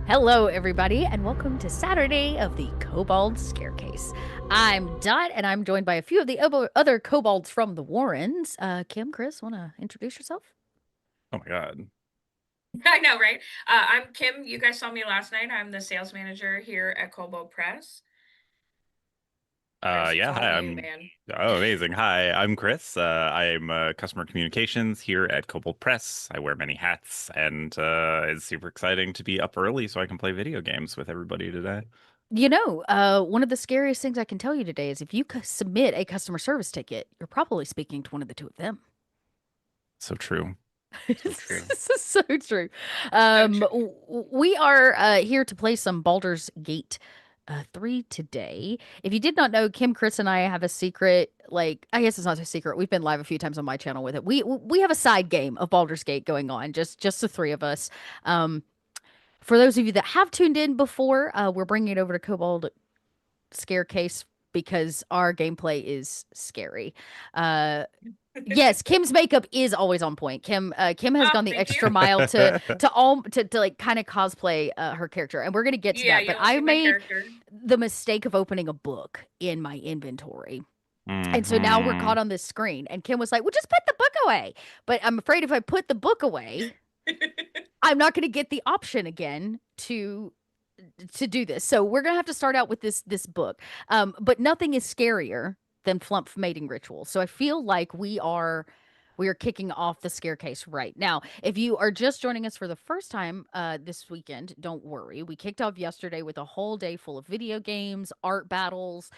Hello, everybody, and welcome to Saturday of the Kobold Scarecase. I'm Dot, and I'm joined by a few of the other kobolds from the Warrens. Kim, Chris, want to introduce yourself? Oh my God. I know, right? I'm Kim. You guys saw me last night. I'm the sales manager here at Kobold Press. Chris, it's Yeah, all hi, you, I'm man. amazing. Hi, I'm Chris. I'm customer communications here at Kobold Press. I wear many hats, and it's super exciting to be up early so I can play video games with everybody today. One of the scariest things I can tell you today is if you submit a customer service ticket, you're probably speaking to one of the two of them. So true. So true. This is so true. So true. We are here to play some Baldur's Gate 3 today. If you did not know, Kim, Chris, and I have a secret. Like, I guess it's not a secret. We've been live a few times on my channel with it. We have a side game of Baldur's Gate going on, just the three of us. Um, for those of you that have tuned in before, we're bringing it over to Kobold Scarecase because our gameplay is scary. Uh, Yes, Kim's makeup is always on point. Kim has Oh, gone the thank extra you. mile to like kind of cosplay her character, and we're gonna get to Yeah, that. But you'll I see my made character. the mistake of opening a book in my inventory, and so now we're Hmm caught on this screen. And Kim was like, "Well, just put the book away." But I'm afraid if I put the book away, I'm not gonna get the option again to do this. So we're gonna have to start out with this book. But nothing is scarier than flump mating rituals. So I feel like we are kicking off the Scarecase right now. If you are just joining us for the first time this weekend, don't worry. We kicked off yesterday with a whole day full of video games, art battles,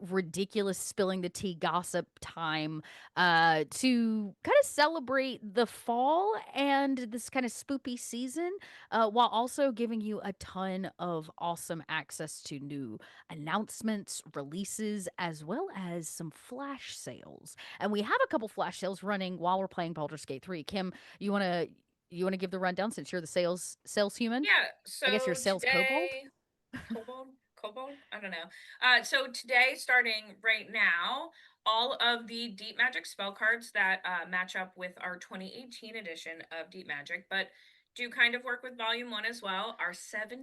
ridiculous spilling the tea gossip time to kind of celebrate the fall and this kind of spoopy season while also giving you a ton of awesome access to new announcements, releases, as well as some flash sales. And we have a couple flash sales running while we're playing Baldur's Gate 3. Kim, you want to give the rundown since you're the sales human? Yeah, I guess you're so a sales kobold. today, Kobold? I don't know. So today, starting right now, all of the Deep Magic spell cards that match up with our 2018 edition of Deep Magic, but do kind of work with Volume 1 as well, are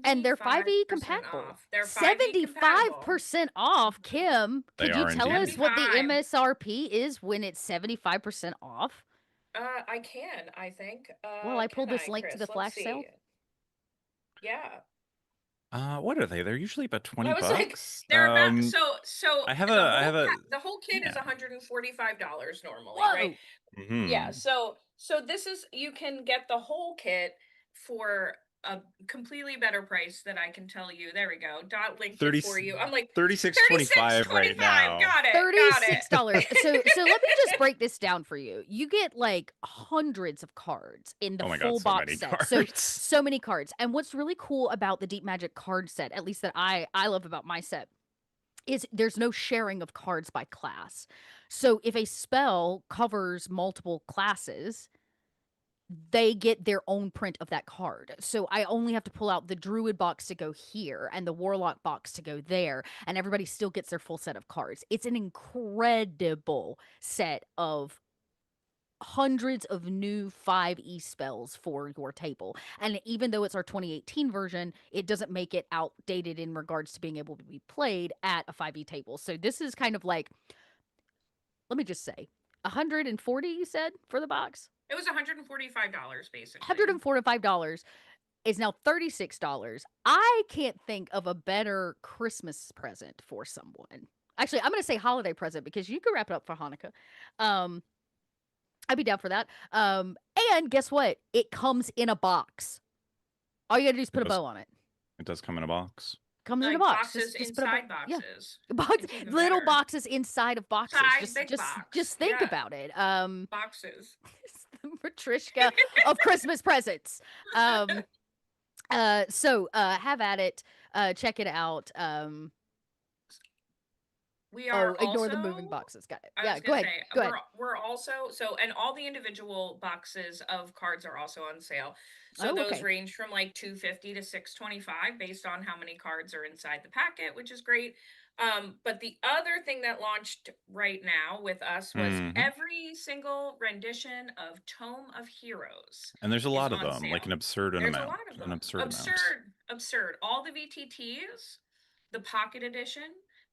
And they're 5e 75% compatible. off. They're 5e compatible. 75% off. Kim, They could you are tell us indeed. what the 75. MSRP is when it's 75% off? I can, I think. Well, I Can pulled this I, link to the Chris? Let's flash see. sale. Yeah. What are they? They're usually about 20 I was like, bucks. they're about so I have a the whole kit is yeah. $145 normally, right? Whoa. Yeah, Hmm so this is you can get the whole kit for a completely better price that I can tell you. There we go. Dot linked it 30 for you. I'm like 36.25 right 36.25. now. Got it. Got $36. So let me just it. break this down for you. You get like hundreds of cards in the Oh my God, full so box many set. So cards. so many cards. And what's really cool about the Deep Magic card set, at least that I love about my set, is there's no sharing of cards by class. So if a spell covers multiple classes, they get their own print of that card. So I only have to pull out the druid box to go here and the warlock box to go there, and everybody still gets their full set of cards. It's an incredible set of hundreds of new 5e spells for your table. And even though it's our 2018 version, it doesn't make it outdated in regards to being able to be played at a 5e table. So this is kind of like, let me just say, 140 you said for the box? It was $145 basically. $145 is now $36. I can't think of a better Christmas present for someone. Actually, I'm going to say holiday present because you could wrap it up for Hanukkah. Um, I'd be down for that. And guess what? It comes in a box. All you got to do is It put a does bow on it. it does come in a box. Comes in a Like box. boxes Just put a bow. inside Yeah. boxes. Box, It's even little better. boxes inside of boxes. Size Just big just box. just think Yeah. about it. Boxes. It's the Matrishka of Christmas presents. Um have at it. Check it out. We are Oh, ignore the moving also boxes. Got it. I Yeah, was go gonna ahead. say Go ahead. we're also and all the individual boxes of cards are also on sale. So Oh, those okay. range from like 250 to 625 based on how many cards are inside the packet, which is great. But the other thing that launched right now with us was every single rendition of Tome of Heroes And there's a is lot of on them, like sale. an absurd There's a amount. lot of An them. absurd amount. Absurd. All the VTTs, the pocket edition,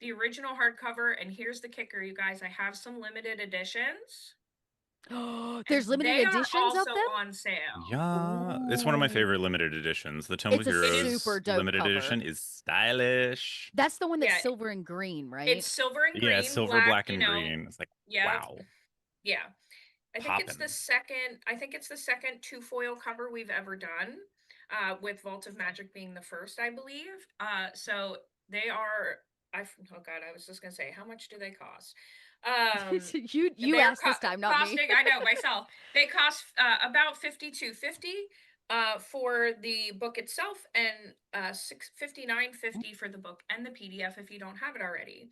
the original hardcover, and here's the kicker, you guys. I have some limited editions. There's limited they editions are of also them? on sale. Yeah, it's one of my favorite Ooh. limited editions. The Tome It's of a Heroes super dope limited cover. edition is stylish. That's the one that's Yeah. silver and green, right? It's silver and green, Yeah, silver, black, and green. It's like, wow. Yeah. I think it's Poppin'. the second two foil cover we've ever done, with Vault of Magic being the first, I believe. So they are. Oh God, I was just gonna say, how much do they cost? You they're asked this time, not me. I know myself. They cost about $52.50 for the book itself, and $59.50 for the book and the PDF if you don't have it already.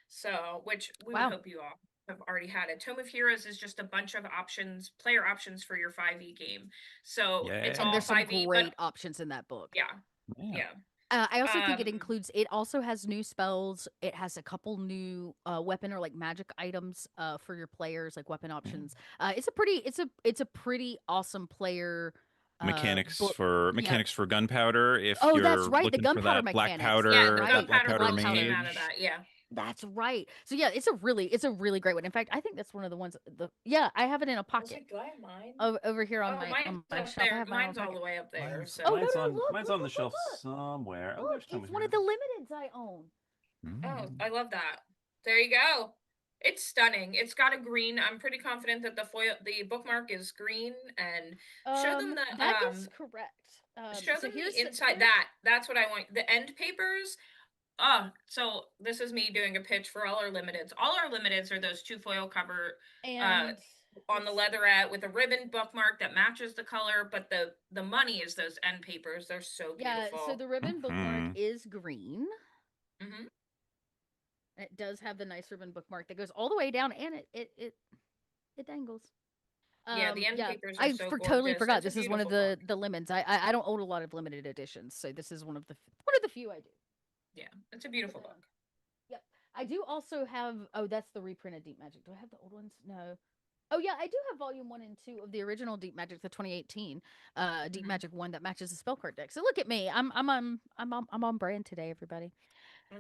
So, which we would Wow. hope you all have already had it. Tome of Heroes is just a bunch of options, player options for your 5e game. So it's And all there's some 5e, great options in that book. Yeah. I also think it includes. It also has new spells. It has a couple new weapon or like magic items for your players, like weapon options. It's a pretty awesome player. Mechanics book. for gunpowder. If Oh, you're that's right. The looking for gunpowder that black mechanics. Yeah, powder, the right. that black gunpowder powder came out of mage. that. Yeah. That's right. So yeah, it's a really great one. In fact, I think that's one of the ones. I have it in a pocket. Do I have mine? Over here on Oh, my up shelf. I there. have mine Mine's all the way up there. So Oh, no, look, Mine's look, on the look, shelf look. somewhere. Oh, Look, there's Tome it's of one of the Heroes. limiteds I own. Oh, I love that. There you go. It's stunning. It's got a green. I'm pretty confident that the bookmark is green, and show them the That is correct. show So them here's the inside. here's- That's what I want. The end papers. Oh, so this is me doing a pitch for all our limiteds. All our limiteds are those two foil cover and on the leatherette with a ribbon bookmark that matches the color, but the money is those end papers. They're so beautiful. yeah. So the ribbon bookmark is green. Mm-hmm. It does have the nice ribbon bookmark that goes all the way down, and it dangles. Yeah, the end papers are I so totally gorgeous. forgot. It's a This is one of beautiful the lemons. I don't own a lot of limited editions, so this is one of the few I do. Yeah, it's a beautiful book. Yep. I do also have. Oh, that's the reprint of Deep Magic. Do I have the old ones? No. Oh yeah, I do have volume 1 and 2 of the original Deep Magic, the 2018 Deep Magic one that matches the spell card deck. So look at me, I'm on brand today, everybody.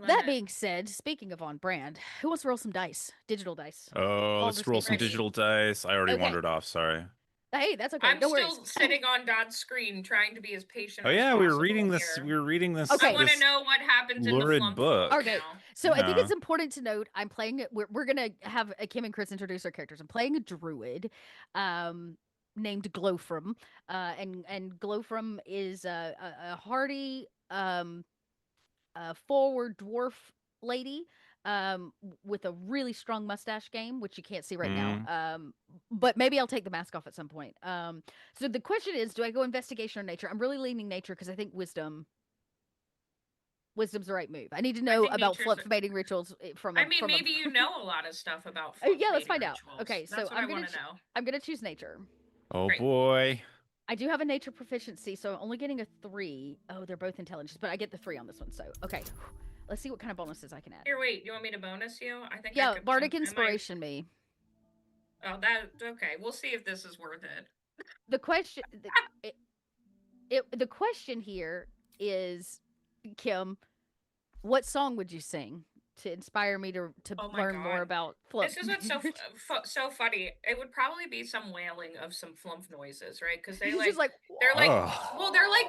That being said, speaking of on brand, who wants to roll some dice, digital dice? Oh, let's roll some digital dice. I already wandered off. Sorry. Hey, that's okay. I'm no still worries. sitting on Dot's screen trying to be as patient. Oh yeah, as we possible were reading here. this. We were reading this. Okay. I want to know what happens in the lurid flump book. Okay, now. so I think it's important to note I'm playing. We're gonna have Kim and Chris introduce our characters. I'm playing a druid, named Glowfram, and Glowfram is a hardy, forward dwarf lady, with a really strong mustache game, which you can't see right now. But maybe I'll take the mask off at some point. So the question is, do I go investigation or nature? I'm really leaning nature because I think wisdom's the right move. I need to know about flip mating rituals from. Maybe you know a lot of stuff about. Yeah, let's find out. Okay, so that's what I want to know. I'm gonna choose nature. Oh boy. I do have a nature proficiency, so I'm only getting a 3. Oh, they're both intelligence, but I get the 3 on this one. So okay, let's see what kind of bonuses I can add. Here, wait. You want me to bonus you? I think. Yeah, bardic inspiration me. Oh, that okay. We'll see if this is worth it. The question, the question here is, Kim, what song would you sing to inspire me to learn more about flump? This is what's so funny. It would probably be some wailing of some flump noises, right? Because they're like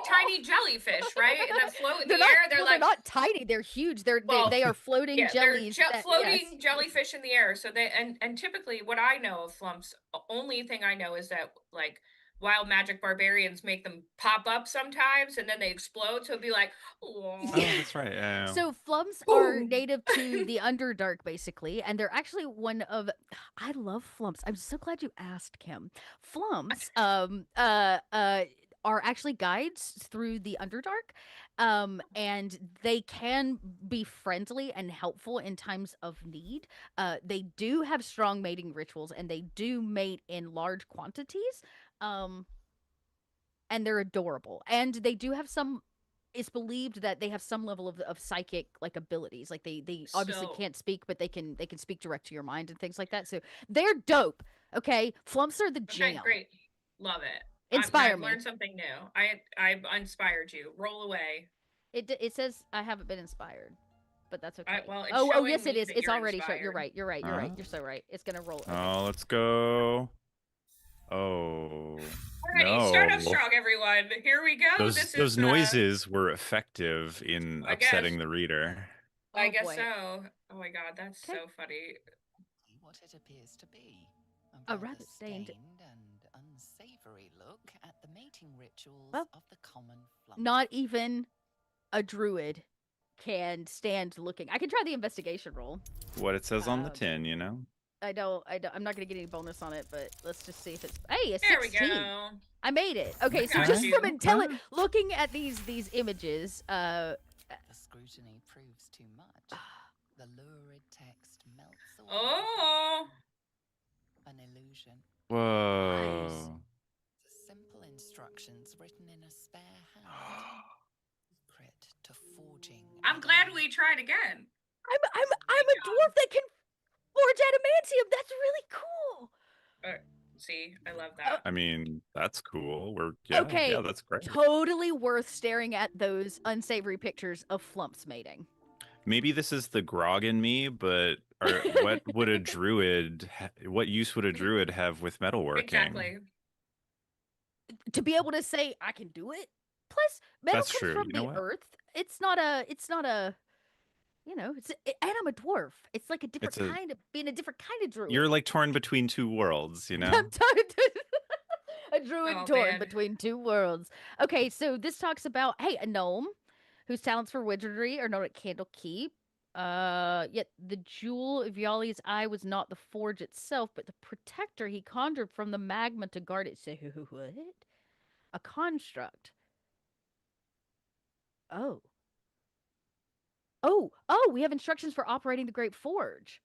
tiny jellyfish, right? That float in the air. They're not tiny. They're huge. They are floating jellies. Floating jellyfish in the air. So they and typically what I know of flumps, the only thing I know is that like wild magic barbarians make them pop up sometimes and then they explode. So it'd be like, oh, that's right. Yeah. So flumps are native to the Underdark, basically, and they're actually one of. I love flumps. I'm so glad you asked, Kim. Flumps, are actually guides through the Underdark, and they can be friendly and helpful in times of need. They do have strong mating rituals, and they do mate in large quantities. And they're adorable, and they do have some it's believed that they have some level of psychic like abilities. Like they obviously So can't speak, but they can speak direct to your mind and things like that. So they're dope. Okay, flumps are the okay, jam. great. Love it. Inspire I've me. learned something new. I've inspired you. Roll away. It says I haven't been inspired, but that's okay. Well, it's Oh showing yes, it me is. that It's you're already showing. You're inspired. right. You're right. You're right. Huh? You're so right. It's gonna roll. Okay. Oh, let's go. Oh Alrighty, start off no. strong, everyone. Here we go. This Those is noises were effective in I guess. upsetting the reader. I Oh, guess boy. so. Oh my god, that's Okay. so funny. What it appears to be. A rather rather stained- and unsavory look at the mating rituals Well, of the common flump. Not even a druid can stand looking. I can try the investigation roll. What it says on the Um, tin, you know? I don't. I'm not gonna get any bonus on it, but let's just see if it's. Hey, a There we 16. go. I made it. Okay, so got just you. from looking at these images, The scrutiny proves too much. The lurid text melts away. Oh, An illusion. Whoa. Simple instructions written in a spare hand. Secret to forging. I'm glad we tried again. I'm a dwarf that can forge adamantium. That's really cool. See, I love that. I mean, that's cool. Okay. Yeah, that's great. Totally worth staring at those unsavory pictures of flumps mating. Maybe this is the grog in me, but what would a druid? What use would a druid have with metalworking? Exactly. To be able to say I can do it. Plus, metal That's comes true. from You know the what? earth. It's not a. You know, and I'm a dwarf. It's like a different It's a- kind of being a different kind of druid. You're like torn between two worlds, you know? I'm tired. A druid Oh, torn man. between two worlds. Okay, so this talks about a gnome whose talents for wizardry are known at Candlekeep. Yet the jewel of Yali's eye was not the forge itself, but the protector he conjured from the magma to guard it. So what? A construct. Oh. Oh, we have instructions for operating the Great Forge.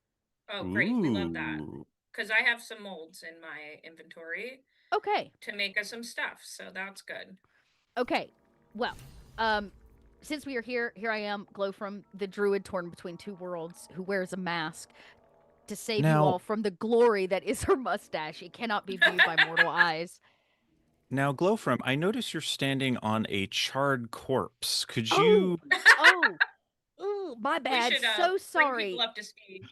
Oh, great. We love that. Ooh. Because I have some molds in my inventory Okay. to make us some stuff, so that's good. Okay. Well, since we are here I am, Glowfrom, the druid torn between two worlds, who wears a mask to save you Now- all from the glory that is her mustache. It cannot be viewed by mortal eyes. Now, Glowfrom, I notice you're standing on a charred corpse. Could Oh, you? Ooh, my We bad. should So bring sorry. people up to speed.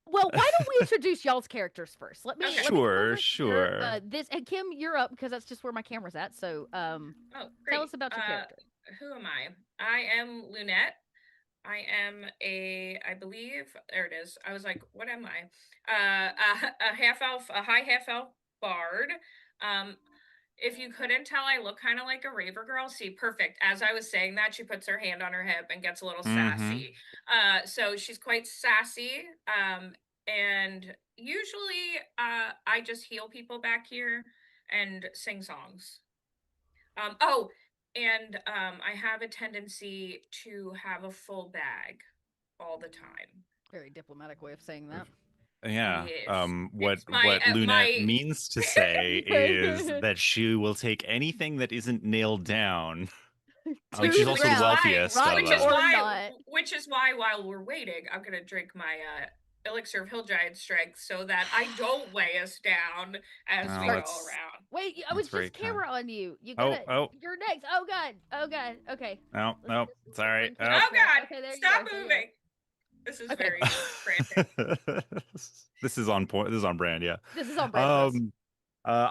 Well, why don't we introduce y'all's characters first? Let me Okay. let me come over Sure, here. sure. This and Kim, you're up because that's just where my camera's at. So, Oh, great. tell us about your character. Who am I? I am Lunette. I am I believe, there it is. I was like, what am I? A half elf, a high half elf bard. If you couldn't tell, I look kind of like a raver girl. See, perfect. As I was saying that, she puts her hand on her hip and gets a little sassy. So she's quite sassy. And usually, I just heal people back here and sing songs. I have a tendency to have a full bag all the time. Very diplomatic way of saying that. Yeah. Yes. What It's my- Luna my- means to say is that she will take anything that isn't nailed down. To she's the also the ground, wealthiest. right, of which is us. or why not. which is why while we're waiting, I'm gonna drink my elixir of hill giant strength so that I don't weigh us down as Oh, we go that's- around. Wait, I was That's very just camera on you. You Oh, gotta. oh. You're next. Oh god. Oh god. Okay. No, Let's no, just sorry. bring Oh Kim god, up. Okay, there you stop go, there you go. moving. This is Okay. very frantic. This is on point. This is on brand. Yeah. This is on brand for us.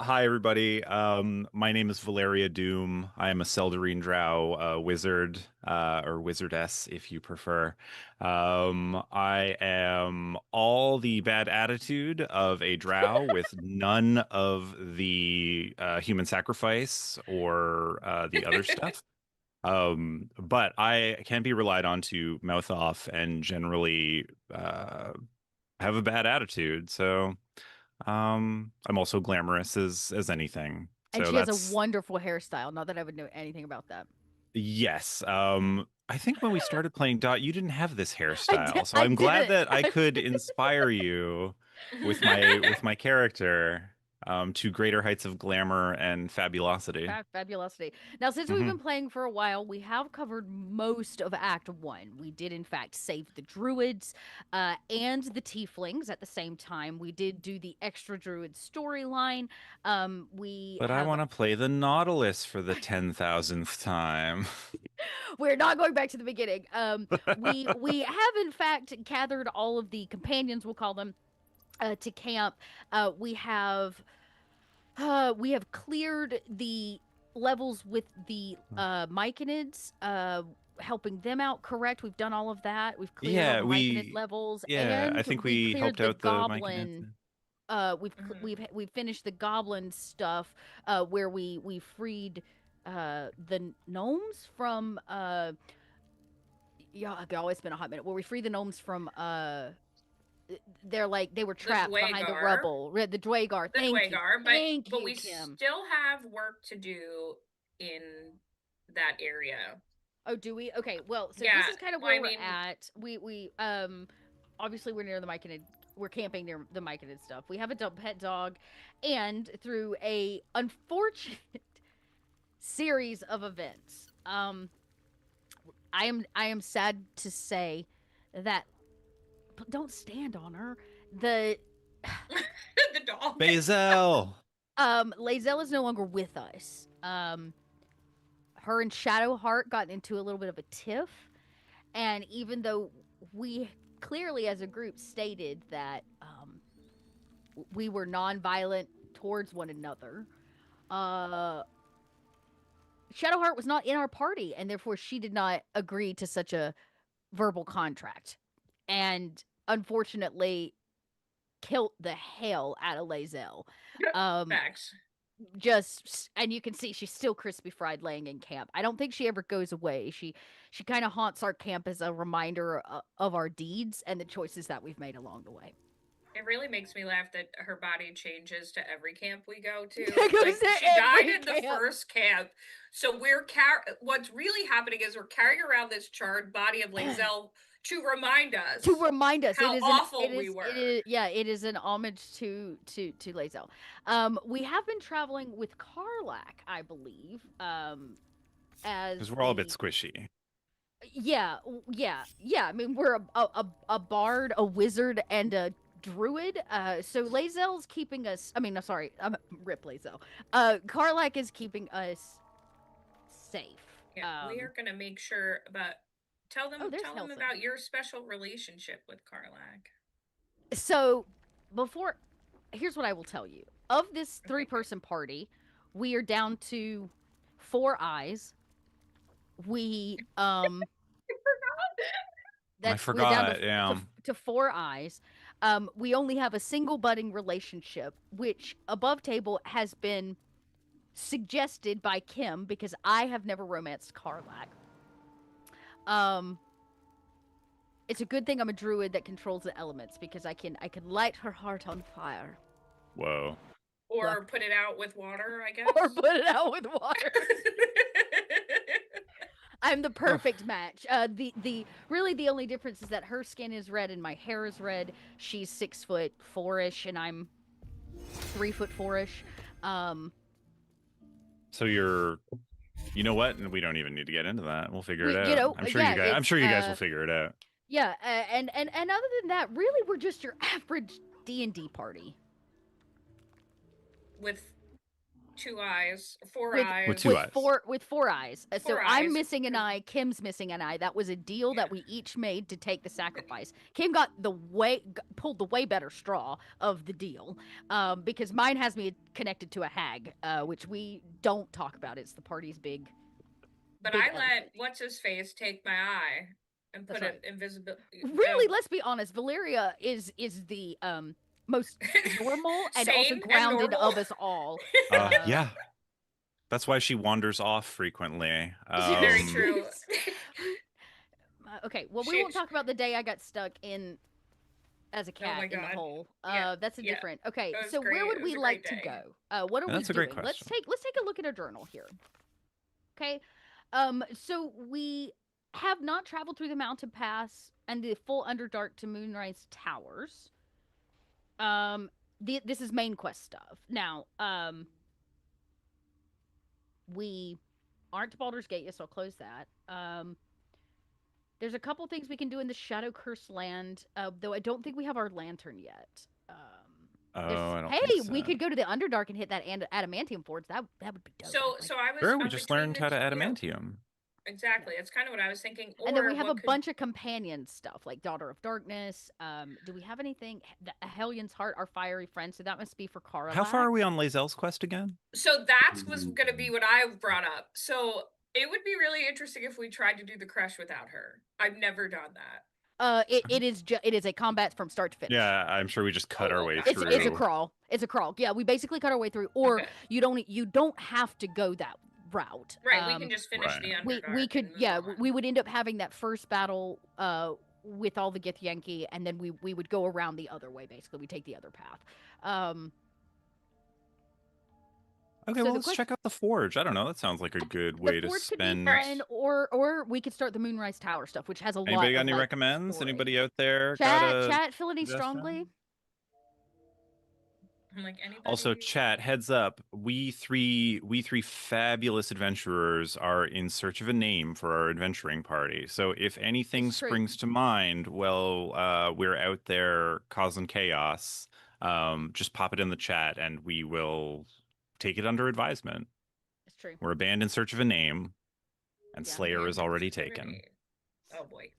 Hi everybody. My name is Valeria Doom. I am a Seldarine Drow wizard or wizardess, if you prefer. I am all the bad attitude of a drow with none of the human sacrifice or the other stuff. But I can be relied on to mouth off and generally have a bad attitude. So I'm also glamorous as anything. And So she has that's a wonderful hairstyle. Not that I would know anything about that. yes. I think when we started playing Dot, you didn't have this hairstyle. So I I'm glad didn't. that I could inspire you with my character. to greater heights of glamour and fabulosity. Fabulosity. Now, since we've been playing for a while, we have covered most of Act 1. We did, in fact, save the druids and the tieflings at the same time. We did do the extra druid storyline. But I want to play the Nautilus for the 10,000th time. We're not going back to the beginning. We have, in fact, gathered all of the companions, we'll call them, to camp. We have cleared the levels with the Myconids, helping them out. Correct. We've done all of that. We've cleared all the Myconid levels. Yeah, and I think we cleared helped the out goblin. the We've finished the goblin stuff, where we freed the gnomes from it's been a hot minute. Where we freed the gnomes from they were trapped behind the rubble. The Dwagar. Thank you. But we still have work to do in that area. Oh, do we? Okay, well, so this is kind of where we're at. We obviously we're near the Myconid. We're camping near the Myconid stuff. We have a pet dog, and through a unfortunate series of events, I am sad to say that don't stand on her. The dog. Bazel. Lae'zel is no longer with us. Her and Shadowheart got into a little bit of a tiff, and even though we clearly as a group stated that we were non-violent towards one another, Shadowheart was not in our party, and therefore she did not agree to such a verbal contract, and unfortunately killed the hell out of Lae'zel. Facts. And you can see she's still crispy fried laying in camp. I don't think she ever goes away. She kind of haunts our camp as a reminder of our deeds and the choices that we've made along the way. It really makes me laugh that her body changes to every camp we go to. She died in the first camp. So what's really happening is we're carrying around this charred body of Lae'zel to remind us how awful we were. It is an homage to Lae'zel. We have been traveling with Karlach, I believe, because we're all a bit squishy. Yeah. I mean, we're a bard, a wizard, and a druid. So Lae'zel's keeping us. I mean, no, sorry, rip Lae'zel. Karlach is keeping us safe. Yeah, we are gonna make sure about. Tell them about your special relationship with Karlach. So, here's what I will tell you. Of this 3-person party, we are down to 4 eyes. We I forgot. We're down to 4 eyes. We only have a single budding relationship, which above table has been suggested by Kim because I have never romanced Karlach. It's a good thing I'm a druid that controls the elements because I can light her heart on fire. Whoa. Or put it out with water, I guess. Or put it out with water. I'm the perfect match. Really the only difference is that her skin is red and my hair is red. She's 6'4" and I'm 3'4". So you're, you know what? And we don't even need to get into that. We'll figure it out. I'm sure you guys will figure it out. Yeah, and other than that, really, we're just your average D&D party. With 2 eyes, 4 eyes. With 2 eyes. With 4 eyes. So I'm missing an eye. Kim's missing an eye. That was a deal that we each made to take the sacrifice. Kim got pulled the way better straw of the deal, because mine has me connected to a hag, which we don't talk about. It's the party's big. But I let what's his face take my eye and put it invisible. Really, let's be honest. Valeria is the most normal and also grounded of us all. Yeah. That's why she wanders off frequently. Very true. Okay, well, we won't talk about the day I got stuck in as a cat in the hole. That's different. Okay, so where would we like to go? What are we doing? That's a great question. Let's take a look at our journal here. Okay, so we have not traveled through the mountain pass and the full Underdark to Moonrise Towers. this is main quest stuff. Now, we aren't to Baldur's Gate yet, so I'll close that. There's a couple things we can do in the Shadow Curse land, though I don't think we have our lantern yet. Oh, I don't think Hey, so. we could go to the Underdark and hit that adamantium forge. That would be dope. So I was. Sure, we just learned how to Yeah, adamantium. exactly. That's kind of what I was thinking. And then we Or have what a bunch of companion stuff like Daughter of Darkness. Do we have anything? The Hellion's Heart, our fiery friend. So that must be for Karlach. How far are we on Lae'zel's quest again? So that was going to be what I brought up. So it would be really interesting if we tried to do the crush without her. I've never done that. It is a combat from start to finish. Yeah, I'm sure we just cut our way okay. through. It's a crawl. It's a crawl. Yeah, we basically cut our way through, or Okay. you don't have to go that route. Right, we can just finish right. the Underdark. We could and move yeah on. we would end up having that first battle with all the Githyanki, and then we would go around the other way. Basically, we take the other path. Okay, So well, the let's quest- check out the forge. I don't know. That sounds like a good way The to forge could be spend. fun, or we could start the Moonrise Tower stuff, which has a lot. Anybody got of, any like, recommends? story. Anybody out there got a Chat, feel any suggestion? strongly? I'm like anybody. Also, chat, heads up. We three fabulous adventurers are in search of a name for our adventuring party. So if anything It's true. springs to mind, well, we're out there causing chaos. Just pop it in the chat and we will take it under advisement. It's true. We're a band in search of a name, and Yeah. Slayer is already Grenade. taken. Oh boy.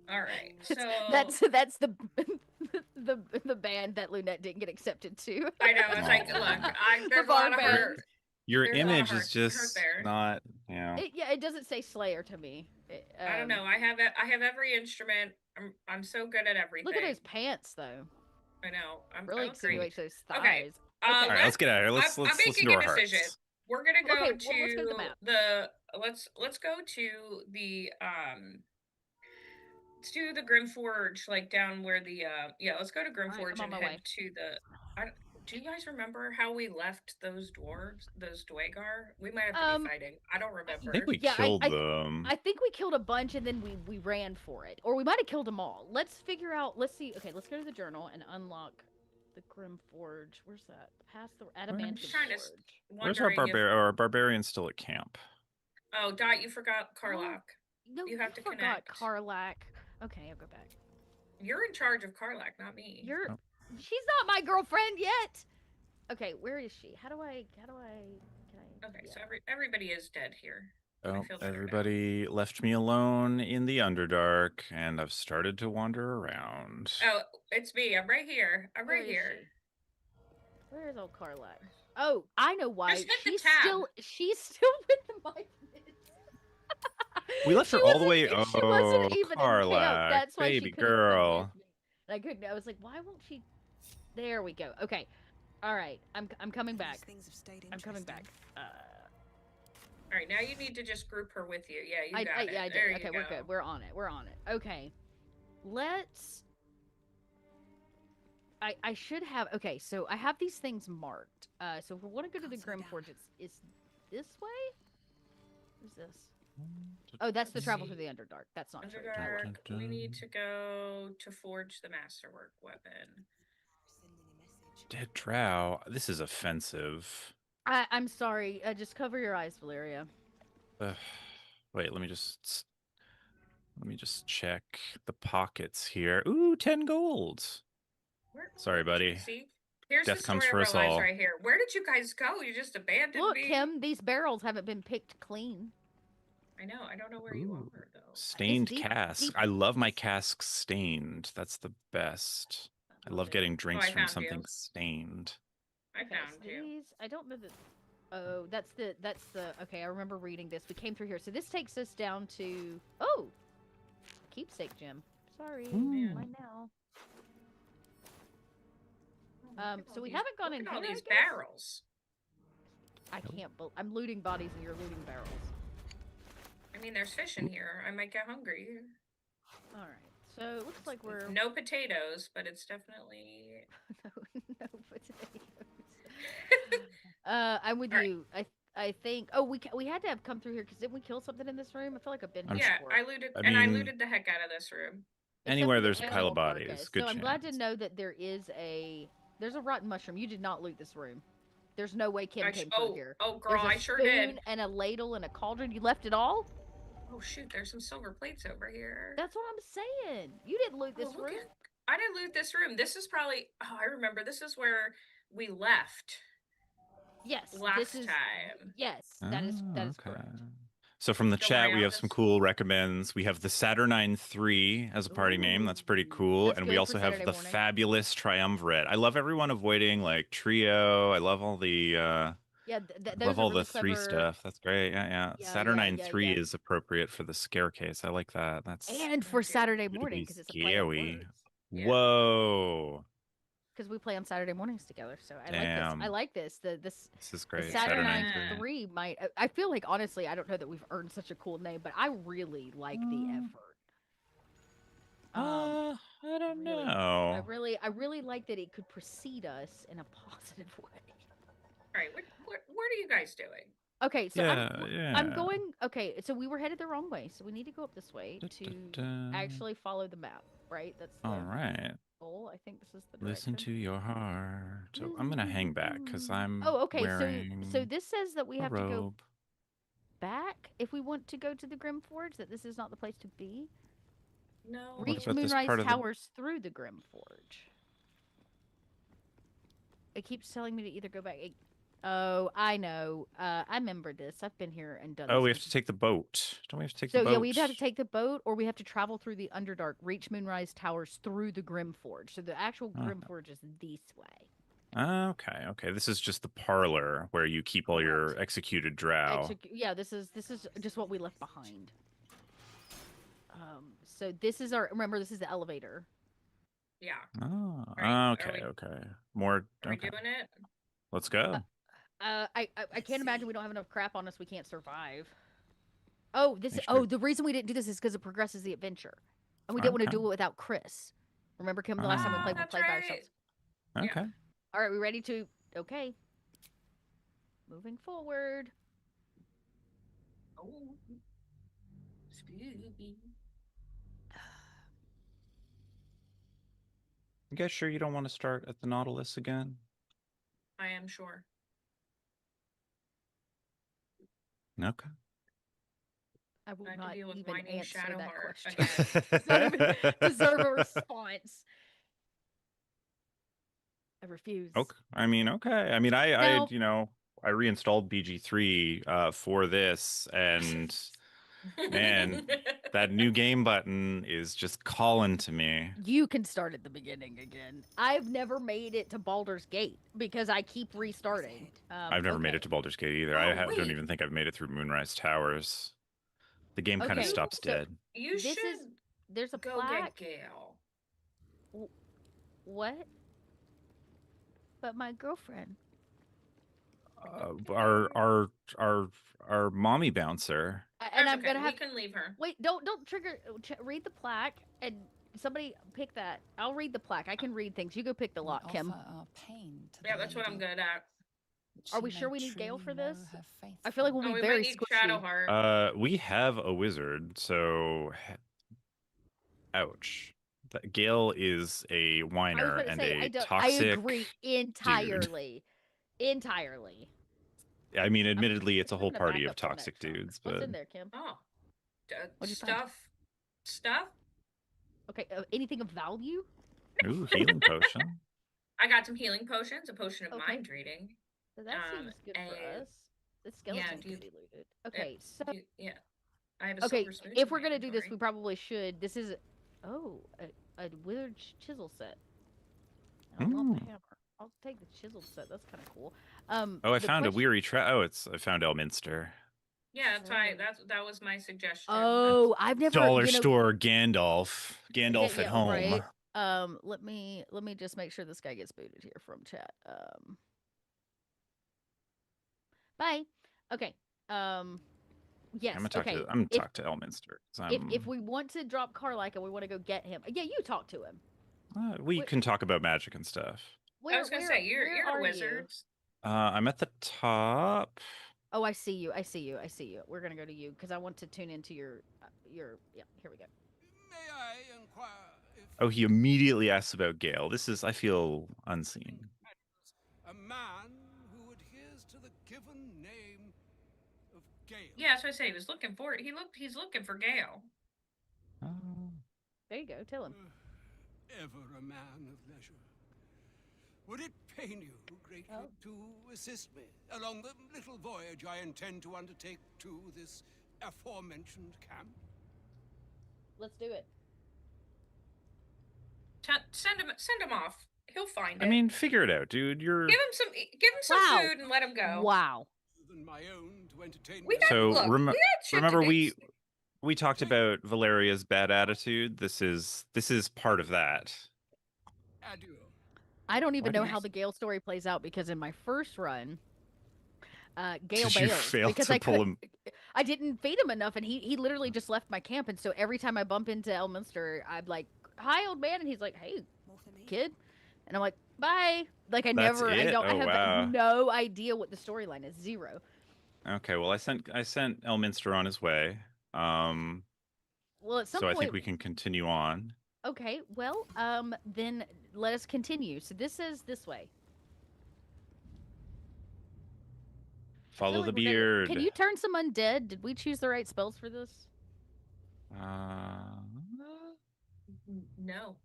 All right. So That's the the band that Lunette didn't get accepted to. I know. It's like, look, there's a lot of barbarian. hurt. Your There's a lot of image hurt- is just hurt there. not, yeah. It doesn't say Slayer to me. I don't know. I have every instrument. I'm so good at everything. Look at those pants, though. I know. I'm Really I look great. insinuates those thighs. Okay. All right, let's get out of here. Let's I'm listen making to a our hearts. decision. We're gonna go Okay, well, to let's go to the map. let's go to the let's do the Grim Forge, like down where the let's go to Grim All right, Forge I'm on and my head to the do you guys remember how we left those dwarves, those Dwagar? We might have to be fighting. I don't remember. I think we Yeah, killed them. I think we killed a bunch and then we ran for it, or we might have killed them all. Let's figure out. Let's see. Okay, let's go to the journal and unlock the Grim Forge. Where's that? Past the Adamantium trying to Forge. Where's our barbarian still at camp? Oh, Dot, you forgot Karlach. No, You have to forgot connect. Karlach. Okay, I'll go back. You're in charge of Karlach, not me. She's not my girlfriend yet. Okay, where is she? Can I? Okay, yeah. so everybody is dead here. Oh, feel better now. everybody left me alone in the Underdark, and I've started to wander around. Oh, it's me. I'm right here. I'm Where right is here. she? Where is old Karlach? Oh, I know why. Just hit the She's tab. still with the mic. We left her She all the wasn't- way. She Oh, wasn't even in camp. Karlach, That's why baby she couldn't come girl. with me. And I couldn't. I was like, why won't she? There we go. Okay. All right. I'm coming back. I'm coming back. All right, now you need to just group her with you. Yeah, you got it. Yeah, I did. There you Okay, go. we're good. We're on it. Okay. Let's. I should have. Okay, so I have these things marked. So if we want to go to the Grim Forge, it's this way. What's this? Oh, that's the travel through the Underdark. That's not true. Underdark. We need to go to forge the masterwork weapon. Dead drow. This is offensive. I'm sorry. Just cover your eyes, Valeria. Wait, let me just check the pockets here. Ooh, 10 gold. Sorry, buddy. See? Here's Death the story comes for of us our lives all. right here. Where did you guys go? You just abandoned Look, me. Kim, these barrels haven't been picked clean. I know. I don't know where you are, though. Stained deep- cask. deep- I love my casks stained. That's the best. I love getting drinks I from found something you. stained. I Okay, found so you. these, I don't know that. Oh, that's the. Okay, I remember reading this. We came through here, so this takes us down to. Oh, keepsake gem. Sorry, Ooh. mine now. Look at So all we these- haven't gone look in at all here, I these guess? barrels. I can't. I'm looting bodies and you're looting barrels. I mean, there's fish in here. I might get hungry. All right. So it looks like we're No potatoes, but it's definitely. no potatoes. I'm with All right. you. I think. Oh, we had to have come through here because didn't we kill something in this room? I feel like I've been I'm here Yeah, before. I looted, I and I mean- looted the heck out of this room. Anywhere for the there's a pile animal of bodies, carcass. good So I'm glad to chance. know that there's a rotten mushroom. You did not loot this room. There's no way Kim came through here. Oh, girl, There's a I sure spoon did. and a ladle and a cauldron. You left it all? Oh shoot, there's some silver plates over here. That's what I'm saying. You didn't loot this look room. I didn't loot this room. This is probably. Oh, I remember. This is where we left. Yes. Last time. Yes, that is Okay. correct. So from the Don't chat, worry, we I'll have some just- cool recommends. We have the Saturnine 3 as a party name. That's pretty cool. That's And good we for also have Saturday the morning. fabulous Triumvirate. I love everyone avoiding like trio. I love all the Yeah, those love are all really the 3 clever. stuff. That's great. Yeah. Yeah, Saturnine yeah, 3 yeah. is appropriate for the Scarecase. I like that. That's And for Saturday gonna morning be because it's a play on scary. words. Yeah. Whoa. Because we play on Saturday mornings together, so I Damn. like this. This is The great. Saturnine Yeah. 3 might. I feel like honestly, I don't know that we've earned such a cool name, but I really like the effort. I don't Really, know. I really like that it could precede us in a positive way. All right, what are you guys doing? Okay, so I'm yeah. going. Okay, so we were headed the wrong way, so we need to go up this way to actually follow the map. Right? That's the All right. goal. I think this is the direction. Listen to your heart. So I'm gonna hang back because I'm okay. wearing So this says that we a have robe. to go back if we want to go to the Grim Forge. That this is not the place to be. No. Reach about this Moonrise part of the- Towers through the Grim Forge. It keeps telling me to either go back. Oh, I know. I remember this. I've been here and done this. Oh, we have to take the boat. Don't we have to take the So boat? yeah, we'd have to take the boat, or we have to travel through the Underdark, reach Moonrise Towers through the Grim Forge. So the actual Grim Forge is this way. Okay. This is just the parlor where you keep all your executed drow. Yeah, this is just what we left behind. So this is remember, this is the elevator. Yeah. Oh, Right, okay. More. Are we Okay. doing it? Let's go. I can't imagine we don't have enough crap on us. We can't survive. Oh, Sure. the reason we didn't do this is because it progresses the adventure, and we didn't want to do it without Chris. Remember, Kim, the last time we played That's by ourselves. Okay. Yeah. All right, we ready to? Okay. Moving forward. Oh. Spooky. You guys sure you don't want to start at the Nautilus again? I am sure. Okay. I will I not deal with even whining answer Shadowheart that question. again. Does not even deserve a response. I refuse. Okay. I mean, Now- I reinstalled BG3 for this, and man, that new game button is just calling to me. You can start at the beginning again. I've never made it to Baldur's Gate because I keep restarting. I've never made it to Baldur's Gate either. Oh, don't wait. even think I've made it through Moonrise Towers. The game kind of Okay, stops so dead. You should there's a go plaque. get Gale. What? But my girlfriend. Our mommy bouncer. And That's I'm gonna we have. can leave her. Wait, don't trigger. Read the plaque and somebody pick that. I'll read the plaque. I can read things. You go pick the We lock, Kim. offer our pain to Yeah, the that's what I'm lady, good at. that Are she we sure may we need Gale for truly this? know her I feel like faithful. we'll Oh, be we very might need squishy. Shadowheart. We have a wizard, so ouch. Gale is a I was whiner about to and say, a I toxic. agree entirely. Entirely. I mean, admittedly, it's a whole moving party back of up till toxic next summer. dudes, What's but in there, Kim? Oh. What'd you find? Stuff? Okay, anything of value? ooh, healing potion. I got some healing potions, a potion of Okay. mind reading. So that seems good for and- us. The skeleton do you- can be looted. Okay, so Yeah. I have a okay, silver spoon. if in we're my gonna do this, we inventory. probably should. This is a withered chisel set. And I love the hammer. I'll take the chisel set. That's kind of cool. Oh, I found a weary trap. Oh, I found Elminster. Yeah, that's why that was my suggestion. Oh, I've never Dollar store Gandalf. Gandalf at home. Right. Let me just make sure this guy gets booted here from chat. Bye. Okay. Yes. I'm gonna talk to Elminster. If we want to drop Carlac and we want to go get him, yeah, you talk to him. We can talk about magic and stuff. I was gonna say you're where a are wizard. you? I'm at the top. Oh, I see you. We're gonna go to you because I want to tune into your. Yeah, here we go. May I inquire Oh, he immediately asks about Gale. I feel unseen. A man who adheres to the given name of Gale. Yeah, that's what I say. He was looking for it. He's looking for Gale. There you go. Tell him. Ever a man of leisure. Would it pain you greatly to assist me along the little voyage I intend to undertake to this aforementioned camp? Let's do it. Send him off. He'll find it. I mean, figure it out, dude. give him some Wow. food and let him go. Wow. Than my own to entertain We got, So look, we got shit remember to do. we talked about Valeria's bad attitude. This is part of that. Adieu. I don't even Why do know you how the Gale story plays out because in my first run, Gale Did you bailed fail because to pull him? I didn't feed him enough, and he literally just left my camp. And so every time I bump into Elminster, I'm like, "Hi, old man," and he's like, "Hey, kid," and I'm like, "Bye." Like I That's never, I it? don't, I Oh, have wow. no idea what the storyline is. Zero. Okay, well, I sent Elminster on his way. Well, at some So I point, think we can continue on. Okay, well, then let us continue. So this is this way. I feel Follow like the we're gonna- beard. Can you turn some undead? Did we choose the right spells for this? No.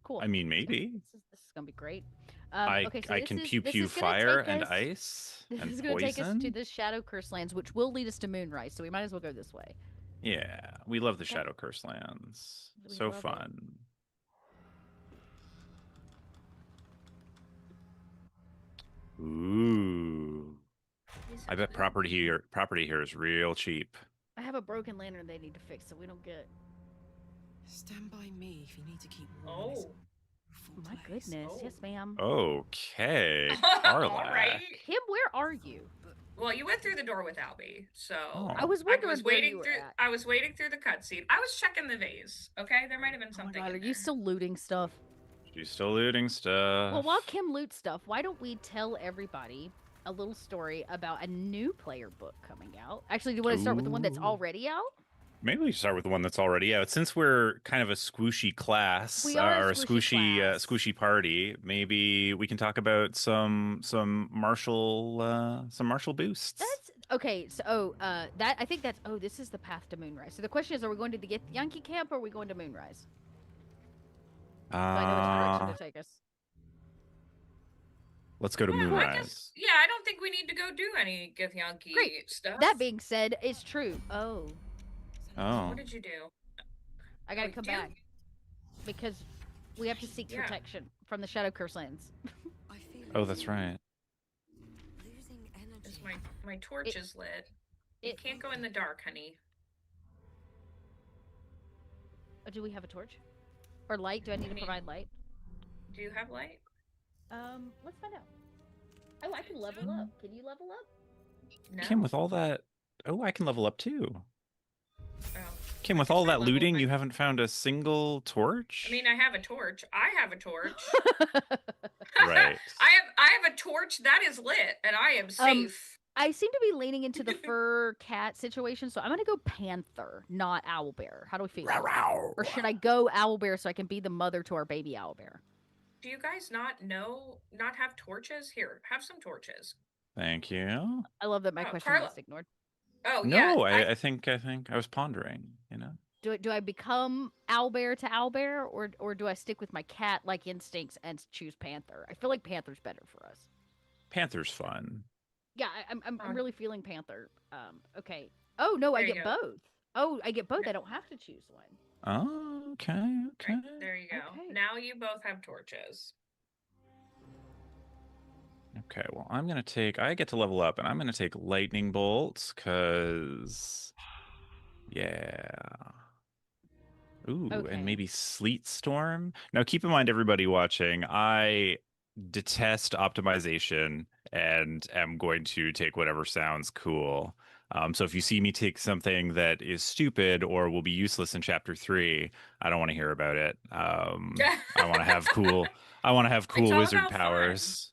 Cool. I mean, maybe. This is gonna be great. I Okay, so I this can is, pew this pew is gonna fire take and us- ice This and is going to take us to poison. the Shadow Curse lands, which will lead us to Moonrise. So we might as well go this way. Yeah, we love the Okay. Shadow Curse lands. We So love it. fun. Ooh. I bet property here is real cheap. I have a broken lantern they need to fix, so we don't get. Stand by me if you need to keep warm. Oh. My goodness, yes, ma'am. Okay, All Carla. right. Kim, where are you? Well, you went through the door without me, so Oh. I was wondering where you were through. at. I was waiting through the cutscene. I was checking the vase. Okay, there might have been Oh my something. god, in are you there. still looting stuff? She's still looting stuff. Well, while Kim loots stuff, why don't we tell everybody a little story about a new player book coming out? Actually, do you want to start with the one that's Ooh. already out? Maybe we should start with the one that's already out. Since we're kind of a squishy class, We are a or a squishy class. squishy party, maybe we can talk about some martial boosts. That's okay. So, that I think that's. Oh, this is the path to Moonrise. So the question is, are we going to the Yankee camp or are we going to Moonrise? So I know which direction to take us. Let's go to Yeah, I Moonrise. guess. Yeah, I don't think we need to go do any Githyanki Great. stuff. That being said, it's true. Oh, Oh, What did you do? I gotta Wait, come do you- back because we have to seek Yeah. protection from the Shadow Curse lands. I feel oh, that's right. losing energy. This my torch is lit. You It, can't go in the dark, honey. do we have a torch or light? Do I need to provide light? Do you have light? Let's find out. Oh, I can level up. Can you level up? No. Kim, with all that, I can level up too. Oh. Kim, with all that looting, you haven't found a single torch? I mean, I have a torch. I have a torch. Right. I have a torch that is lit, and I am safe. I seem to be leaning into the fur cat situation, so I'm gonna go panther, not owlbear. How do we feel? Or should I go owlbear so I can be the mother to our baby owlbear? Do you guys not have torches? Here, have some torches. Thank you. I love that my Oh, question Carla- was ignored. Oh yeah. No, I think I was pondering, you know. Do I become owlbear to owlbear, or do I stick with my cat-like instincts and choose panther? I feel like panther's better for us. Panther's fun. Yeah, I'm Fun. really feeling panther. Okay. Oh no, I There you get go. both. Oh, I get both. Yeah. I don't have to choose one. Oh, okay, okay. Right, there you go. Okay. Now you both have torches. Okay, well, I get to level up, and I'm gonna take lightning bolts, cause, yeah. Ooh, Okay. and maybe sleet storm. Now, keep in mind, everybody watching, I detest optimization and am going to take whatever sounds cool. So if you see me take something that is stupid or will be useless in chapter 3, I don't want to hear about it. I want to have cool. I want to have cool all wizard about fun. powers.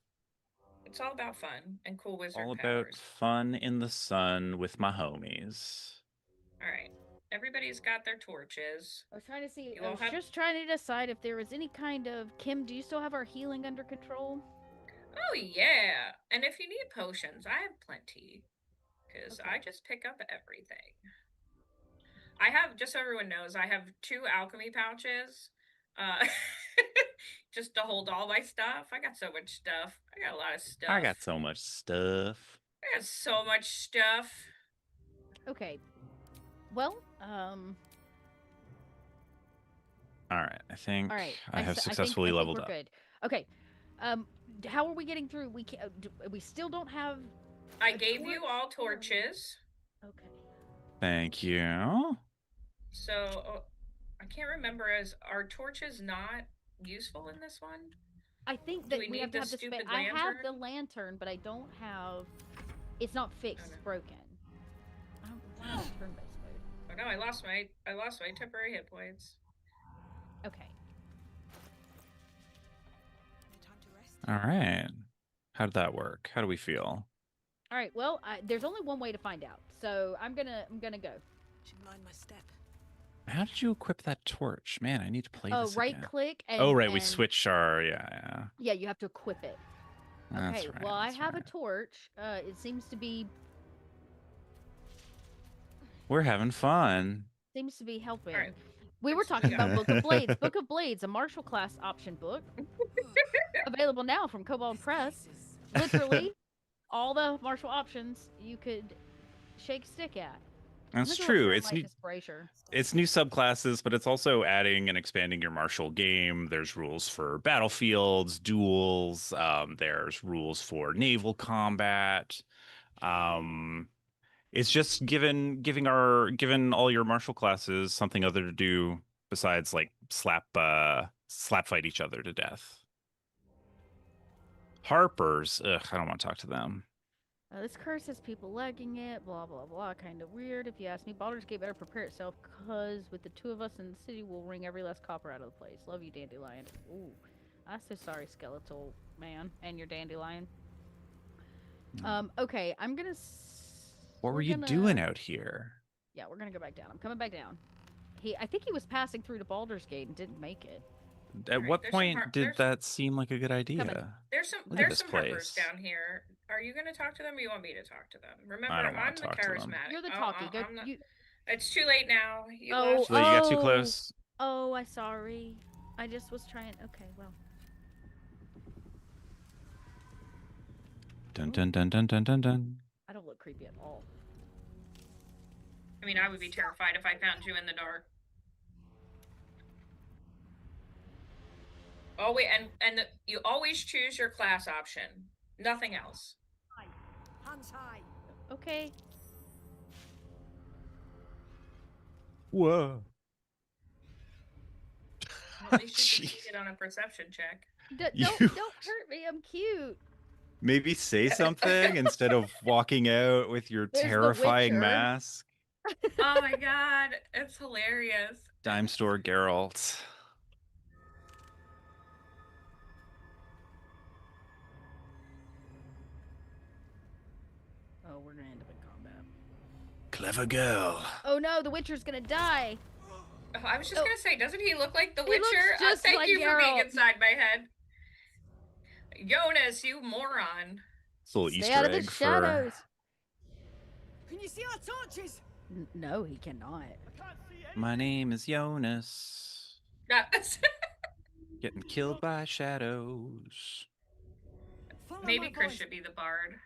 It's all about fun and cool wizard All about powers. fun in the sun with my homies. All right. Everybody's got their torches. I was trying to see. You I all was have- just trying to decide if there was any kind of. Kim, do you still have our healing under control? Oh yeah, and if you need potions, I have plenty. Because Okay. I just pick up everything. I have, just so everyone knows, I have 2 alchemy pouches. Just to hold all my stuff. I got so much stuff. I got a lot of stuff. I got so much stuff. I got so much stuff. Okay. Well, All right, I think all right. I have I think successfully leveled we're up. good. Okay. How are we getting through? We still don't have. I A gave you torch? all torches. Okay. Thank you. So I can't remember, are torches not useful in this one? I think Do that we we have need to the have the stupid I have lantern? the lantern, but I don't have. It's not fixed. no. It's broken. I don't know why I'm turn-based mode. Oh no, I lost my temporary hit points. Okay. All right. How did that work? How do we feel? All right. Well, there's only one way to find out, so I'm gonna go. Should mind my step. How did you equip that torch? Man, I need to play this Right again. click and. Oh, right. We and- switch our yeah. Yeah, you have to equip it. That's Okay. right. Well, I that's have right. a torch. It seems to be We're having fun. helping. All right. We were talking about Book of Blades. Book of Blades, a martial class option book, available now from Kobold Press. Literally, all the martial options you could shake stick at. That's Look at true. what It's Light new, Disbracer. it's new subclasses, but it's also adding and expanding your martial game. There's rules for battlefields, duels. There's rules for naval combat. It's just giving all your martial classes something other to do besides like slap fight each other to death. Harpers, ugh, I don't want to talk to them. This curse has people legging it, blah, blah, blah. Kind of weird if you ask me. Baldur's Gate better prepare itself, because with the 2 of us in the city, we'll wring every last copper out of the place. Love you, Dandelion. Ooh. I'm so sorry, skeletal man, and your Dandelion. Okay, I'm gonna... What were you doing out here? Yeah, we're gonna go back down. I'm coming back down. I think he was passing through to Baldur's Gate and didn't make it. At Alright, what there's some point did there's- that seem like a good idea? There's Look at there's this some harpers place. down here. Are you gonna talk to them or you want me to talk to them? Remember, I don't wanna I'm the talk to them. charismatic. You're the Oh, talkie. Go, I'm not- you... It's too late now. You Oh, lost. So you got too Oh. close. Oh, I'm sorry. I just was trying... Okay, well. Dun dun dun dun dun dun dun. I don't look creepy at all. I mean, I would be terrified if I found you in the dark. Oh wait, you always choose your class option. Nothing else. Hands high. Okay. Whoa. At least you Jeez. succeeded on a perception check. You- Don't hurt me. I'm cute. Maybe say something instead of walking out with your There's the terrifying Witcher. mask. Oh my god, it's hilarious. Dime store Geralt. Oh, we're gonna end up in combat. Clever girl. Oh no, the Witcher's gonna die. Oh, I was just Oh. gonna say, doesn't he look like the He Witcher? looks just Thank like you for being Geralt. inside my head. Jonas, you moron. It's a little Stay Easter out of the egg shadows. Can you see our torches? No, he cannot. for my name is Jonas. Getting killed by shadows. Follow Maybe my Chris voice. should be the bard.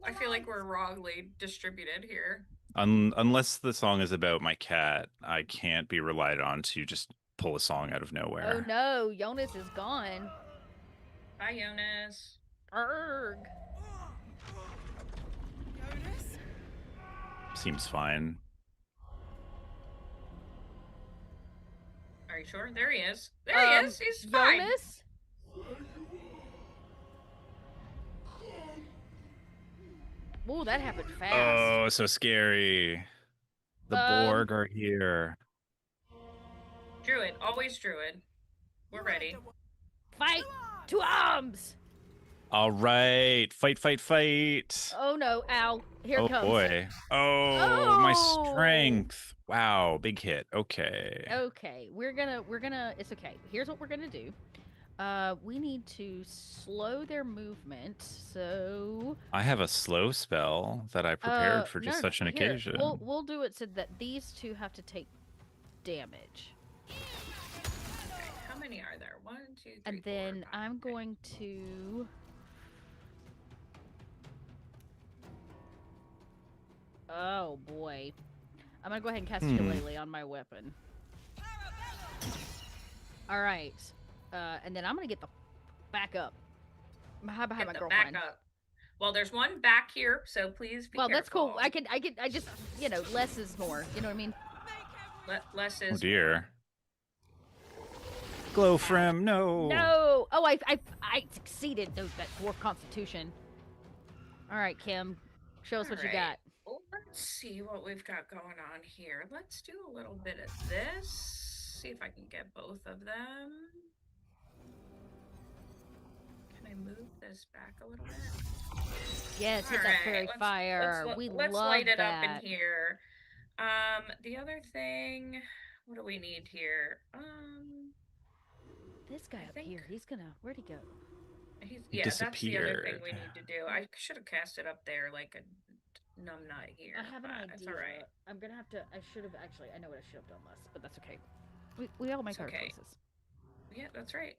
I feel like we're wrongly distributed here. Unless the song is about my cat, I can't be relied on to just pull a song out of nowhere. Oh no, Jonas is gone. Bye, Jonas. Erg. Jonas? Seems fine. Are you sure? There he is. There he is. He's fine. Jonas? Ooh, that happened fast. Oh, so scary. The Borg are here. Druid, always Druid. We're ready. Fight! To arms! All right. Fight, fight, fight. Oh no, ow. Here it Oh comes. boy. Oh, my Oh. strength. Wow, big hit. Okay. Okay, we're gonna. It's okay. Here's what we're gonna do. We need to slow their movement. So, I have a slow spell that I prepared for just no, such an here occasion. we'll do it so that these two have to take damage, Okay, how many are there? 1, 2, 3, and 4, then 5. I'm going to. Oh boy, I'm gonna go ahead and cast Shillelagh on my weapon. All right, and then I'm gonna get the back up. Behind Get my the girlfriend. back up. Well, there's one back here, so please be Well, careful. that's cool. I just, less is more. You know what I mean? Less is Oh dear. Glowfrem, no. No. Oh, I succeeded. No, that dwarf constitution. All right, Kim, show us what you got. Well, let's see what we've got going on here. Let's do a little bit of this. See if I can get both of them. Can I move this back a little bit? Yes, hit that fairy fire. Let's love light it that. up in here. The other thing, what do we need here? This guy up here, he's gonna. Where'd he go? Yeah, that's the other thing disappeared. we need to do. I should have cast it up there like a numb nut here. I have an idea. It's all right. I'm gonna have to. I should have actually. I know what I should have done less, but that's okay. We all make our choices. Yeah, that's right.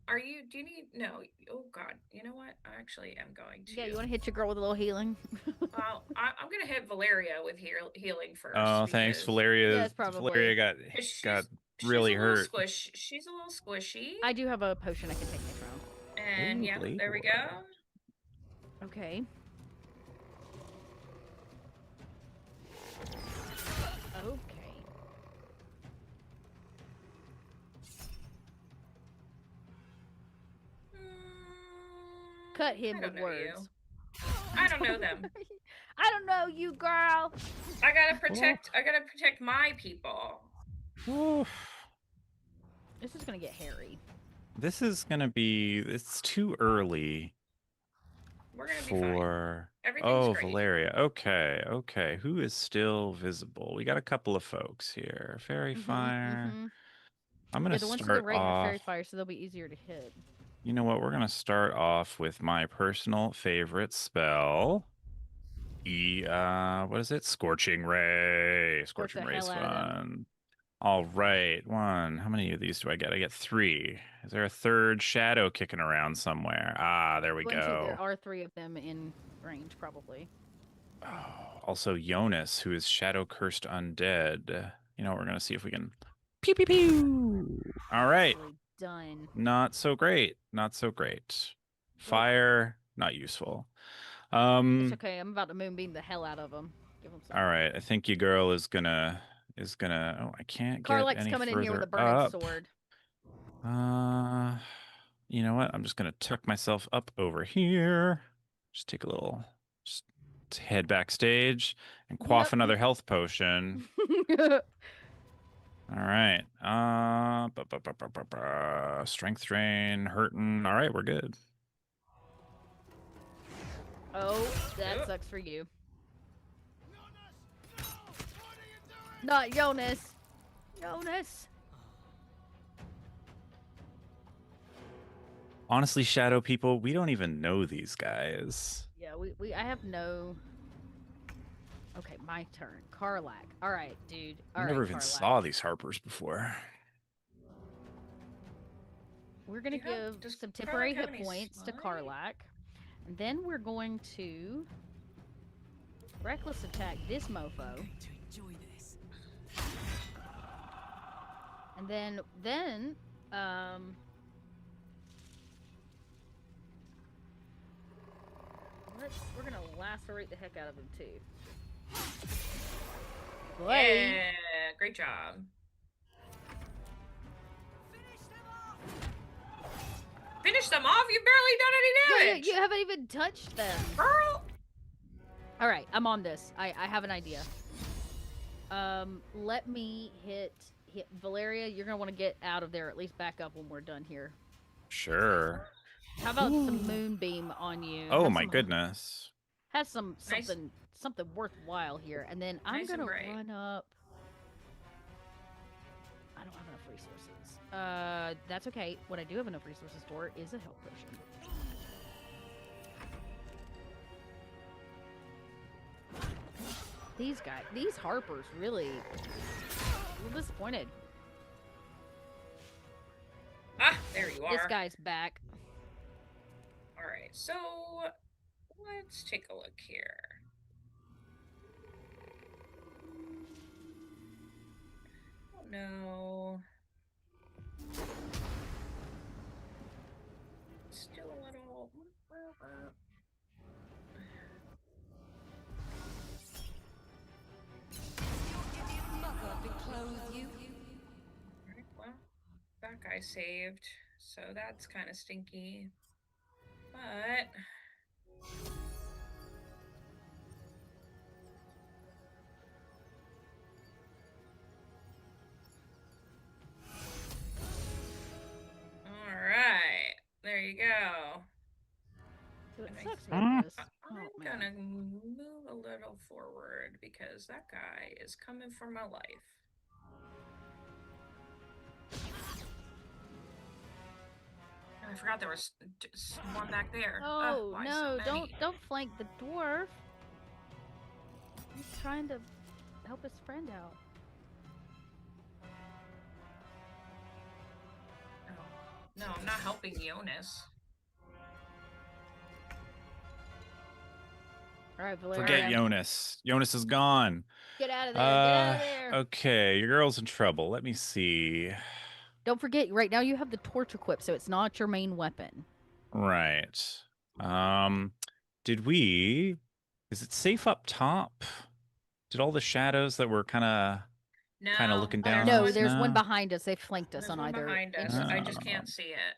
Are you? Do you need? No. Oh God. You know what? I actually am going to. Yeah, you want to hit your girl with a little healing? Well, I'm gonna hit Valeria with healing first. Oh, thanks, Valeria. Yes, probably. Valeria got really hurt. She's a little squishy. I do have a potion I can take next round. And Ooh, yeah, Blade there we War. go. Okay. Okay. Cut him with words. I don't know them. I don't know you, girl. I gotta protect my people. Oof. This is gonna get hairy. This is gonna be. It's too early. We're gonna be fine. Oh, great. Valeria. Okay. Who is still visible? We got a couple of folks here. Fairy fire. I'm gonna the ones to start the right off. Fairy fire, so they'll be easier to hit. You know what? We're gonna start off with my personal favorite spell. What is it? Scorching Ray. Scorching Ray's fun. All right, one. How many of these do I get? I get 3. Is there a third shadow kicking around somewhere? Ah, there we go. There are 3 of them in range, probably. Oh, also Jonas, who is shadow cursed undead. You know, we're gonna see if we can. Pew pew pew. All right. Done. Not so great. Not so great. Fire, not useful. It's okay. I'm about to moonbeam the hell out of them. Give them some. All right. I think your girl is gonna. Oh, I can't get Karlach's any coming further in here with a burning up. sword. You know what? I'm just gonna tuck myself up over here. Just take a little. Just head backstage and quaff another health potion. All right. Strength drain, hurting. All right, we're good. Oh, that sucks for you. Not Jonas. Jonas. Honestly, Shadow people, we don't even know these guys. Yeah, I have no. Okay, my turn. Karlach. All right, dude. I never even saw these Harpers before. We're going to give some temporary hit points to Karlach. And then we're going to reckless attack this mofo. I'm going to enjoy this. And then we're going to lacerate the heck out of him too. Yeah, great job. Finish them off? You barely done any damage. You haven't even touched them. Girl. All right, I'm on this. I have an idea. Let me hit Valeria. You're gonna want to get out of there. At least back up when we're done here. Sure. How about some moonbeam on you? Oh my goodness. Has something worthwhile here, and then I'm gonna run up That's okay. What I do have enough resources for is a health potion. These guys, these Harpers, really, a little disappointed. Ah, there you are. This guy's back. All right, so let's take a look here. Oh no. Still a little. Mother to clothe you. Alright, well, that guy saved, so that's kind of stinky. But alright, there you go. So it And I sucks think about this. I'm Oh, gonna man. move a little forward because that guy is coming for my life. And I forgot there was one back there. Oh Why no! so many? Don't flank the dwarf. He's trying to help his friend out. No, I'm not helping Jonas. All right, Valeria. Forget Alright. Jonas. Jonas is gone. Get out of there! Get out of there! Okay, your girl's in trouble. Let me see. Don't forget, right now you have the torch equipped, so it's not your main weapon. Right. Did we? Is it safe up top? Did all the shadows that were kind of No, looking there's down on No, us there's one now? behind us. They flanked us There's on one either. behind us. entrance. I just can't see it.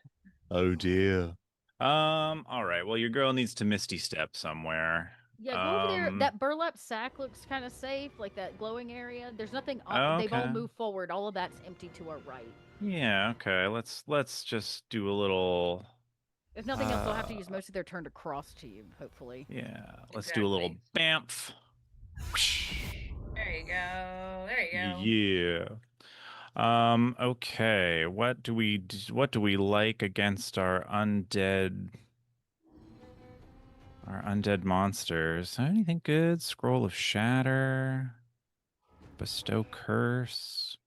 Oh dear. All right. Well, your girl needs to Misty Step somewhere. Yeah, go over there. That burlap sack looks kind of safe, like that glowing area. There's nothing. They've all Okay. moved forward. All of that's empty to our right. Yeah. Okay. Let's just do a little. If nothing else, they'll have to use most of their turn to cross to you. Hopefully. Yeah. Let's do a little bamf. There you go. There you go. Yeah. Okay. What do we like against our undead monsters? Anything good? Scroll of Shatter. Bestow Curse.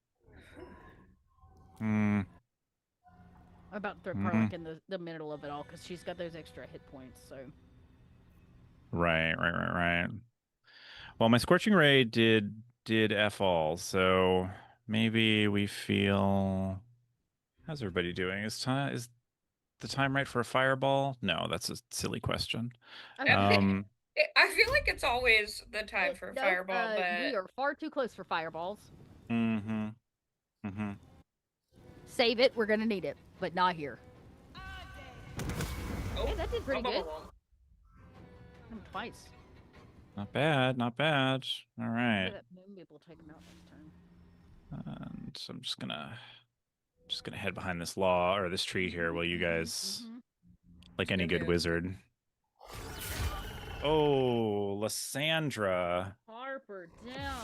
I'm about to throw Karlak in the middle of it all because she's got those extra hit points. So. Right. Well, my Scorching Ray did F all, so maybe we feel. How's everybody doing? Is the time right for a fireball? No, that's a silly question. I feel like it's always the time for a fireball, but we are far too close for fireballs. Mm-hmm. Save it. We're gonna need it, but not here. Oh, hey, that did pretty good. Twice. Not bad. All right. Maybe we'll take him out next turn. And so I'm just gonna head behind this this tree here while you guys, like any good wizard. Oh, Lysandra. Harper down.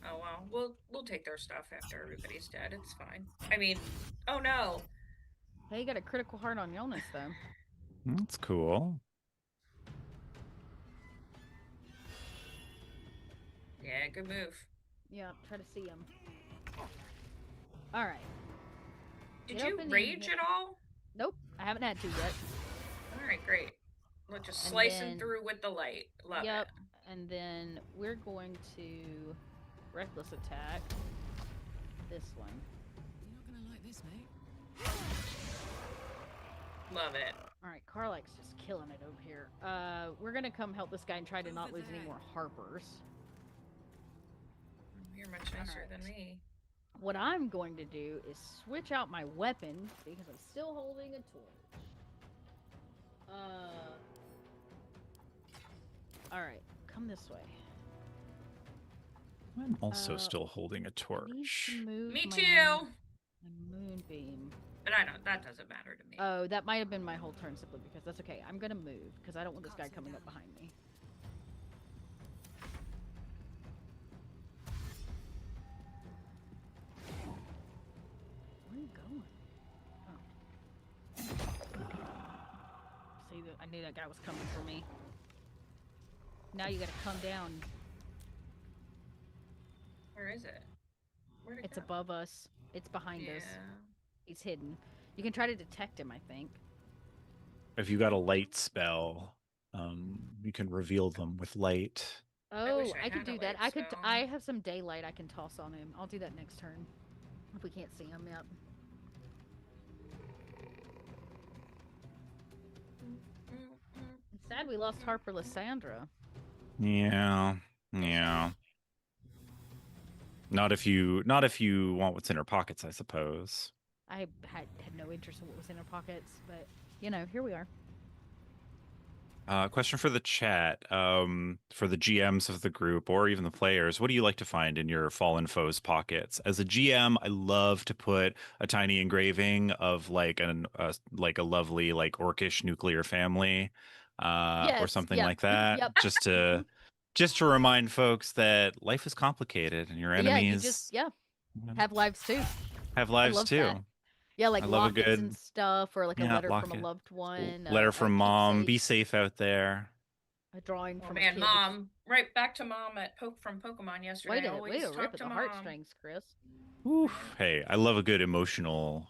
Oh well, we'll take their stuff after everybody's dead. It's fine. I mean, oh no. Hey, you got a critical heart on Jonas though. That's cool. Yeah, good move. Yeah, try to see him. All right. Did you rage at all? Nope, I haven't had to yet. All right, great. We'll just slice him through with the light. Love it. And then we're going to reckless attack this one. You're not gonna like this, mate. Love it. All right, Karlak's just killing it over here. We're gonna come help this guy and try to not lose any more Harpers. You're much nicer than me. What I'm going to do is switch out my weapon because I'm still holding a torch. All right, come this way. I'm also still holding a torch. Me too. My moonbeam. But I don't. That doesn't matter to me. Oh, that might have been my whole turn simply because that's okay. I'm gonna move because I don't want this guy coming up behind me. Where are you going? knew that guy was coming for me. Now you gotta come down. Where is it? Where'd it It's go? above us. It's behind us. Yeah. He's hidden. You can try to detect him, I think. If you got a light spell, you can reveal them with light. Oh, wish I I could had a do that. light I could. spell. I have some daylight I can toss on him. I'll do that next turn. If we can't see him yet. It's sad we lost Harper Lysandra. Yeah. Yeah. Not if you want what's in her pockets, I suppose. I had no interest in what was in her pockets, but you know, here we are. Question for the chat, for the GMs of the group or even the players. What do you like to find in your fallen foes' pockets? As a GM, I love to put a tiny engraving of like a lovely like orcish nuclear family, or Yes, something yep, like that, yep. just to remind folks that life is complicated and your Yeah, enemies you just have lives too. have I lives love too. that. Yeah, like I love a lockets good and stuff, or like a letter from a locket. loved one. Letter from mom. Be keepsake, safe out there. a drawing Oh from man, a kid. mom. Right back to mom at from Pokemon yesterday. Way to Always rip talk at to the mom. heartstrings, Chris. Oof. Hey, I love a good emotional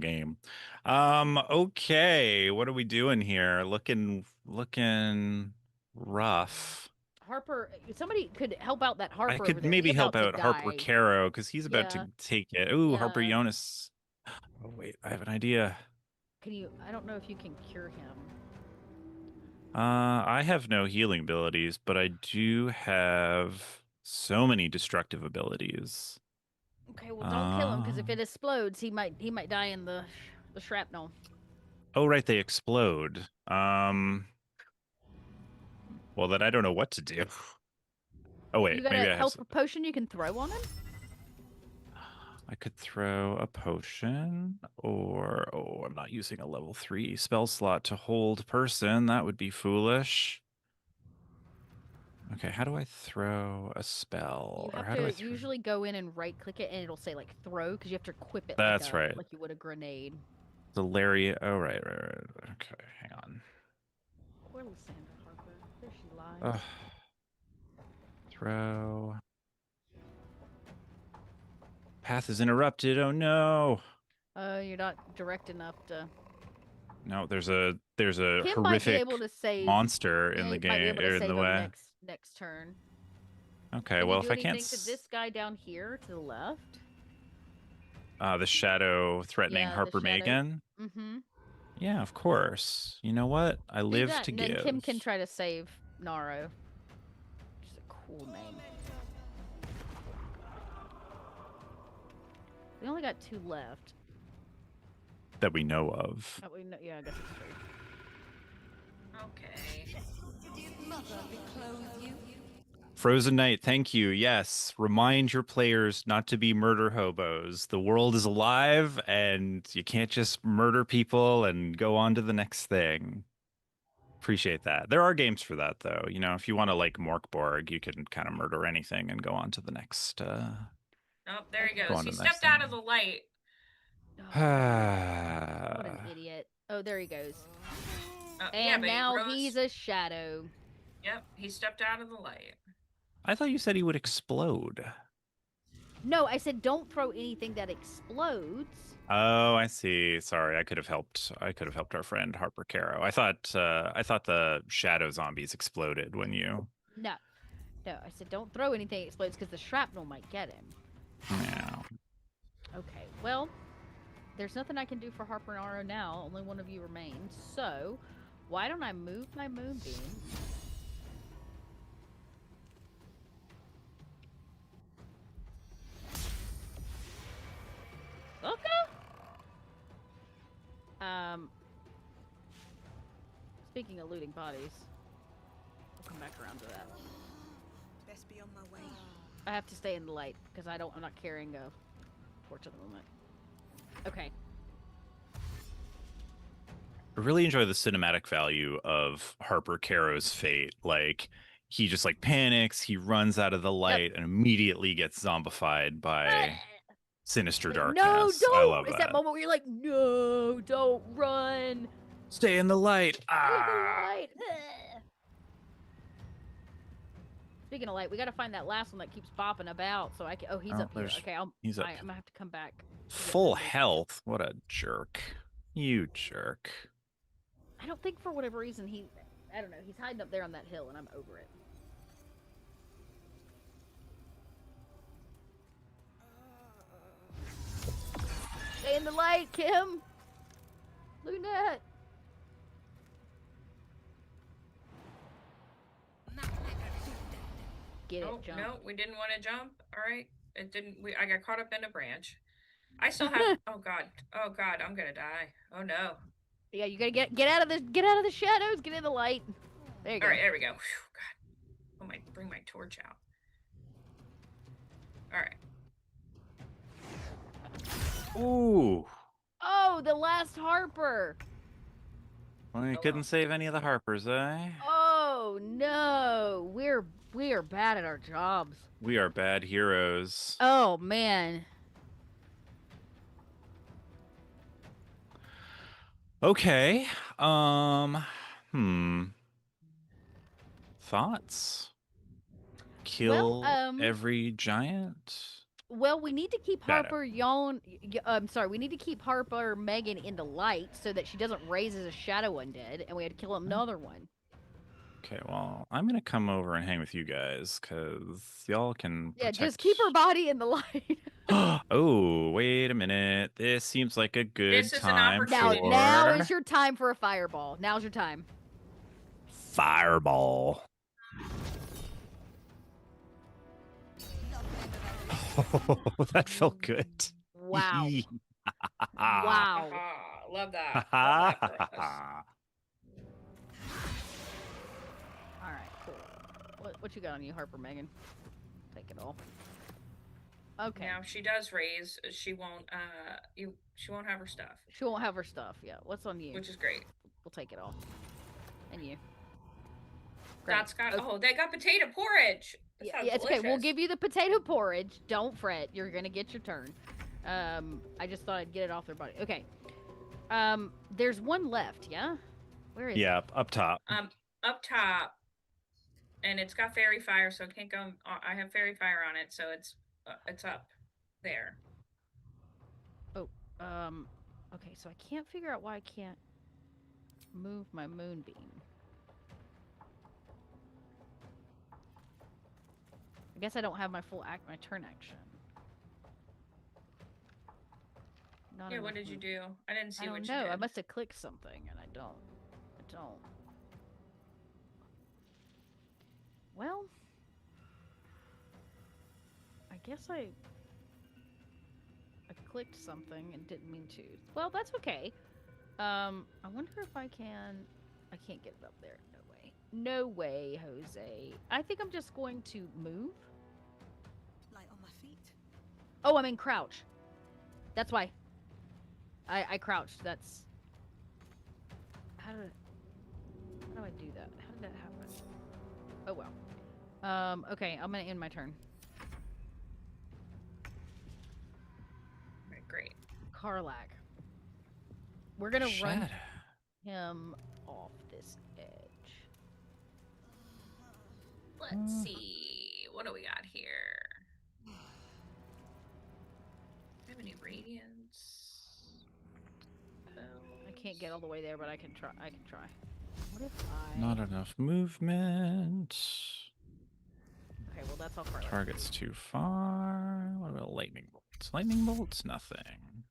game. Okay, what are we doing here? Looking rough. Harper, somebody could help out that Harper I over could there. maybe He help about to out Harper die. Caro because he's about Yeah. to take it. Ooh, Harper Yeah. Jonas. Oh wait, I have an idea. Can you? I don't know if you can cure him. I have no healing abilities, but I do have so many destructive abilities. Okay, well don't kill him because if it explodes, he might die in the shrapnel. Oh right, they explode. Well then I don't know what to do. Oh wait, You got maybe a I have health some. potion you can throw on him? I could throw a potion, or I'm not using a level 3 spell slot to hold person. That would be foolish. Okay, how do I throw a spell? You Or have how do I to usually go in and right click it and it'll say like throw because you have to equip it That's right. like you would a grenade. The lariat. Oh right. Okay, hang on. Poor Lysandra Harper. There she lies. Throw. Path is interrupted. Oh no. You're not direct enough to. No, there's a Kim might be horrific able to save. monster in the Might be game able to or in save the him way. next turn. Okay, Can well you if do I can't anything to this guy down here to the left? the shadow threatening Yeah, the Harper shadow. Megan. Mm-hmm. Yeah, of course. You know what? I Do live that, to and then give. Kim can try to save Naro. Which is a cool name. We only got 2 left. That we know of. That we know, yeah, I guess it's true. Okay. Did Mother beclothe you? Frozen Knight, thank you. Yes, remind your players not to be murder hobos. The world is alive, and you can't just murder people and go on to the next thing. Appreciate that. There are games for that, though. You know, if you want to like Morkborg, you can kind of murder anything and go on to the next. Oh, there he Go goes. on He to the next stepped out thing. of the light. Oh, what an idiot. Oh, there he goes. Yeah, And but now he rose. he's a shadow. Yep, he stepped out of the light. I thought you said he would explode. No, I said don't throw anything that explodes. Oh, I see. Sorry, I could have helped. I could have helped our friend Harper Caro. I thought the shadow zombies exploded when you. No, I said don't throw anything that explodes because the shrapnel might get him. Yeah. Okay, well, there's nothing I can do for Harper and Aro now. Only one of you remains. So, why don't I move my moonbeam? Okay. Speaking of looting bodies, we'll come back around to that. Best be on my way. I have to stay in the light because I'm not carrying a torch at the moment. Okay. I really enjoy the cinematic value of Harper Caro's fate. Like he just like panics, he runs out of the light and immediately gets zombified by sinister darkness. No, don't! I love It's that. that moment where you're like, no, don't run. Stay in the light. Light. Ugh. Speaking of light, we gotta find that last one that keeps popping about. So I can. Oh, he's up here. Okay, he's up. I'm gonna have to come back. Full health. What a jerk. You jerk. I don't think for whatever reason he. I don't know. He's hiding up there on that hill, and I'm over it. Stay in the light, Kim. Lunette. Get it, jump. No, we didn't want to jump. All right, it didn't. I got caught up in a branch. I still have. Oh God, I'm gonna die. Oh no. Yeah, you gotta get out of the shadows. Get in the light. There you go. All right, there we go. Whew, God, I might bring my torch out. All right. Ooh. Oh, the last Harper. Well, you couldn't save any of the Harpers, eh? Oh no, we are bad at our jobs. We are bad heroes. Oh man. Okay. Thoughts? Kill every giant? Well, we need to keep Harper we need to keep Harper Megan in the light so that she doesn't raise as a shadow undead, and we had to kill another one. Okay, well, I'm gonna come over and hang with you guys, because y'all can protect... Yeah, just keep her body in the light. Oh, wait a minute. This seems like a good time for... Now is your time for a fireball. Now's your time. Fireball. Oh, that felt good. Wow. Wow. Love that. Love that for us. All right, cool. What you got on you, Harper Megan? Take it all. Okay. Now, if she does raise, she won't. She won't have her stuff. She won't have her stuff. Yeah. What's on you? Which is great. We'll take it all. And you. Great. That's got. Oh, they got potato porridge. Yeah, it's okay. We'll give you the potato porridge. Don't fret. You're gonna get your turn. I just thought I'd get it off their body. Okay. There's one left. Yeah. Where is it? Yeah, up top. Up top. And it's got fairy fire, so it can't go. I have fairy fire on it, so it's up there. Oh. Okay. So I can't figure out why I can't move my moonbeam. I guess I don't have my my turn action. Yeah, what did you do? I didn't see what you did. No, I must have clicked something, and I don't. Well, I guess I clicked something and didn't mean to. Well, that's okay. I wonder if I can... I can't get it up there. No way. No way, Jose. I think I'm just going to move. Light on my feet. Oh, I'm in crouch. That's why. I crouched. That's... How do I do that? How did that happen? Oh, well. Okay, I'm gonna end my turn. Right, great. Karlak. We're gonna run him off this edge. Let's see. What do we got here? Do we have any radiance? I can't get all the way there, but I can try. What if I... Not enough movement. Okay, well that's all Karlak. Target's too far. What about lightning bolts? Lightning bolts? Nothing.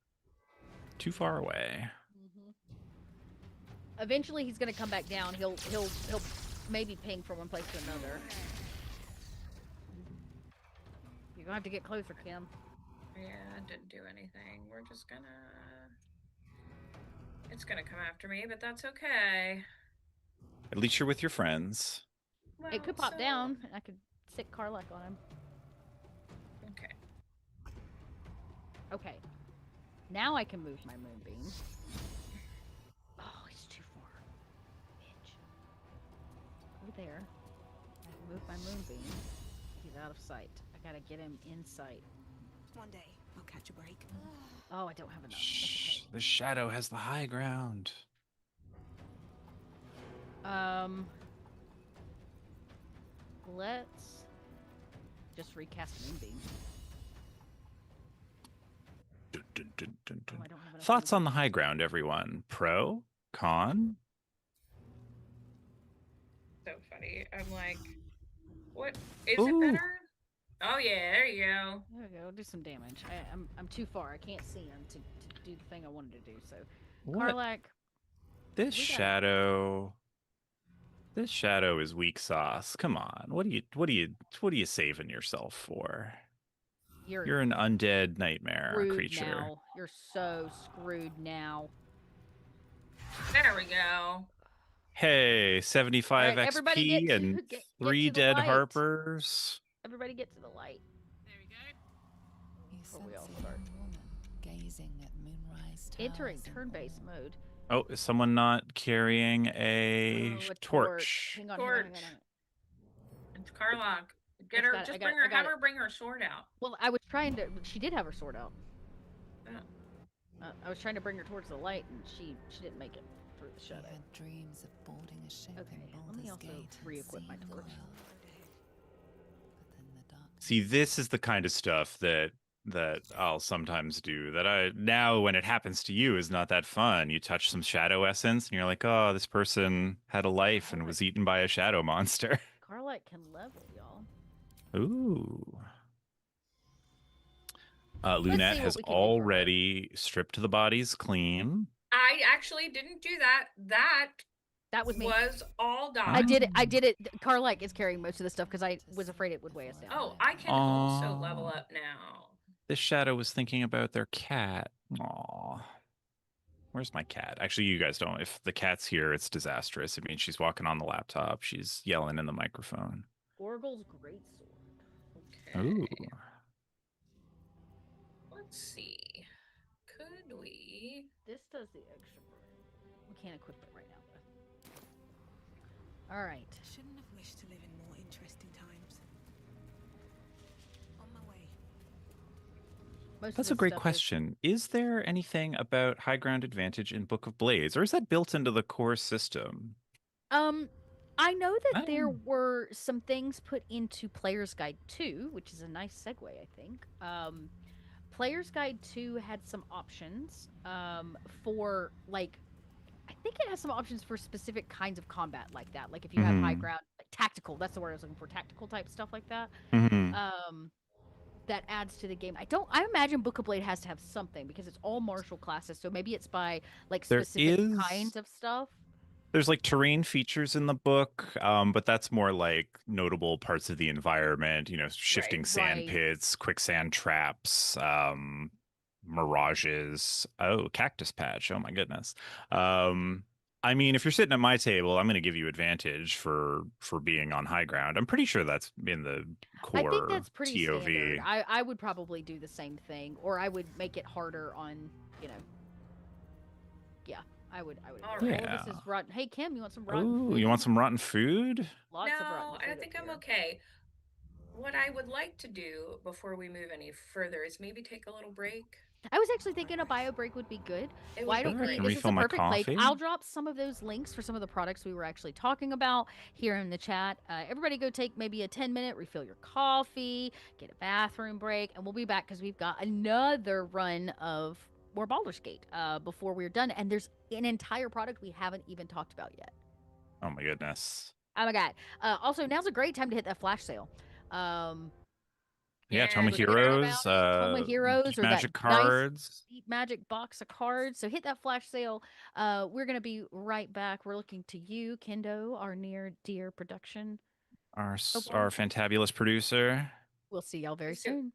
Too far away. Eventually he's gonna come back down. He'll maybe ping from one place to another. You're gonna have to get closer, Kim. Yeah, it didn't do anything. We're just gonna... It's gonna come after me, but that's okay. At least you're with your friends. Well, it could pop down, and I could stick Karlak on him. Okay. Okay. Now I can move my moonbeam. Oh, he's too far. Bitch. Over there. I can move my moonbeam. He's out of sight. I gotta get him in sight. One day, I'll catch a break. Oh, I don't have enough. Shh. The shadow has the high ground. Let's just recast Moonbeam. Dun, dun, dun, dun, dun. Oh, I don't have enough Thoughts on the Moonbeam. high ground, everyone? Pro? Con? So funny. I'm like, what? Is it Ooh. better? Oh yeah, there you go. There we go. Do some damage. I'm too far. I can't see him to do the thing I wanted to do. So, What? Karlak, This we got- shadow. This shadow is weak sauce. Come on. What are you saving yourself for? You're an undead nightmare screwed creature. now. You're so screwed now. There we go. Hey, 75 Alright, everybody XP get and get 3 to the dead light. harpers. Everybody get to the light. There we go. You Before we all sense a start. young woman gazing at moonrise Entering towers in turn-based awe. mode. Oh, is someone not carrying a Oh, a torch? Hang on, Torch. hang on. It's Karlak. Get Just her. got it, Just I got bring it, her. I got Have it. her bring her sword out. Well, I was trying to. She did have her sword out. Oh. I was trying to bring her towards the light, and she didn't make it through the She shadow. had dreams of boarding a ship Okay, in let me Baldur's also Gate and re-equip my seeing the torch. world. But then the darkness. See, this is the kind of stuff that I'll sometimes do that I now when it happens to you is not that fun. You touch some shadow essence and you're like, "Oh, this person had a life and was eaten by a shadow monster." Karlak can level, y'all. Ooh. Let's Lunette see has what we can do for her. already stripped the bodies clean. I actually didn't do that. That was me. Was all done. I did it. Karlak is carrying most of the stuff because I was afraid it would weigh us down. Oh, I can also Aw. level up now. This shadow was thinking about their cat. Aw. Where's my cat? Actually, you guys don't. If the cat's here, it's disastrous. It means she's walking on the laptop. She's yelling in the microphone. Orgle's greatsword. Okay. Ooh. Let's see. Could we? This does the extra burn. We can't equip it right now, though. All right. Shouldn't have wished to live in more interesting times. On my way. Most of That's a this great stuff is- question. Is there anything about high ground advantage in Book of Blades, or is that built into the core system? I know that there Oh. were some things put into Player's Guide 2, which is a nice segue, I think. Player's Guide 2 had some options for, like, I think it has some options for specific kinds of combat like that. Like if you have high Mhm. ground, like tactical, that's the word I was looking for, tactical type stuff like that. Mhm. That adds to the game. I imagine Book of Blade has to have something because it's all martial classes, so maybe it's by like There specific is- kinds of stuff. There's like terrain features in the book, but that's more like notable parts of the environment, shifting Right. sand Right. pits, quicksand traps, mirages. Oh, cactus patch. Oh my goodness. I mean, if you're sitting at my table, I'm going to give you advantage for being on high ground. I'm pretty sure that's in the core I think that's pretty TOV. standard. I would probably do the same thing, or I would make it harder on, yeah, I would. All All of this right. is rotten. Hey, Kim, you want some rotten Ooh, food? you want some rotten food? Lots of rotten No, food I up think I'm here. okay. What I would like to do before we move any further is maybe take a little break. I was actually thinking a bio break would be good. It Why would don't be we? great. Can This is refill a my perfect place. coffee? I'll drop some of those links for some of the products we were actually talking about here in the chat. Everybody go take maybe a 10-minute, refill your coffee, get a bathroom break, and we'll be back because we've got another run of more Baldur's Gate before we're done. And there's an entire product we haven't even talked about yet. Oh my goodness. Oh my god. Also, now's a great time to hit that flash sale. Yeah, Tome Yeah, Heroes, Tome Heroes, or Magic that nice cards. Deep Magic box of cards. So hit that flash sale. We're gonna be right back. We're looking to you, Kendo, our near dear production. Our Okay. our fantabulous producer. We'll see y'all very See you. soon.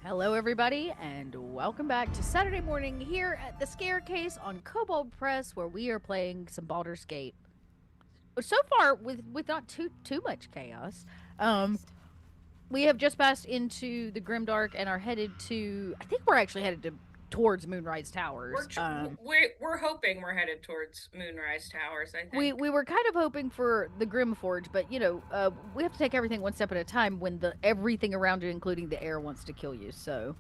Hello, everybody, and welcome back to Saturday morning here at the Scarecase on Kobold Press, where we are playing some Baldur's Gate. So far, with not too much chaos. We have just passed into the Grimdark and are headed to. I think we're actually headed towards Moonrise Towers. We're hoping we're headed towards Moonrise Towers. I think we were kind of hoping for the Grimforge, but we have to take everything one step at a time when everything around you, including the air, wants to kill you. So.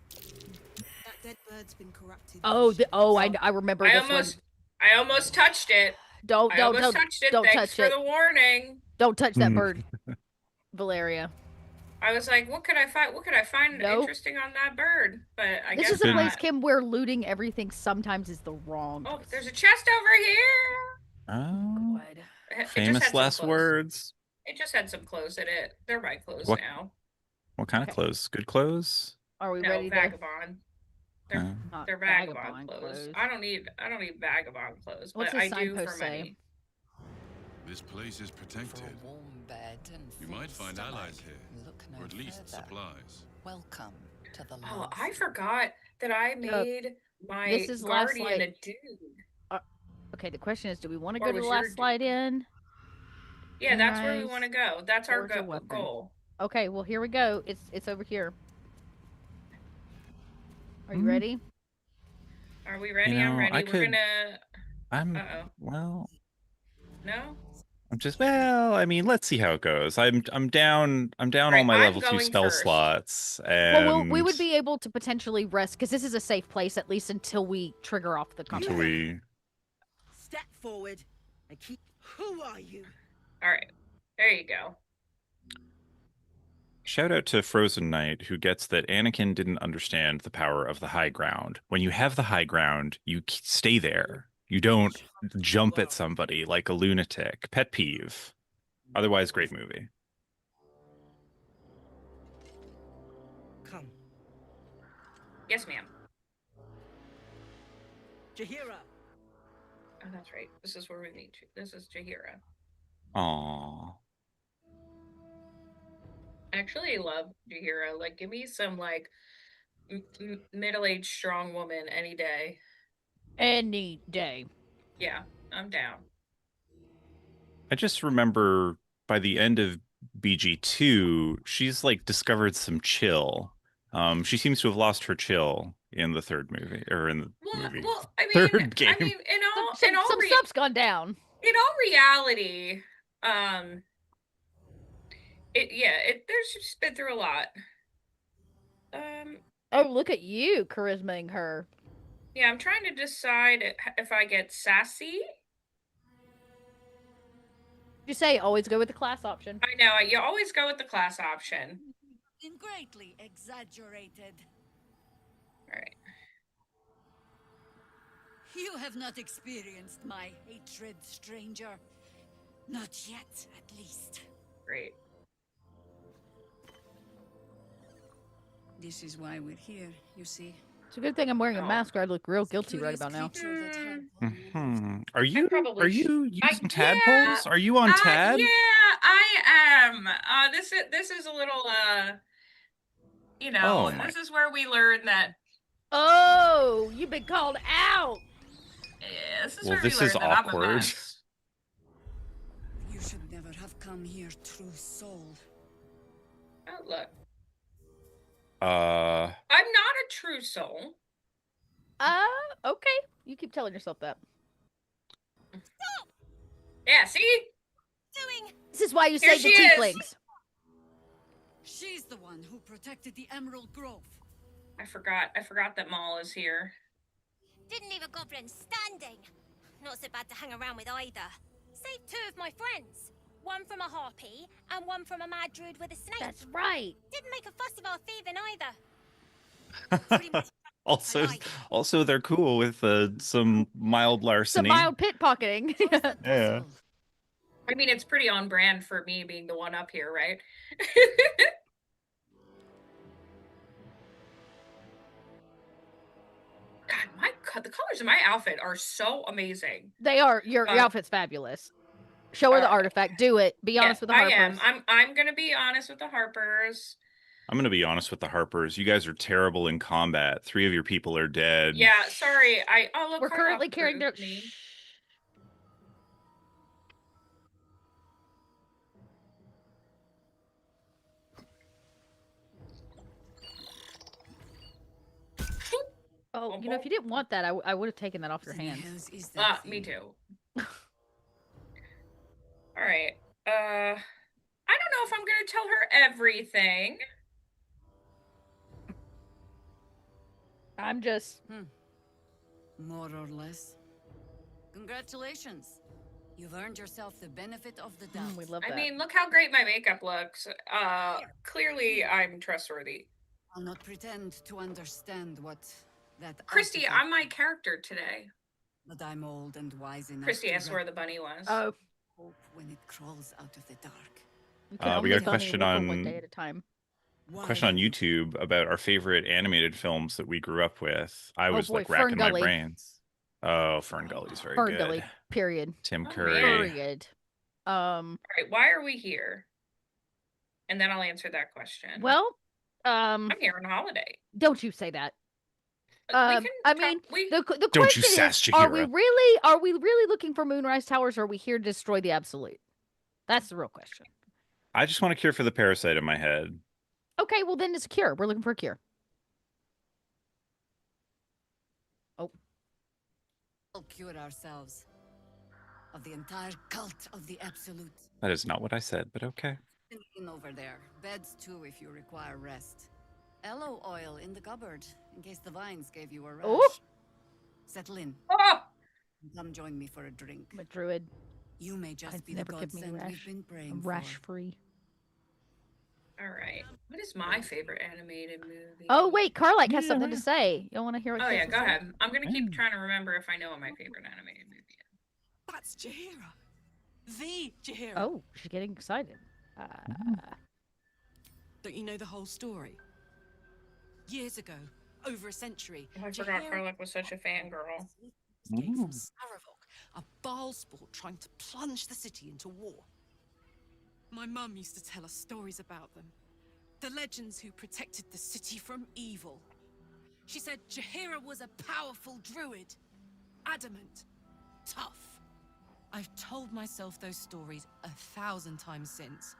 That dead bird's been corrupted. I remember this one. I almost touched it. Don't touched it. Don't Thanks touch for it. the warning. Don't touch that bird, Valeria. I was like, what could I find? What could I find interesting on that bird? But I guess this is a place, not. Kim, where looting everything sometimes is the wrong. Oh, there's a chest over here. Oh, It famous last words. It just had some clothes in it. They're my clothes now. What kind of clothes? Good clothes? Are we ready? Vagabond. They're vagabond clothes. I don't need vagabond clothes, What's but I the do for signpost say? money. This place is protected. For a warm bed and You might find allies here, Look no or at least further. supplies. Welcome to the Oh, last I forgot that I made my this is last guardian a slide. dude. Okay, the question is, do we want to Or go to the was last your slide in? Yeah, that's where we want to go. That's our Forge a weapon. goal. Okay, well here we go. It's over here. Are you ready? Are we ready? You know, I'm ready. I We're could- gonna. Well, No. I mean, let's see how it goes. I'm down Right, all my I'm level 2 going spell first. slots, and Well, we would be able to potentially rest because this is a safe place at least until we trigger off the until combat. we. Step forward and keep. Who are you? All right. There you go. Shout out to Frozen Knight, who gets that Anakin didn't understand the power of the high ground. When you have the high ground, you stay there. You don't jump at somebody like a lunatic. Pet peeve. Otherwise, great movie. Come. Yes, ma'am. Jahira. Oh, that's right. This is where we meet. This is Jahira. Aww. I actually love Jahira. Like, give me some like middle-aged strong woman any day. Any day. Yeah, I'm down. I just remember by the end of BG2, she's like discovered some chill. She seems to have lost her chill in the third movie, or in the movie. Well, I mean, third game. I mean, Some stuff's gone down. In all reality, there's just been through a lot. Oh, look at you, charismaing her. Yeah, I'm trying to decide if I get sassy. You say always go with the class option. I know, you always go with the class option. Greatly exaggerated. All right. You have not experienced my hatred, stranger. Not yet, at least. Great. This is why we're here, you see. It's a good thing I'm wearing a mask or I'd look real guilty right about now. Are you using tadpoles? Yeah, Are you on Tad? Yeah, I am. This is a little this is where we learn that. Oh, you've been called out. Yeah, this is Well, where this we is learn that I'm a awkward. mess. You should never have come here, true soul. Oh, look. Uh, I'm not a true soul. Okay. You keep telling yourself that. Yeah, see? This is why you Here say the she is. tieflings. She's the one who protected the Emerald Grove. I forgot that Maul is here. Didn't leave a goblin standing. Not so bad to hang around with either. Saved two of my friends. One from a harpy and one from a mad druid with a snake. That's right. Didn't make a fuss of our thieving either. Pretty much also, I like. also they're cool with some mild Some larceny. mild pickpocketing. Yeah. I mean, it's pretty on brand for me being the one up here, right? God, the colors of my outfit are so amazing. They are. Your outfit's fabulous. Show her the artifact. Do it. Be honest with the Harpers. I am. I'm gonna be honest with the Harpers. I'm going to be honest with the Harpers. You guys are terrible in combat. 3 of your people are dead. Yeah, sorry. Look, We're currently carrying their. Oh, you know, if you didn't want that, I would have taken that off your hands. Me too. All right. I don't know if I'm gonna tell her everything. I'm just... More or less. Congratulations. You've earned yourself the benefit of the doubt. We love that. I mean, look how great my makeup looks. Clearly I'm trustworthy. I'll not pretend to understand what that... Christy, I'm my character today. But I'm old and wise enough. Christy asked where the bunny was. Oh. Hope when it crawls out of the dark. We got a question on... one day at a time. Question on YouTube about our favorite animated films that we grew up with. I was like racking my brains. Oh, Fern Gully's very good. Fern Gully, period. Tim Curry. Period. All right, why are we here? And then I'll answer that question. Well, I'm here on holiday. Don't you say that. The Don't question you sass is, Jaheira. are we really looking for Moonrise Towers, or are we here to destroy the Absolute? That's the real question. I just want to cure for the parasite in my head. Okay, well then it's a cure. We're looking for a cure. Oh. We'll cure ourselves of the entire cult of the Absolute. That is not what I said, but okay. In over there. Beds too if you require rest. Aloe oil in the cupboard in case the vines gave you a rash. Ooh. Settle in. Oh! Come join me for a drink. I'm a druid. You may just be the godsend we've been praying I'm rash free. All right. What is my favorite animated movie? Oh wait, Carlike has something to say. You want to hear what? Oh yeah, go ahead. I'm gonna keep trying to remember if I know what my favorite animated movie is. That's Jaheira. The Jaheira. Oh, she's getting excited. Don't you know the whole story? Years ago, over a century, I forgot Carlike was such a fangirl. Escaped from Saravok, a Baal sport trying to plunge the city into war. My mum used to tell us stories about them. The legends who protected the city from evil. She said Jaheira was a powerful druid. Adamant. Tough. I've told myself those stories 1,000 times since.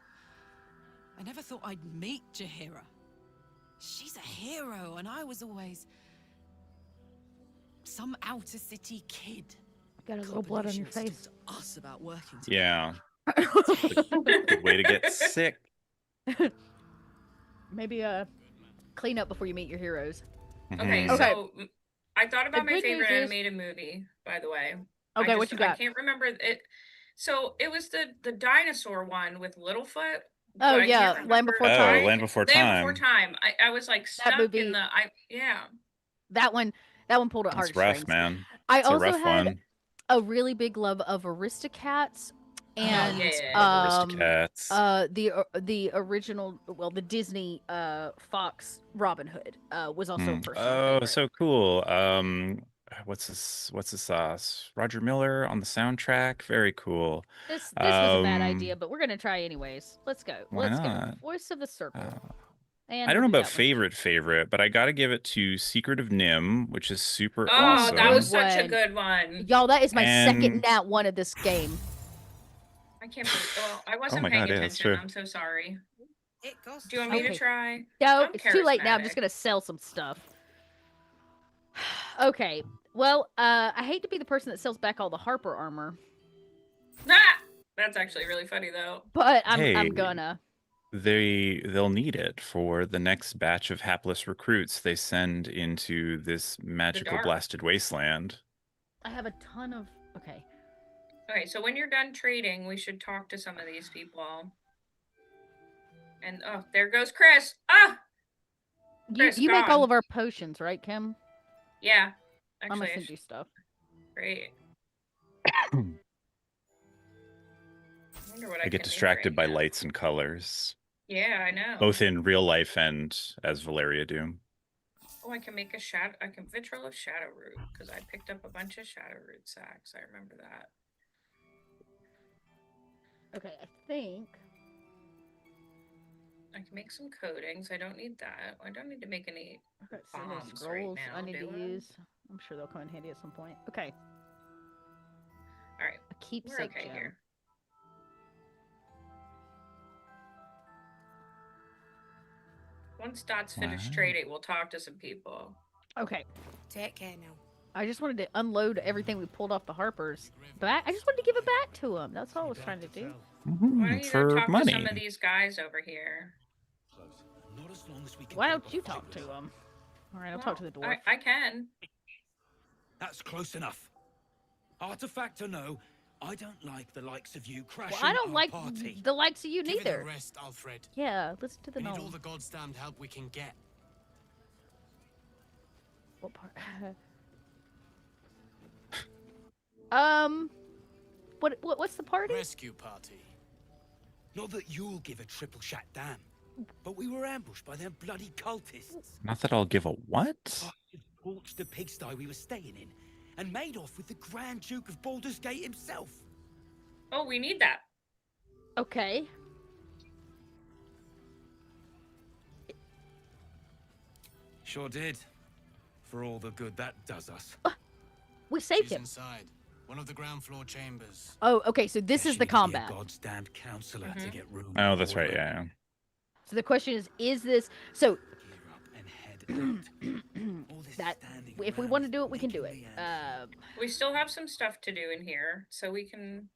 I never thought I'd meet Jaheira. She's a hero, and I was always... some outer city kid. Got a little blood on your face. Us about working together. Yeah. Good way to get sick. Maybe clean up before you meet your heroes. Okay, so I thought about my favorite animated movie, by the way. Okay, what you got? I can't remember it. So it was the dinosaur one with Littlefoot. Oh yeah, Land Before Time. Oh, Land Before Time. Land Before Time. I was like stuck in the That one pulled at heartstrings. It's rough, man. I also had a really big love of Aristocats and Aristocats. The original, well, the Disney Fox Robin Hood was also a personal favorite. So cool. What's this sauce? Roger Miller on the soundtrack. Very cool. This was a bad idea, but we're gonna try anyways. Let's go. Let's go. Voice of the Circle. I don't know about favorite, but I gotta give it to Secret of Nim, which is super awesome. Oh, that was such a good one. Y'all, that is my second nat one of this game. I can't believe. Well, I wasn't paying attention. I'm so sorry. Do you want me to try? No, it's too late now. I'm just gonna sell some stuff. Okay. Well, I hate to be the person that sells back all the Harper armor. That's actually really funny though. But I'm gonna. They'll need it for the next batch of hapless recruits they send into this magical blasted wasteland. I have a ton of okay. Okay, so when you're done trading, we should talk to some of these people. And oh, there goes Chris. Ah, you make all of our potions, right, Kim? Yeah. Actually, I'm gonna send you stuff. Great. I get distracted by lights and colors. Yeah, I know. Both in real life and as Valeria Doom. Oh, I can make I can vitriol of shadow root because I picked up a bunch of shadow root sacks. I remember that. Okay, I think. I can make some coatings. I don't need that. I don't need to make any Okay, so here's bombs scrolls right now, I need to do I? use. I'm sure they'll come in handy at some point. Okay. All right. A keepsake We're okay gem. here. Once Dot's finished trading, we'll talk to some people. Okay. Take care now. I just wanted to unload everything we pulled off the Harpers. Back. I just wanted to give it back to them. That's all I was trying to do. Why don't you go For talk money. to some of these guys over here? Not as long as we can Why keep don't a you fight talk to with them? All right, I'll talk to the dwarf. I can. That's close enough. Artifact or no, I don't like the likes of you crashing Well, I don't our like party. the likes of you Give it neither. a rest, Alfred. Yeah, listen to the We need all gnome. the god's damned help we can get. What part? What's the party? Rescue party. Not that you'll give a triple shot damn, but we were ambushed by them bloody cultists. Not that I'll give a what? Torched the pigsty we were staying in, and made off with the Grand Duke of Baldur's Gate himself. Oh, we need that. Okay. Sure did. For all the good that does us. We saved She's him. inside. One of the ground floor chambers. Oh, okay, so this is the combat. God's damned counselor to get room. Oh, that's right. Yeah. So the question is this... So... that if we want to do it, we can do it. We still have some stuff to do in here, so we can.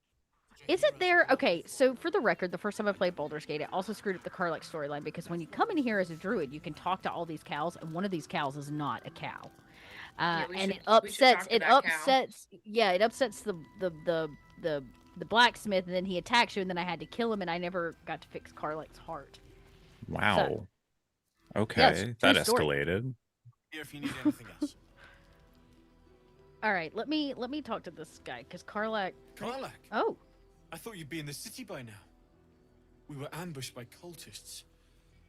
Isn't there... Okay, so for the record, the first time I played Baldur's Gate, it also screwed up the Karlach storyline, because when you come in here as a druid, you can talk to all these cows, and one of these cows is not a cow. And it upsets... It upsets the blacksmith, and then he attacks you, and then I had to kill him, and I never got to fix Karlach's heart. Wow. So, okay, yeah, that true story. escalated. Here if you need anything else. All right, let me talk to this guy, because Karlach... Karlach? Oh. I thought you'd be in the city by now. We were ambushed by cultists.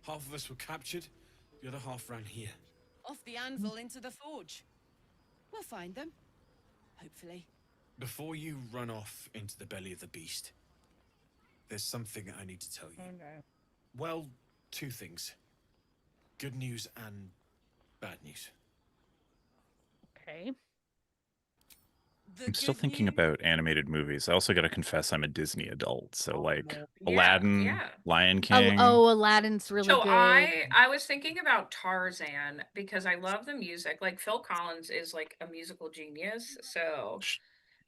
Half of us were captured, the other half ran here. Off the anvil into the forge. We'll find them. Hopefully. Before you run off into the belly of the beast, there's something I need to tell you. Okay. Well, two things. Good news and bad news. Okay. I'm still thinking about animated movies. I also got to confess I'm a Disney adult, so like Yeah, Aladdin, yeah. Lion King. Oh, Aladdin's really So good. I was thinking about Tarzan because I love the music. Like Phil Collins is like a musical genius. So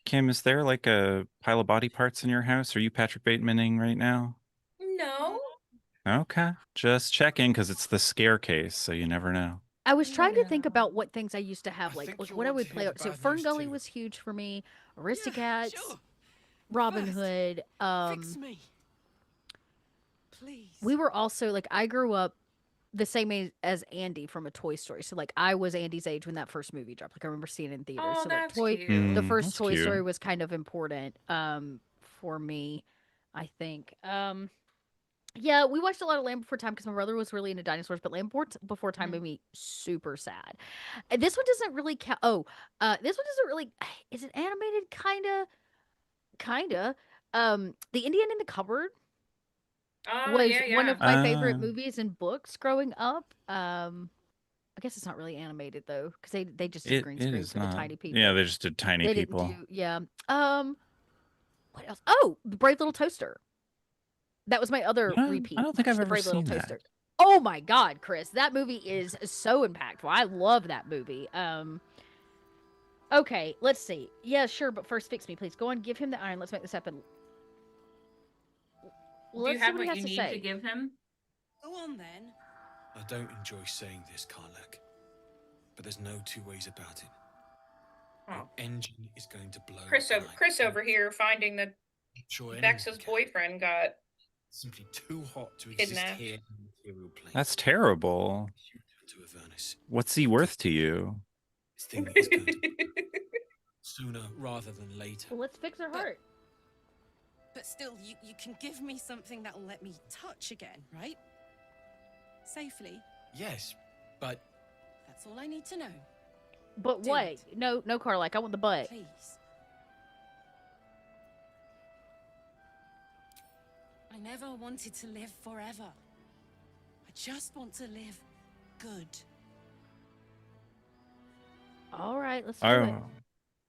Kim, is there like a pile of body parts in your house? Are you Patrick Batemaning right now? no. Okay, just checking because it's the Scarecase, so you never know. I was trying to think about what things I used to have, like think you'll what I want would to play. hear the So bad Fern news Gully too. was huge for me. Aristocats, sure. Robin First, Hood. Fix me. Please. We were also like, I grew up the same age as Andy from a Toy Story. So like I was Andy's age when that first movie dropped. Like I remember seeing it in theaters. Oh, so like that's cute. the first That's Toy cute. Story was kind of important for me, I think. Yeah, we watched a lot of Land Before Time because my brother was really into dinosaurs, but Land Before Time made me super sad. And this one doesn't really count. Oh, this one doesn't really. Is it animated? Kinda. The Indian in the Cupboard Oh, was yeah, one yeah. of my favorite movies and books growing up. I guess it's not really animated though, because they just did green It screen is for not. the tiny people. Yeah, they just did tiny They people. didn't do. Yeah. What else? Oh, The Brave Little Toaster. That was my other repeat. I don't think I've The ever Brave Little seen that. Toaster. Oh my God, Chris, that movie is so impactful. I love that movie. Okay, let's see. Yeah, sure, but first fix me, please. Go on, give him the iron. Let's make this happen. Do Let's you see have what he what has you to need say. to give him? Go on then. I don't enjoy saying this, Karlach, but there's no two ways about it. Oh. Your engine is going to blow. Chris over here finding that Sure, Vex's boyfriend got simply too hot to exist kidnapped. here in the material plane. That's terrible. To Avernus. What's he worth to you? This thing is going to sooner rather than later. Well, let's fix her heart. But still, you can give me something that'll let me touch again, right? Safely. Yes, but That's all I need to know. But Do what? it. No, Karlach, I want the butt. Please. never wanted to live forever. I just want to live good. All right, let's do it.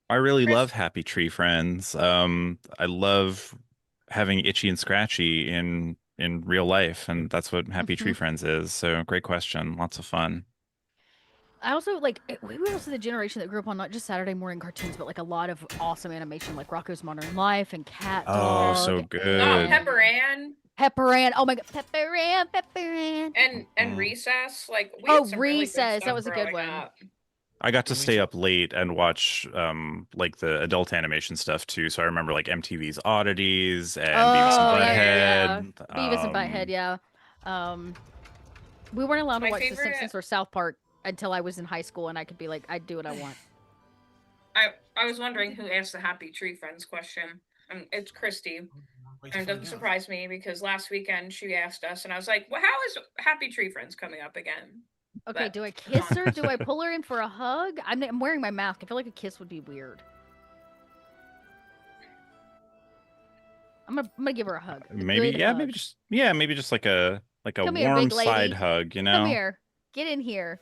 I really love Happy Tree Friends. I love having Itchy and Scratchy in real life, and that's what Happy Tree Friends is. So great question. Lots of fun. I also like we were also the generation that grew up on not just Saturday morning cartoons, but like a lot of awesome animation, like Rocko's Modern Life and Cat Dog. Oh, so good. Oh, Pepper Ann. Pepper Ann. Oh my God, Pepper Ann, Pepper Ann. And Recess. Like we had some really good Recess. stuff That was a good growing one. up. I got to stay up late and watch like the adult animation stuff too. So I remember like MTV's Oddities and Beavis and Butthead. Beavis and Butthead, yeah. We weren't allowed to My watch The favorite- Simpsons or South Park until I was in high school, and I could be like, I'd do what I want. I was wondering who asked the Happy Tree Friends question. It's Christy. And it doesn't surprise me because last weekend she asked us, and I was like, well, how is Happy Tree Friends coming up again? Okay, But- do I kiss her? Do I pull her in for a hug? I'm wearing my mask. I feel like a kiss would be weird. I'm gonna give her a hug. A Maybe good yeah, hug. maybe just like a Come here, warm big lady. side hug, you know. Come here. Get in here.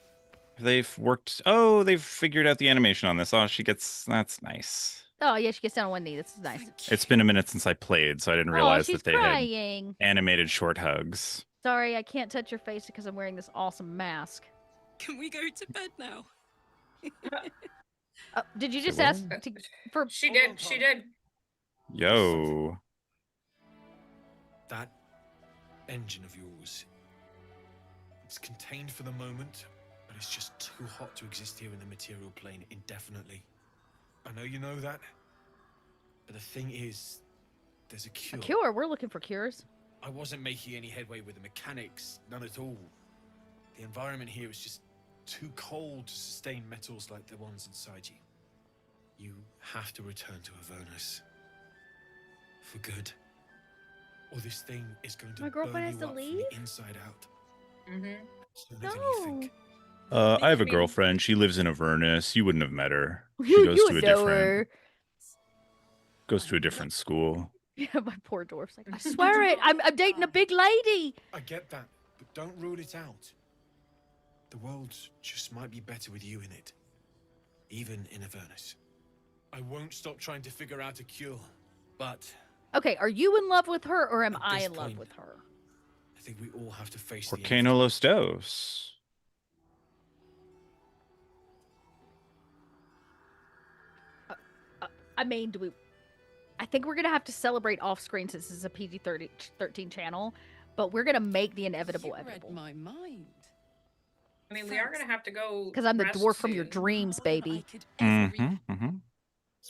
They've figured out the animation on this. Oh, that's nice. Oh yeah, she gets down on one knee. This is nice. It's been a minute since I played, so I didn't realize she's that they crying. had animated short hugs. Sorry, I can't touch your face because I'm wearing this awesome mask. Can we go to bed now? Did you just what? ask for? She did. She did. Yo. That engine of yours, it's contained for the moment, but it's just too hot to exist here in the material plane indefinitely. I know you know that, but the thing is, there's a cure. A cure? We're looking for cures. I wasn't making any headway with the mechanics, none at all. The environment here is just too cold to sustain metals like the ones inside you. You have to return to Avernus. For good. Or this thing is going to My girlfriend burn has you to up leave? from the inside out. Mm-hmm. Sooner than you think. I have a girlfriend. She lives in Avernus. You wouldn't have met her. She You goes to a know different her. goes to a different school. Yeah, my poor dwarf's like, I swear it. I'm dating a big lady. I get that, but don't rule it out. The world just might be better with you in it. Even in Avernus. I won't stop trying to figure out a cure, but Okay, are you in love with her or am At I this in love point, with her? I think we all have to face Por the qué no los dos? I mean, I think we're gonna have to celebrate off screen since this is a PG-13 channel, but we're gonna make the inevitable You read inevitable. my mind. I mean, we are gonna have to go. Because I'm the rest dwarf from your soon. dreams, baby. It's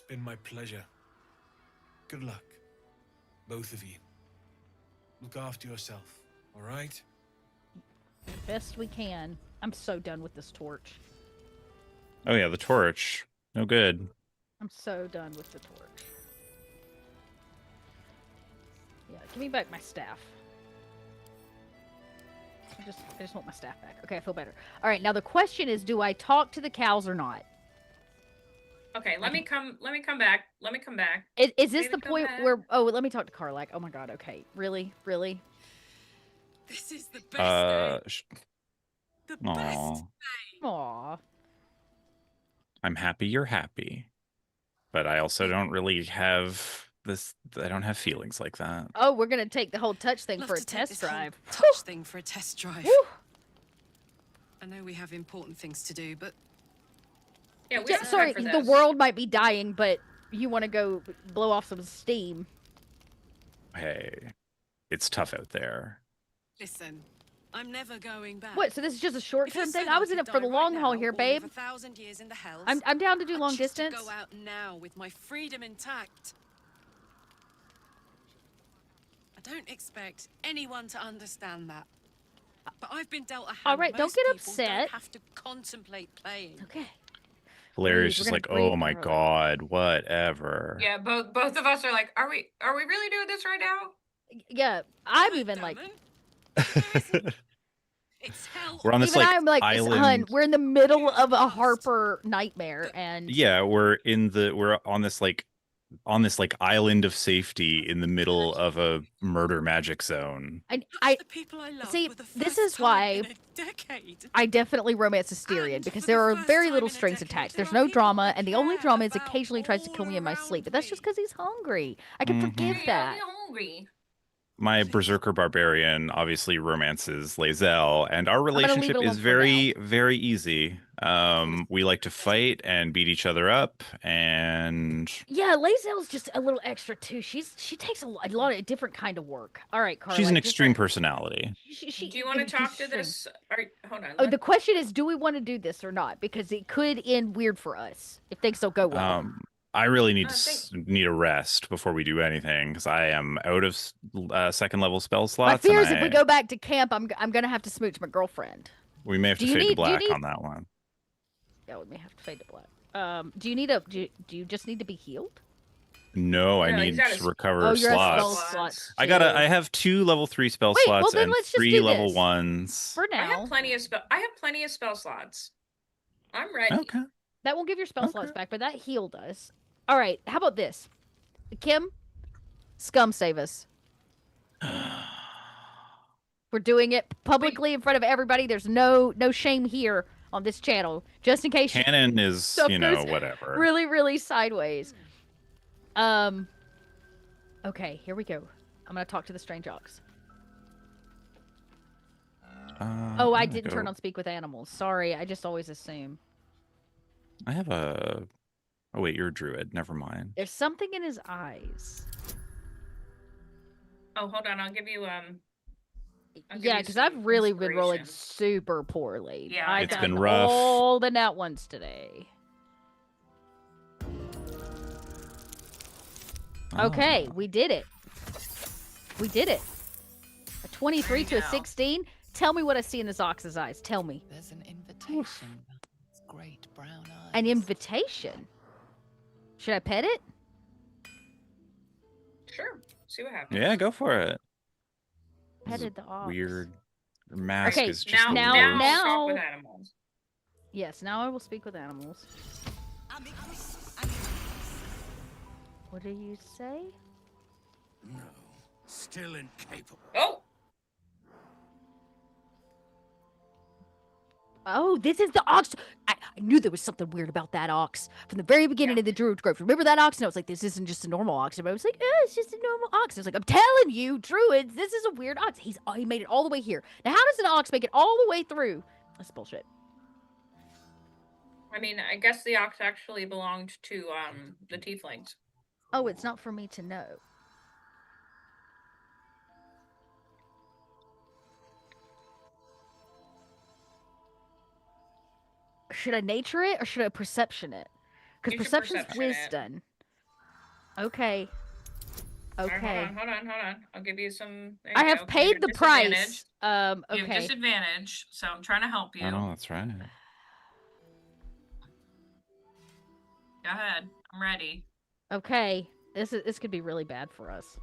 been my pleasure. Good luck, both of you. Look after yourself, all right? Best we can. I'm so done with this torch. Oh yeah, the torch. No good. I'm so done with the torch. Yeah, give me back my staff. I just want my staff back. Okay, I feel better. All right, now the question is, do I talk to the cows or not? Okay, let me come back. Let me come back. Is this Baby, the come point back. where? Oh, let me talk to Karlak. Oh my God. Okay, really. This is the best sh- The best Aw. Aw. I'm happy you're happy. But I also don't really have this. I don't have feelings like that. Oh, we're gonna take the whole touch thing Love for a to take test this whole drive. touch thing for a test drive. Woo. I know we have important things to do, but Yeah, we Yeah, don't have sorry, time for the this. world might be dying, but you want to go blow off some steam. Hey, it's tough out there. listen, I'm never going back. What? So this is just a If short-term you thing? said I was could in it for die the right long haul now, here, or live babe. 1,000 years in the hells, I'm down to do I'd long choose distance. To go out now with my freedom intact. I don't expect anyone to understand that. But I've been dealt a hand. All right, don't most get people upset. Don't have to contemplate playing. Okay. Valeria's We're just gonna like, breathe oh my through it. God, whatever. Yeah, both of us are like, are we really doing this right now? Yeah, I'm even like, It's hell. We're on this even like I'm like, island. hun, we're in the middle of a Harper nightmare, and Yeah, we're on this like on this like island of safety in the middle of a murder magic zone. And The people I love see, for the this first is time why in a decade. I definitely romance Asterion, because there are very little strings attached. There's no drama, and the only drama is occasionally he tries to kill me in my sleep, but that's just because he's hungry. I can forgive that. Hungry. My berserker barbarian obviously romances Lae'zel, and our gonna leave it relationship alone is for very, very easy. We like to fight and beat each other up, and Yeah, Lae'zel's just a little extra too. She takes a lot of different kind of work. All right, Carla. she's an just extreme like- personality. Do you want to talk to extreme. this? Hold on. Oh, the question is, do we want to do this or not? Because it could end weird for us if things don't go well. I really need need a rest before we do anything because I am out of second level spell slots. My fear is if we go back to camp, I'm gonna have to smooch my girlfriend. We may have to fade to black on that one. Yeah, we may have to fade to black. Do you need do you just need to be healed? No, I need to recover slots. I have 2 level 3 spell slots and 3 level 1s. For now. I have plenty of spell slots. I'm ready. Okay. That won't give your spell slots back, but that heal does. All right, how about this? Kim, scum save us. We're doing it publicly in front of everybody. There's no shame here on this channel, just in case. Canon is, whatever. Really, really sideways. Okay, here we go. I'm gonna talk to the strange ox. Oh, I didn't turn on speak with animals. Sorry, I just always assume. I have a... Oh, wait, you're a druid. Never mind. There's something in his eyes. Oh, hold on. I'll give you yeah, because I've really been rolling super poorly. Yeah, it's been rough. All the nat ones today. Okay, we did it. We did it. A 23 to a 16. Tell me what I see in this ox's eyes. Tell me. There's an invitation. It's great brown eyes. An invitation? Should I pet it? Sure. See what happens. Yeah, go for it. Petted the ox. Weird. Your mask is just now talk with animals. Yes, now I will speak with animals. What do you say? No, still incapable. Oh! Oh, this is the ox. I knew there was something weird about that ox from the very beginning of the Druid Grove. Remember that ox? And I was like, this isn't just a normal ox. But I was like, it's just a normal ox. I was like, I'm telling you, Druids, this is a weird ox. He made it all the way here. Now, how does an ox make it all the way through? That's bullshit. I mean, I guess the ox actually belonged to the tieflings. Oh, it's not for me to know. Should I nature it or should I perception it? Because perception's wisdom. Okay. Okay. Hold on. I'll give you some. I have paid the price. Okay. You have disadvantage, so I'm trying to help you. Oh, that's right. Go ahead. I'm ready. Okay. This could be really bad for us.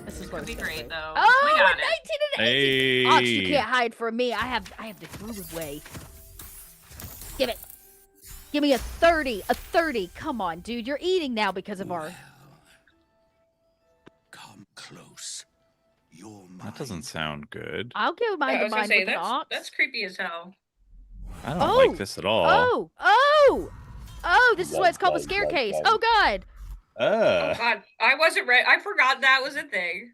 This is could be great though. Oh, we got 19 it. and 18. Ox, you can't hide from me. I have the Druid way. Give it. Give me a 30. A 30. Come on, dude. You're eating now because of our... Come close. You're mine. That doesn't sound good. I'll give mine to mine with an ox. That's creepy as hell. I don't like this at all. Oh, this is why it's called a Scarecase. Oh, God. Oh, God. I wasn't ready. I forgot that was a thing.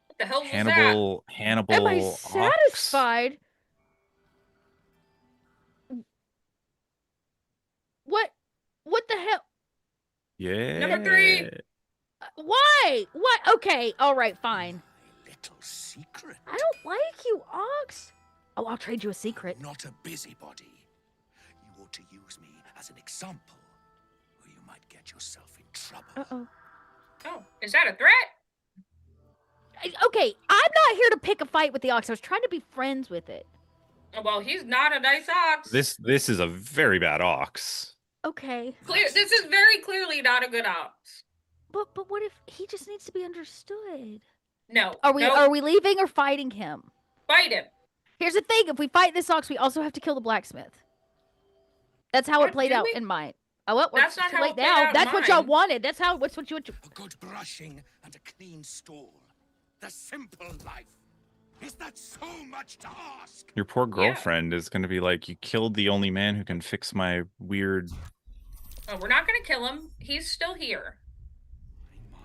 What the hell was that? Hannibal. Am I satisfied? What the hell? Yeah. Number 3. Why? What? Okay. All right. Fine. Little secret. I don't like you, Ox. Oh, I'll trade you a secret. Not a busybody. You ought to use me as an example, or you might get yourself in trouble. Oh, is that a threat? Okay, I'm not here to pick a fight with the ox. I was trying to be friends with it. Well, he's not a nice ox. This is a very bad ox. Okay. This is very clearly not a good ox. But what if he just needs to be understood? No. Are we leaving or fighting him? Fight him. Here's the thing: if we fight this ox, we also have to kill the blacksmith. That's how it played out in mine. Oh, well, That's not too how late it played now. out in That's what y'all mine. wanted. That's what you. A good brushing and a clean stall. The simple life. Is that so much to ask? Your poor girlfriend is going to be like, you killed the only man who can fix my weird... Oh, we're not going to kill him. He's still here.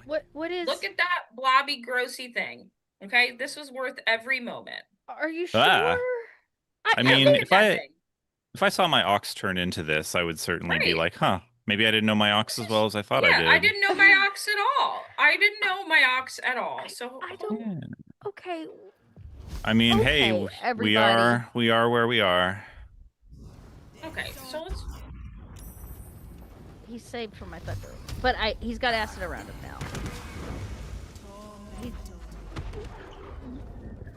What is... Look at that blobby, grossy thing. Okay? This was worth every moment. Are you sure? Ah. I mean, look at that thing. if I saw my ox turn into this, I would certainly be Right. like, huh, maybe I didn't know my ox as well as I thought I did. Yeah, I didn't know my ox at all. I didn't know my ox at all. So I don't... Okay. I mean, Okay, hey, everybody. we are where we are. Okay, so let's... He's saved from my thunder. But he's got acid around him now.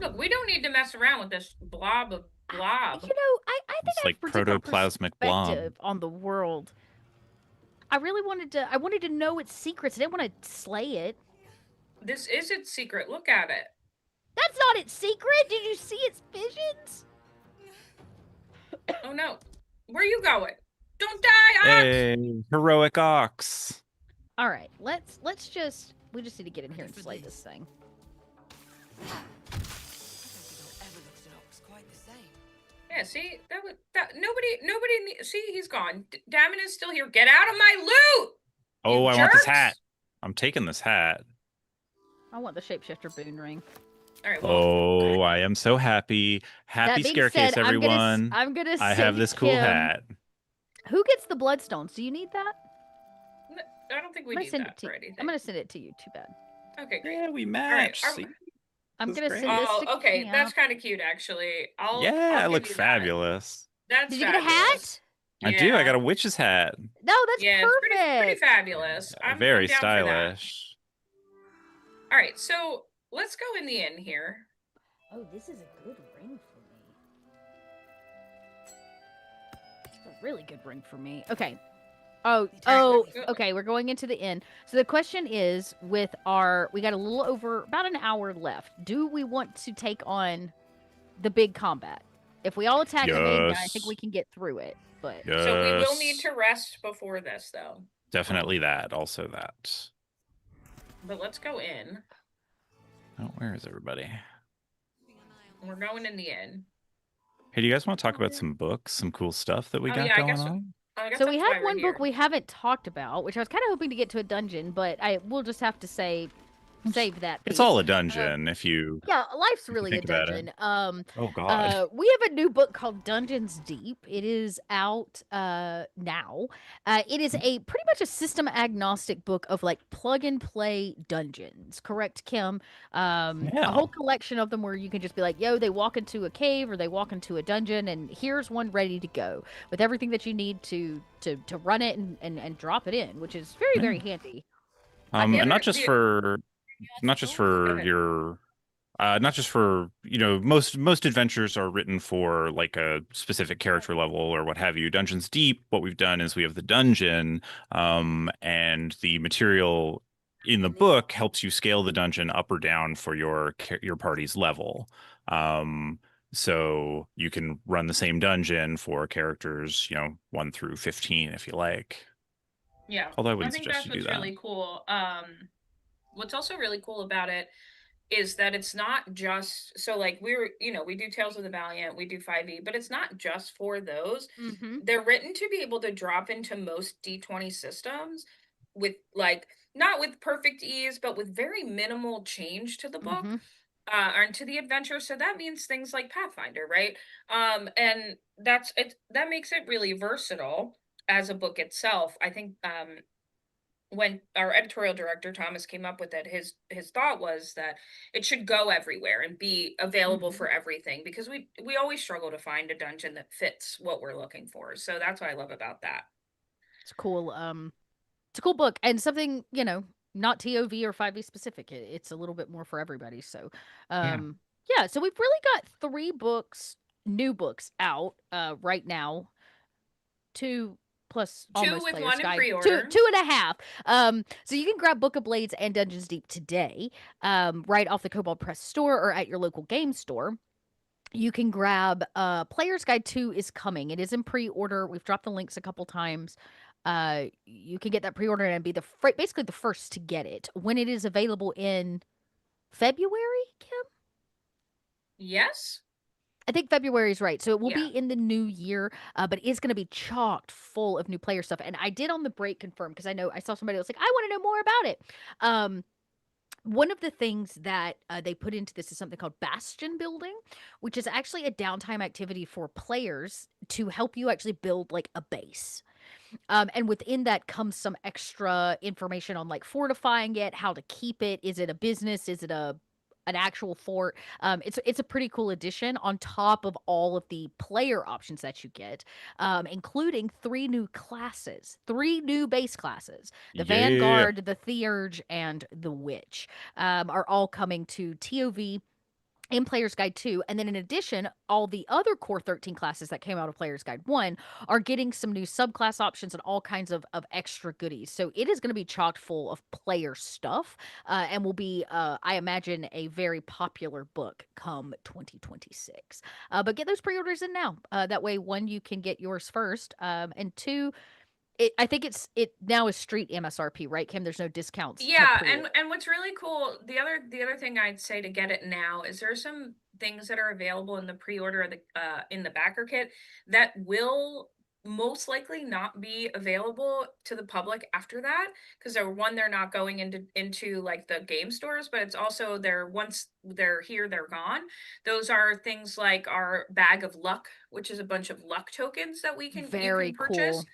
Look, we don't need to mess around with this blob of blob. You know, I think It's like protoplasmic blob. perspective on the world. I really wanted to know its secrets. I didn't want to slay it. This is its secret. Look at it. That's not its secret. Did you see its visions? Oh no. Where are you going? Don't die, ox! Hey, heroic ox. All right, let's just we just need to get in here and slay this thing. Yeah, see, see, he's gone. Damon is still here. Get out of my loot! Oh, You I want this jerks! hat. I'm taking this hat. I want the shapeshifter boon ring. All right, well, Oh, I am so happy. Happy being Scarecase, said, everyone. I'm gonna I have send this cool him- hat. Who gets the bloodstones? Do you need that? I don't think we I'm gonna need send that it to for you. anything. I'm gonna send it to you. Too bad. Okay, great. Yeah, we All match. right, See? I'm That's gonna great. send this Oh, to okay, Cam. that's kind of cute, actually. Yeah, I'll I give look you that. fabulous. That's Did you get a fabulous. hat? I do. I Yeah. got a witch's hat. No, that's Yeah, it's perfect. pretty fabulous. I'm Very down for that. stylish. All right, so let's go in the inn here. Oh, this is a good ring for me. It's a really good ring for me. Okay. Okay, we're going into the inn. So the question is, we got a little over about an hour left. Do we want to take on the big combat? If we all attack the main guy, I think we can get through it. But So we will Yes. need to rest before this, though. Definitely that. Also that. But let's go in. Oh, where is everybody? We're going in the inn. Hey, do you guys want to talk about some books, some cool stuff that we Oh, got yeah, I going guess so. on? I guess so we that's why had we're one book here. we haven't talked about, which I was kind of hoping to get to a dungeon, but we'll just have to save that. It's piece. all a dungeon if you... Yeah, life's really a think about dungeon. Oh, God. We have a new book called Dungeons Deep. It is out now. It is a pretty much a system agnostic book of like plug and play dungeons. Correct, Kim? A whole collection of them where you can just be like, yo, they walk into a cave or they walk into a dungeon, and here's one ready to go with everything that you need to run it and drop it in, which is very, very handy. And not just for most adventures are written for like a specific character level or what have you. Dungeons Deep, what we've done is we have the dungeon, and the material in the book helps you scale the dungeon up or down for your party's level. So you can run the same dungeon for characters, 1 through 15 if you like. Yeah. Although I wouldn't think suggest that's you do what's that. really cool. What's also really cool about it is that it's not just so like we do Tales of the Valiant, we do 5e, but it's not just for those. Mm-hmm. They're written to be able to drop into most D20 systems with like not with perfect ease, but with very minimal change to the book. Or to the adventure. So that means things like Pathfinder, right? And that makes it really versatile as a book itself. I think when our editorial director Thomas came up with it, his thought was that it should go everywhere and be available for everything, because we always struggle to find a dungeon that fits what we're looking for. So that's what I love about that. It's cool. It's a cool book and something, not TOV or 5e specific. It's a little bit more for everybody. So, yeah. So we've really got 3 new books out right now. 2 plus almost with Player's one in Guide. pre-order. 2.5. So you can grab Book of Blades and Dungeons Deep today, right off the Kobold Press store or at your local game store. You can grab Player's Guide 2 is coming. It is in pre-order. We've dropped the links a couple times. you can get that pre-order and be basically the first to get it when it is available in February, Kim? Yes. I think February is right. So it will Yeah. be in the new year, but it's going to be chocked full of new player stuff. And I did on the break confirm because I saw somebody that was like, I want to know more about it. One of the things that they put into this is something called bastion building, which is actually a downtime activity for players to help you actually build like a base. And within that comes some extra information on like fortifying it, how to keep it. Is it a business? Is it an actual fort? It's a pretty cool addition on top of all of the player options that you get, including 3 new base classes. The Yeah. Vanguard, the Theurge, and the Witch are all coming to TOV in Player's Guide 2. And then in addition, all the other Core 13 classes that came out of Player's Guide 1 are getting some new subclass options and all kinds of extra goodies. So it is going to be chocked full of player stuff and will be, I imagine, a very popular book come 2026. But get those pre-orders in now. That way, one, you can get yours first, and two, I think it now is street MSRP, right, Kim? There's no discounts. Yeah, and what's really cool, the other thing I'd say to get it now is there's some things that are available in the pre-order of the in the backer kit that will most likely not be available to the public after that, because they're not going into like the game stores, but it's also once they're here, they're gone. Those are things like our bag of luck, which is a bunch of luck tokens that you Very can purchase. cool.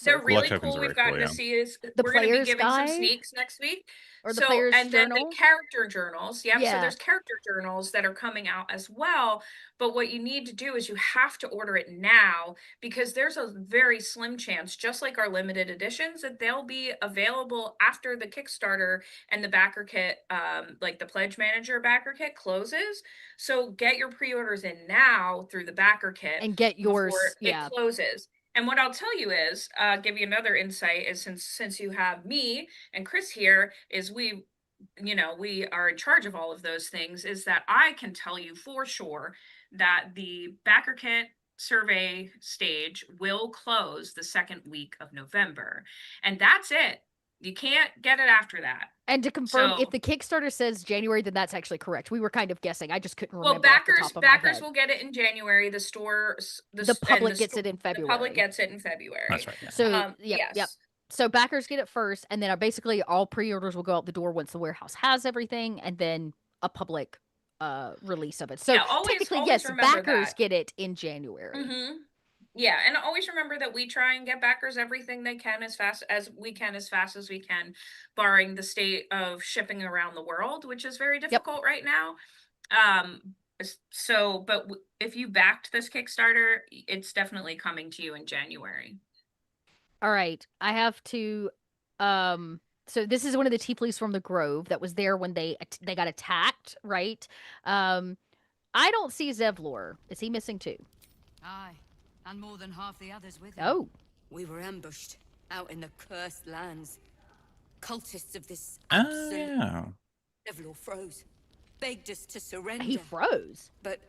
They're So really Luck tokens cool. are We've very cool, gotten yeah. to see is The we're going to be player's giving some guide sneaks next week. or the So, player's and then journal. the character journals. Yep. So Yeah. there's character journals that are coming out as well. But what you need to do is you have to order it now, because there's a very slim chance, just like our limited editions, that they'll be available after the Kickstarter and the backer kit, like the Pledge Manager backer kit closes. So get your pre-orders in now through the backer kit And get yours, before yeah. it closes. And what I'll tell you is, give you another insight, is since you have me and Chris here, is we are in charge of all of those things, is that I can tell you for sure that the backer kit survey stage will close the second week of November. And that's it. You can't get it after that. And to confirm, if So- the Kickstarter says January, then that's actually correct. We were kind of guessing. I just couldn't Well, remember off the top of my backers head. will get it in January. The stores, The public gets it in The public February. gets it in February. That's right. Yeah. So, yep. Yes. So backers get it first, and then basically all pre-orders will go out the door once the warehouse has everything, and then a public release of it. So Yeah, technically, always yes, remember backers that. get it in January. Mm-hmm. Yeah, and always remember that we try and get backers everything they can as fast as we can, barring the state of shipping around the world, which is very difficult right now. But if you backed this Kickstarter, it's definitely coming to you in January. All right, I have to. So this is one of the tieflings from the Grove that was there when they got attacked, right? I don't see Zevlor. Is he missing too? Aye, and more than half the others with him. Oh. We were ambushed out in the cursed lands. Cultists of this Yeah. Zevlor froze, begged us to surrender. He froze? But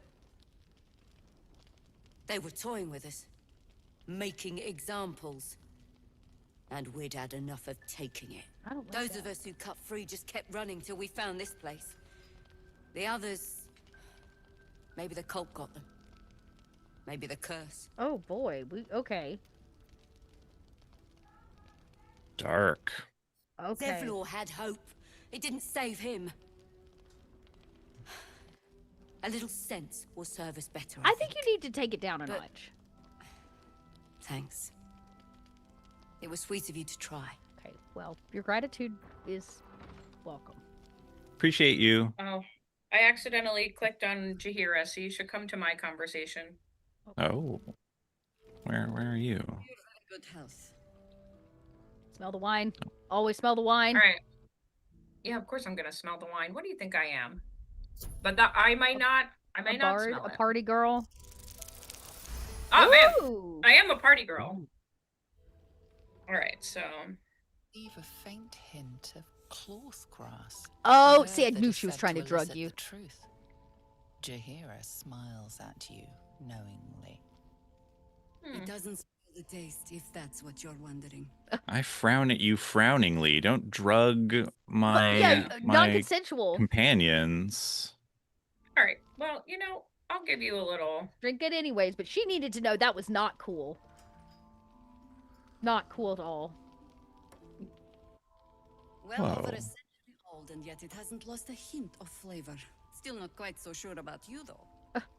they were toying with us, making examples. And we'd had enough of taking it. I don't like Those that. of us who cut free just kept running till we found this place. The others... maybe the cult got them. Maybe the curse. Oh boy, okay. Dark. Okay. Zevlor had hope. It didn't save him. A little sense will serve us better, I think you need to take it down a notch. Thanks. It was sweet of you to try. Okay, well, your gratitude is welcome. Appreciate you. Oh, I accidentally clicked on Jahira, so you should come to my conversation. Oh. Where are you? Good health. Smell the wine. Always smell the wine. All right. Yeah, of course I'm gonna smell the wine. What do you think I am? But that I may not smell a it. party girl. Oh man, Ooh. I am a party girl. All right, so Leave a faint hint of cloth grass. Oh, Word see, I that knew is she was said trying to drug elicit you. the truth. Jahira smiles at you knowingly. It doesn't smell The taste, if that's what you're wondering. I frown at you frowningly. Don't drug Yeah, my non-consensual. companions. All right. Well, I'll give you a little. Drink it anyways, but she needed to know that was not cool. Not cool at all. Well, over Whoa. a century old, and yet it hasn't lost a hint of flavor. Still not quite so sure about you, though.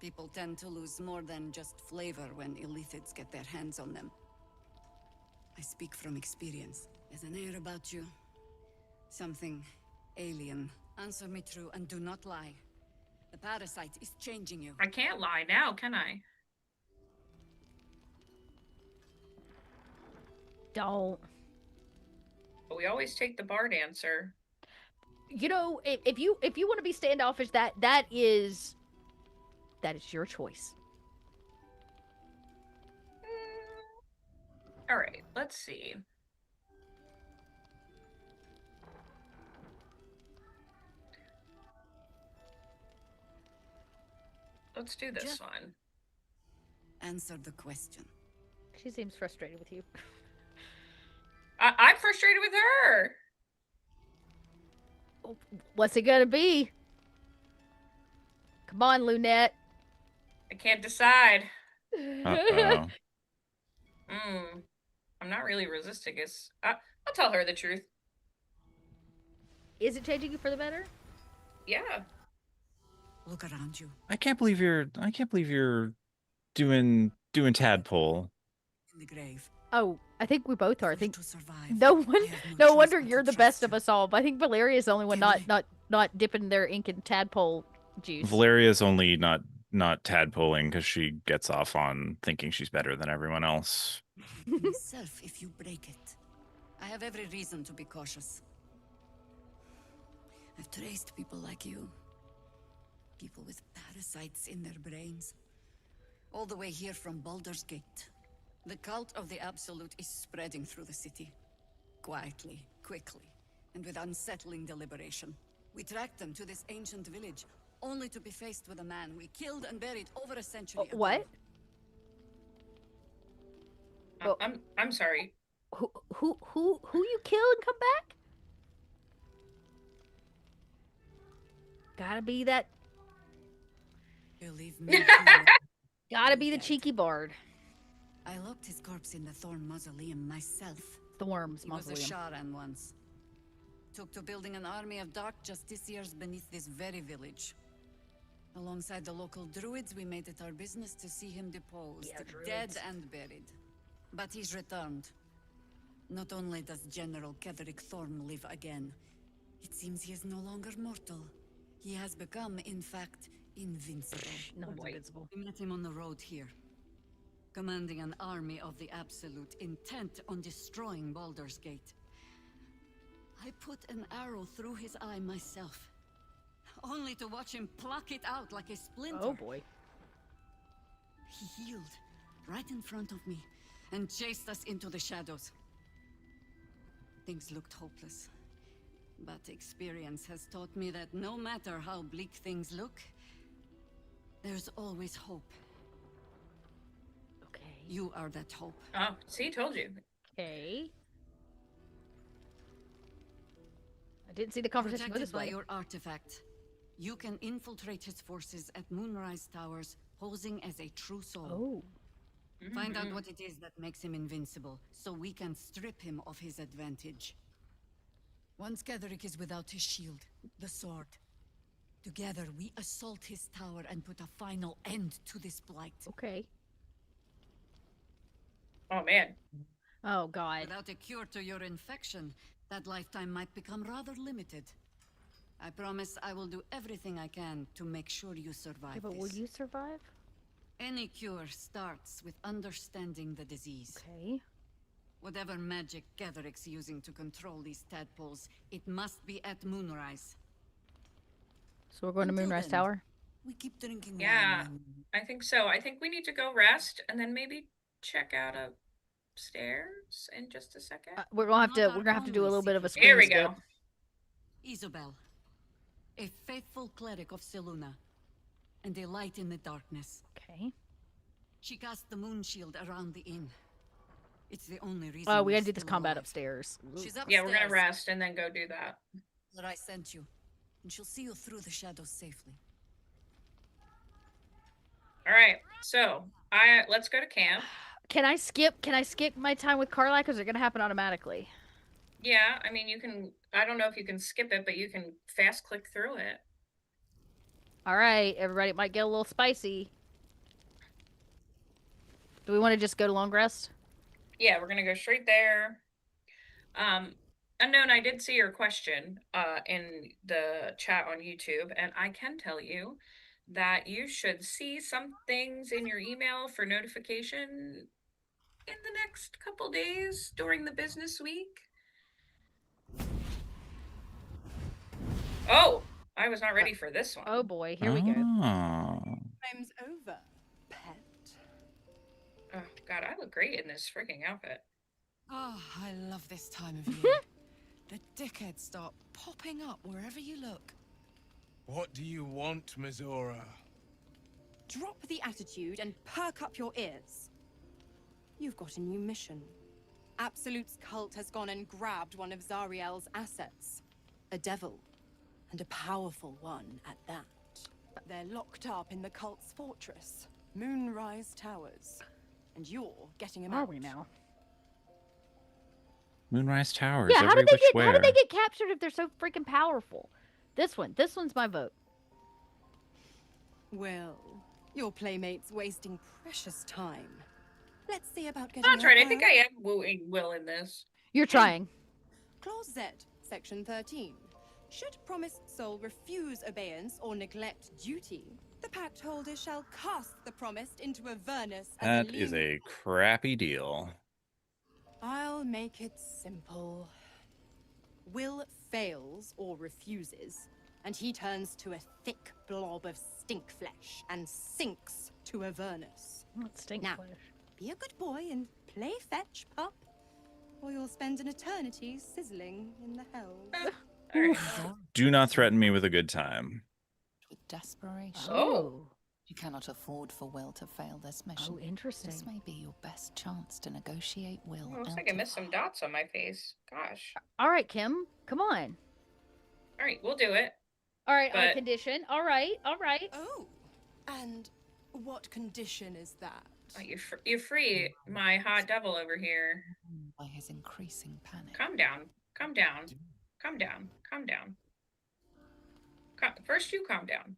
People tend to lose more than just flavor when illithids get their hands on them. I speak from experience. There's an air about you. Something alien. Answer me true and do not lie. The parasite is changing you. I can't lie now, can I? Don't. But we always take the bard answer. You know, if you want to be standoffish, that is your choice. All right, let's see. Let's do this one. Answer the question. She seems frustrated with you. I'm frustrated with her. What's it gonna be? Come on, Lunette. I can't decide. Uh-oh. I'm not really resisting this. I'll tell her the truth. Is it changing you for the better? Yeah. Look around you. I can't believe you're doing tadpole. In the grave. Oh, I think we both are. I think To survive. no wonder choice you're but to the best trust of us all. But I think Valeria's the only one not dipping their ink in tadpole juice. Valeria's only not tadpoling because she gets off on thinking she's better than everyone else. Myself, if you break it. I have every reason to be cautious. I've traced people like you. People with parasites in their brains. All the way here from Baldur's Gate. The cult of the Absolute is spreading through the city. Quietly, quickly, and with unsettling deliberation. We tracked them to this ancient village, only to be faced with a man we killed and buried over a century ago. What? I'm sorry. Who you kill and come back? Gotta be that. Believe me. Gotta be the cheeky bard. I locked his corpse in the Thorn Mausoleum myself. Thorm's He was a Mausoleum. Sharan once. Took to building an army of dark justiciars beneath this very village. Alongside the local druids, we made it our business to see him deposed, dead and buried. But he's returned. Not only does General Ketherick Thorm live again, it seems he is no longer mortal. He has become, in fact, invincible. No one's invincible. We met him on the road here, commanding an army of the Absolute, intent on destroying Baldur's Gate. I put an arrow through his eye myself, only to watch him pluck it out like a splinter. Oh boy. He healed right in front of me and chased us into the shadows. Things looked hopeless, but experience has taught me that no matter how bleak things look, there's always hope. Okay. You are that hope. Oh, see, told you. Okay. I didn't see the conversation go Protected this by way. your artifact, you can infiltrate his forces at Moonrise Towers, posing as a true soul. Oh. Find out what it is that makes him invincible, so we can strip him of his advantage. Once Ketherick is without his shield, the sword, together we assault his tower and put a final end to this blight. Okay. Oh, man. Oh god. Without a cure to your infection, that lifetime might become rather limited. I promise I will do everything I can to make sure you survive Yeah, but this. will you survive? Any cure starts with understanding the disease. Okay. Whatever magic Ketherick's using to control these tadpoles, it must be at Moonrise. So we're going to Until Moonrise then, Tower? We keep drinking Yeah, wine. I think so. I think we need to go rest and then maybe check out upstairs in just a second. We're gonna have to do a little bit of a spin Here we skip. go. Isobel, a faithful cleric of Seluna, and a light in the darkness. Okay. She cast the moon shield around the inn. It's the only reason. Oh, we we're gotta do this still combat alive. upstairs. She's upstairs. Yeah, we're gonna rest and then go do that. But I sent you, and she'll see you through the shadows safely. All right, so let's go to camp. Can I skip my time with Carla? Because they're gonna happen automatically. Yeah, I mean, you can. I don't know if you can skip it, but you can fast click through it. All right, everybody, it might get a little spicy. Do we want to just go to long rest? Yeah, we're gonna go straight there. Unknown, I did see your question in the chat on YouTube, and I can tell you that you should see some things in your email for notification in the next couple days during the business week. Oh, I was not ready for this one. Oh boy, here we go. Time's over, pet. Oh God, I look great in this freaking outfit. Oh, I love this time of year. The dickheads start popping up wherever you look. What do you want, Mizora? Drop the attitude and perk up your ears. You've got a new mission. Absolute's cult has gone and grabbed one of Zariel's assets. A devil. And a powerful one at that. They're locked up in the cult's fortress, Moonrise Towers. And you're getting them out. Are we now? Moonrise Towers. Yeah, how did way. they get captured if they're so freaking powerful? This one's my vote. Well, your playmate's wasting precious time. Let's see about getting That's right. I her think out. I am wooing Will in this. You're trying. Clause Z, Section 13. Should promised soul refuse obeyance or neglect duty, the pact holder shall cast the promised into Avernus as That is lien. a crappy deal. I'll make it simple. Will fails or refuses, and he turns to a thick blob of stink flesh and sinks to Avernus. What stink Now, flesh? be a good boy and play fetch, pup, or you'll spend an eternity sizzling in the hells. All right. Do not threaten me with a good time. With desperation. Oh. You cannot afford for Will to fail this mission. Oh, interesting. This may be your best chance to negotiate Will. Looks out like I of missed some dots on my face. Gosh. All right, Kim, come on. All right, we'll do it. All right, on a But- condition. All right. Oh, and what condition is that? Oh, you free my hot devil over here. by his increasing panic. Calm down. Calm down. Calm down. Calm down. First, you calm down.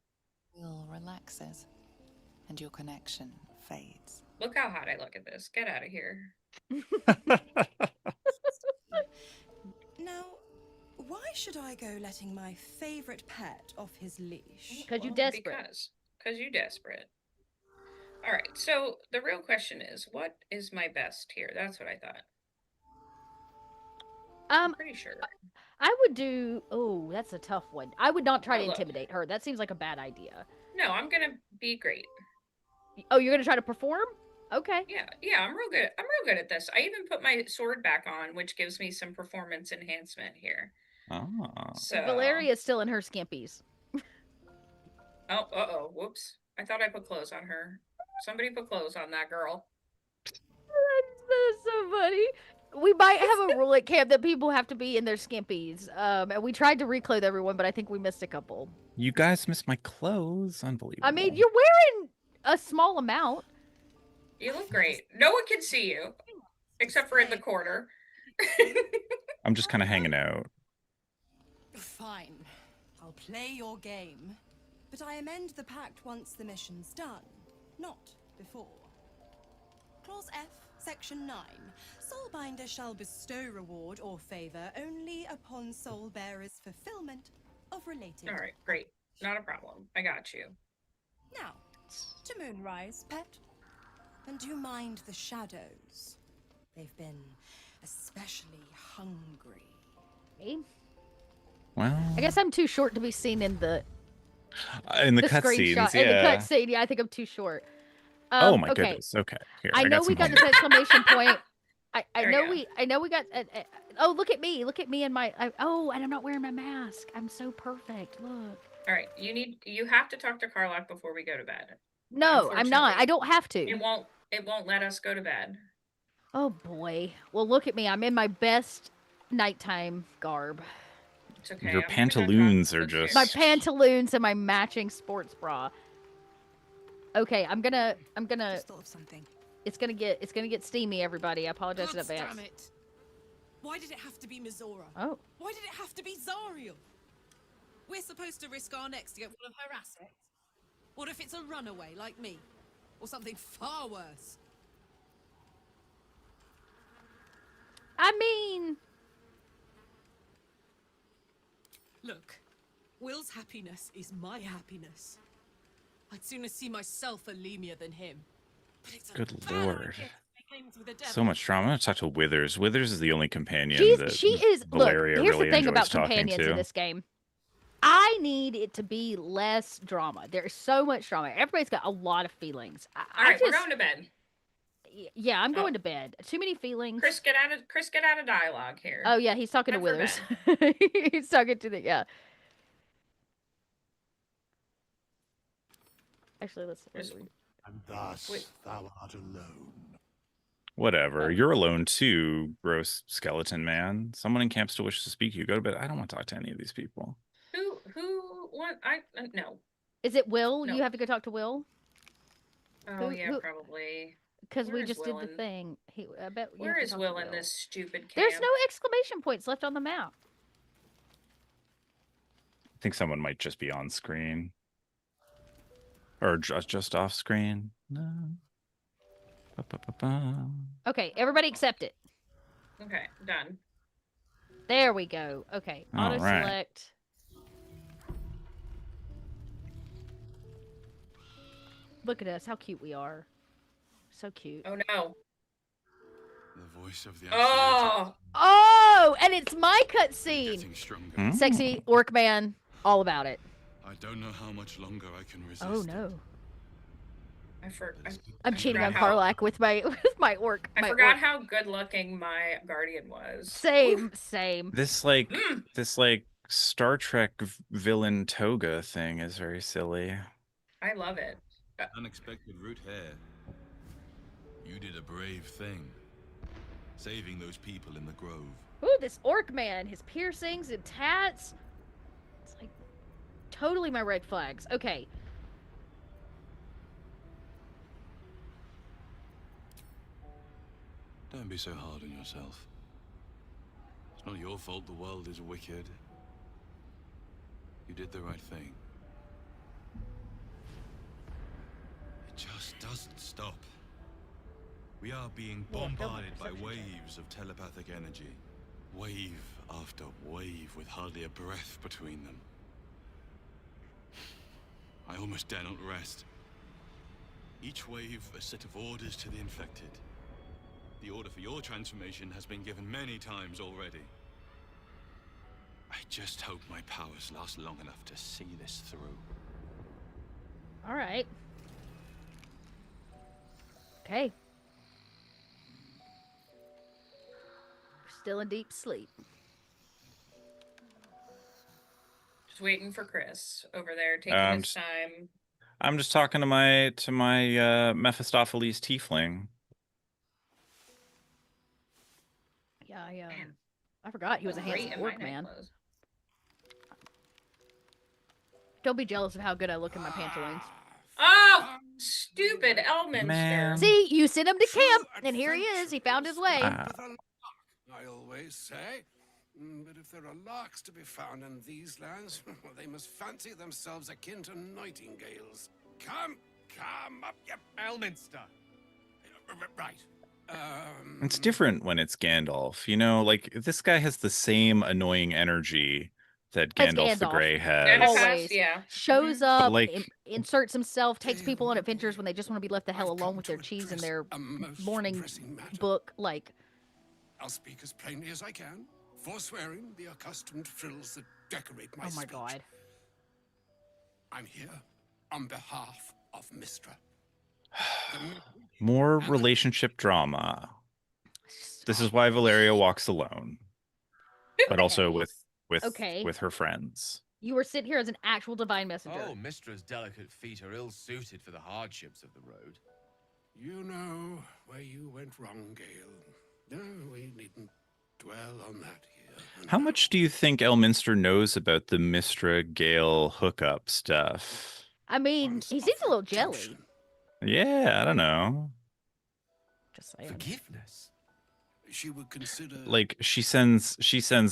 Will relaxes, and your connection fades. Look how hot I look at this. Get out of here. Now, why should I go letting my favorite pet off his leash? Because you're desperate. Because you're desperate. All right, so the real question is, what is my best here? That's what I thought. I'm pretty sure. I would do. Oh, that's a tough one. I would not try to Look. intimidate her. That seems like a bad idea. No, I'm gonna be great. Oh, you're gonna try to perform? Okay. Yeah, I'm real good. I'm real good at this. I even put my sword back on, which gives me some performance enhancement here. Ah. So Valeria's still in her skimpies. Oh, whoops. I thought I put clothes on her. Somebody put clothes on that girl. That's so funny. We might have a rule at camp that people have to be in their skimpies. And we tried to reclothe everyone, but I think we missed a couple. You guys missed my clothes. Unbelievable. I mean, you're wearing a small amount. You look great. No one can see you. Except for in the corner. I'm just kind of hanging out. Fine. I'll play your game. But I amend the pact once the mission's done, not before. Clause F, Section 9. Soulbinder shall bestow reward or favor only upon soul bearer's fulfillment of related. All right, great. Not a problem. I got you. Now, to Moonrise, pet. And do mind the shadows. They've been especially hungry. Okay. Well, I guess I'm too short to be seen in the cutscenes. screenshot. Yeah. In the cutscene, yeah, I think I'm too short. Oh my okay. goodness. Okay. Here, I know got we some got this homework. exclamation point. I There know we we got. Oh, look at me! Look at me and my. Oh, and I'm not wearing my mask. I'm so perfect. Look. All right, you have to talk to Carlock before we go to bed. No, I'm not. I don't have to. It won't let us go to bed. Oh boy. Well, look at me. I'm in my best nighttime garb. It's okay. Your I'm gonna go pantaloons talk are to My just pantaloons and my matching sports bra. Okay, I'm gonna. Just thought of something. It's gonna get steamy, everybody. I apologize in God advance. damn it! Why did it have to be Mizora? Oh. Why did it have to be Zariel? We're supposed to risk our necks to get one of her assets. What if it's a runaway like me? Or something far worse? I mean, Look, Will's happiness is my happiness. I'd sooner see myself a Lemia than him. But it's a good bad lord. idea to make games with the devil. So much drama. I'm gonna talk to Withers. Withers is the only companion that she is. Look, Valeria here's really the thing enjoys about talking companions to. in this game. I need it to be less drama. There's so much drama. Everybody's got a lot of feelings. All right, we're going to bed. Yeah, I'm going to bed. Too many feelings. Chris, get out of dialogue here. Oh yeah, he's talking Time to for Withers. bed. He's talking to the yeah. Actually, let's. And thus thou art alone. Whatever. You're alone too, gross skeleton man. Someone in camp still wishes to speak to you. Go to bed. I don't want to talk to any of these people. Who what no. Is it Will? No. You have to go talk to Will? Oh yeah, probably. Because we Where is just did Will the in- thing. I bet you Where have to is talk to Will in this stupid camp? There's no exclamation points left on the map. I think someone might just be on screen. Or just off screen. No. Ba-ba-ba-ba. Okay, everybody accept it. Okay, done. There we go. Okay, All auto right. select. Look at us, how cute we are. So cute. Oh no. The voice of the Oh. Oh, and it's my cutscene. getting stronger. Hmm? Sexy orc man, all about it. I don't know how much longer I can resist. Oh no. I'm cheating on Karlak with my orc. I my forgot orc. how good looking my guardian was. Same. This Star Trek villain toga thing is very silly. I love it. Unexpected root hair. You did a brave thing. Saving those people in the grove. Ooh, this orc man, his piercings and tats. It's like totally my red flags. Okay. Don't be so hard on yourself. It's not your fault the world is wicked. You did the right thing. It just doesn't stop. We are being bombarded by waves of telepathic energy. Wave after wave with hardly a breath between them. I almost dare not rest. Each wave a set of orders to the infected. The order for your transformation has been given many times already. I just hope my powers last long enough to see this through. All right. Okay. Still in deep sleep. Just waiting for Chris over there taking his time. I'm just talking to my Mephistopheles tiefling. Yeah, I forgot he was a handsome orc man. Don't be jealous of how good I look in my pantaloons. Oh, stupid Elminster. Man. See, you sent him to camp, and here he is. He found his way. I always say. But if there are larks to be found in these lands, well, they must fancy themselves akin to nightingales. Come up, you Elminster. Right. It's different when it's Gandalf. You know, like this guy has the same annoying energy that Gandalf the Grey has. Always. Yeah. Shows up, Like- inserts himself, takes people on adventures when they just want to be left the hell alone with their cheese and their morning book. Like, I'll speak as plainly as I can, forswearing the accustomed frills that decorate my oh my speech. god. I'm here on behalf of Mistra. More relationship drama. This is why Valeria walks alone, but also with Okay. with her friends. You were sent here as an actual divine messenger. Oh, Mistra's delicate feet are ill-suited for the hardships of the road. You know where you went wrong, Gale. No, we needn't dwell on that here. How much do you think Elminster knows about the Mistra Gale hookup stuff? I mean, he seems a little jelly. Yeah, I don't know. Just saying. Forgiveness. She would consider Like she sends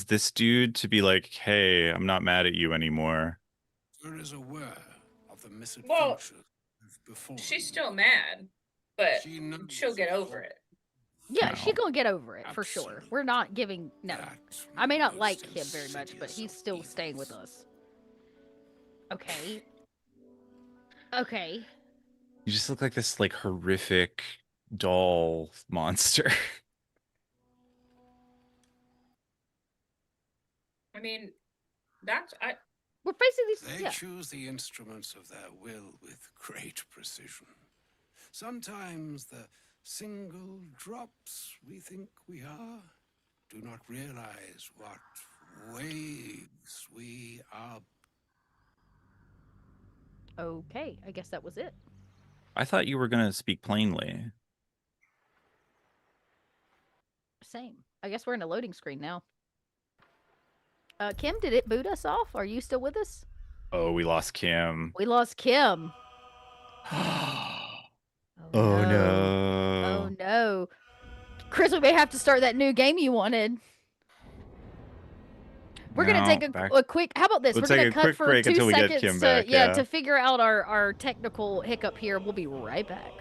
this dude to be like, "Hey, I'm not mad at you anymore." her as aware of the Well, misadventures before. she's still mad, but She knows she'll get over it. Yeah, No. she's gonna get over it for sure. We're not giving no. I may not like him very much, but he's still staying with us. Okay. Okay. You just look like this like horrific doll monster. I mean, we're facing these. They Yeah. choose the instruments of their will with great precision. Sometimes the single drops we think we are do not realize what waves we are. Okay, I guess that was it. I thought you were gonna speak plainly. Same. I guess we're in a loading screen now. Kim, did it boot us off? Are you still with us? Oh, we lost Kim. We lost Kim. Oh Oh no. no. Chris, we may have to start that new game you wanted. We're gonna take a quick. How about this? We'll We're take gonna a cut quick for break 2 until we get seconds Kim to back, yeah. to figure out our technical hiccup here. We'll be right back.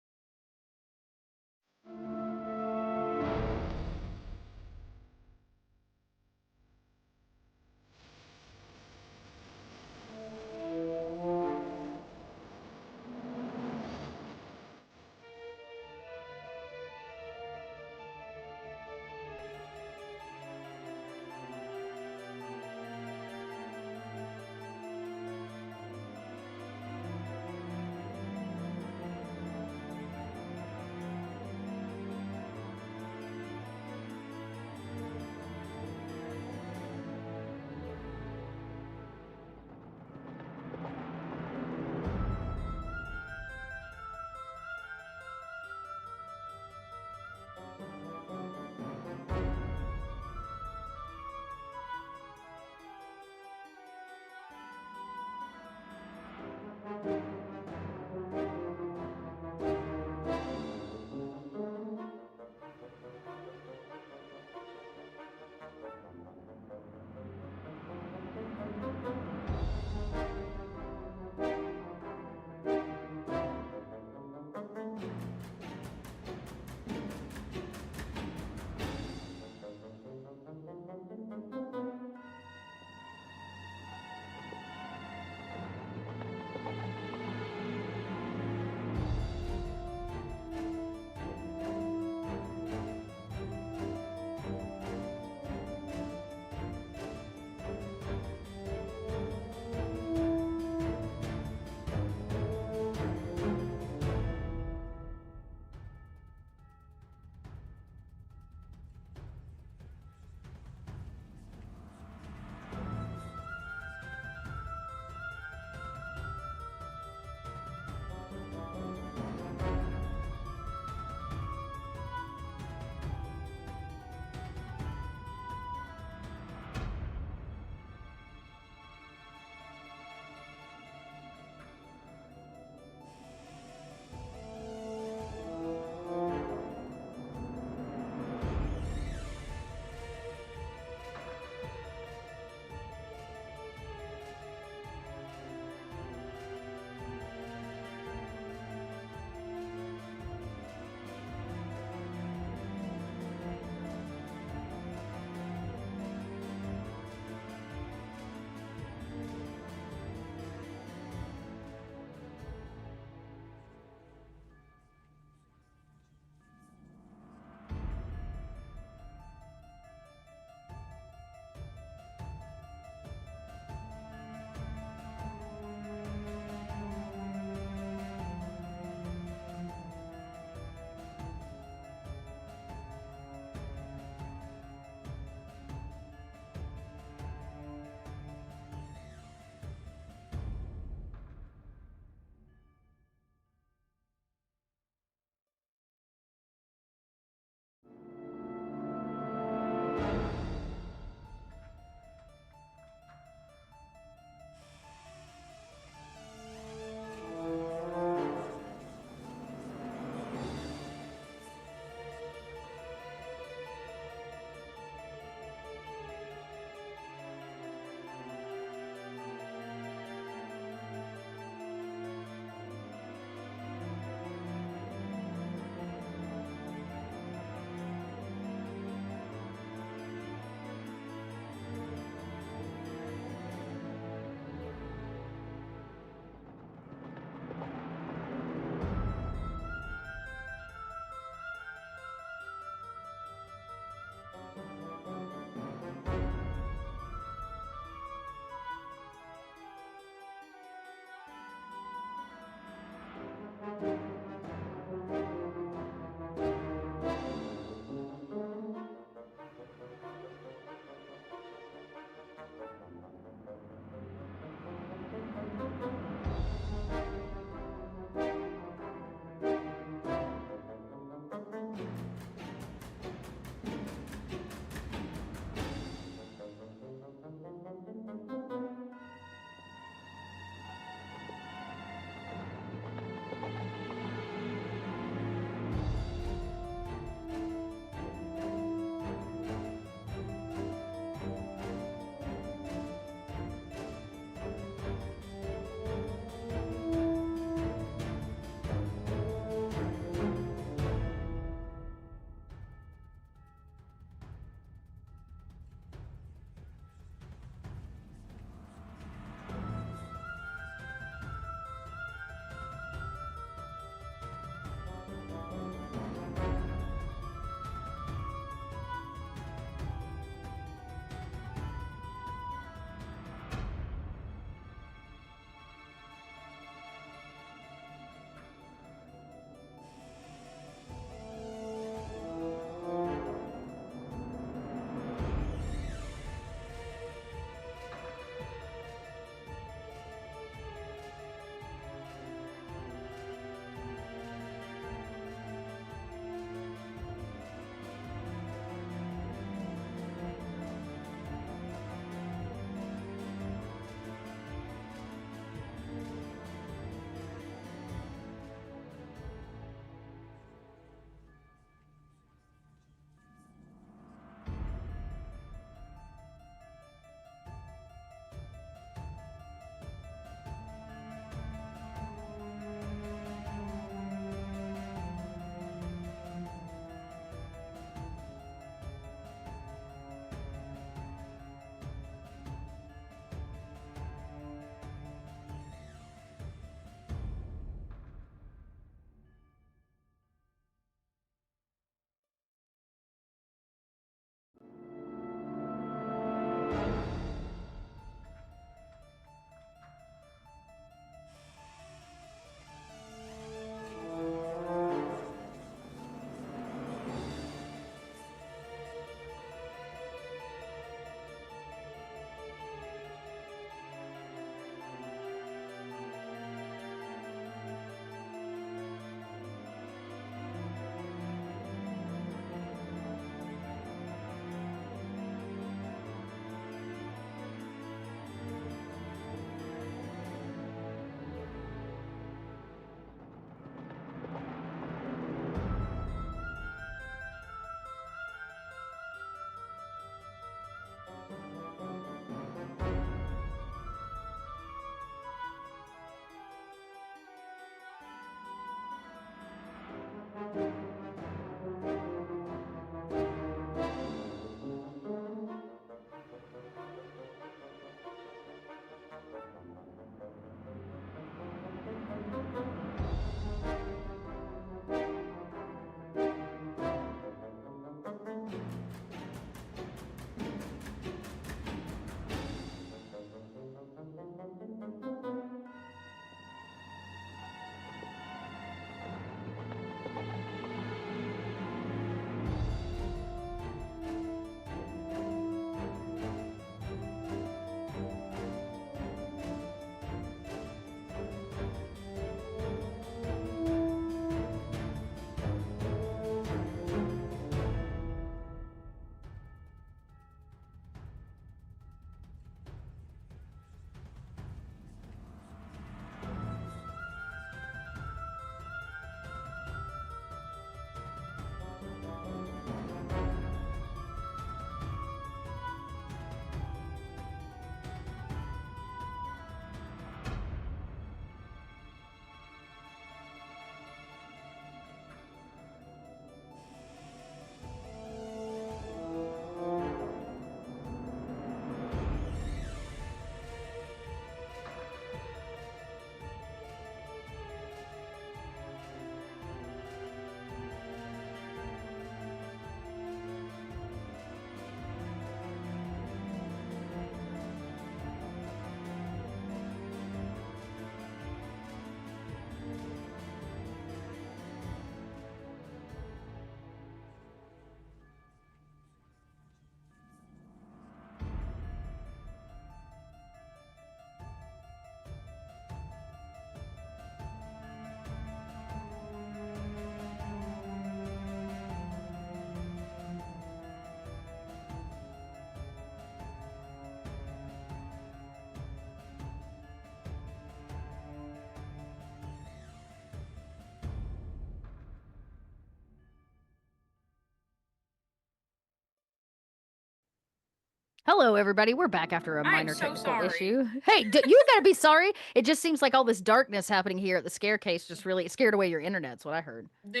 Hello, everybody. We're back after a I'm minor so technical sorry. issue. Hey, you gotta be sorry. It just seems like all this darkness happening here at the Scarecase just really scared away your internet. That's what I heard. The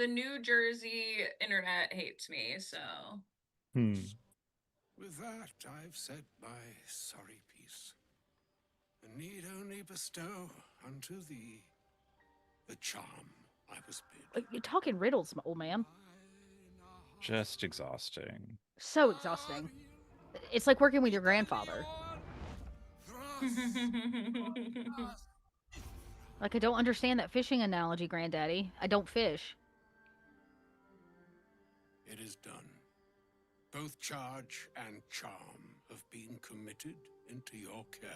New Jersey internet hates me, so. With that, I've said my sorry piece, and need only bestow unto thee the charm I was bid. You're talking riddles, old man. Just exhausting. So exhausting. It's like working with your grandfather. Like, I don't understand that fishing analogy, Granddaddy. I don't fish. It is done. Both charge and charm have been committed into your care.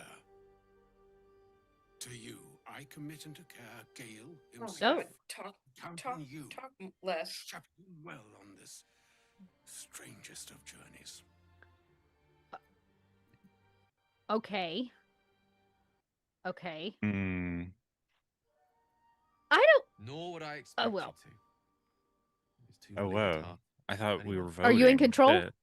To you, I commit into care Gale himself. Talk you. Talk less. Chaplain well on this strangest of journeys. Okay. Okay. Hmm. I don't. Nor would I expect Oh, well. you to. It's too Oh, late whoa. tough. I thought we were voting. Are you in control? Shit.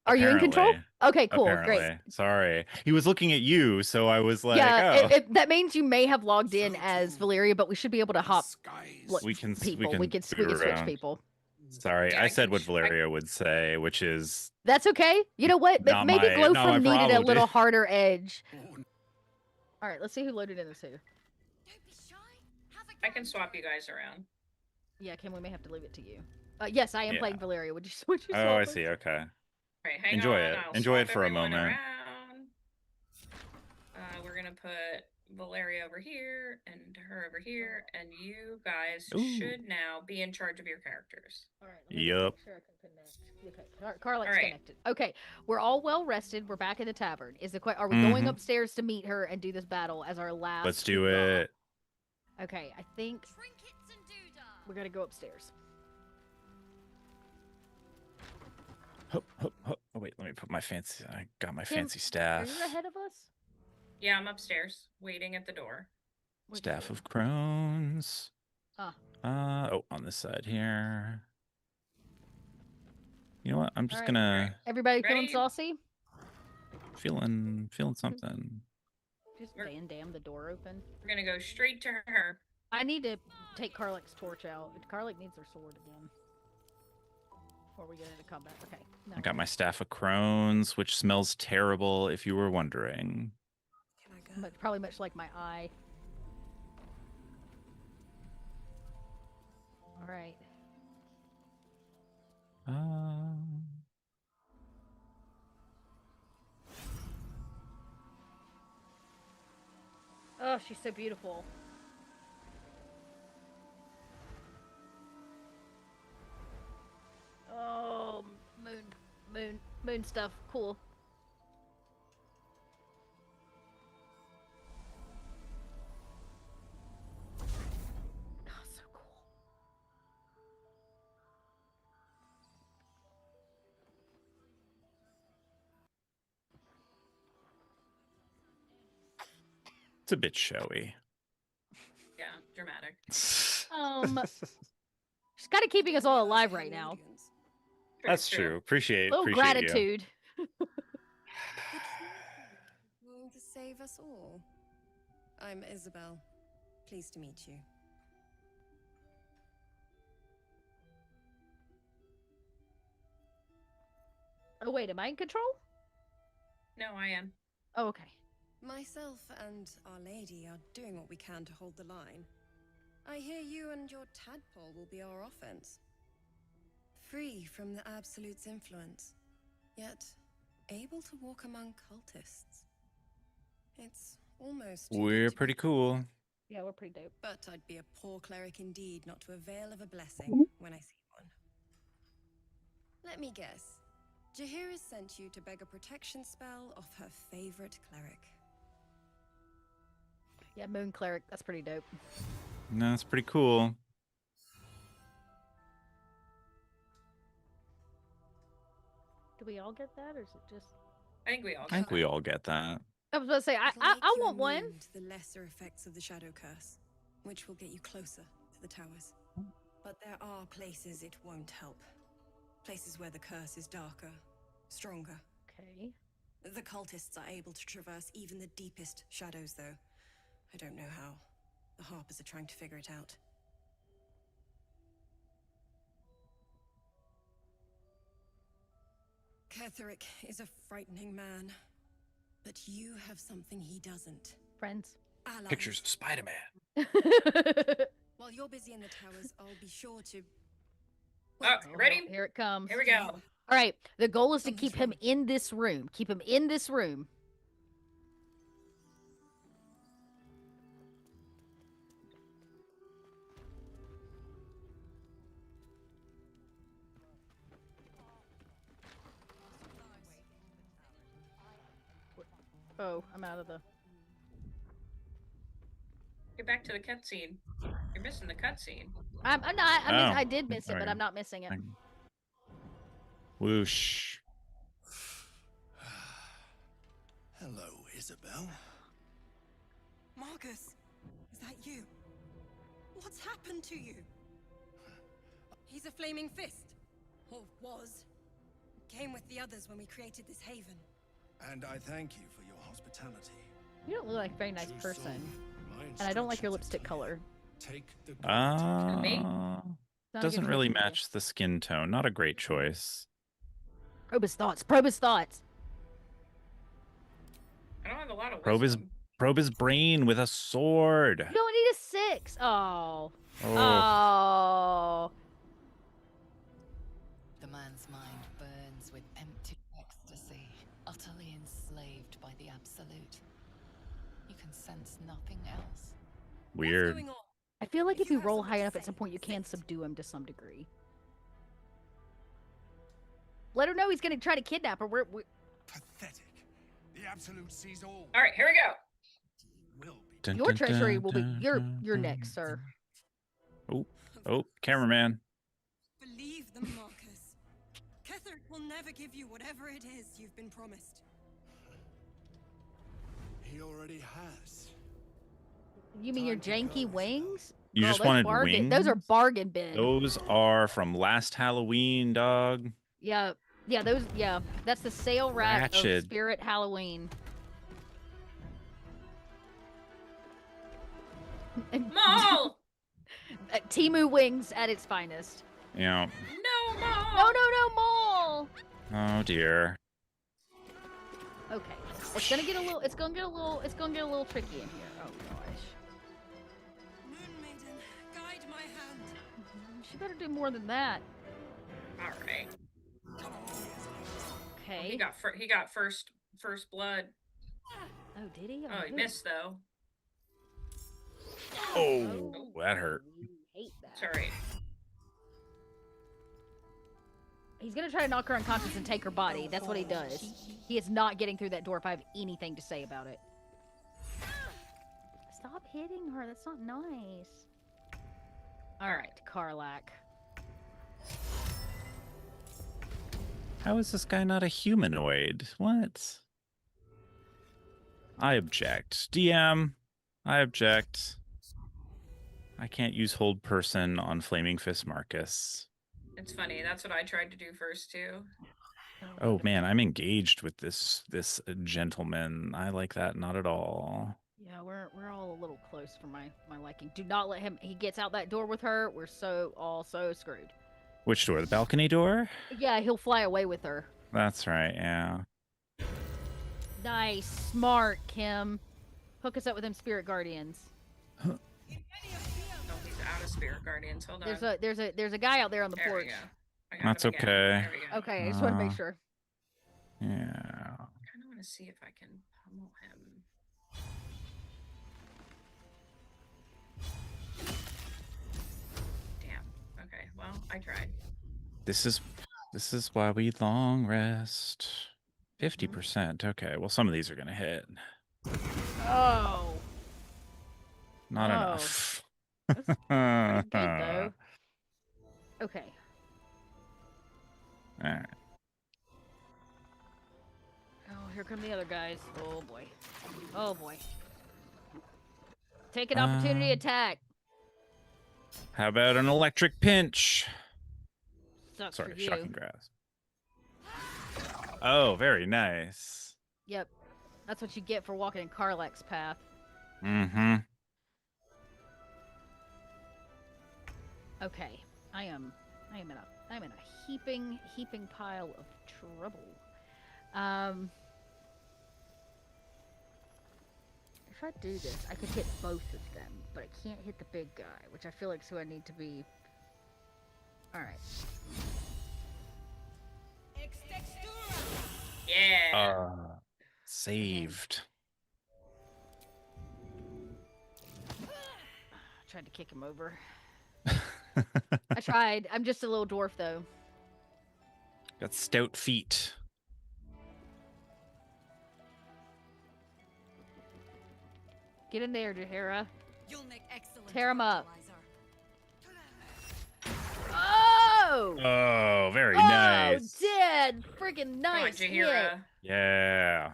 Are you in control? Okay, cool, Apparently. great. Sorry. He was looking at you, so I was like, Yeah, oh. that means you may have logged in as Valeria, but we should be able to hop We can people. We can boot switch around. people. Sorry, Yeah, I said what Valeria would say, which is That's okay. You know what? Not Maybe my- not my Glowfrom needed a problem, little dude. harder edge. All right, let's see who loaded in this who. I can swap you guys around. Yeah, Kim, we may have to leave it to you. Yes, I am Yeah. playing Valeria. Would you switch? Oh, I see. Okay. All right, hang Enjoy on. it. I'll Enjoy it swap for a everyone moment. around. We're gonna put Valeria over here and her over here, and you guys Ooh. should now be in charge of your characters. All right. Yep. Make sure I can connect. Okay, Carlett's All right. connected. Okay, we're all well rested. We're back in the tavern. Are we going Mhm. upstairs to meet her and do this battle as our last? Let's do hurrah? it. Okay, I think we're gonna go upstairs. Hup, hup, hup. Oh, wait, let me put my fancy. I got my Kim, fancy Are staff. you ahead of us? Yeah, I'm upstairs, waiting at the door. Staff of Crones. Ah. Oh, on this side here. You know what? I'm just All right. gonna Everybody feeling Ready? saucy? feeling something. Just Van Dam the door open. We're gonna go straight to her. I need to take Carlick's torch out. Carlick needs her sword again. Before we get into combat. Okay. No. I got my Staff of Crones, which smells terrible, if you were wondering. Probably much like my eye. All right. Oh, she's so beautiful. Oh, moon stuff. Cool. Oh, so cool. It's a bit showy. Yeah, dramatic. She's kind of keeping us all alive right now. That's true. Appreciate Little appreciate you. gratitude. Willing to save us all. I'm Isabel. Pleased to meet you. Oh wait, am I in control? No, I am. Oh, okay. Myself and Our Lady are doing what we can to hold the line. I hear you and your tadpole will be our offense. Free from the Absolute's influence, yet able to walk among cultists. It's almost too We're good to pretty cool. Yeah, we're pretty dope. But I'd be a poor cleric indeed not to avail of a blessing when I see one. Let me guess. Jahir has sent you to beg a protection spell off her favorite cleric. Yeah, moon cleric. That's pretty dope. No, it's pretty cool. Do we all get that, or is it just? I think we all. I think we all get that. I was about to say, I It'll want make you one. immune to the lesser effects of the shadow curse, which will get you closer to the towers. But there are places it won't help. Places where the curse is darker, stronger. Okay. The cultists are able to traverse even the deepest shadows, though. I don't know how. The Harpers are trying to figure it out. Ketherick is a frightening man, but you have something he doesn't. Friends. Allies. Pictures of Spider-Man. While you're busy in the towers, I'll be sure to... Oh, ready? Here it comes. Here we go. All right. The goal is to keep him in this room. Keep him in this room. Oh, I'm out of the... Get back to the cutscene. You're missing the cutscene. I'm not. I did miss it, but I'm not missing it. Whoosh. Hello, Isabel. Marcus, is that you? What's happened to you? He's a flaming fist. Or was. Came with the others when we created this haven. And I thank you for your hospitality. You don't look like a very nice person. And I don't like your lipstick color. Doesn't really match the skin tone. Not a great choice. Probe his thoughts. Probe his thoughts. I don't have a lot of Probe his brain with a sword. You don't need a 6. Oh. Oh. Oh. The man's mind burns with empty ecstasy, utterly enslaved by the absolute. You can sense nothing else. Weird. I feel like if you roll high enough at some point, you can subdue him to some degree. Let her know he's going to try to kidnap her. We're... Pathetic. The absolute sees all. All right, here we go. Your treasury will be your next, sir. Oh, cameraman. Believe them, Marcus. Ketherick will never give you whatever it is you've been promised. He already has. You mean your janky wings? You Girl, just those wanted bargain, wings? Those are bargain bin. Those are from last Halloween, dog. Yeah, those. Yeah, that's the sale rack of Ratchet. Spirit Halloween. Maul! Timu wings at its finest. Yeah. No, Maul! No, Maul! Oh dear. Okay, it's gonna get a little. It's gonna get a little tricky in here. Oh gosh. Moon Maiden, guide my hand. She better do more than that. All right. Okay. He got first blood. Oh, did he? Oh, he missed though. Oh, that hurt. Hate that. Sorry. He's gonna try to knock her unconscious and take her body. That's what he does. He is not getting through that door if I have anything to say about it. Stop hitting her. That's not nice. All right, Karlach. How is this guy not a humanoid? What? I object. DM, I object. I can't use hold person on Flaming Fist Marcus. It's funny. That's what I tried to do first too. Oh man, I'm engaged with this gentleman. I like that not at all. Yeah, we're all a little close for my liking. Do not let him. He gets out that door with her. We're so screwed. Which door? The balcony door? Yeah, he'll fly away with her. That's right. Yeah. Nice, smart, Kim. Hook us up with them spirit guardians. Oh, he's out of spirit guardians. Hold on. There's a guy out there on the There we porch. go. That's okay. There we go. Okay, I just want to make sure. Yeah. I kind of want to see if I can pummel him. Damn. Okay. Well, I tried. This is why we long rest. 50%. Okay. Well, some of these are gonna hit. Oh. Not enough. That's pretty good though. Okay. All right. Oh, here come the other guys. Oh boy. Oh boy. Take an opportunity attack. How about an electric pinch? Sucks Sorry, for you. shocking grasp. Oh, very nice. Yep. That's what you get for walking in Karlach's path. Mm-hmm. Okay. I am in a heaping pile of trouble. If I do this, I could hit both of them, but I can't hit the big guy, which I feel like is who I need to be. Alright. Yeah. Saved. I tried to kick him over. I tried. I'm just a little dwarf, though. Got stout feet. Get in there, Jaheira. You'll make excellent Tear him up. fertilizer. Oh! Oh, very nice. Oh, dead! Freaking nice hit. Jaheira. Yeah.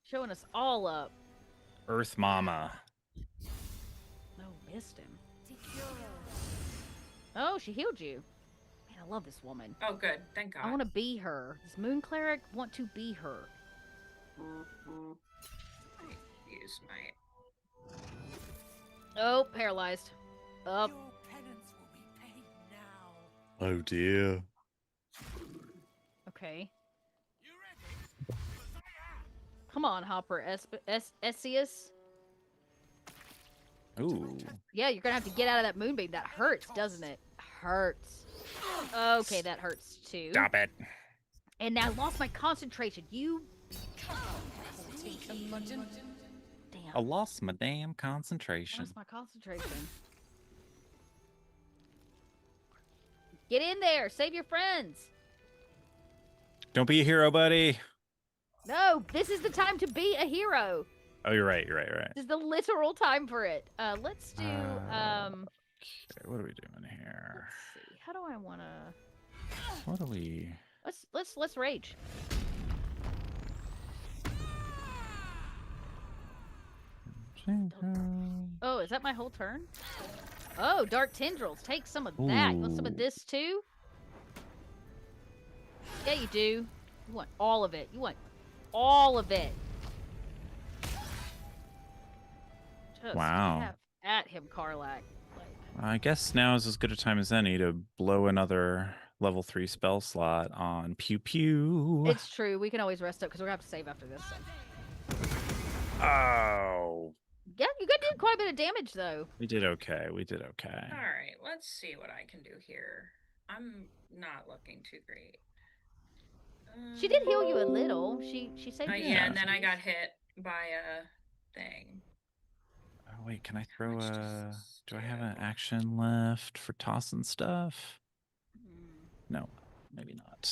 Showing us all up. Earth Mama. Oh, missed him. Oh, she healed you. Man, I love this woman. Oh, good. Thank God. I want to be her. This moon cleric want to be her. Use my... Oh, paralyzed. Up. Your penance will be paid now. Oh dear. Okay. Come on, Hopper Essius. Ooh. Yeah, you're gonna have to get out of that moonbeam. That hurts, doesn't it? Hurts. Okay, that hurts too. Stop it. And now I lost my concentration. You. Damn. I lost my damn concentration. Lost my concentration. Get in there. Save your friends. Don't be a hero, buddy. No, this is the time to be a hero. Oh, you're right. You're right. You're right. This is the literal time for it. Let's do. Okay, what are we doing here? Let's see. How do I want to? What are we? Let's rage. Oh, is that my whole turn? Oh, dark tendrils. Take some of that. You want some of this too? Yeah, you do. You want all of it. You want all of it. Just Wow. have at him, Karlach. I guess now is as good a time as any to blow another level 3 spell slot on Pew Pew. It's true. We can always rest up because we're gonna have to save after this. So. Oh. Yeah, you got did quite a bit of damage though. We did okay. We did okay. All right, let's see what I can do here. I'm not looking too great. She did heal you a little. She saved you. Yeah, and then I got hit by a thing. Oh, wait, can I throw a... Do I have an action left for tossing stuff? No, maybe not.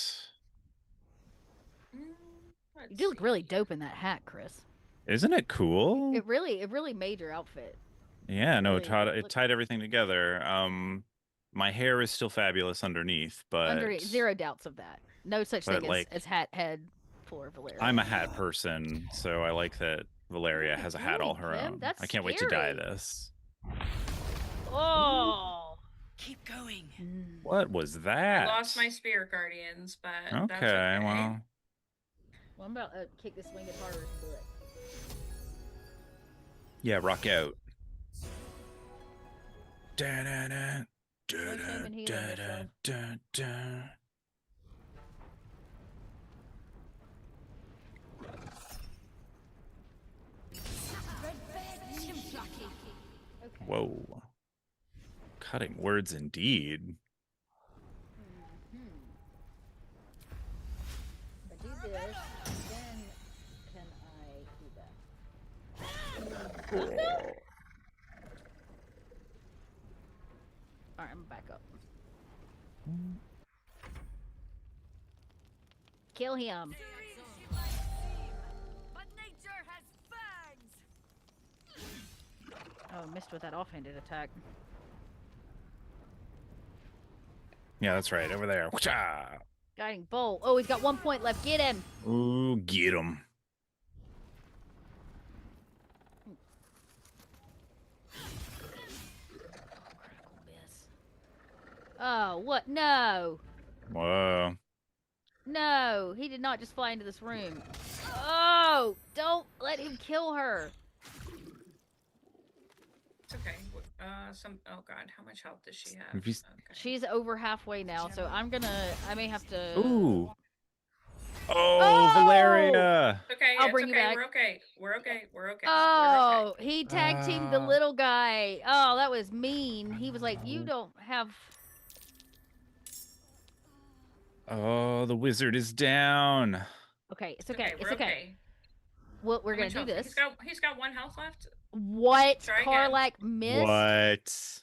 You do look really dope in that hat, Chris. Isn't it cool? It really made your outfit. Yeah, no, really it tied everything together. My hair is still fabulous underneath, but... Zero doubts of that. No such thing as hat head for Valeria. I'm a hat person, so I like that Valeria has a hat all her own. That's I can't wait to dye scary. this. Oh! Keep going. What was that? I lost my spirit guardians, but that's Okay, okay. well... Well, I'm about to kick this winged horror's butt. Yeah, rock out. Da-da-da, shame in da-da, healing yourself. da-da-da. Whoa. Cutting words indeed. If I do this, then can I do that? Alright, I'm back up. Kill him. But nature has fangs. Oh, missed with that offhanded attack. Yeah, that's right. Over there. Wha-cha! Guiding bolt. Oh, he's got 1 point left. Get him. Ooh, get him. Oh, what? No. Whoa. No, he did not just fly into this room. Oh, don't let him kill her. It's okay. Oh god, how much health does she have? If you- Okay. She's over halfway now, so I may have to. Ooh. Oh, Valeria. Okay, I'll it's bring you okay. back. We're okay. We're okay. We're okay. Oh, he tag teamed the Ah. little guy. Oh, that was mean. He was like, "You don't have." Oh, the wizard is down. Okay, it's okay. It's we're okay. Well, we're How gonna much do health? this. He's got 1 health left. What? Try again. Karlak missed. What?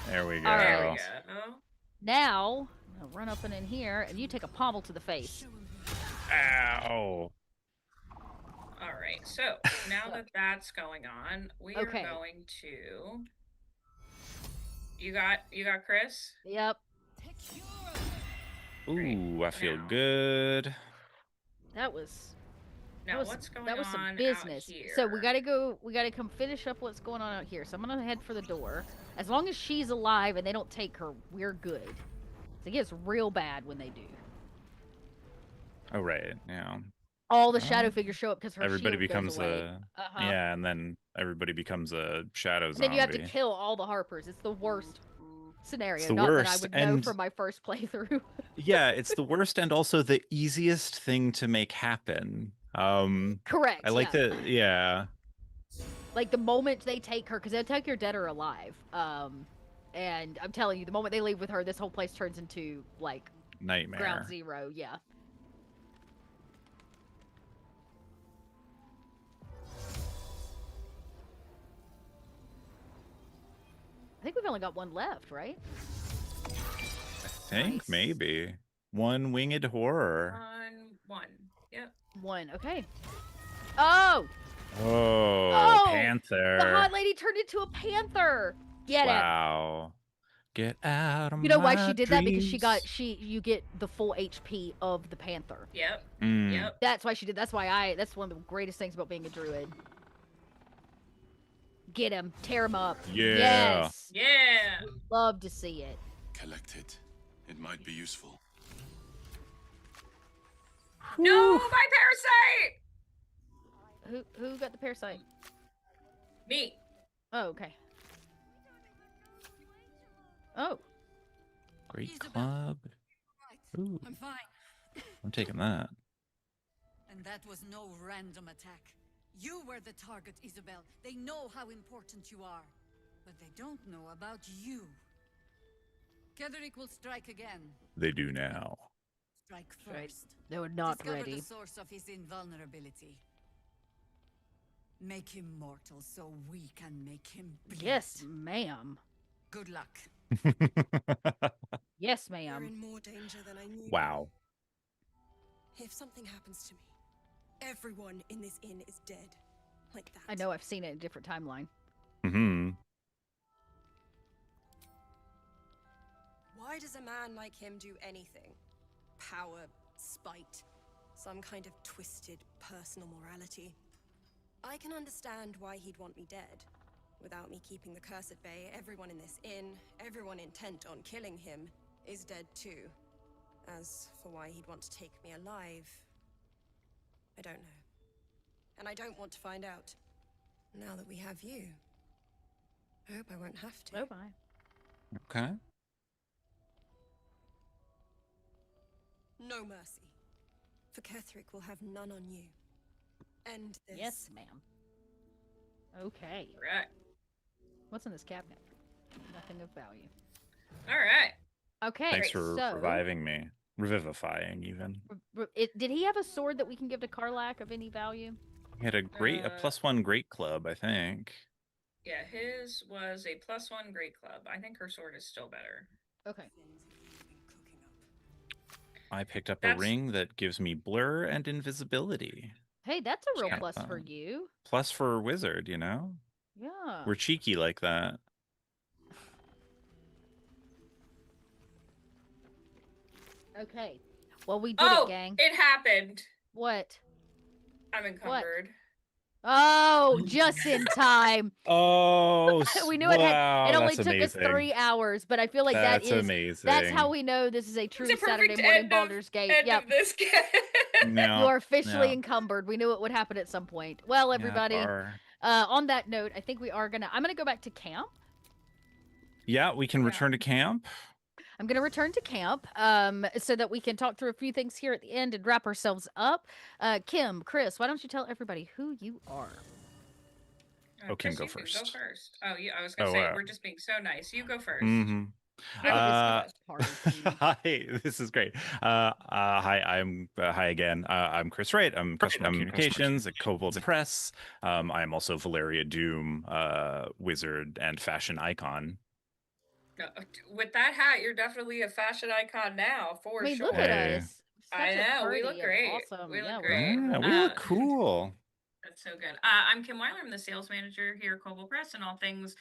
There we go. All There right. we go. Now, I'm gonna run up and in here, and you take a pommel to the face. Ow. All right. So now that that's going on, we are going to. You got Chris. Yep. Ooh, I feel good. That was. Now what's going that was on some business. out here? So we gotta come finish up what's going on out here. So I'm gonna head for the door. As long as she's alive and they don't take her, we're good. It gets real bad when they do. Oh, right. Yeah. All the shadow figures show up because her Everybody shield becomes goes away. a yeah, and then everybody becomes a shadow And zombie. then you have to kill all the Harpers. It's the worst scenario. It's the Not worst, that I would know and- from my first playthrough. Yeah, it's the worst and also the easiest thing to make happen. Correct. I like the yeah. Like the moment they take her, because they'll take her dead or alive. And I'm telling you, the moment they leave with her, this whole place turns into like Nightmare. ground zero. Yeah. I think we've only got one left, right? I think maybe one winged horror. One. Yep. One. Okay. Oh! Oh, panther. The hot lady turned into a panther. Get it. Wow. Get out of You know my why she did that? Because dreams. you get the full HP of the panther. Yep. Mm. Yep. That's why she did. That's one of the greatest things about being a druid. Get him. Tear him up. Yeah. Yes. Yeah. Love to see it. Collect it. It might be useful. No, my parasite. Who got the parasite? Me. Oh, okay. Oh. Great club. Ooh, I'm fine. I'm taking that. And that was no random attack. You were the target, Isabel. They know how important you are. But they don't know about you. Kedrick will strike again. They do now. Strike Right. first. They were not Discover ready. the source of his invulnerability. Make him mortal so we can make him bleed. Yes, ma'am. Good luck. Yes, You're ma'am. in more danger than I knew. Wow. If something happens to me, everyone in this inn is dead. Like that. I know I've seen it in a different timeline. Mm-hmm. Why does a man like him do anything? Power, spite, some kind of twisted personal morality. I can understand why he'd want me dead. Without me keeping the curse at bay, everyone in this inn, everyone intent on killing him, is dead too. As for why he'd want to take me alive, I don't know. And I don't want to find out. Now that we have you, I hope I won't have to. Oh, bye. Okay. No mercy. For Ketherick will have none on you. End this. Yes, ma'am. Okay. Right. What's in this cabinet? Nothing of value. All right. Okay. Thanks for so, reviving me. Revivifying, even. Did he have a sword that we can give to Karlak of any value? He had a +1 great club, I think. Yeah, his was a +1 great club. I think her sword is still better. Okay. I picked up a ring that gives me blur and invisibility. Hey, that's a real Yeah. plus for you. Plus for a wizard, you know? Yeah. We're cheeky like that. Okay. Well, we did it, gang. It happened. What? I'm encumbered. Oh, just in time. Oh, We knew it wow, only that's took us amazing. 3 hours, but I feel like that's amazing. how we know this is a true It's a Saturday perfect morning end Baldur's Gate. end Yep. of this game. You are officially Yeah. encumbered. We knew it would happen at some point. Well, everybody, on that note, I think I'm gonna go back to camp. Yeah, we can return to camp. I'm going to return to camp so that we can talk through a few things here at the end and wrap ourselves up. Kim, Chris, why don't you tell everybody who you are? Kim, Chris, go you can first. Go first. Oh, yeah, I was going to say, we're just being so nice. You go first. Hi, this is great. Hi again. I'm Chris Wright. I'm customer communications at Kobold Press. I am also Valeria Doom, wizard and fashion icon. With that hat, you're definitely a fashion icon now, for sure. Look at us. I know, we look great. Awesome. We look great. We look cool. That's so good. I'm Kim Weiler. I'm the sales manager here at Kobold Press and all things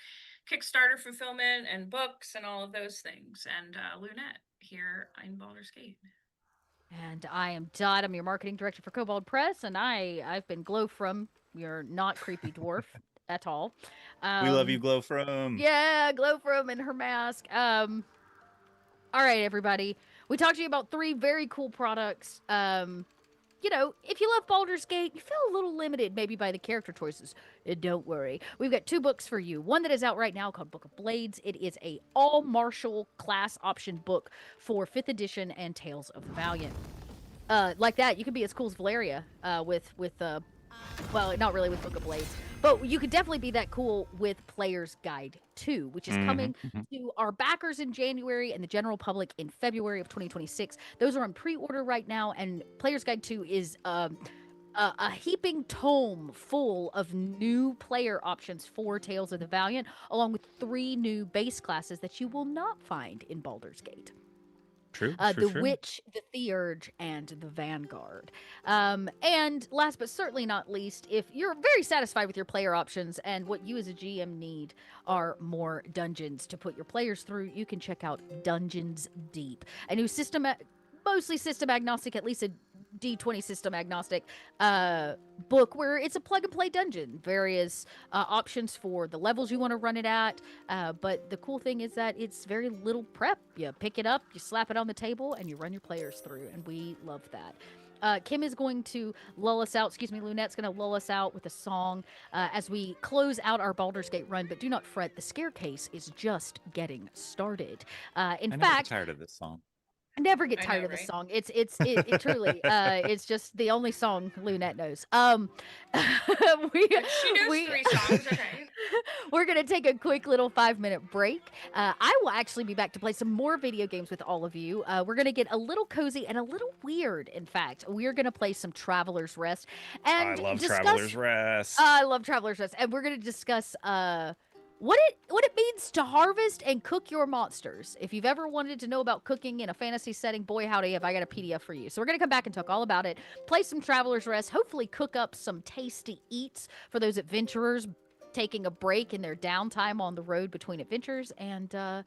Kickstarter fulfillment and books and all of those things. And Lunette here in Baldur's Gate. And I am Dot. I'm your marketing director for Kobold Press, and I've been Glowfrom, your not creepy dwarf at all. We love you, Glowfrom. Yeah, Glowfrom and her mask. All right, everybody. We talked to you about 3 very cool products. You know, if you love Baldur's Gate, you feel a little limited maybe by the character choices. Don't worry. We've got 2 books for you. One that is out right now called Book of Blades. It is a all-martial class option book for 5th edition and Tales of the Valiant. Like that, you can be as cool as Valeria with well, not really with Book of Blades, but you could definitely be that cool with Player's Guide 2, which is coming to our backers in January and the general public in February of 2026. Those are on pre-order right now, and Player's Guide 2 is a heaping tome full of new player options for Tales of the Valiant, along with 3 new base classes that you will not find in Baldur's Gate. True. The Witch, the Theurge, and the Vanguard. And last but certainly not least, if you're very satisfied with your player options and what you as a GM need are more dungeons to put your players through, you can check out Dungeons Deep, a new system, mostly system agnostic, at least a D20 system agnostic book where it's a plug and play dungeon, various options for the levels you want to run it at, but the cool thing is that it's very little prep. You pick it up, you slap it on the table, and you run your players through, and we love that. Kim is going to lull us out, Lunette's going to lull us out with a song as we close out our Baldur's Gate run, but do not fret, the Scarecase is just getting started. In fact, never get tired of this song. I never get tired of this song. It truly, it's just the only song Lunette knows. She knows 3 songs, okay. We're gonna take a quick little 5-minute break. I will actually be back to play some more video games with all of you. We're gonna get a little cozy and a little weird. In fact, we're gonna play some Traveler's Rest and I love Traveler's Rest. I love Traveler's Rest, and we're gonna discuss what it means to harvest and cook your monsters. If you've ever wanted to know about cooking in a fantasy setting, boy howdy have I got a PDF for you. So we're going to come back and talk all about it, play some Traveler's Rest, hopefully cook up some tasty eats for those adventurers taking a break in their downtime on the road between adventures, and and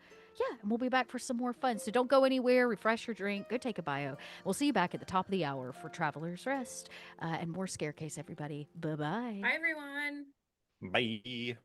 we'll be back for some more fun. So don't go anywhere, refresh your drink, go take a bio. We'll see you back at the top of the hour for Traveler's Rest and more Scarecase, everybody. Bye-bye. Bye, everyone. Bye.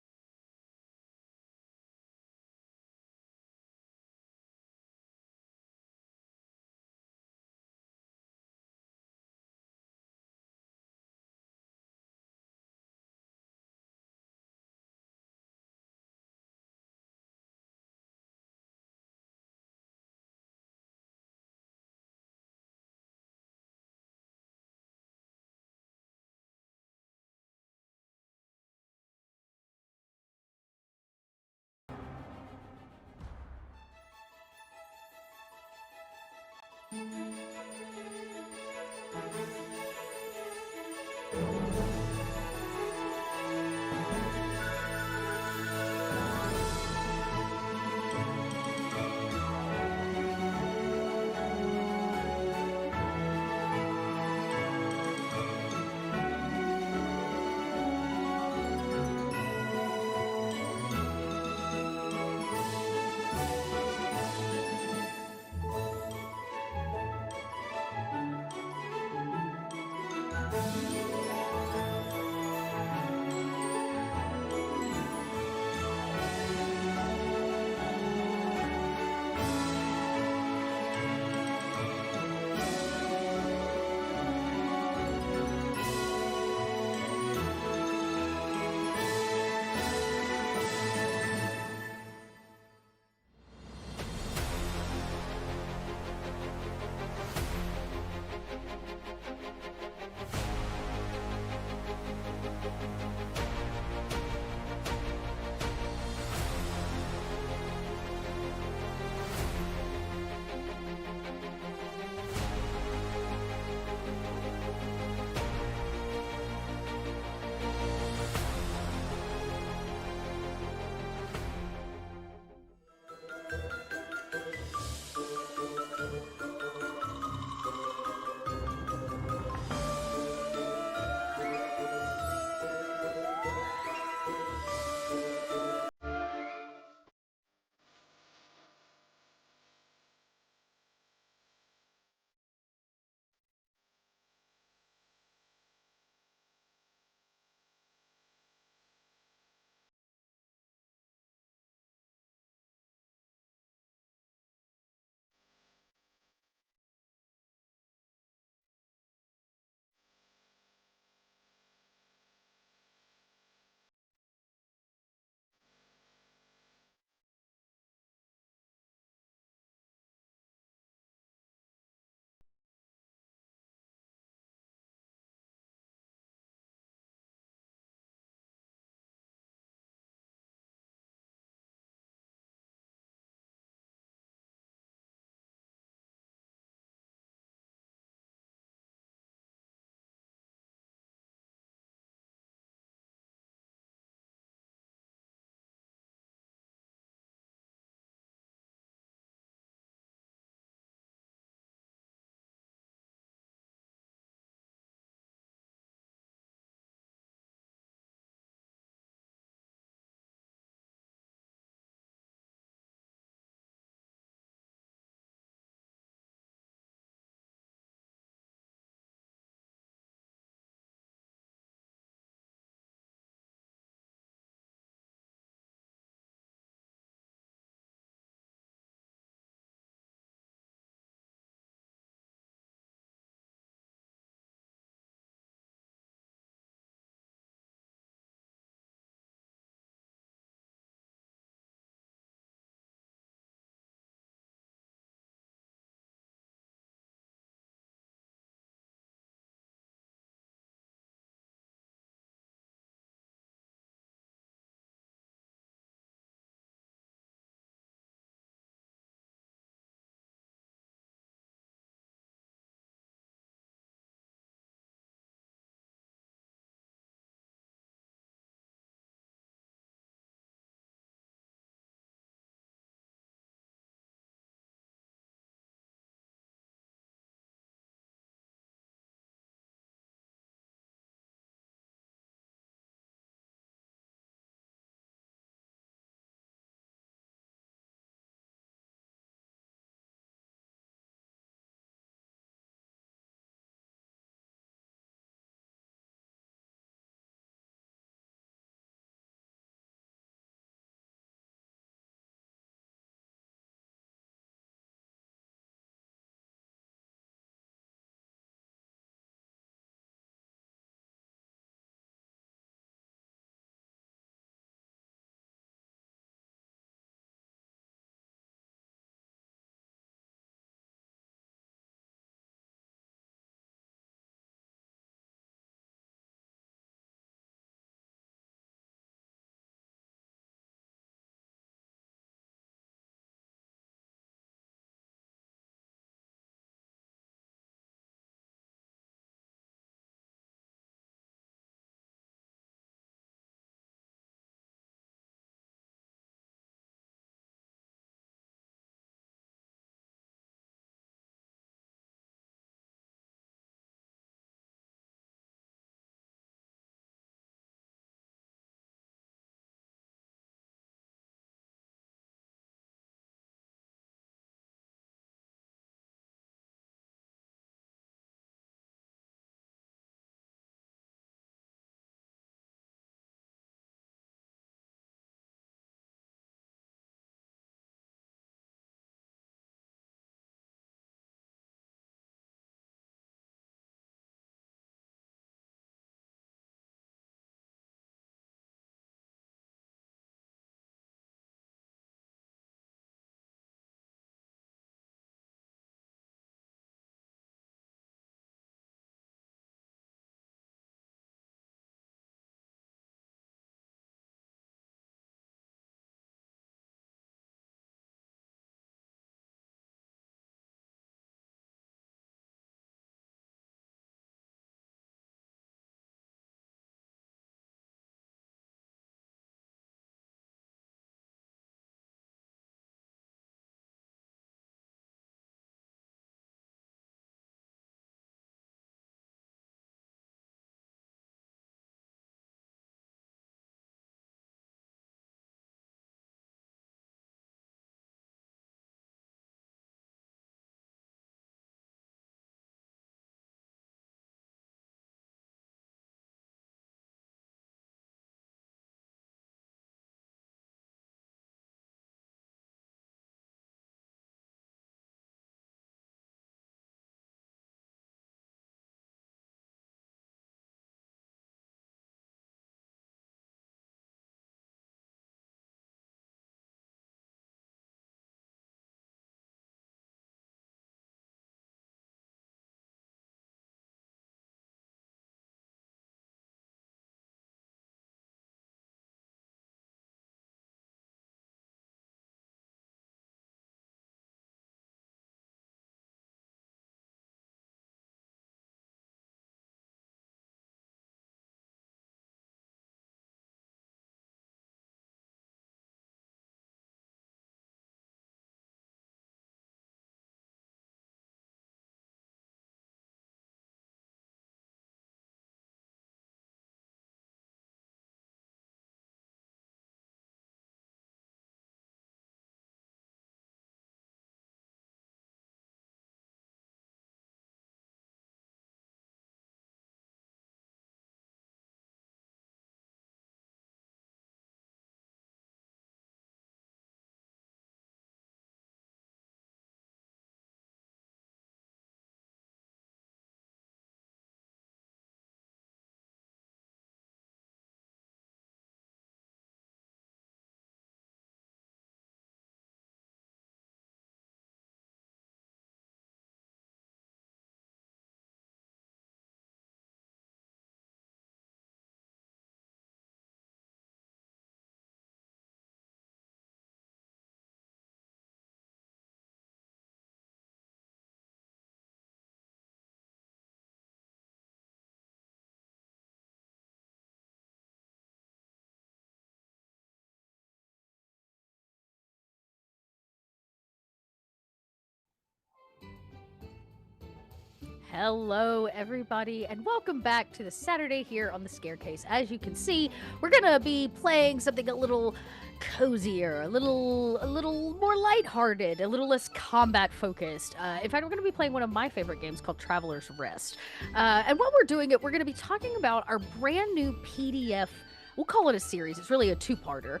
Hello, everybody, and welcome back to the Saturday here on the Scarecase. As you can see, we're gonna be playing something a little cozier, a little more lighthearted, a little less combat focused. In fact, we're gonna be playing one of my favorite games called Traveler's Rest. And while we're doing it, we're gonna be talking about our brand new PDF. We'll call it a series. It's really a two-parter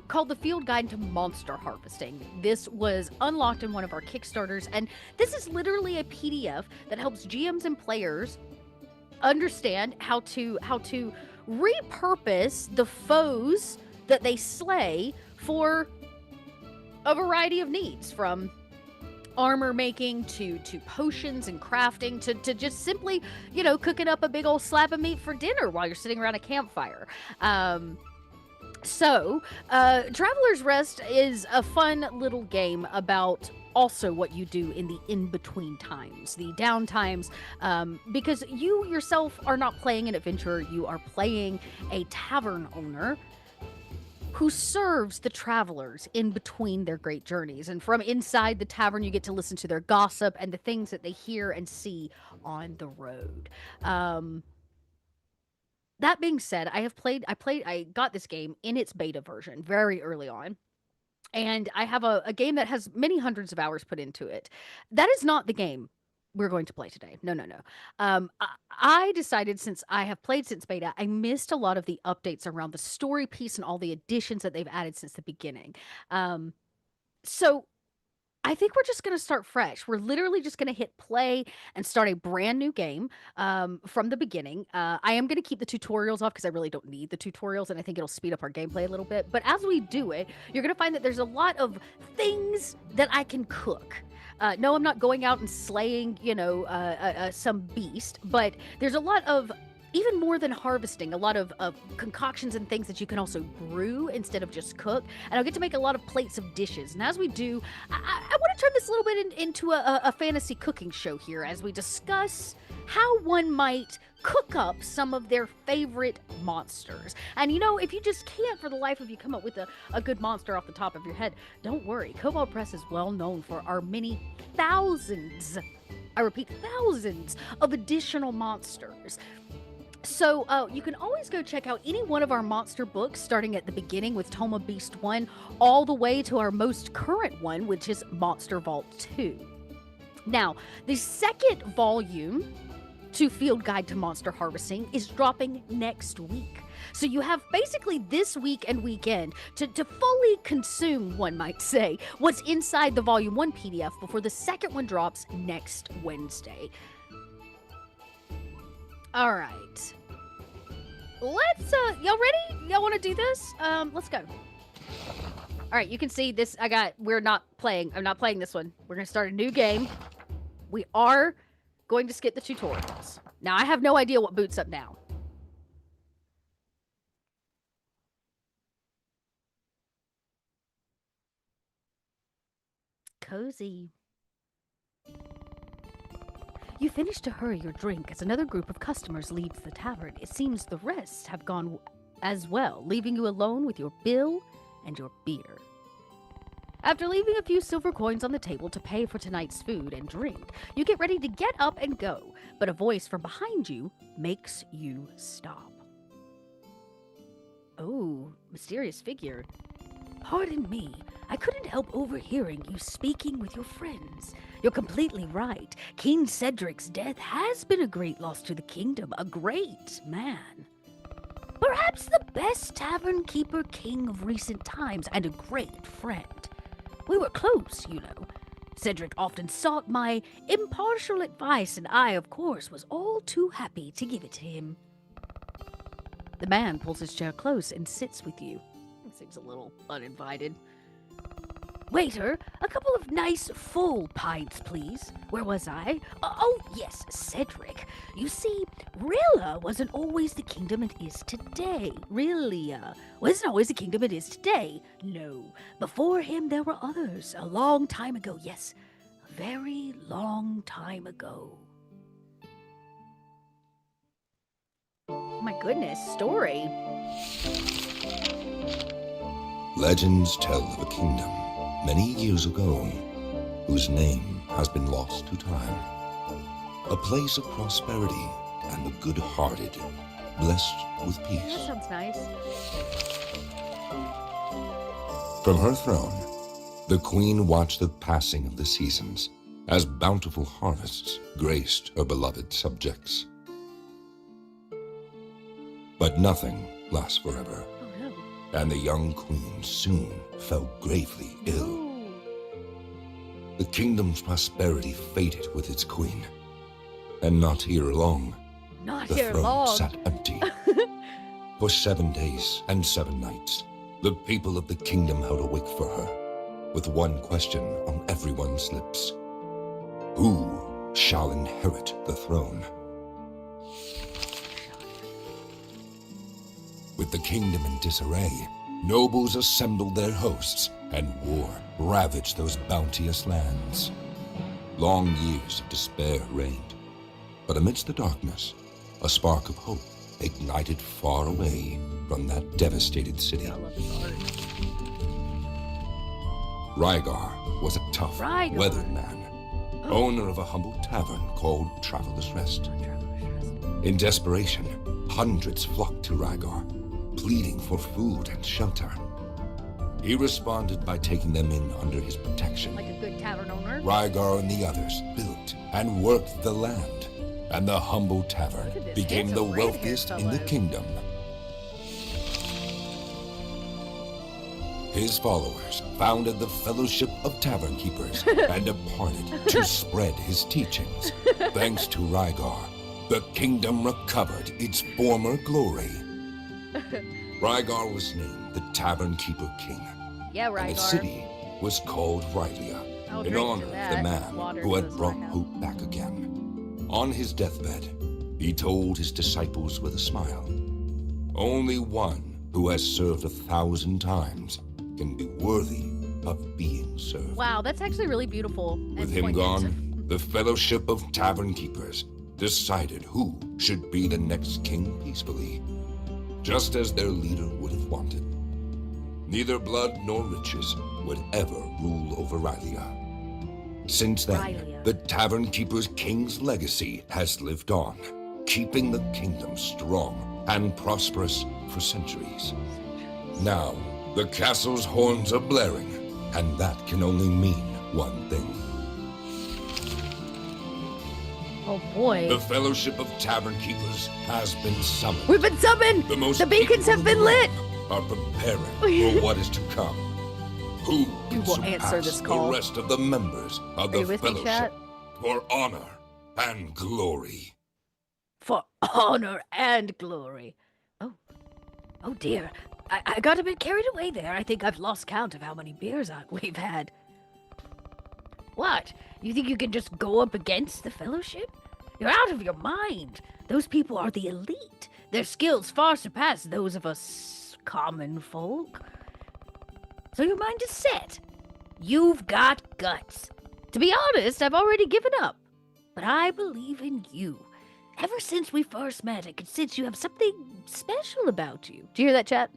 called The Field Guide to Monster Harvesting. This was unlocked in one of our Kickstarters, and this is literally a PDF that helps GMs and players understand how to repurpose the foes that they slay for a variety of needs, from armor making to potions and crafting to just simply, cooking up a big old slab of meat for dinner while you're sitting around a campfire. Traveler's Rest is a fun little game about also what you do in the in-between times, the down times, because you yourself are not playing an adventurer, you are playing a tavern owner who serves the travelers in between their great journeys. And from inside the tavern, you get to listen to their gossip and the things that they hear and see on the road. That being said, I got this game in its beta version very early on. And I have a game that has many hundreds of hours put into it. That is not the game we're going to play today. No. I decided, since I have played since beta, I missed a lot of the updates around the story piece and all the additions that they've added since the beginning. So I think we're just going to start fresh. We're literally just going to hit play and start a brand new game from the beginning. I am going to keep the tutorials off because I really don't need the tutorials, and I think it'll speed up our gameplay a little bit. But as we do it, you're going to find that there's a lot of things that I can cook. No, I'm not going out and slaying, some beast, but there's a lot of, even more than harvesting, a lot of concoctions and things that you can also brew instead of just cook. And I'll get to make a lot of plates of dishes. And as we do, I want to turn this a little bit into a fantasy cooking show here as we discuss how one might cook up some of their favorite monsters. And if you just can't for the life of you come up with a good monster off the top of your head, don't worry. Kobold Press is well known for our many thousands, I repeat, thousands of additional monsters. So you can always go check out any one of our monster books, starting at the beginning with Tome of Beast 1, all the way to our most current one, which is Monster Vault 2. Now, the second volume to Field Guide to Monster Harvesting is dropping next week. So you have basically this week and weekend to fully consume, one might say, what's inside the Volume 1 PDF before the second one drops next Wednesday. All right. Let's, y'all ready? Y'all want to do this? Let's go. All right, you can see this. I'm not playing this one. We're going to start a new game. We are going to skip the tutorials. Now, I have no idea what boots up now. Cozy. You finish to hurry your drink as another group of customers leaves the tavern. It seems the rest have gone as well, leaving you alone with your bill and your beer. After leaving a few silver coins on the table to pay for tonight's food and drink, you get ready to get up and go, but a voice from behind you makes you stop. Oh, mysterious figure. Pardon me, I couldn't help overhearing you speaking with your friends. You're completely right. King Cedric's death has been a great loss to the kingdom, a great man. Perhaps the best tavern keeper king of recent times, and a great friend. We were close, Cedric often sought my impartial advice, and I, of course, was all too happy to give it to him. The man pulls his chair close and sits with you. Seems a little uninvited. Waiter, a couple of nice full pints, please. Where was I? Oh, yes, Cedric. You see, Rilla wasn't always the kingdom it is today. Rillia wasn't always the kingdom it is today. No. Before him, there were others. A long time ago, yes. A very long time ago. Oh my goodness, story. Legends tell of a kingdom many years ago whose name has been lost to time. a place of prosperity and the good-hearted, blessed with peace. That sounds nice. From her throne, the queen watched the passing of the seasons as bountiful harvests graced her beloved subjects. But nothing lasts forever, and the young queen soon fell gravely ill. The kingdom's prosperity faded with its queen, and not here long. Not the here throne long. sat empty. For 7 days and 7 nights, the people of the kingdom held awake for her, with one question on everyone's lips. Who shall inherit the throne? With the kingdom in disarray, nobles assembled their hosts, and war ravaged those bounteous lands. Long years of despair reigned, but amidst the darkness, a spark of hope ignited far away from that devastated city. Rygar was a tough, weathered man, owner of a humble tavern called Traveler's Rest. In desperation, hundreds flocked to Rygar, pleading for food and shelter. He responded by taking them in under his protection. Like a good tavern owner. Rygar and the others built and worked the land, and the humble tavern became the wealthiest in the kingdom. His followers founded the Fellowship of Tavern Keepers and departed to spread his teachings. Thanks to Rygar, the kingdom recovered its former glory. Rygar was named the Tavern Keeper King. Yeah, Rygar. And the city was called Rylia, in honor of the man who had brought hope back again. On his deathbed, he told his disciples with a smile, only one who has served 1,000 times can be worthy of being served. Wow, that's actually really beautiful. With him gone, the Fellowship of Tavern Keepers decided who should be the next king peacefully, just as their leader would have wanted. Neither blood nor riches would ever rule over Rylia. Since then, the Tavern Keeper's king's legacy has lived on, keeping the kingdom strong and prosperous for centuries. Now, the castle's horns are blaring, and that can only mean one thing. Oh boy. The Fellowship of Tavern Keepers has been summoned. We've been summoned! The beacons have been lit! Are preparing for what is to come. Who can will answer this call. the rest of the members of the Are you with me, Fellowship chat? for honor and glory? For honor and glory. Oh dear. I got a bit carried away there. I think I've lost count of how many beers we've had. What? You think you can just go up against the Fellowship? You're out of your mind. Those people are the elite. Their skills far surpass those of us common folk. So your mind is set. You've got guts. To be honest, I've already given up. But I believe in you. Ever since we first met, I could sense you have something special about you. Do you hear that, chat?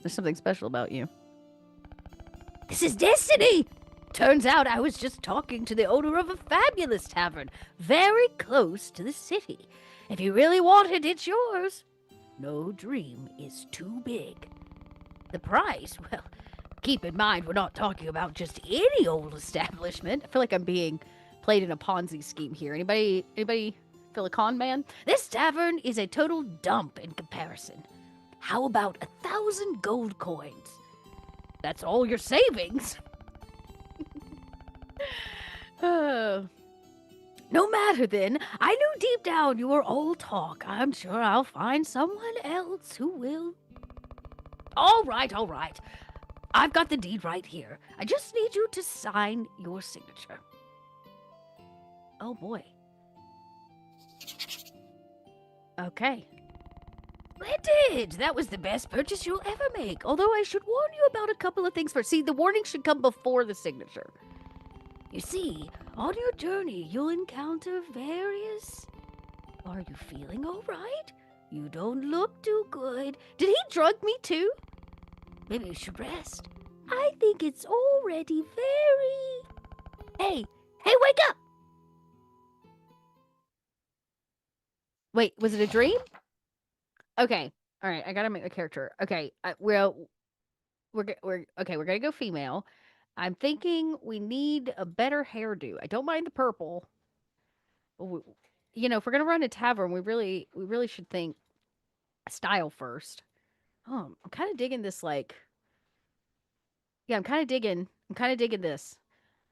There's something special about you. This is destiny! Turns out I was just talking to the owner of a fabulous tavern, very close to the city. If you really want it, it's yours. No dream is too big. The price, well, keep in mind we're not talking about just any old establishment. I feel like I'm being played in a Ponzi scheme here. Anybody feel a con man? This tavern is a total dump in comparison. How about 1,000 gold coins? That's all your savings. No matter then, I knew deep down you were all talk. I'm sure I'll find someone else who will. All right. I've got the deed right here. I just need you to sign your signature. Oh boy. Okay. Splendid! That was the best purchase you'll ever make. Although I should warn you about a couple of things first. See, the warning should come before the signature. You see, on your journey, you'll encounter various... Are you feeling all right? You don't look too good. Did he drug me too? Maybe you should rest. I think it's already very... Hey, wake up! Wait, was it a dream? Okay. All right. I gotta make the character. Okay. We're okay. We're gonna go female. I'm thinking we need a better hairdo. I don't mind the purple. You know, if we're gonna run a tavern, we really should think style first. Oh, I'm kind of digging this. Like, yeah, I'm kind of digging this.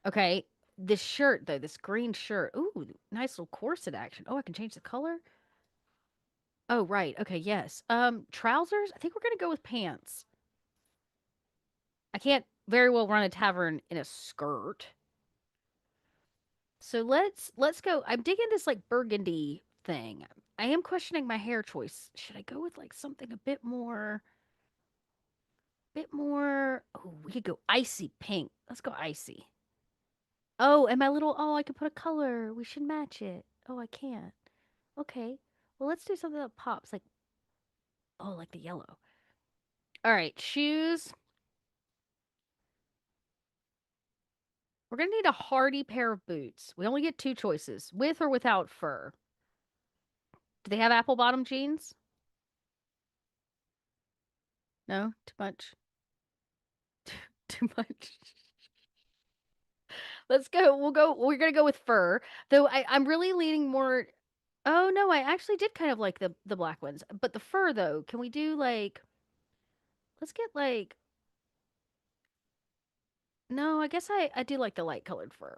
Okay, this shirt though, this green shirt. Ooh, nice little corset action. Oh, I can change the color. Oh, right. Okay, yes. Trousers. I think we're gonna go with pants. I can't very well run a tavern in a skirt. So let's go. I'm digging this like burgundy thing. I am questioning my hair choice. Should I go with like something a bit more? Oh, we could go icy pink. Let's go icy. Oh, and my little oh, I could put a color. We should match it. Oh, I can't. Okay. Well, let's do something that pops like oh, like the yellow. All right, shoes. We're going to need a hardy pair of boots. We only get two choices, with or without fur. Do they have apple bottom jeans? No, too much. Too much. Let's go. We're going to go with fur. Though I'm really leaning more Oh no, I actually did kind of like the black ones. But the fur though, can we do like let's get like no, I guess I do like the light colored fur.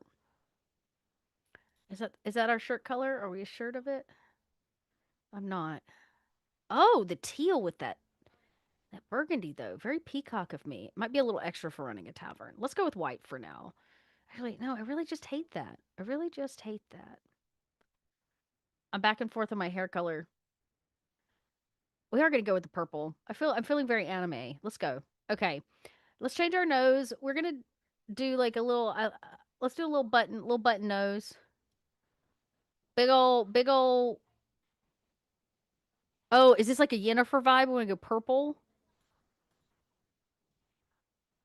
Is that our shirt color? Are we assured of it? I'm not. Oh, the teal with that burgundy though. Very peacock of me. It might be a little extra for running a tavern. Let's go with white for now. Actually, no, I really just hate that. I really just hate that. I'm back and forth on my hair color. We are gonna go with the purple. I'm feeling very anime. Let's go. Okay. Let's change our nose. We're gonna do like a little let's do a little button nose. Big old Oh, is this like a Yennefer vibe? We want to go purple.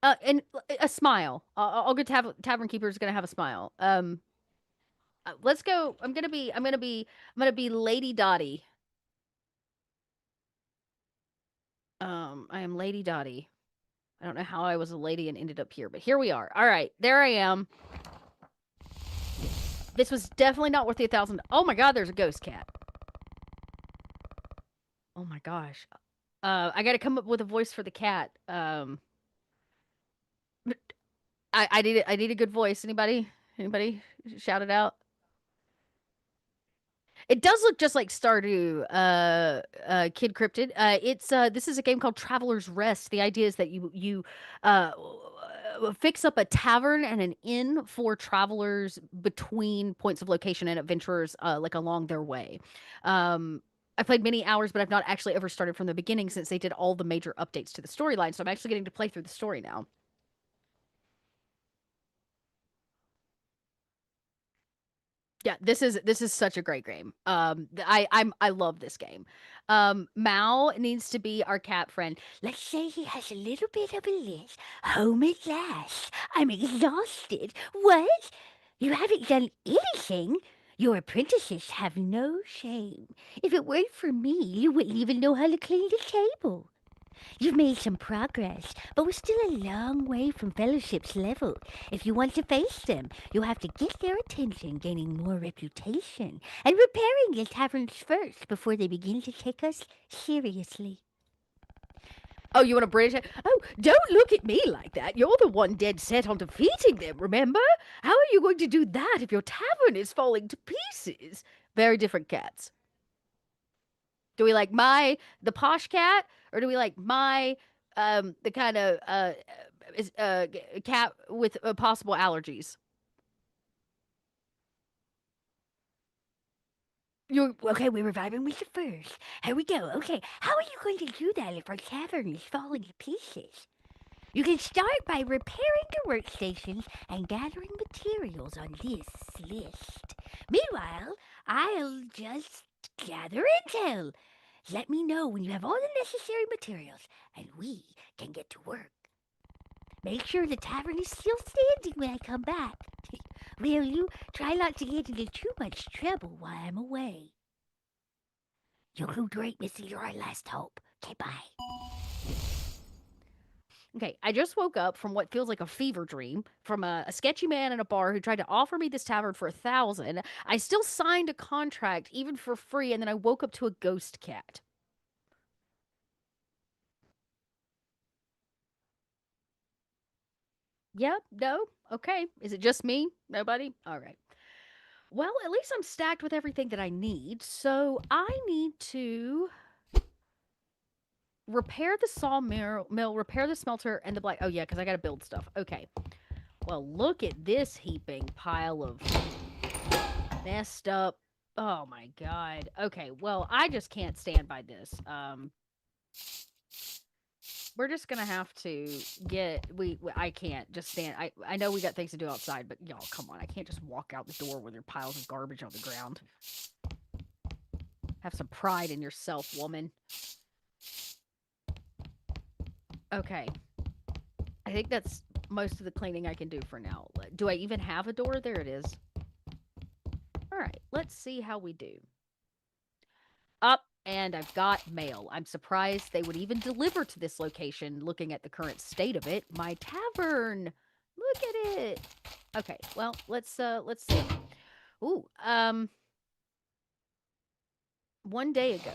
And a smile. All good tavern keeper is gonna have a smile. Let's go. I'm gonna be Lady Dottie. I am Lady Dottie. I don't know how I was a lady and ended up here, but here we are. All right, there I am. This was definitely not worth the 1,000. Oh my god, there's a ghost cat. Oh my gosh. I got to come up with a voice for the cat. I need a good voice. Anybody shout it out? It does look just like Stardew, Kid Cryptid. It's this is a game called Traveler's Rest. The idea is that you fix up a tavern and an inn for travelers between points of location and adventurers like along their way. I played many hours, but I've not actually ever started from the beginning since they did all the major updates to the storyline. So I'm actually getting to play through the story now. Yeah, this is such a great game. I love this game. Mao needs to be our cat friend. Let's say he has a little bit of a list. Home at last. I'm exhausted. What? You haven't done anything? Your apprentices have no shame. If it weren't for me, you wouldn't even know how to clean the table. You've made some progress, but we're still a long way from Fellowship's level. If you want to face them, you'll have to get their attention, gaining more reputation, and repairing the taverns first before they begin to take us seriously. Oh, you want to British? Oh, don't look at me like that. You're the one dead set on defeating them, remember? How are you going to do that if your tavern is falling to pieces? Very different cats. Do we like the posh cat, or do we like the kind of cat with possible allergies? Okay, we're reviving with the first. Here we go. Okay, how are you going to do that if our tavern is falling to pieces? You can start by repairing the workstations and gathering materials on this list. Meanwhile, I'll just gather intel. Let me know when you have all the necessary materials, and we can get to work. Make sure the tavern is still standing when I come back. Will you? Try not to get into too much trouble while I'm away. You'll do great, Missy. You're our last hope. Okay, bye. Okay, I just woke up from what feels like a fever dream from a sketchy man in a bar who tried to offer me this tavern for 1,000. I still signed a contract, even for free, and then I woke up to a ghost cat. Yep, no, okay. Is it just me? Nobody? All right. Well, at least I'm stacked with everything that I need, so I need to repair the sawmill, repair the smelter, and the black... Oh, yeah, because I got to build stuff. Okay. Well, look at this heaping pile of messed up... Oh, my God. Okay, well, I just can't stand by this. We're just gonna have to get... I can't just stand... I know we got things to do outside, but y'all, come on. I can't just walk out the door with your piles of garbage on the ground. Have some pride in yourself, woman. Okay. I think that's most of the cleaning I can do for now. Do I even have a door? There it is. Alright, let's see how we do. Up, and I've got mail. I'm surprised they would even deliver to this location, looking at the current state of it. My tavern! Look at it! Okay, well, let's see. Ooh, 1 day ago.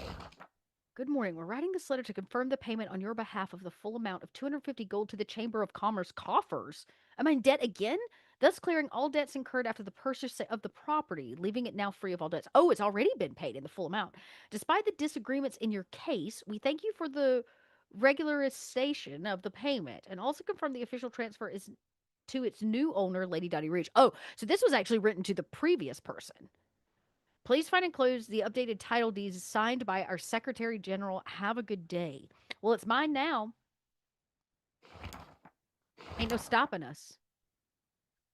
Good morning. We're writing this letter to confirm the payment on your behalf of the full amount of 250 gold to the Chamber of Commerce coffers. Am I in debt again? Thus clearing all debts incurred after the purchase of the property, leaving it now free of all debts. Oh, it's already been paid in the full amount. Despite the disagreements in your case, we thank you for the regularization of the payment and also confirm the official transfer is to its new owner, Lady Dottie Reach. Oh, so this was actually written to the previous person. Please find enclosed the updated title deeds signed by our Secretary General. Have a good day. Well, it's mine now. Ain't no stopping us.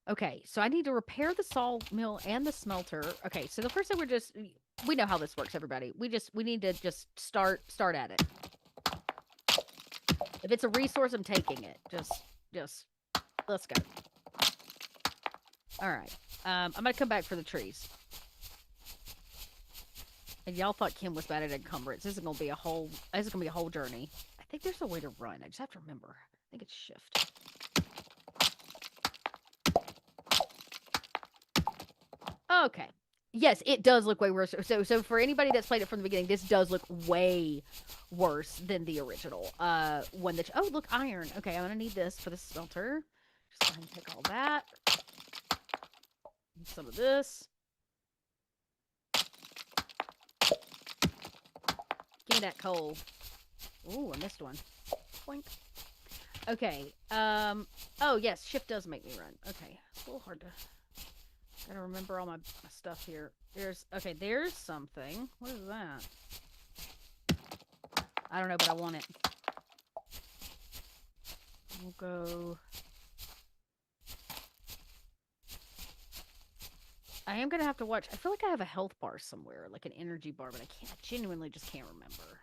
Okay, so I need to repair the sawmill and the smelter. Okay, so the first thing we know how this works, everybody. We need to just start at it. If it's a resource, I'm taking it. Just let's go. All right. I'm gonna come back for the trees. And y'all thought Kim was bad at encumbrance. This is gonna be a whole journey. I think there's a way to run. I just have to remember. I think it's shift. Okay. Yes, it does look way worse. So for anybody that's played it from the beginning, this does look way worse than the original. One that... Oh, look, iron. Okay, I'm gonna need this for the smelter. Just go ahead and take all that. And some of this. Give me that coal. Ooh, I missed one. Boink. Okay. Oh, yes. Shift does make me run. Okay. It's a little hard to... Gotta remember all my stuff here. There's something. What is that? I don't know, but I want it. We'll go... I am gonna have to watch. I feel like I have a health bar somewhere, like an energy bar, but I genuinely just can't remember.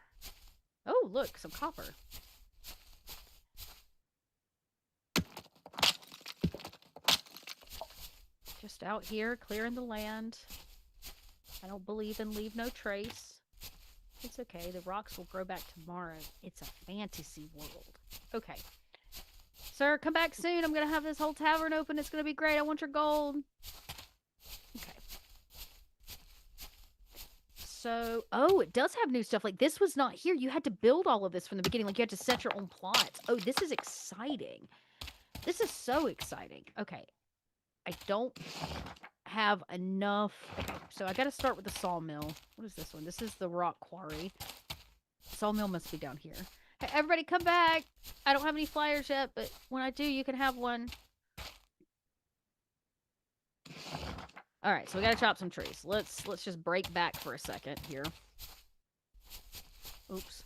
Oh, look, some copper. Just out here, clearing the land. I don't believe in leave no trace. It's okay, the rocks will grow back tomorrow. It's a fantasy world. Okay. Sir, come back soon. I'm gonna have this whole tavern open. It's gonna be great. I want your gold. Okay. So, oh, it does have new stuff. Like, this was not here. You had to build all of this from the beginning. Like, you had to set your own plots. Oh, this is exciting. This is so exciting. Okay. I don't have enough. Okay, so I gotta start with the sawmill. What is this one? This is the rock quarry. Sawmill must be down here. Hey, everybody come back. I don't have any flyers yet, but when I do, you can have one. All right, so we gotta chop some trees. Let's just break back for a second here. Oops.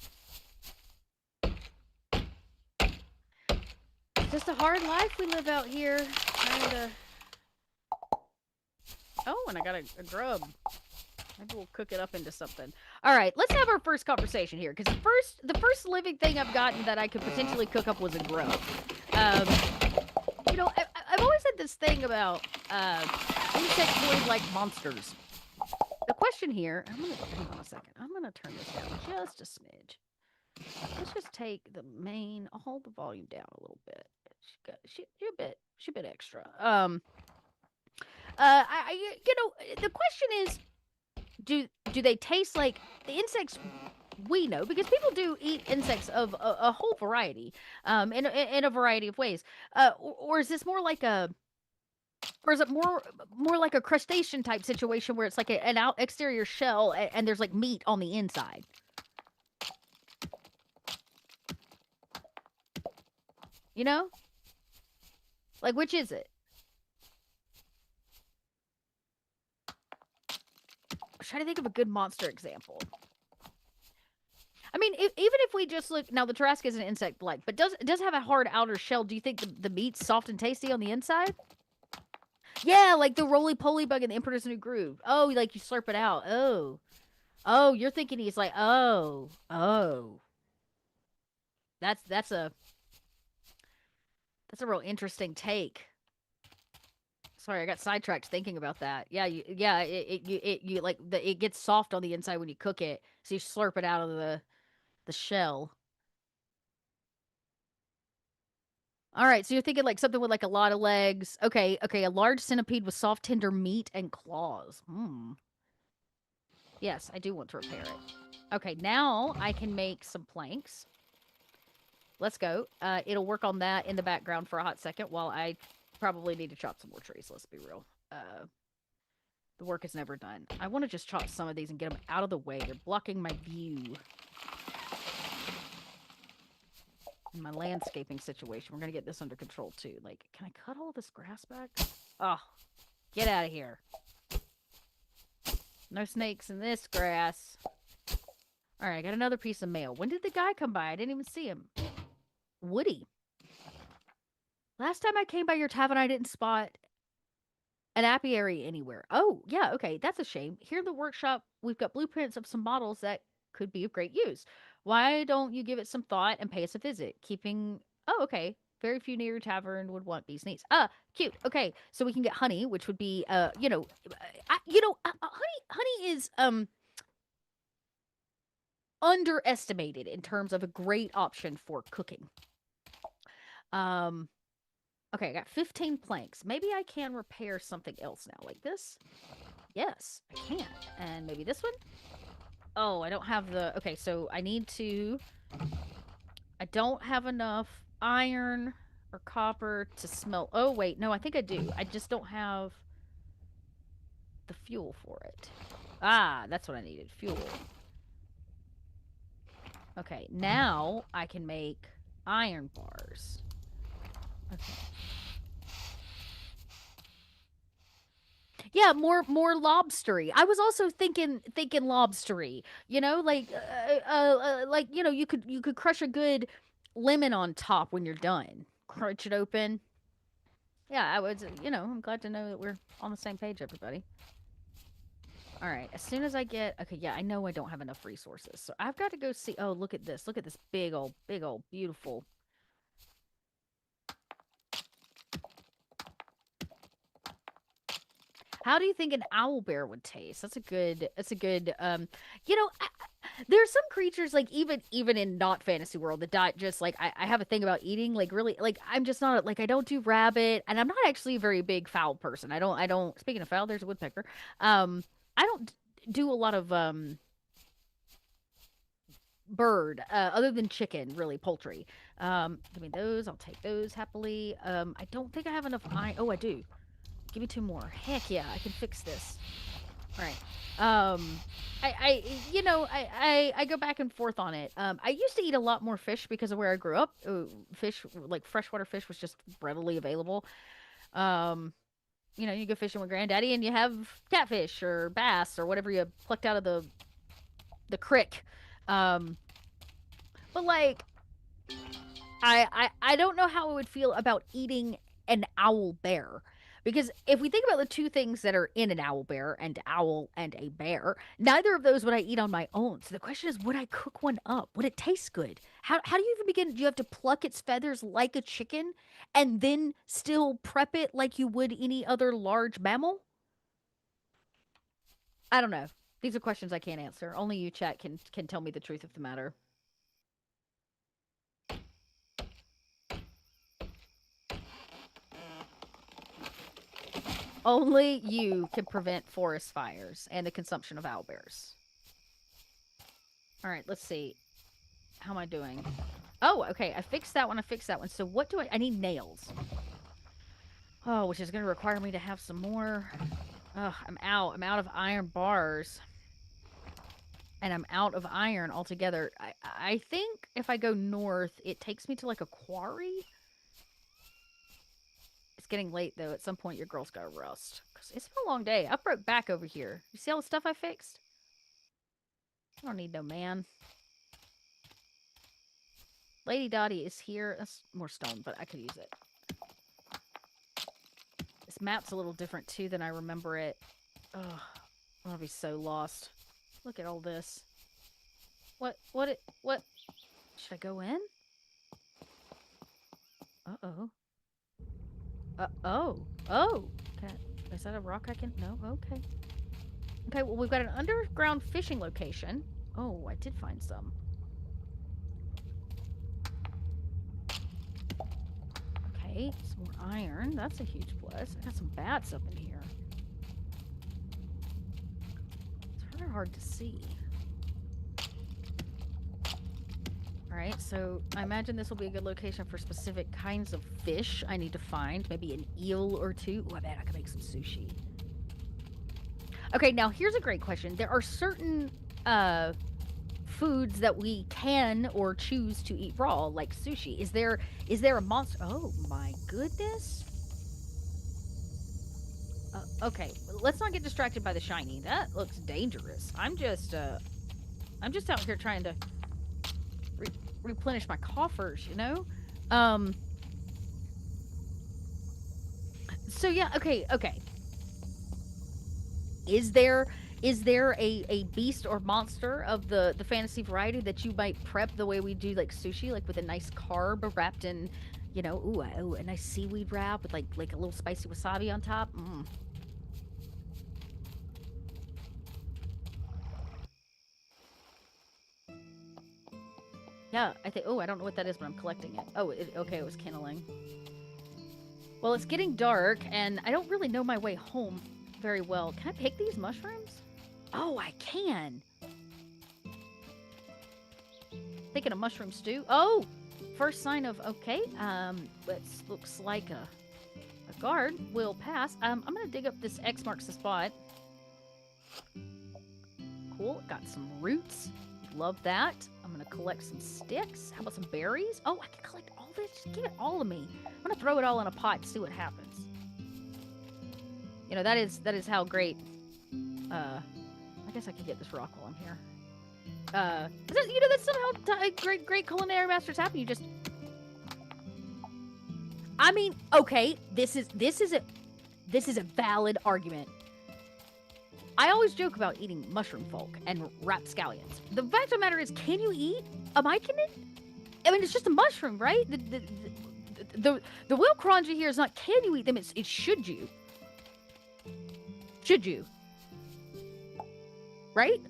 It's just a hard life we live out here. Trying to... Oh, and I got a grub. Maybe we'll cook it up into something. All right, let's have our first conversation here, because the first living thing I've gotten that I could potentially cook up was a grub. You know, I've always had this thing about insectoid-like monsters. The question here, hang on a second. I'm gonna turn this down just a smidge. Let's just take the hold the volume down a little bit. She a bit extra. The question is, do they taste like the insects we know? Because people do eat insects of a whole variety, in a variety of ways. Or is this more like or is it more like a crustacean type situation where it's like an exterior shell and there's like meat on the inside? You know? Like, which is it? I'm trying to think of a good monster example. I mean, even if we just look... Now, the Tarrasque is an insect-like, but it does have a hard outer shell. Do you think the meat's soft and tasty on the inside? Yeah, like the roly-poly bug in the Emperor's New Groove. Oh, like you slurp it out. Oh. Oh, you're thinking he's like, oh. That's a real interesting take. Sorry, I got sidetracked thinking about that. Yeah, it gets soft on the inside when you cook it, so you slurp it out of the shell. All right, so you're thinking like something with like a lot of legs. Okay, a large centipede with soft, tender meat and claws. Yes, I do want to repair it. Okay, now I can make some planks. Let's go. It'll work on that in the background for a hot second while I probably need to chop some more trees. Let's be real. The work is never done. I want to just chop some of these and get them out of the way. They're blocking my view. In my landscaping situation, we're going to get this under control too. Like, can I cut all this grass back? Oh, get out of here. No snakes in this grass. All right, I got another piece of mail. When did the guy come by? I didn't even see him. Woody. Last time I came by your tavern, I didn't spot an apiary anywhere. Oh, yeah, okay, that's a shame. Here in the workshop, we've got blueprints of some models that could be of great use. Why don't you give it some thought and pay us a visit? Oh, okay. Very few near your tavern would want bees' knees. Cute. Okay, so we can get honey, which would be, honey is, underestimated in terms of a great option for cooking. Okay, I got 15 planks. Maybe I can repair something else now, like this. Yes, I can. And maybe this one? Oh, I don't have the... Okay, so I need to... I don't have enough iron or copper to smelt... Oh, wait. No, I think I do. I just don't have the fuel for it. Ah, that's what I needed. Fuel. Okay, now I can make iron bars. Okay. Yeah, more lobstery. I was also thinking lobstery. You know, like you could crush a good lemon on top when you're done. Crunch it open. Yeah, I was. I'm glad to know that we're on the same page, everybody. All right. As soon as I get yeah, I know I don't have enough resources, so I've got to go see. Oh, look at this! Look at this big old, beautiful. How do you think an owl bear would taste? That's a good, there are some creatures, like, even in not fantasy world that die just, like, I have a thing about eating, like, really, like, I'm just not, like, I don't do rabbit, and I'm not actually a very big fowl person. I don't, speaking of fowl, there's a woodpecker. I don't do a lot of, bird, other than chicken, really, poultry. Give me those, I'll take those happily. I don't think I have enough oh, I do. Give me 2 more. Heck yeah, I can fix this. All right. I go back and forth on it. I used to eat a lot more fish because of where I grew up. Fish, like freshwater fish, was just readily available. You go fishing with Granddaddy and you have catfish or bass or whatever you plucked out of the creek. But like, I don't know how I would feel about eating an owl bear. Because if we think about the two things that are in an owl bear, and owl and a bear, neither of those would I eat on my own. So the question is, would I cook one up? Would it taste good? How do you even begin? Do you have to pluck its feathers like a chicken and then still prep it like you would any other large mammal? I don't know. These are questions I can't answer. Only you, chat, can tell me the truth of the matter. Only you can prevent forest fires and the consumption of owlbears. All right, let's see. How am I doing? Oh, okay. I fixed that one. I fixed that one. So what do I need nails. Oh, which is going to require me to have some more. Ugh, I'm out. I'm out of iron bars. And I'm out of iron altogether. I think if I go north, it takes me to like a quarry. It's getting late though. At some point, your girl's got to rest. Because it's been a long day. I broke back over here. You see all the stuff I fixed? I don't need no man. Lady Dottie is here. That's more stone, but I could use it. This map's a little different too than I remember it. Ugh, I'm gonna be so lost. Look at all this. What? Should I go in? Uh-oh. Oh. Okay. Is that a rock I can... No? Okay. Okay, well, we've got an underground fishing location. Oh, I did find some. Okay, some more iron. That's a huge plus. I got some bats up in here. It's rather hard to see. Alright, so I imagine this will be a good location for specific kinds of fish I need to find. Maybe an eel or two. Oh, I bet I could make some sushi. Okay, now here's a great question. There are certain foods that we can or choose to eat raw, like sushi. Is there a monster? Oh my goodness. Okay, let's not get distracted by the shiny. That looks dangerous. I'm just out here trying to replenish my coffers, you know? So yeah, okay. Is there a beast or monster of the fantasy variety that you might prep the way we do like sushi, like with a nice carb wrapped in, you know, ooh, a nice seaweed wrap with like a little spicy wasabi on top? Yeah, I think... Oh, I don't know what that is, but I'm collecting it. Oh, okay, it was kindling. Well, it's getting dark, and I don't really know my way home very well. Can I pick these mushrooms? Oh, I can! Thinking of mushroom stew. Oh! First sign of... Okay, looks like a guard will pass. I'm gonna dig up this X marks the spot. Cool, got some roots. Love that. I'm gonna collect some sticks. How about some berries? Oh, I can collect all this. Just give it all to me. I'm gonna throw it all in a pot and see what happens. You know, that is how great. I guess I can get this rock while I'm here. You know, that's somehow great culinary masters happen. You just... I mean, okay, this is a valid argument. I always joke about eating mushroom folk and rapscallions. The fact of the matter is, can you eat a myconid? I mean, it's just a mushroom, right? The real cronja here is not can you eat them, it's should you. Should you? Right?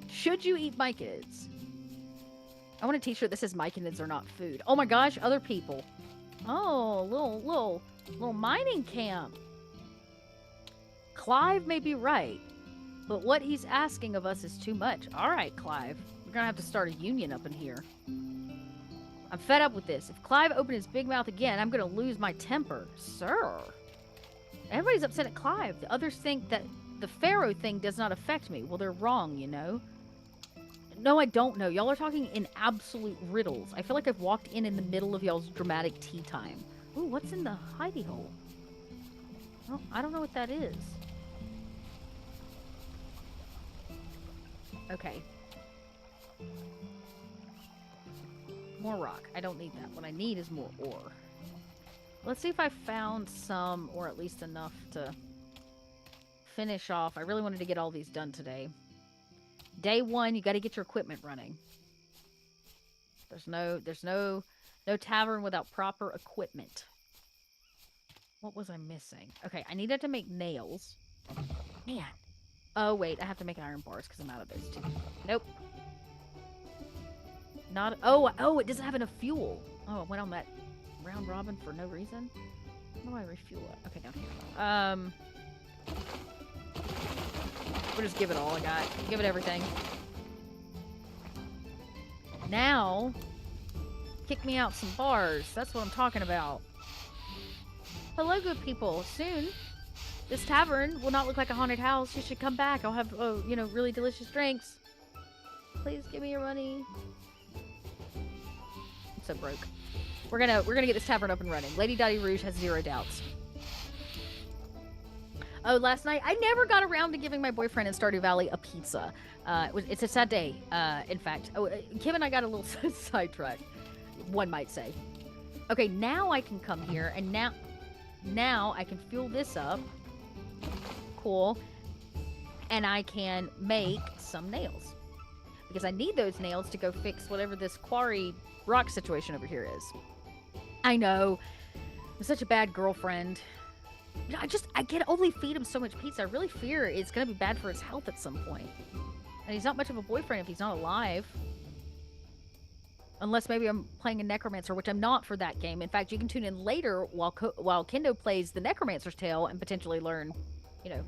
Should you eat myconids? I want a t-shirt that says myconids are not food. Oh my gosh, other people. Oh, little mining camp. Clive may be right, but what he's asking of us is too much. All right, Clive. We're gonna have to start a union up in here. I'm fed up with this. If Clive opened his big mouth again, I'm gonna lose my temper. Sir. Everybody's upset at Clive. The others think that the Pharaoh thing does not affect me. Well, they're wrong, you know. No, I don't know. Y'all are talking in absolute riddles. I feel like I've walked in the middle of y'all's dramatic tea time. Ooh, what's in the hidey hole? Well, I don't know what that is. Okay. More rock. I don't need that. What I need is more ore. Let's see if I found some, or at least enough to finish off. I really wanted to get all these done today. Day one, you got to get your equipment running. There's no tavern without proper equipment. What was I missing? Okay, I needed to make nails. Man. Oh, wait. I have to make iron bars because I'm out of those too. Nope. Not... Oh, it doesn't have enough fuel. Oh, I went on that round robin for no reason. How do I refuel it? Okay, down here. We'll just give it all I got. Give it everything. Now, kick me out some bars. That's what I'm talking about. Hello, good people. Soon, this tavern will not look like a haunted house. You should come back. I'll have, you know, really delicious drinks. Please give me your money. I'm so broke. We're gonna get this tavern up and running. Lady Dottie Rouge has 0 doubts. Oh, last night I never got around to giving my boyfriend in Stardew Valley a pizza. It's a sad day. In fact, Kim and I got a little sidetracked, one might say. Okay, now I can come here and now I can fuel this up. Cool. And I can make some nails because I need those nails to go fix whatever this quarry rock situation over here is. I know. I'm such a bad girlfriend. You know, I can only feed him so much pizza. I really fear it's going to be bad for his health at some point. And he's not much of a boyfriend if he's not alive. Unless maybe I'm playing a Necromancer, which I'm not for that game. In fact, you can tune in later while Kendo plays the Necromancer's Tale and potentially learn, you know,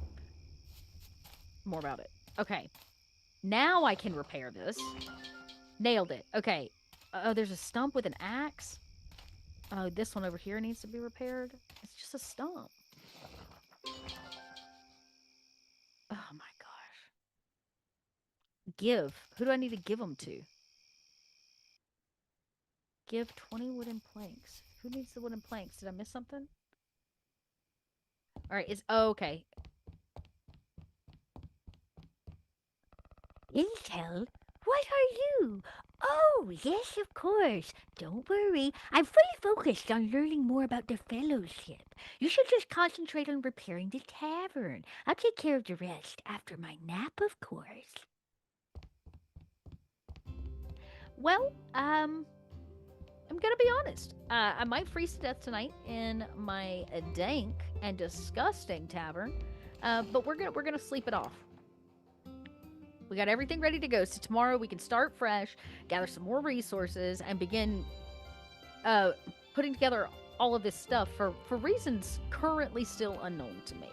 more about it. Okay. Now I can repair this. Nailed it. Okay. Oh, there's a stump with an axe. Oh, this one over here needs to be repaired. It's just a stump. Oh my gosh. Give. Who do I need to give them to? Give 20 wooden planks. Who needs the wooden planks? Did I miss something? Alright, okay. Intel? What are you? Oh, yes, of course. Don't worry. I'm fully focused on learning more about the Fellowship. You should just concentrate on repairing the tavern. I'll take care of the rest after my nap, of course. Well, I'm gonna be honest. I might freeze to death tonight in my dank and disgusting tavern, but we're gonna sleep it off. We got everything ready to go, so tomorrow we can start fresh, gather some more resources, and begin putting together all of this stuff for reasons currently still unknown to me.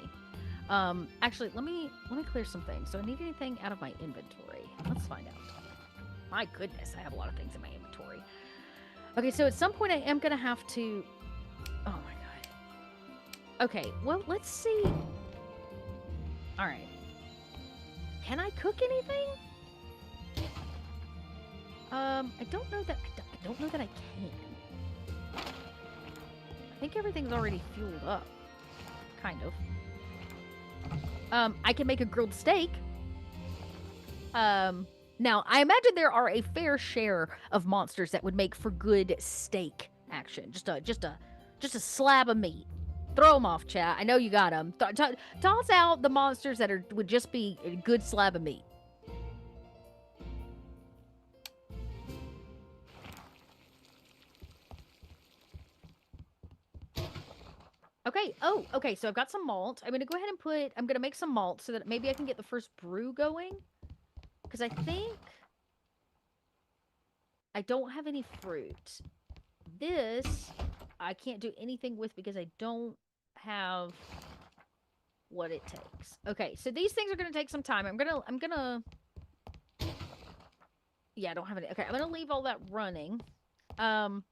Actually, let me clear some things. Do I need anything out of my inventory? Let's find out. My goodness, I have a lot of things in my inventory. Okay, so at some point I am gonna have to... Oh my god. Okay, well, let's see. Alright. Can I cook anything? I don't know that I can. I think everything's already fueled up. Kind of. I can make a grilled steak. Now, I imagine there are a fair share of monsters that would make for good steak action. Just a slab of meat. Throw them off, chat. I know you got them. Toss out the monsters that would just be a good slab of meat. Okay. Oh, okay. So I've got some malt. I'm going to go ahead and I'm going to make some malt so that maybe I can get the first brew going. Because I think I don't have any fruit. This I can't do anything with because I don't have what it takes. Okay, so these things are going to take some time. I'm gonna yeah, I don't have any. Okay, I'm gonna leave all that running. I'm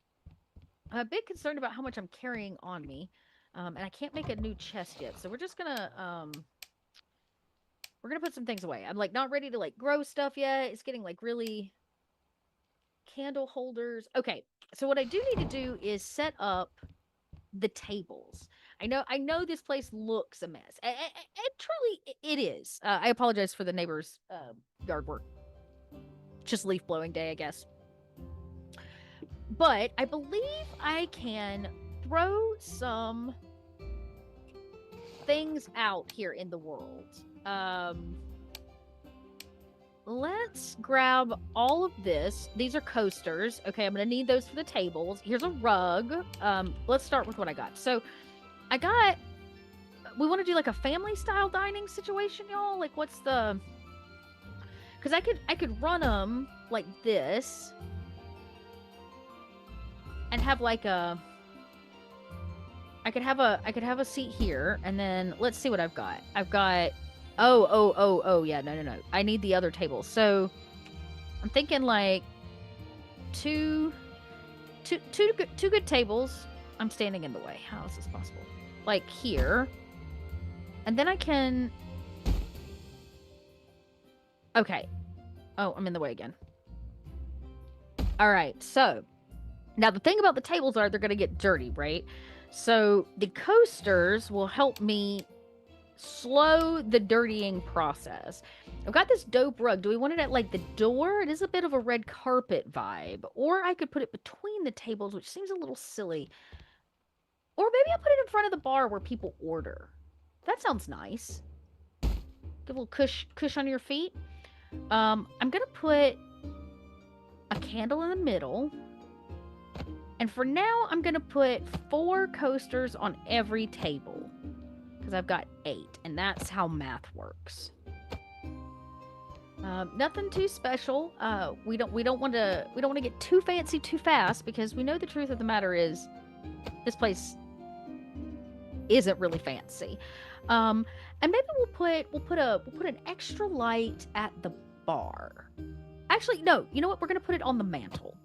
a bit concerned about how much I'm carrying on me. And I can't make a new chest yet, so we're just gonna we're gonna put some things away. I'm like not ready to like grow stuff yet. It's getting like really candle holders. Okay, so what I do need to do is set up the tables. I know this place looks a mess. And truly it is. I apologize for the neighbor's yard work. Just leaf blowing day, I guess. But I believe I can throw some things out here in the world. Let's grab all of this. These are coasters. Okay, I'm gonna need those for the tables. Here's a rug. Let's start with what I got. So I got we want to do like a family style dining situation, y'all? Like what's the... Because I could run them like this and have like a... I could have a seat here, and then let's see what I've got. I've got... Oh, yeah, no. I need the other table. So I'm thinking like two good tables. I'm standing in the way. How is this possible? Like here. And then I can... Okay. Oh, I'm in the way again. All right, so now the thing about the tables are they're going to get dirty, right? So the coasters will help me slow the dirtying process. I've got this dope rug. Do we want it at like the door? It is a bit of a red carpet vibe. Or I could put it between the tables, which seems a little silly. Or maybe I'll put it in front of the bar where people order. That sounds nice. Give a little cush on your feet. I'm gonna put a candle in the middle. And for now, I'm gonna put 4 coasters on every table. Because I've got 8, and that's how math works. Nothing too special. We don't want to get too fancy too fast, because we know the truth of the matter is this place isn't really fancy. And maybe we'll put an extra light at the bar. Actually, no. You know what? We're gonna put it on the mantle.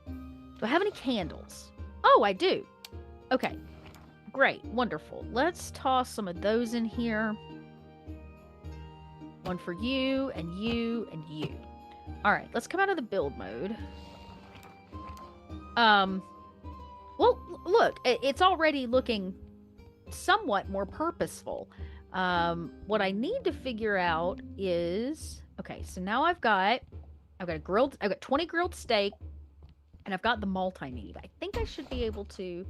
Do I have any candles? Oh, I do. Okay. Great. Wonderful. Let's toss some of those in here. One for you, and you, and you. Alright, let's come out of the build mode. Well, look, it's already looking somewhat more purposeful. What I need to figure out is... Okay, so now I've got 20 grilled steak, and I've got the malt I need. I think I should be able to...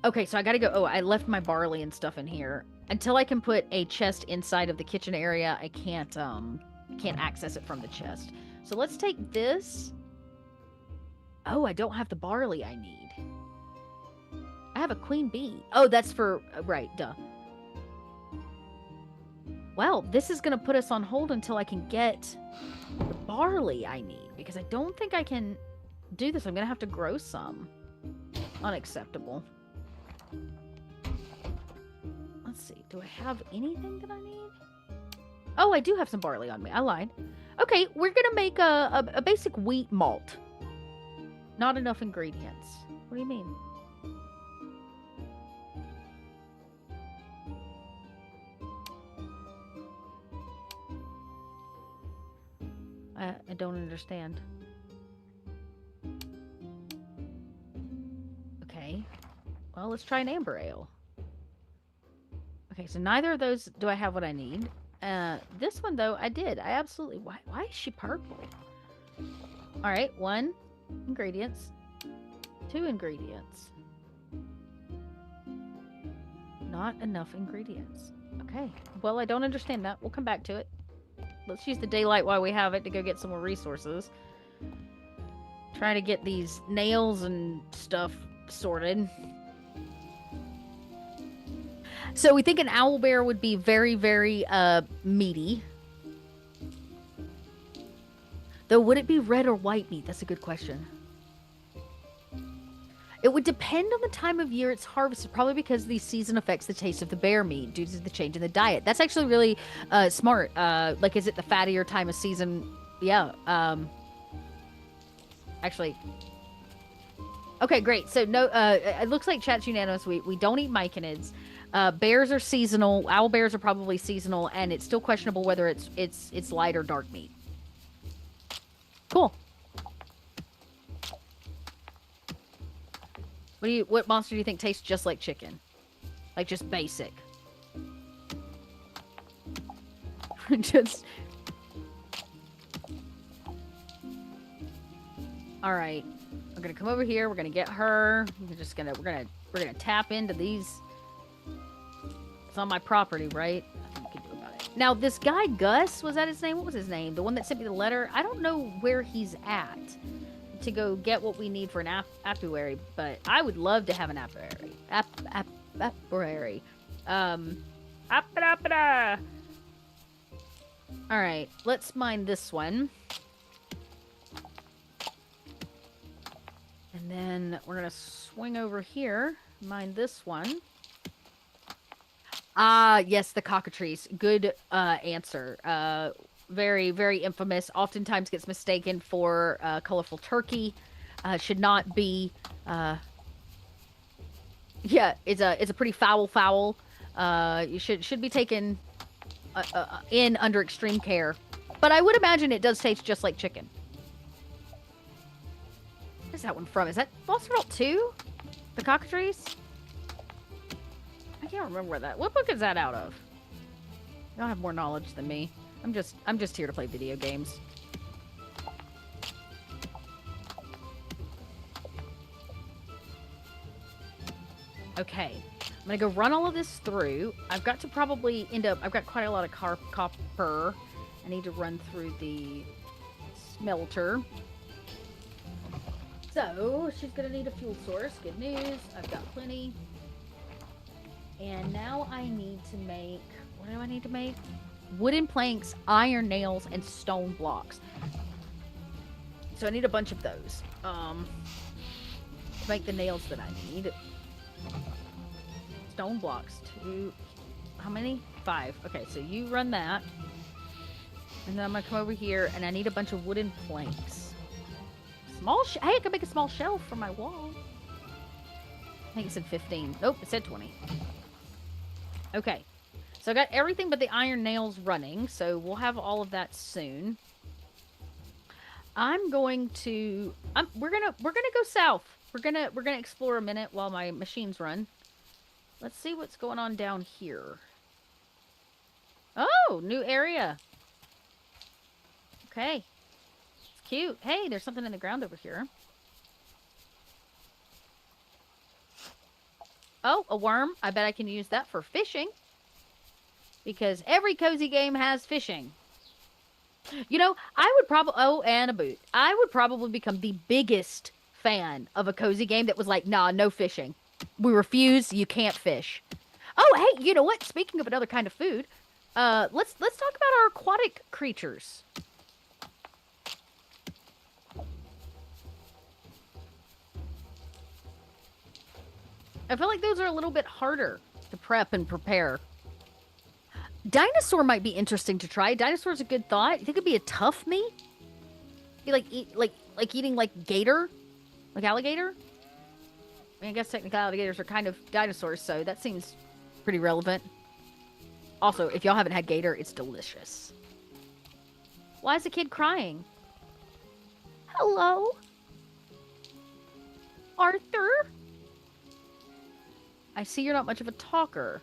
Okay, so I gotta go... Oh, I left my barley and stuff in here. Until I can put a chest inside of the kitchen area, I can't access it from the chest. So let's take this. Oh, I don't have the barley I need. I have a queen bee. Oh, that's for... Right, duh. Well, this is going to put us on hold until I can get the barley I need. Because I don't think I can do this. I'm going to have to grow some. Unacceptable. Let's see. Do I have anything that I need? Oh, I do have some barley on me. I lied. Okay, we're going to make a basic wheat malt. Not enough ingredients. What do you mean? I don't understand. Okay. Well, let's try an amber ale. Okay, so neither of those do I have what I need. This one, though, I did. I absolutely... Why is she purple? Alright, 1 ingredients. 2 ingredients. Not enough ingredients. Okay. Well, I don't understand that. We'll come back to it. Let's use the daylight while we have it to go get some more resources. Try to get these nails and stuff sorted. So we think an owlbear would be very, very meaty. Though, would it be red or white meat? That's a good question. It would depend on the time of year it's harvested, probably because the season affects the taste of the bear meat due to the change in the diet. That's actually really smart. Like, is it the fattier time of season? Yeah. Actually. Okay, great. So, no, it looks like chat's unanimous. We don't eat myconids. Bears are seasonal. Owl bears are probably seasonal, and it's still questionable whether it's light or dark meat. Cool. What monster do you think tastes just like chicken? Like, just basic. Just... Alright. We're gonna come over here, we're gonna get her. We're gonna tap into these. It's on my property, right? Nothing we can do about it. Now, this guy, Gus, was that his name? What was his name? The one that sent me the letter? I don't know where he's at to go get what we need for an apiary, but I would love to have an apiary. February. All right, let's mine this one. And then we're going to swing over here, mine this one. Ah, yes, the cockatrice. Good answer. Very, very infamous. Oftentimes gets mistaken for colorful turkey. Should not be. Yeah, it's a pretty foul. You should be taken in under extreme care. But I would imagine it does taste just like chicken. Where's that one from? Is that Boss Vault 2? The cockatrice? I can't remember where that. What book is that out of? Y'all have more knowledge than me. I'm just here to play video games. Okay, I'm gonna go run all of this through. I've got to probably end up. I've got quite a lot of copper. I need to run through the smelter. So she's gonna need a fuel source. Good news. I've got plenty. And now I need to make. What do I need to make? Wooden planks, iron nails, and stone blocks. So I need a bunch of those. To make the nails that I need. Stone blocks. 2. How many? 5. Okay, so you run that. And then I'm gonna come over here, and I need a bunch of wooden planks. Hey, I can make a small shelf for my wall. I think it said 15. Nope, it said 20. Okay. So I got everything but the iron nails running, so we'll have all of that soon. I'm going to we're gonna go south. We're gonna explore a minute while my machines run. Let's see what's going on down here. Oh, new area. Okay. It's cute. Hey, there's something in the ground over here. Oh, a worm. I bet I can use that for fishing. Because every cozy game has fishing. You know, I would probably... Oh, and a boot. I would probably become the biggest fan of a cozy game that was like, nah, no fishing. We refuse. You can't fish. Oh, hey, you know what? Speaking of another kind of food, let's talk about our aquatic creatures. I feel like those are a little bit harder to prep and prepare. Dinosaur might be interesting to try. Dinosaur's a good thought. You think it'd be a tough meat? You like eating like gator? Like alligator? I mean, I guess technically alligators are kind of dinosaurs, so that seems pretty relevant. Also, if y'all haven't had gator, it's delicious. Why is the kid crying? Hello? Arthur? I see you're not much of a talker.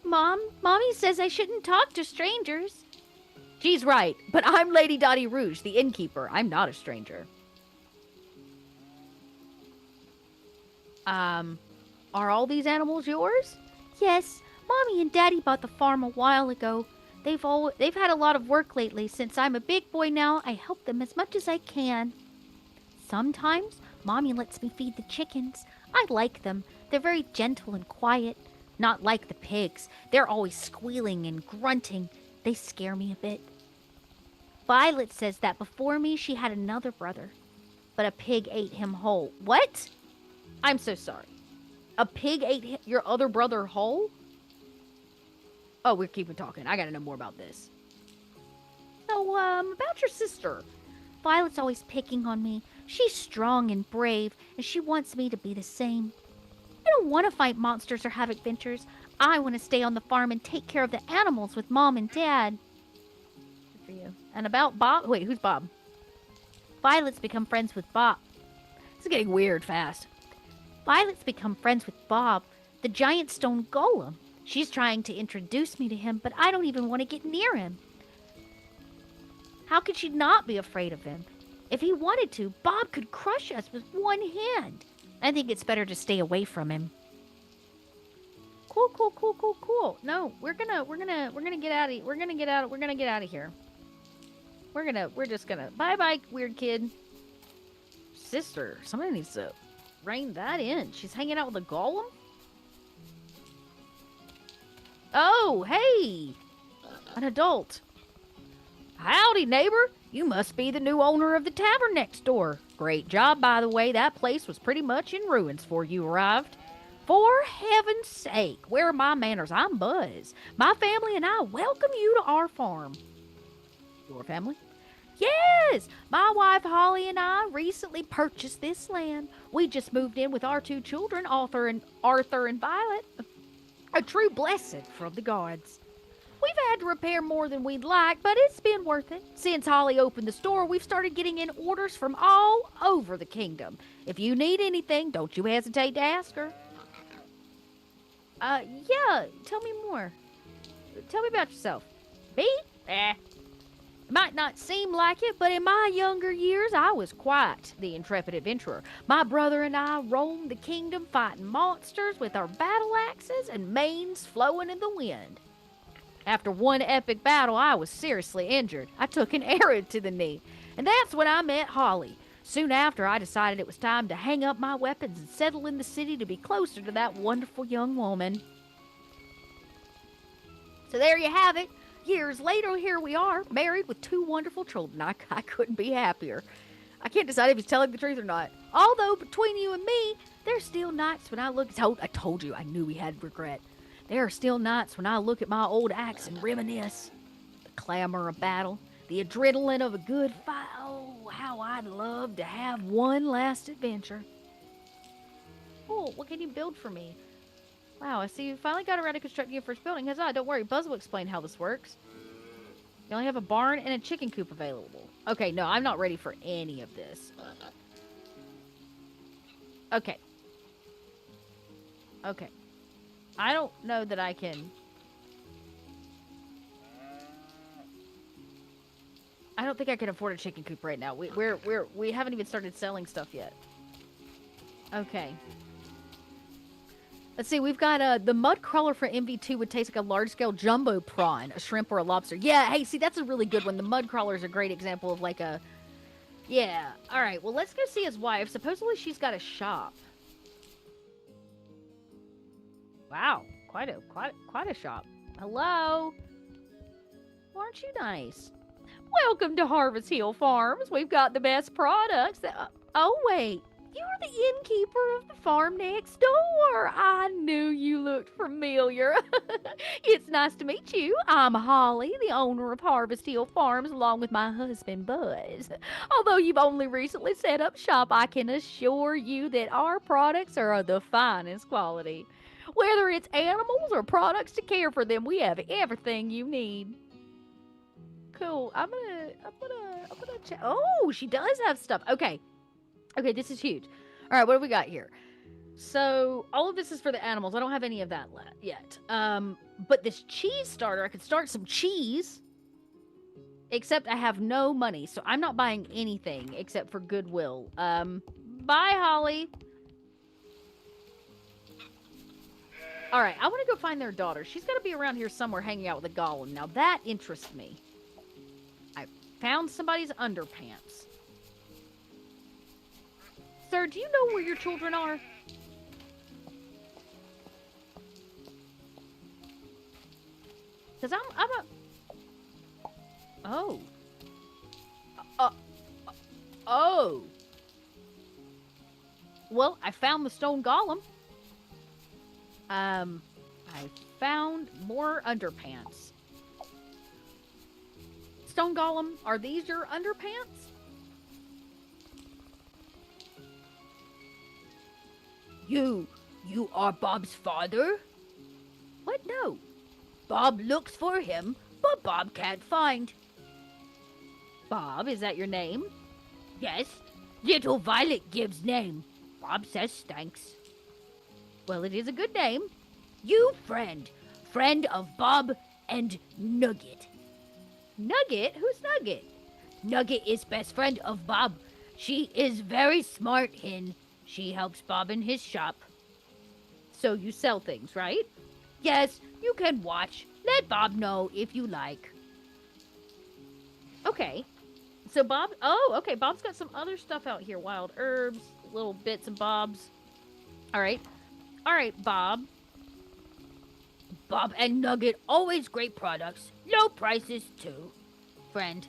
Mommy says I shouldn't talk to strangers. She's right, but I'm Lady Dottie Rouge, the innkeeper. I'm not a stranger. Are all these animals yours? Yes, Mommy and Daddy bought the farm a while ago. They've had a lot of work lately. Since I'm a big boy now, I help them as much as I can. Sometimes, Mommy lets me feed the chickens. I like them. They're very gentle and quiet. Not like the pigs. They're always squealing and grunting. They scare me a bit. Violet says that before me, she had another brother. But a pig ate him whole. What? I'm so sorry. A pig ate your other brother whole? Oh, we're keeping talking. I gotta know more about this. So, about your sister. Violet's always picking on me. She's strong and brave, and she wants me to be the same. I don't want to fight monsters or have adventures. I want to stay on the farm and take care of the animals with Mom and Dad. Good for you. And about Bob? Wait, who's Bob? Violet's become friends with Bob. This is getting weird fast. Violet's become friends with Bob, the giant stone golem. She's trying to introduce me to him, but I don't even want to get near him. How could she not be afraid of him? If he wanted to, Bob could crush us with one hand. I think it's better to stay away from him. Cool. No, we're gonna get out of. We're gonna get out of here. We're just gonna. Bye, weird kid. Sister, somebody needs to rein that in. She's hanging out with a golem. Oh, hey! An adult. Howdy, neighbor. You must be the new owner of the tavern next door. Great job, by the way. That place was pretty much in ruins before you arrived. For heaven's sake, where are my manners? I'm Buzz. My family and I welcome you to our farm. Your family? Yes! My wife Holly and I recently purchased this land. We just moved in with our 2 children, Arthur and Violet. A true blessing from the gods. We've had to repair more than we'd like, but it's been worth it. Since Holly opened the store, we've started getting in orders from all over the kingdom. If you need anything, don't you hesitate to ask her. Yeah, tell me more. Tell me about yourself. Me? It might not seem like it, but in my younger years, I was quite the intrepid adventurer. My brother and I roamed the kingdom fighting monsters with our battle axes and manes flowing in the wind. After one epic battle, I was seriously injured. I took an arrow to the knee, and that's when I met Holly. Soon after, I decided it was time to hang up my weapons and settle in the city to be closer to that wonderful young woman. So there you have it. Years later, here we are, married with 2 wonderful children. I couldn't be happier. I can't decide if he's telling the truth or not. Although, between you and me, there's still nights when I look... I told you, I knew we had regret. There are still nights when I look at my old axe and reminisce. The clamor of battle, the adrenaline of a good fight. Oh, how I'd love to have one last adventure. Oh, what can you build for me? Wow, I see you finally got around to constructing your first building. Huzzah, don't worry, Buzz will explain how this works. You only have a barn and a chicken coop available. Okay, no, I'm not ready for any of this. Okay. Okay. I don't know that I can... I don't think I can afford a chicken coop right now. We haven't even started selling stuff yet. Okay. Let's see, we've got the mud crawler for MV2 would taste like a large-scale jumbo prawn, a shrimp, or a lobster. Yeah, hey, see, that's a really good one. The mud crawler is a great example of like a... Yeah. All right, well, let's go see his wife. Supposedly she's got a shop. Wow, quite a shop. Hello? Well, aren't you nice? Welcome to Harvest Hill Farms. We've got the best products. Oh, wait. You're the innkeeper of the farm next door. I knew you looked familiar. It's nice to meet you. I'm Holly, the owner of Harvest Hill Farms, along with my husband, Buzz. Although you've only recently set up shop, I can assure you that our products are of the finest quality. Whether it's animals or products to care for them, we have everything you need. Cool. I'm gonna check. Oh, she does have stuff. Okay, this is huge. All right, what do we got here? So all of this is for the animals. I don't have any of that yet. But this cheese starter, I could start some cheese. Except I have no money, so I'm not buying anything except for goodwill. Bye, Holly. All right, I want to go find their daughter. She's got to be around here somewhere hanging out with a golem. Now, that interests me. I found somebody's underpants. Sir, do you know where your children are? Because I'm a... Oh. Oh. Well, I found the stone golem. I found more underpants. Stone Golem, are these your underpants? You are Bob's father? What? No. Bob looks for him, but Bob can't find. Bob, is that your name? Yes. Little Violet gives name. Bob says thanks. Well, it is a good name. You friend. Friend of Bob and Nugget. Nugget? Who's Nugget? Nugget is best friend of Bob. She is very smart hen. She helps Bob in his shop. So you sell things, right? Yes, you can watch. Let Bob know if you like. Okay. So Bob... Oh, okay. Bob's got some other stuff out here. Wild herbs, little bits and bobs. All right. All right, Bob. Bob and Nugget, always great products. Low prices, too. Friend.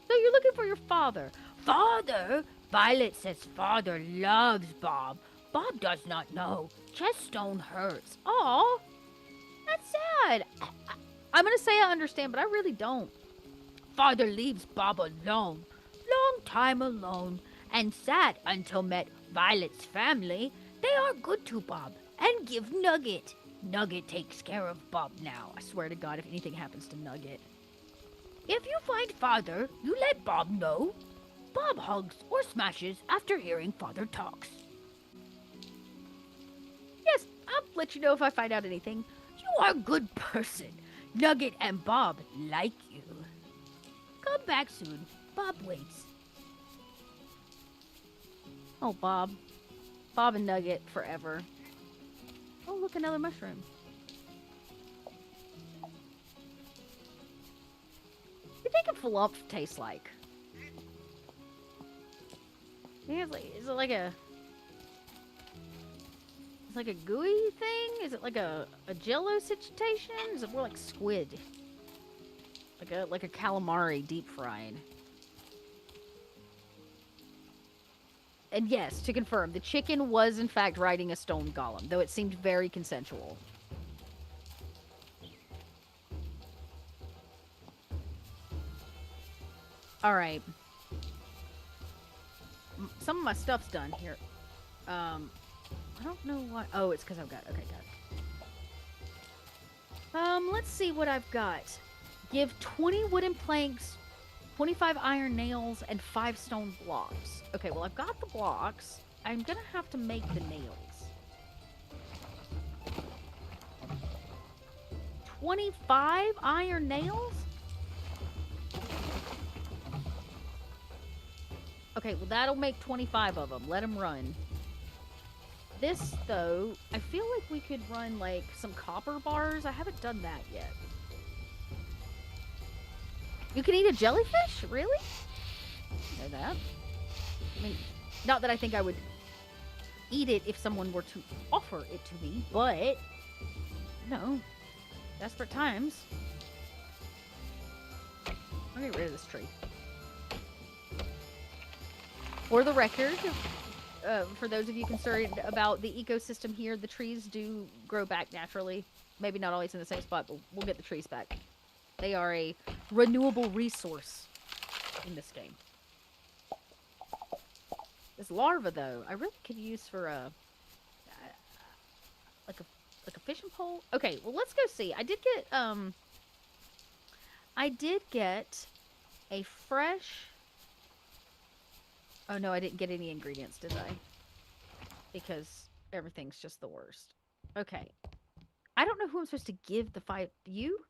So you're looking for your father. Father? Violet says father loves Bob. Bob does not know. Chest stone hurts. Aw, that's sad. I'm gonna say I understand, but I really don't. Father leaves Bob alone. Long time alone. And sad until met Violet's family. They are good to Bob and give Nugget. Nugget takes care of Bob now. I swear to God, if anything happens to Nugget. If you find Father, you let Bob know. Bob hugs or smashes after hearing Father talks. Yes, I'll let you know if I find out anything. You are a good person. Nugget and Bob like you. Come back soon. Bob waits. Oh, Bob. Bob and Nugget forever. Oh, look, another mushroom. What do you think a flump tastes like? I think is it like a... It's like a gooey thing? Is it like a jello situation? Is it more like squid? Like a calamari deep fried. And yes, to confirm, the chicken was in fact riding a stone golem, though it seemed very consensual. Alright. Some of my stuff's done here. I don't know why. Oh, it's because I've got... Okay, got it. Let's see what I've got. Give 20 wooden planks, 25 iron nails, and 5 stone blocks. Okay, well, I've got the blocks. I'm gonna have to make the nails. 25 iron nails? Okay, well, that'll make 25 of them. Let them run. This, though, I feel like we could run, like, some copper bars. I haven't done that yet. You can eat a jellyfish? Really? Know that? I mean, not that I think I would eat it if someone were to offer it to me, but... No. Desperate times. I'll get rid of this tree. For the record, for those of you concerned about the ecosystem here, the trees do grow back naturally. Maybe not always in the same spot, but we'll get the trees back. They are a renewable resource in this game. This larva, though, I really could use for a like a fishing pole. Okay, well, let's go see. I did get a fresh... Oh, no, I didn't get any ingredients, did I? Because everything's just the worst. Okay. I don't know who I'm supposed to give the 5... You?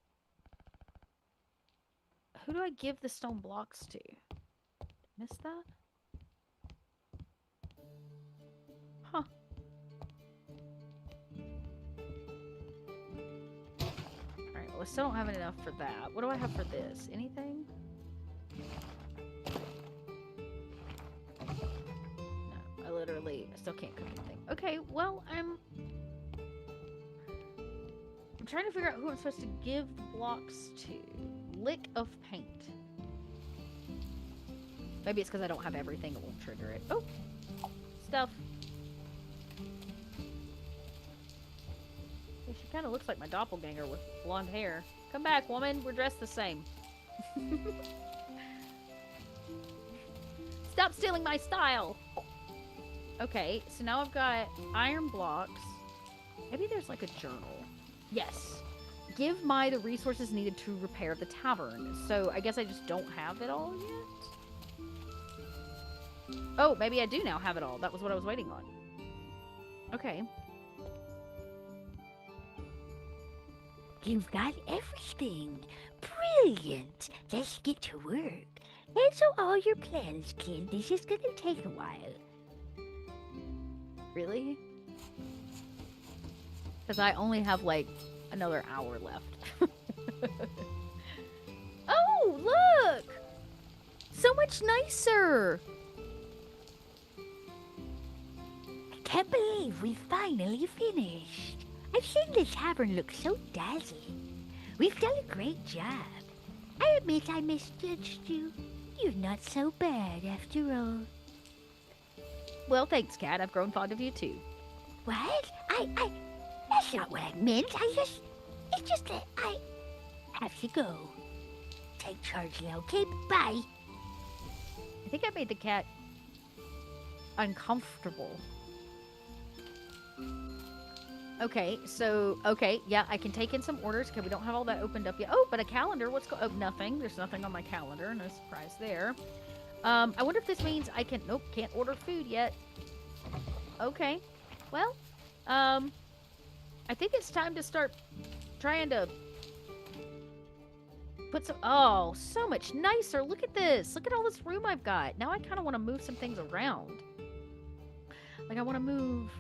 Who do I give the stone blocks to? Missed that? Huh. Alright, well, I still don't have enough for that. What do I have for this? Anything? No, I still can't cook anything. Okay, well, I'm trying to figure out who I'm supposed to give the blocks to. Lick of paint. Maybe it's because I don't have everything that will trigger it. Oh! Stuff. Yeah, she kind of looks like my doppelganger with blonde hair. Come back, woman. We're dressed the same. Stop stealing my style! Okay, so now I've got iron blocks. Maybe there's like a journal. Yes. Give Mai the resources needed to repair the tavern. So I guess I just don't have it all yet? Oh, maybe I do now have it all. That was what I was waiting on. Okay. You've got everything. Brilliant. Let's get to work. Cancel all your plans, kid. This is gonna take a while. Really? Because I only have, like, another hour left. Oh, look! So much nicer! I can't believe we finally finished. I've seen the tavern look so dazzling. We've done a great job. I admit I misjudged you. You're not so bad after all. Well, thanks, Cat. I've grown fond of you too. What? That's not what I meant. It's just that I have to go. Take charge now, okay? Bye. I think I made the cat uncomfortable. Okay, yeah, I can take in some orders because we don't have all that opened up yet. Oh, but a calendar. Oh, nothing. There's nothing on my calendar. No surprise there. I wonder if this means I can... Nope, can't order food yet. Okay. Well, I think it's time to start trying to put some... Oh, so much nicer. Look at this. Look at all this room I've got. Now I kind of want to move some things around. Like, I want to move...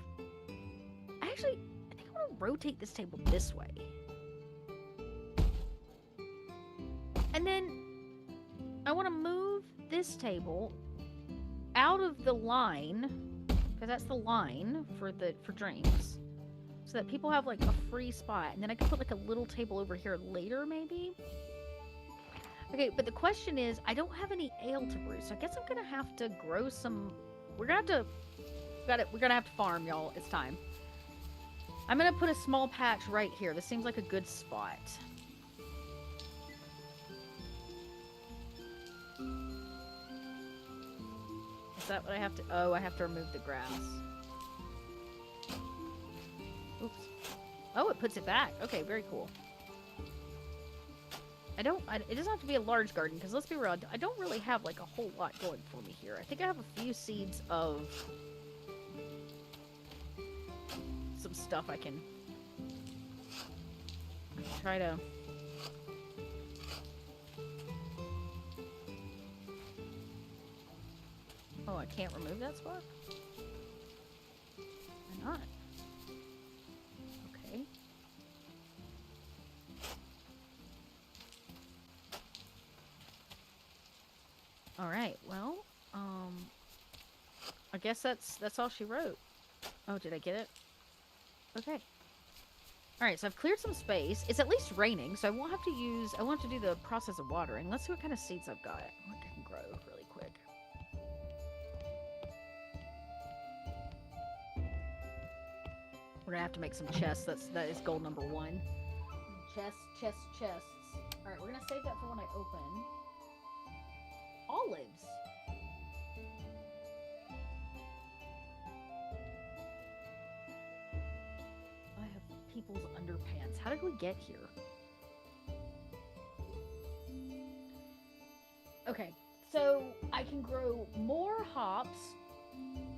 Actually, I think I want to rotate this table this way. And then I want to move this table out of the line, because that's the line for drinks, so that people have like a free spot, and then I can put like a little table over here later, maybe. Okay, but the question is, I don't have any ale to brew, so I guess I'm gonna have to grow some. We're gonna have to farm, y'all. It's time. I'm gonna put a small patch right here. This seems like a good spot. Is that what I have to... Oh, I have to remove the grass. Oops. Oh, it puts it back. Okay, very cool. It doesn't have to be a large garden, because let's be real, I don't really have, like, a whole lot going for me here. I think I have a few seeds of some stuff I can try to... Oh, I can't remove that spot? Why not? Okay. Alright, well, I guess that's all she wrote. Oh, did I get it? Okay. Alright, so I've cleared some space. It's at least raining, so I won't have to do the process of watering. Let's see what kind of seeds I've got. What I can grow really quick. We're gonna have to make some chests. That is goal number 1. Chests. Alright, we're gonna save that for when I open. Olives. I have people's underpants. How did we get here? Okay, so I can grow more hops.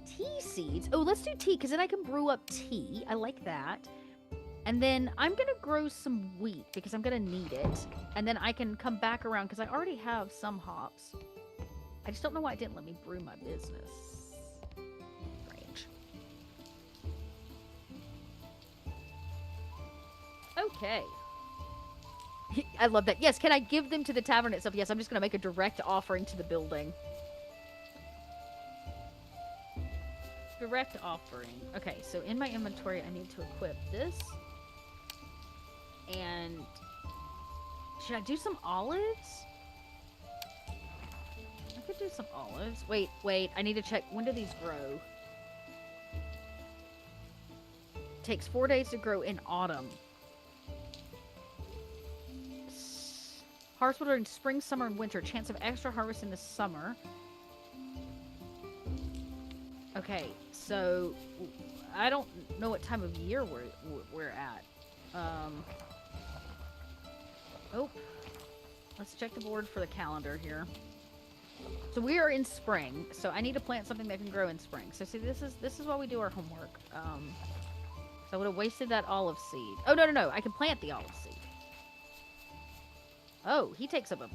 Tea seeds. Oh, let's do tea, because then I can brew up tea. I like that. And then I'm going to grow some wheat, because I'm going to need it. And then I can come back around, because I already have some hops. I just don't know why it didn't let me brew my business. Strange. Okay. I love that. Yes, can I give them to the tavern itself? Yes, I'm just going to make a direct offering to the building. Direct offering. Okay, so in my inventory, I need to equip this. And should I do some olives? I could do some olives. Wait. I need to check. When do these grow? Takes 4 days to grow in autumn. Harvest in spring, summer, and winter. Chance of extra harvest in the summer. Okay, so I don't know what time of year we're at. Oh, let's check the board for the calendar here. So we are in spring, so I need to plant something that can grow in spring. So see, this is why we do our homework. So I would have wasted that olive seed. Oh no! I can plant the olive seed. Oh, he takes up a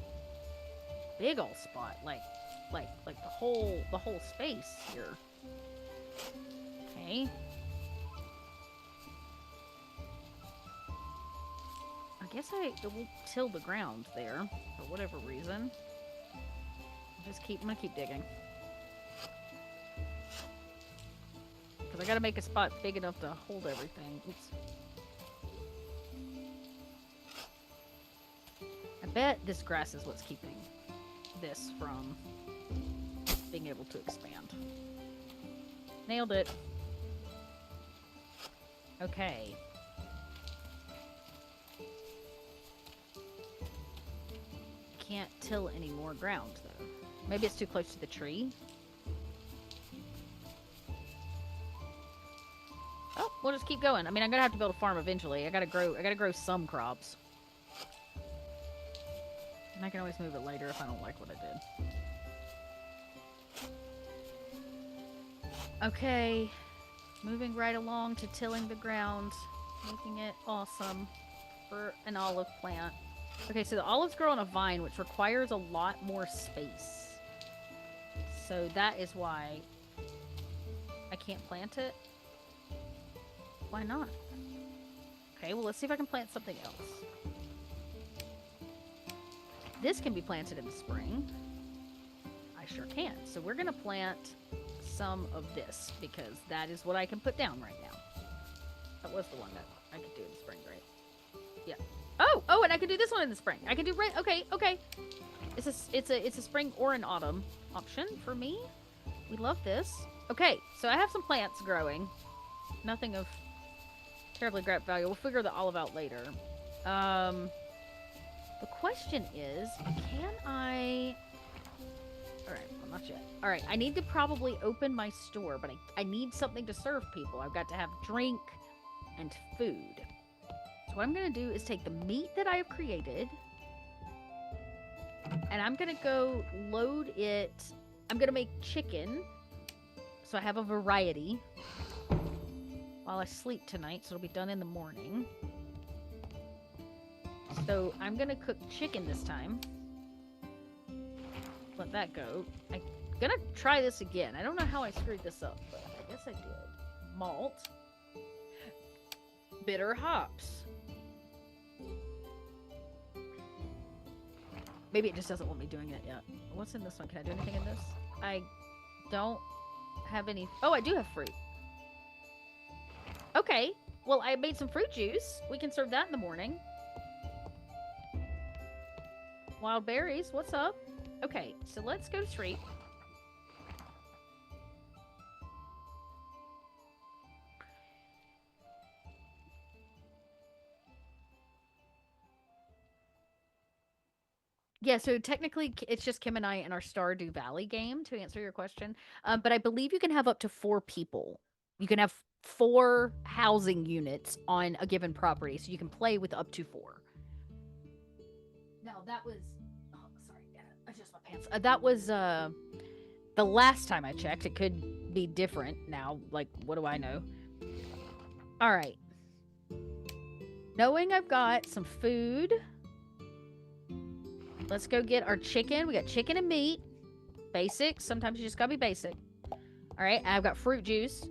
big old spot, like the whole space here. Okay. I guess I won't till the ground there for whatever reason. I'm gonna keep digging. Because I gotta make a spot big enough to hold everything. Oops. bet this grass is what's keeping this from being able to expand. Nailed it. Okay. Can't till any more ground, though. Maybe it's too close to the tree. Oh, we'll just keep going. I mean, I'm gonna have to build a farm eventually. I gotta grow some crops. And I can always move it later if I don't like what I did. Okay. Moving right along to tilling the ground. Making it awesome for an olive plant. Okay, so the olives grow on a vine, which requires a lot more space. So that is why I can't plant it. Why not? Okay, well, let's see if I can plant something else. This can be planted in the spring. I sure can. So we're going to plant some of this because that is what I can put down right now. That was the one that I could do in the spring, right? Yeah. Oh, and I can do this one in the spring. I can do right. Okay. It's a spring or an autumn option for me. We love this. Okay, so I have some plants growing. Nothing of terribly great value. We'll figure the olive out later. The question is, can I... Alright, well, not yet. Alright, I need to probably open my store, but I need something to serve people. I've got to have drink and food. So what I'm going to do is take the meat that I have created, and I'm going to go load it. I'm going to make chicken, so I have a variety while I sleep tonight, so it'll be done in the morning. So I'm going to cook chicken this time. Let that go. I'm going to try this again. I don't know how I screwed this up, but I guess I did. Malt. Bitter hops. Maybe it just doesn't want me doing it yet. What's in this one? Can I do anything in this? I don't have any... Oh, I do have fruit. Okay. Well, I made some fruit juice. We can serve that in the morning. Wild berries. What's up? Okay, so let's go to sleep. Yeah, so technically it's just Kim and I in our Stardew Valley game, to answer your question. But I believe you can have up to 4 people. You can have 4 housing units on a given property, so you can play with up to 4. Now, that was... Oh, sorry, adjust my pants. That was the last time I checked. It could be different now. Like, what do I know? All right. Knowing I've got some food... Let's go get our chicken. We got chicken and meat. Basic. Sometimes you just gotta be basic. Alright, I've got fruit juice.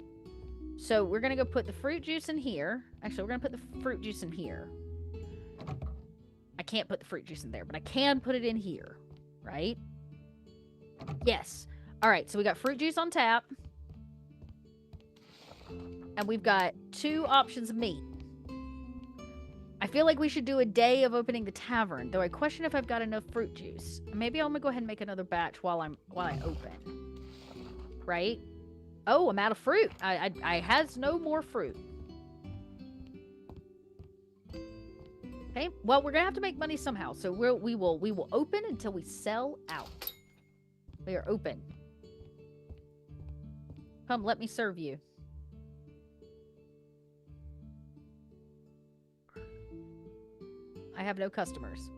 So we're gonna go put the fruit juice in here. Actually, we're gonna put the fruit juice in here. I can't put the fruit juice in there, but I can put it in here. Right? Yes. Alright, so we got fruit juice on tap. And we've got 2 options of meat. I feel like we should do a day of opening the tavern, though I question if I've got enough fruit juice. Maybe I'm gonna go ahead and make another batch while I open. Right? Oh, I'm out of fruit. I has no more fruit. Okay, well, we're gonna have to make money somehow, so we will open until we sell out. We are open. Come, let me serve you. I have no customers.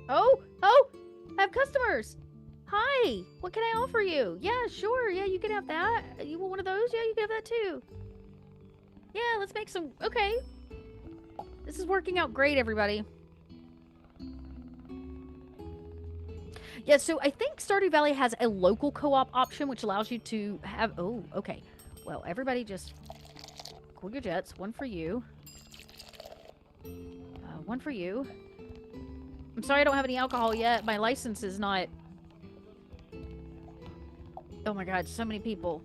Oh, I have customers. Hi, what can I offer you? Yeah, sure. Yeah, you can have that. You want one of those? Yeah, you can have that too. Yeah, let's make some. Okay. This is working out great, everybody. Yeah, so I think Stardew Valley has a local co-op option, which allows you to have... Oh, okay. Well, everybody just cool your jets. One for you. One for you. I'm sorry I don't have any alcohol yet. My license is not... Oh my god, so many people.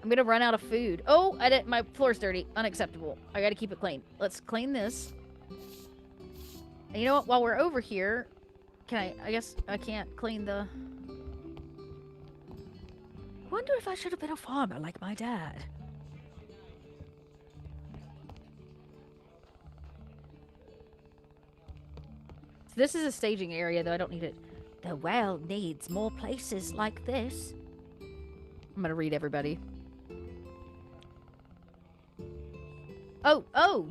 I'm gonna run out of food. Oh, my floor's dirty. Unacceptable. I gotta keep it clean. Let's clean this. And you know what? While we're over here, I guess I can't clean the... Wonder if I should have been a farmer like my dad. So this is a staging area, though I don't need it. The world needs more places like this. I'm gonna read everybody. Oh, oh,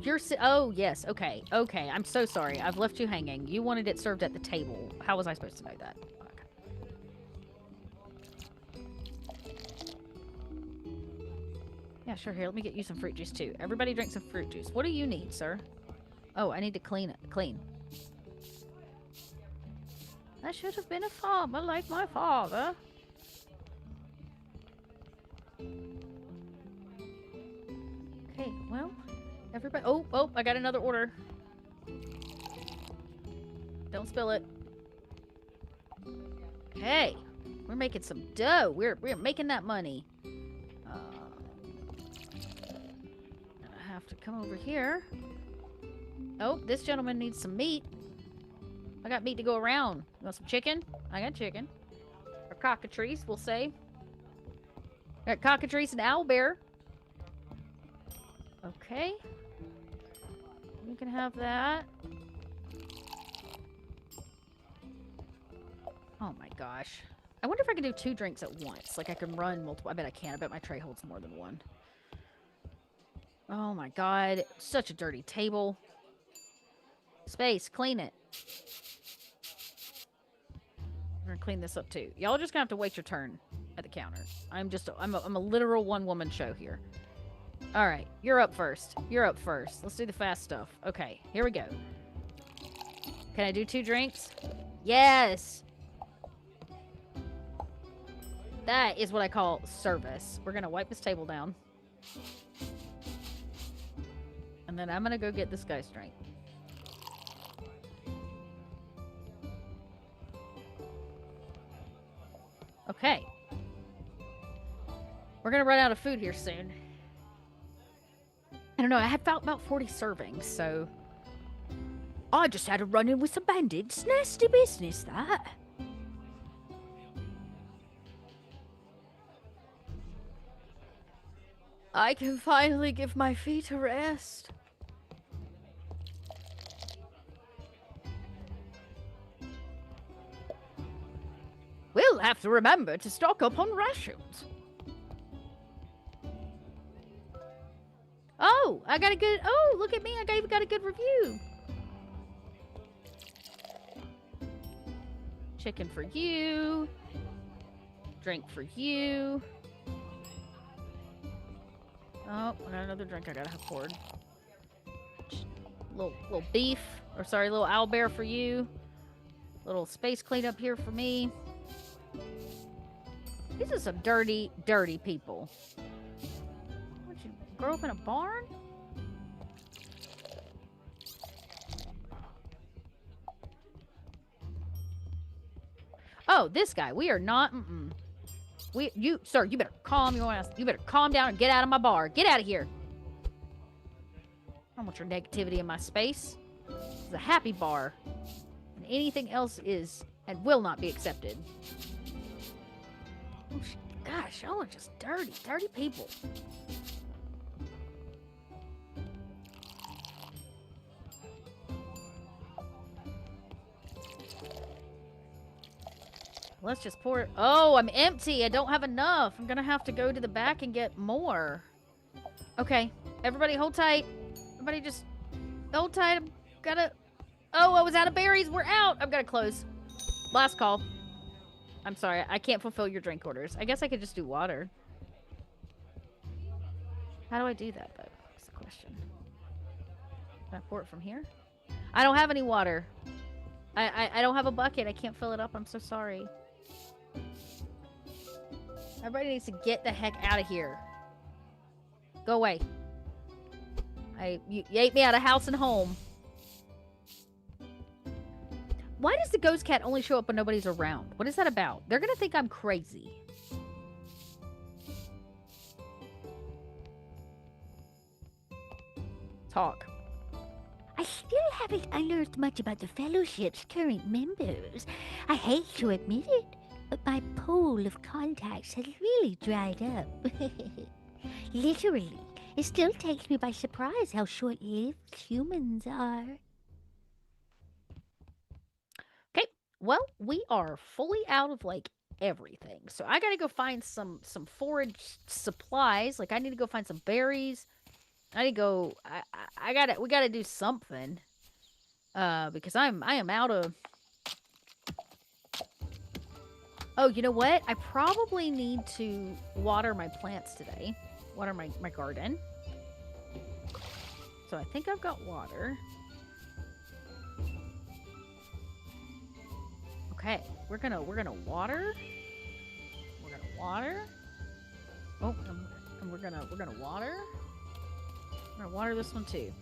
yes, okay, okay. I'm so sorry. I've left you hanging. You wanted it served at the table. How was I supposed to know that? Yeah, sure. Here, let me get you some fruit juice, too. Everybody drink some fruit juice. What do you need, sir? Oh, I need to clean it. Clean. I should have been a farmer like my father. Okay, well, everybody... Oh, I got another order. Don't spill it. Okay. We're making some dough. We're making that money. I have to come over here. Oh, this gentleman needs some meat. I got meat to go around. You want some chicken? I got chicken. Or cockatrice, we'll say. I got cockatrice and owlbear. Okay. You can have that. Oh my gosh. I wonder if I can do 2 drinks at once. Like I can run multiple. I bet I can. I bet my tray holds more than 1. Oh my god. Such a dirty table. Space, clean it. We're gonna clean this up too. Y'all just gonna have to wait your turn at the counter. I'm a literal one-woman show here. Alright, you're up first. You're up first. Let's do the fast stuff. Okay, here we go. Can I do 2 drinks? Yes! That is what I call service. We're gonna wipe this table down. And then I'm gonna go get this guy's drink. Okay. We're gonna run out of food here soon. I don't know, I had about 40 servings, so... I just had a run-in with some bandits. Nasty business, that. I can finally give my feet a rest. We'll have to remember to stock up on rations. Oh, I got a good... Oh, look at me. I even got a good review. Chicken for you. Drink for you. Oh, I got another drink I gotta have poured. Little beef. Or sorry, little owlbear for you. Little space cleanup here for me. These are some dirty, dirty people. What, you grow up in a barn? Oh, this guy. We are not... Sir, you better calm your ass. You better calm down and get out of my bar. Get out of here. I don't want your negativity in my space. It's a happy bar. And anything else is and will not be accepted. Oh, gosh, y'all are just dirty, dirty people. Let's just pour it. Oh, I'm empty. I don't have enough. I'm gonna have to go to the back and get more. Okay, everybody hold tight. Everybody just hold tight. I'm gonna... Oh, I was out of berries. We're out. I'm gonna close. Last call. I'm sorry. I can't fulfill your drink orders. I guess I could just do water. How do I do that, though? That's the question. Can I pour it from here? I don't have any water. I don't have a bucket. I can't fill it up. I'm so sorry. Everybody needs to get the heck out of here. Go away. You ate me out of house and home. Why does the ghost cat only show up when nobody's around? What is that about? They're gonna think I'm crazy. Talk. I still haven't unearthed much about the Fellowship's current members. I hate to admit it, but my pool of contacts has really dried up. Literally, it still takes me by surprise how short-lived humans are. Okay, well, we are fully out of like everything. So I gotta go find some forage supplies. Like I need to go find some berries. I need to go. We gotta do something. Because I am out of. Oh, you know what? I probably need to water my plants today. Water my garden. So I think I've got water. Okay, we're gonna water. We're gonna water. Oh, and we're gonna water. I'm gonna water this one too.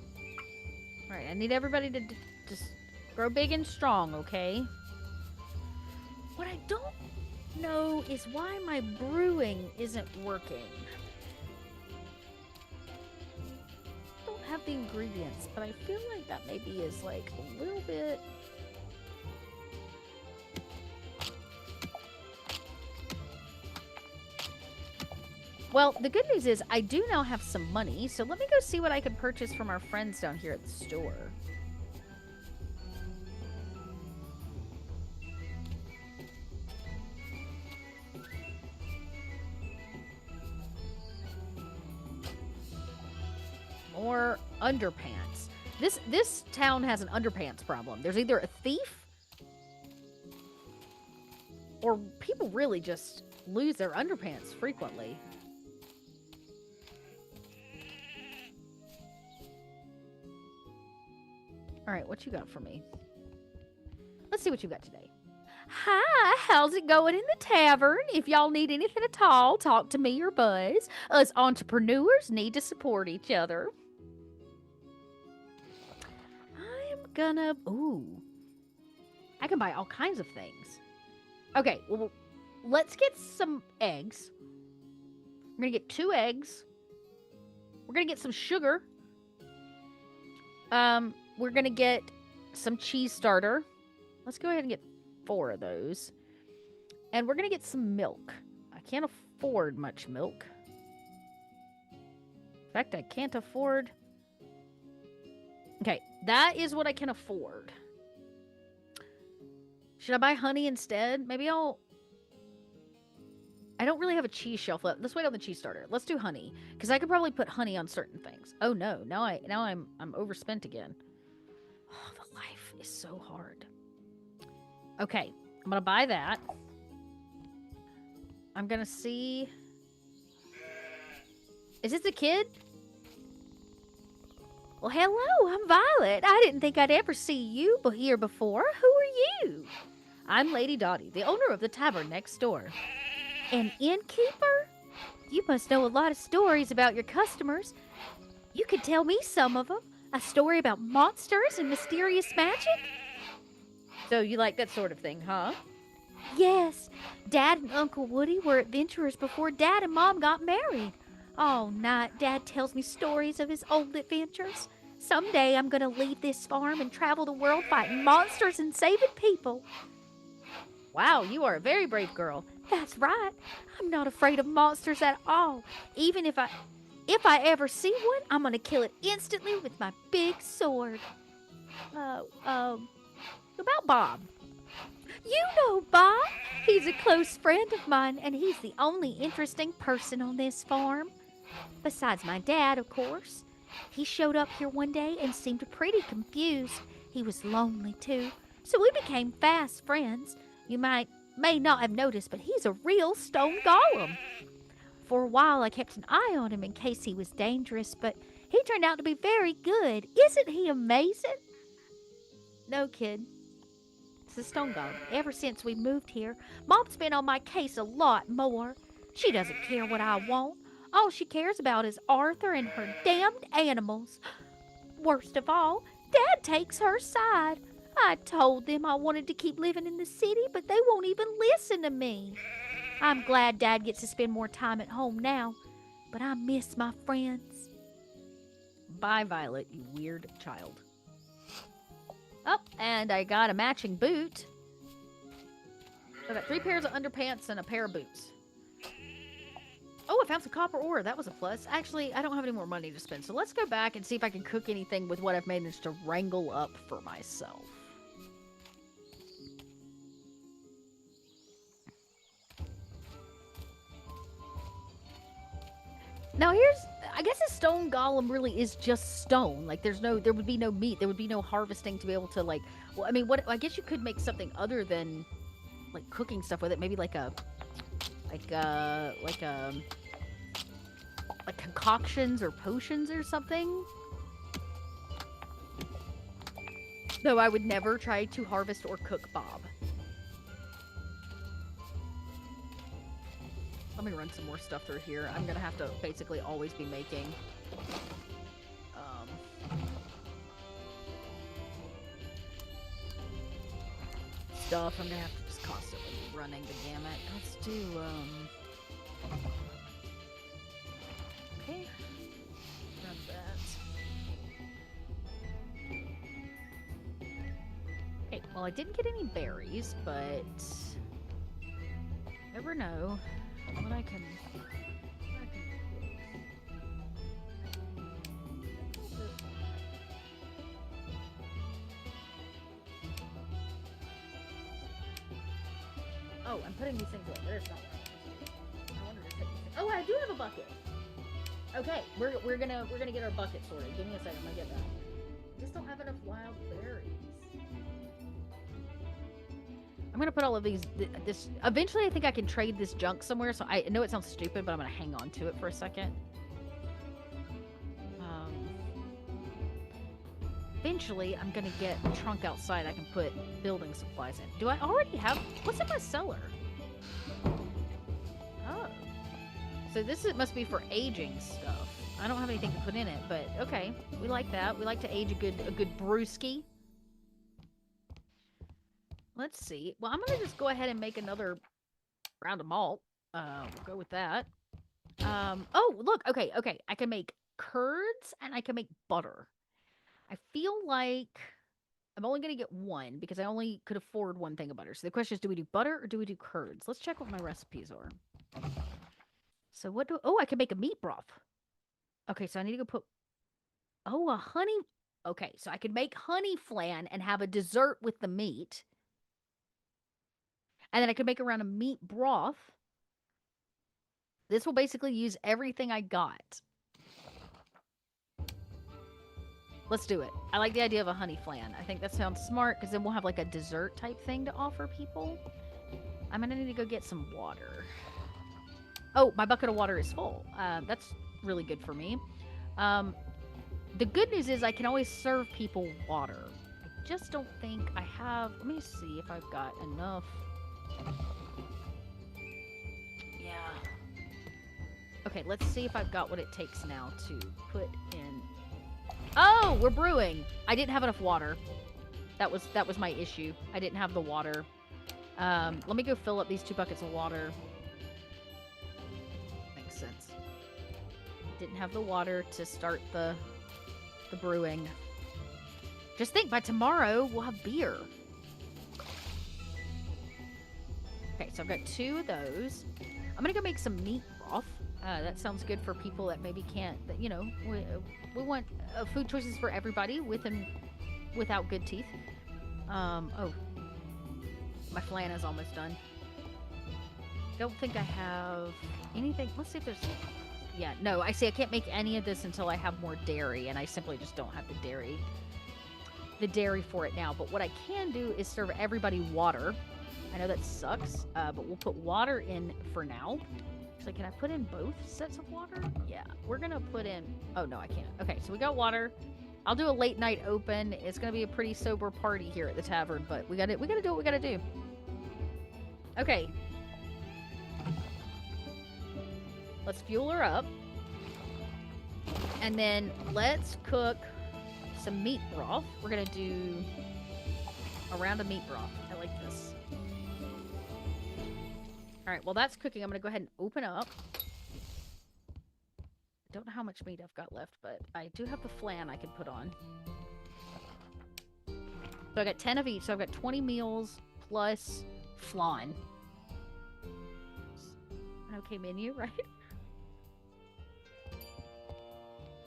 All right, I need everybody to just grow big and strong, okay? What I don't know is why my brewing isn't working. I don't have the ingredients, but I feel like that maybe is like a little bit. Well, the good news is I do now have some money, so let me go see what I can purchase from our friends down here at the store. More underpants. This town has an underpants problem. There's either a thief or people really just lose their underpants frequently. All right, what you got for me? Let's see what you got today. Hi, how's it going in the tavern? If y'all need anything at all, talk to me or Buzz. Us entrepreneurs need to support each other. I am gonna... Ooh. I can buy all kinds of things. Okay, well, let's get some eggs. We're gonna get 2 eggs. We're gonna get some sugar. We're gonna get some cheese starter. Let's go ahead and get 4 of those. And we're gonna get some milk. I can't afford much milk. In fact, I can't afford... Okay, that is what I can afford. Should I buy honey instead? Maybe I'll... I don't really have a cheese shelf left. Let's wait on the cheese starter. Let's do honey, because I could probably put honey on certain things. Oh no, now I'm overspent again. Oh, the life is so hard. Okay, I'm gonna buy that. I'm gonna see. Is this a kid? Well, hello, I'm Violet. I didn't think I'd ever see you here before. Who are you? I'm Lady Dottie, the owner of the tavern next door. An innkeeper? You must know a lot of stories about your customers. You could tell me some of them. A story about monsters and mysterious magic? So you like that sort of thing, huh? Yes. Dad and Uncle Woody were adventurers before Dad and Mom got married. All night, Dad tells me stories of his old adventures. Someday I'm going to leave this farm and travel the world fighting monsters and saving people. Wow, you are a very brave girl. That's right. I'm not afraid of monsters at all. Even if I ever see one, I'm going to kill it instantly with my big sword. About Bob. You know Bob. He's a close friend of mine, and he's the only interesting person on this farm. Besides my dad, of course. He showed up here one day and seemed pretty confused. He was lonely, too, so we became fast friends. You may not have noticed, but he's a real stone golem. For a while, I kept an eye on him in case he was dangerous, but he turned out to be very good. Isn't he amazing? No, kid. It's a stone golem. Ever since we moved here, Mom's been on my case a lot more. She doesn't care what I want. All she cares about is Arthur and her damned animals. Worst of all, Dad takes her side. I told them I wanted to keep living in the city, but they won't even listen to me. I'm glad Dad gets to spend more time at home now, but I miss my friends. Bye, Violet, you weird child. Oh, and I got a matching boot. I got 3 pairs of underpants and a pair of boots. Oh, I found some copper ore. That was a plus. Actually, I don't have any more money to spend, so let's go back and see if I can cook anything with what I've managed to wrangle up for myself. Now I guess a stone golem really is just stone. Like there would be no meat, there would be no harvesting to be able to like, well, I mean, I guess you could make something other than like cooking stuff with it. Maybe like concoctions or potions or something. Though I would never try to harvest or cook Bob. Let me run some more stuff through here. I'm gonna have to basically always be making stuff. I'm gonna have to just constantly be running the gamut. Let's do okay. Grab that. Okay, well I didn't get any berries, but never know. What I can oh, I'm putting these things away. There's not one. I wanted to take these things. Oh, I do have a bucket. Okay, we're gonna get our bucket sorted. Give me a second. I'm gonna get that. I just don't have enough wild berries. I'm gonna put all of these. This eventually, I think I can trade this junk somewhere. So I know it sounds stupid, but I'm gonna hang on to it for a second. Eventually, I'm gonna get a trunk outside. I can put building supplies in. Do I already have? What's in my cellar? Oh, so this must be for aging stuff. I don't have anything to put in it, but okay, we like that. We like to age a good brewski. Let's see. Well, I'm going to just go ahead and make another round of malt. We'll go with that. Oh, look. Okay. I can make curds and I can make butter. I feel like I'm only going to get one because I only could afford one thing of butter. So the question is, do we do butter or do we do curds? Let's check what my recipes are. So oh, I can make a meat broth. Okay, so I need to go put, oh, a honey. Okay, so I can make honey flan and have a dessert with the meat. And then I could make around a meat broth. This will basically use everything I got. Let's do it. I like the idea of a honey flan. I think that sounds smart because then we'll have like a dessert type thing to offer people. I'm going to need to go get some water. Oh, my bucket of water is full. That's really good for me. The good news is I can always serve people water. I just don't think I have... Let me see if I've got enough... Yeah. Okay, let's see if I've got what it takes now to put in... Oh, we're brewing. I didn't have enough water. That was my issue. I didn't have the water. Let me go fill up these 2 buckets of water. Makes sense. Didn't have the water to start the brewing. Just think, by tomorrow we'll have beer. Okay, so I've got 2 of those. I'm gonna go make some meat broth. That sounds good for people that maybe can't, that, you know, we want food choices for everybody with and without good teeth. Oh, my flan is almost done. Don't think I have anything. Let's see if there's, yeah, no, I see I can't make any of this until I have more dairy, and I simply just don't have the dairy for it now. But what I can do is serve everybody water. I know that sucks, but we'll put water in for now. Actually, can I put in both sets of water? Yeah, we're gonna put in, oh no, I can't. Okay, so we got water. I'll do a late night open. It's gonna be a pretty sober party here at the tavern, but we gotta do what we gotta do. Okay. Let's fuel her up. And then let's cook some meat broth. We're gonna do a round of meat broth. I like this. All right, well, that's cooking. I'm going to go ahead and open up. don't know how much meat I've got left, but I do have the flan I can put on. So I got 10 of each, so I've got 20 meals plus flan. Okay, menu, right?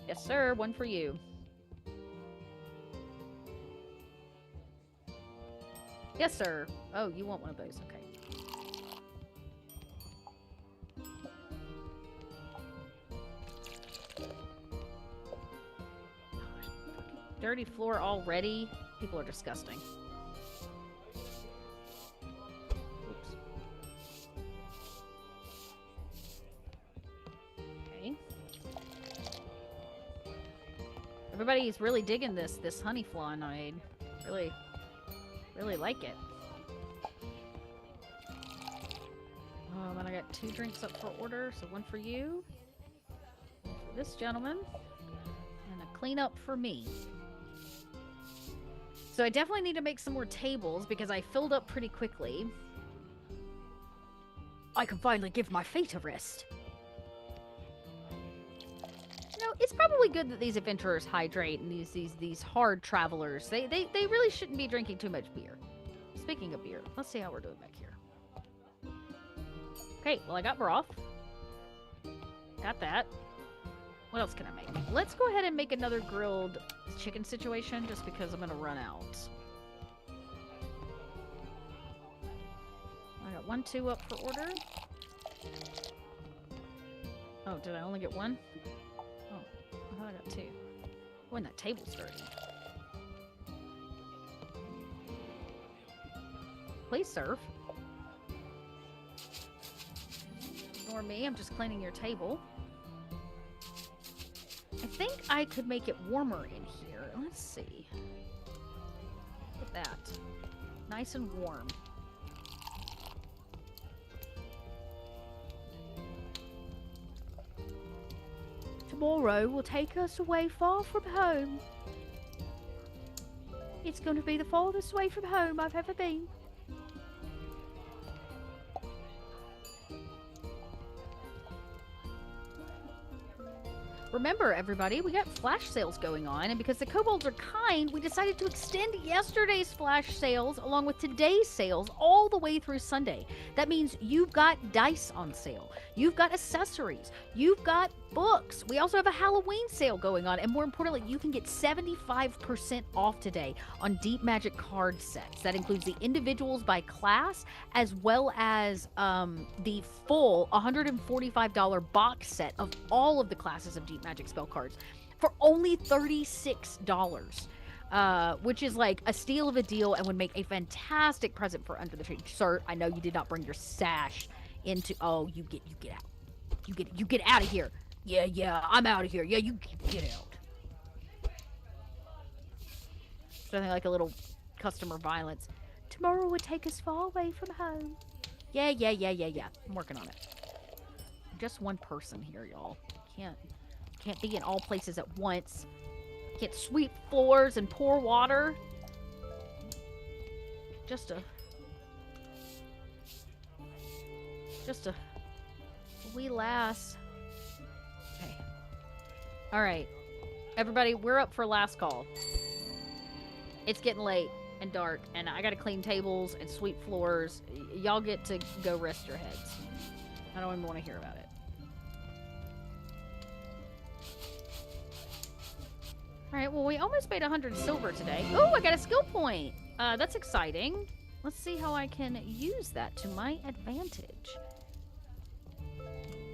Yes, sir. One for you. Yes, sir. Oh, you want one of those. Okay. Dirty floor already? People are disgusting. Oops. Okay. Everybody's really digging this honey flan I made. Really like it. And I got 2 drinks up for order, so one for you, one for this gentleman, and a cleanup for me. So I definitely need to make some more tables because I filled up pretty quickly. I can finally give my feet a rest. You know, it's probably good that these adventurers hydrate and these hard travelers. They really shouldn't be drinking too much beer. Speaking of beer, let's see how we're doing back here. Okay, well I got broth. Got that. What else can I make? Let's go ahead and make another grilled chicken situation just because I'm gonna run out. I got 1, 2 up for order. Oh, did I only get 1? Oh, I thought I got 2. Oh, and that table's dirty. Please serve. Ignore me, I'm just cleaning your table. I think I could make it warmer in here. Let's see. Look at that. Nice and warm. Tomorrow will take us away far from home. It's going to be the farthest away from home I've ever been. Remember, everybody, we got flash sales going on, and because the kobolds are kind, we decided to extend yesterday's flash sales along with today's sales all the way through Sunday. That means you've got dice on sale, you've got accessories, you've got books. We also have a Halloween sale going on, and more importantly, you can get 75% off today on Deep Magic card sets. That includes the individuals by class, as well as the full $145 box set of all of the classes of Deep Magic spell cards for only $36. Which is like a steal of a deal and would make a fantastic present for under the tree. Sir, I know you did not bring your sash into... Oh, you get out. You get out of here. Yeah, I'm out of here. Yeah, you get out. Something like a little customer violence. Tomorrow would take us far away from home. Yeah. I'm working on it. I'm just one person here, y'all. Can't be in all places at once. Can't sweep floors and pour water. Just a wee lass. Okay. Alright. Everybody, we're up for last call. It's getting late and dark, and I gotta clean tables and sweep floors. Y'all get to go rest your heads. I don't even want to hear about it. Alright, well, we almost made 100 silver today. Oh, I got a skill point! That's exciting. Let's see how I can use that to my advantage.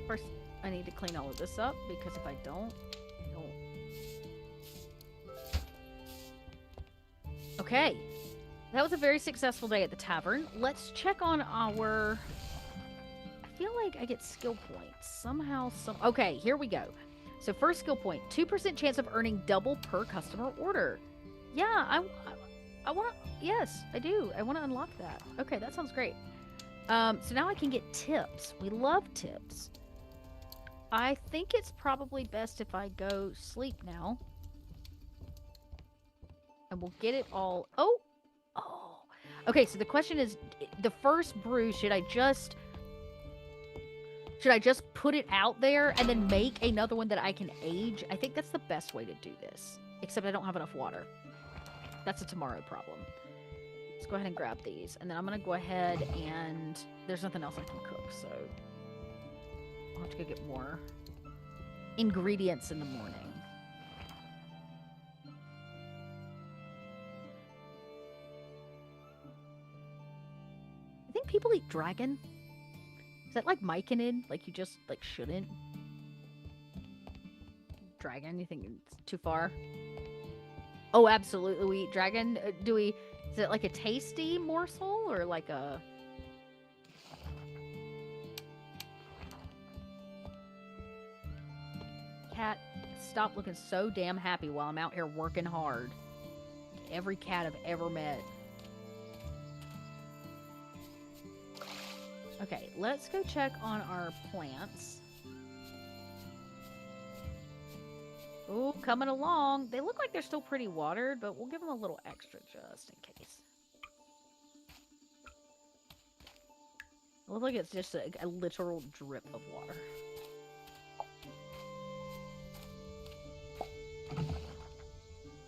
First, I need to clean all of this up, because if I don't... Okay. That was a very successful day at the tavern. Let's check on our... I feel like I get skill points. Somehow, Okay, here we go. So first skill point, 2% chance of earning double per customer order. Yeah, I want to... Yes, I do. I want to unlock that. Okay, that sounds great. So now I can get tips. We love tips. I think it's probably best if I go sleep now. And we'll get it all... Oh! Okay, so the question is, the first brew, should Should I just put it out there and then make another one that I can age? I think that's the best way to do this. Except I don't have enough water. That's a tomorrow problem. Let's go ahead and grab these. And then I'm going to go ahead and... There's nothing else I can cook, so... I'll have to go get more ingredients in the morning. I think people eat dragon. Is that like myconid? Like you just like shouldn't? Dragon? You think it's too far? Oh, absolutely. We eat dragon. Do we? Is it like a tasty morsel or like a? Cat, stop looking so damn happy while I'm out here working hard. Every cat I've ever met. Okay, let's go check on our plants. Oh, coming along. They look like they're still pretty watered, but we'll give them a little extra just in case. It looks like it's just a literal drip of water.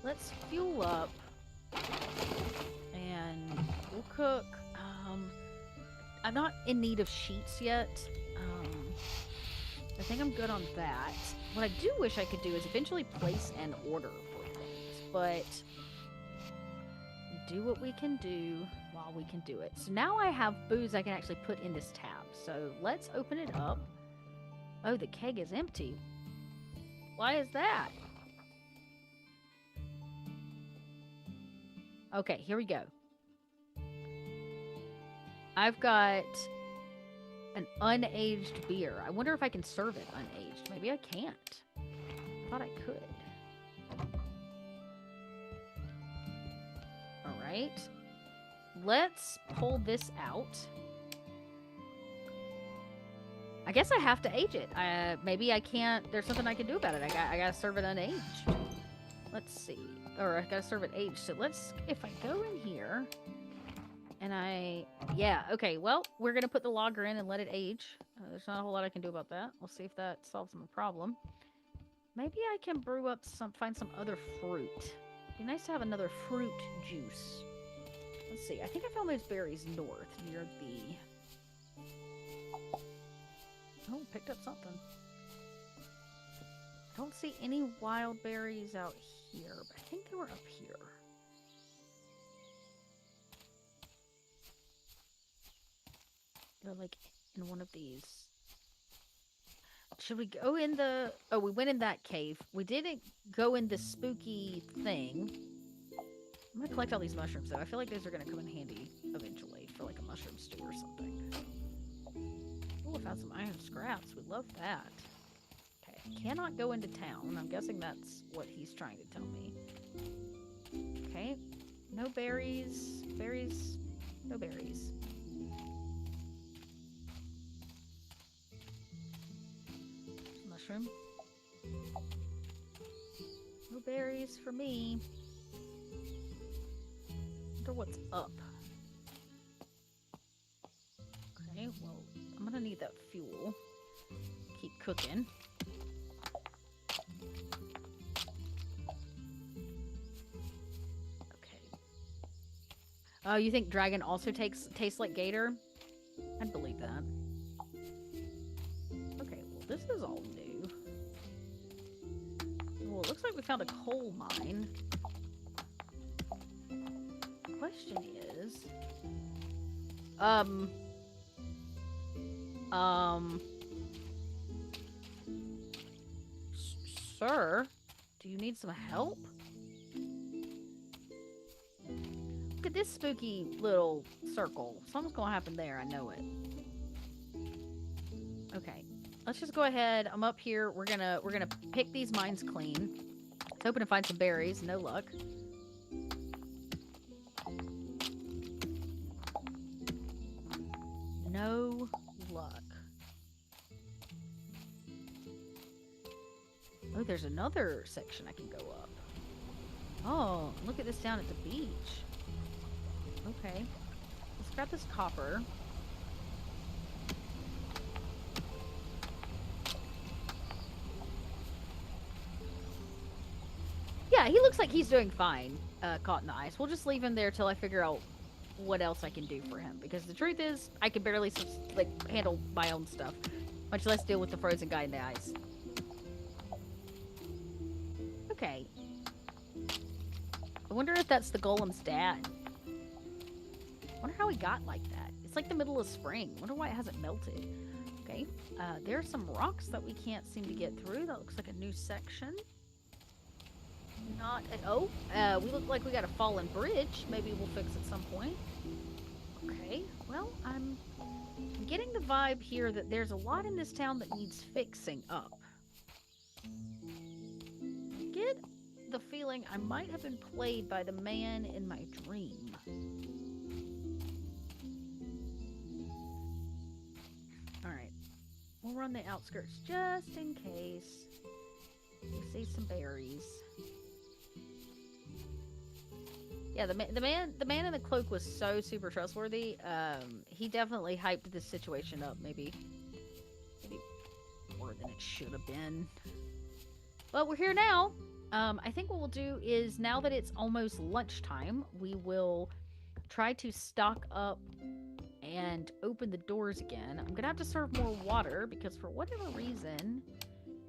Let's fuel up. And we'll cook. I'm not in need of sheets yet. I think I'm good on that. What I do wish I could do is eventually place an order for things, but do what we can do while we can do it. So now I have booze I can actually put in this tab. So let's open it up. Oh, the keg is empty. Why is that? Okay, here we go. I've got an unaged beer. I wonder if I can serve it unaged. Maybe I can't. I thought I could. Alright. Let's pull this out. I guess I have to age it. Maybe I can't. There's something I can do about it. I gotta serve it unaged. Let's see. Or I gotta serve it aged. So let's, if I go in here... And yeah, okay, well, we're going to put the lager in and let it age. There's not a whole lot I can do about that. We'll see if that solves my problem. Maybe I can brew up find some other fruit. It'd be nice to have another fruit juice. Let's see, I think I found those berries north, near the... Oh, picked up something. I don't see any wild berries out here, but I think they were up here. They're like in one of these. Should we go in the... Oh, we went in that cave. We didn't go in the spooky thing. I'm gonna collect all these mushrooms though. I feel like those are gonna come in handy eventually for like a mushroom stew or something. Oh, I found some iron scraps. We love that. Okay, cannot go into town. I'm guessing that's what he's trying to tell me. Okay, no berries. Berries. No berries. Mushroom. No berries for me. Wonder what's up. Okay, well, I'm gonna need that fuel. Keep cooking. Okay. Oh, you think dragon also tastes like gator? I'd believe that. Okay, well, this is all new. Well, it looks like we found a coal mine. Question is... Sir? Do you need some help? Look at this spooky little circle. Something's gonna happen there, I know it. Okay. Let's just go ahead. I'm up here. We're gonna pick these mines clean. Hoping to find some berries. No luck. No luck. Oh, there's another section I can go up. Oh, look at this down at the beach. Okay. Let's grab this copper. Yeah, he looks like he's doing fine, caught in the ice. We'll just leave him there till I figure out what else I can do for him. Because the truth is, I can barely, like, handle my own stuff. Much less deal with the frozen guy in the ice. Okay. I wonder if that's the golem's dad. I wonder how he got like that. It's like the middle of spring. I wonder why it hasn't melted. Okay. There are some rocks that we can't seem to get through. That looks like a new section. Not at... Oh, we look like we got a fallen bridge. Maybe we'll fix at some point. Okay. Well, I'm getting the vibe here that there's a lot in this town that needs fixing up. Get the feeling I might have been played by the man in my dream. Alright. We'll run the outskirts just in case. We see some berries. Yeah, the man in the cloak was so super trustworthy. He definitely hyped this situation up, maybe more than it should have been. But we're here now. I think what we'll do is, now that it's almost lunchtime, we will try to stock up and open the doors again. I'm gonna have to serve more water because for whatever reason,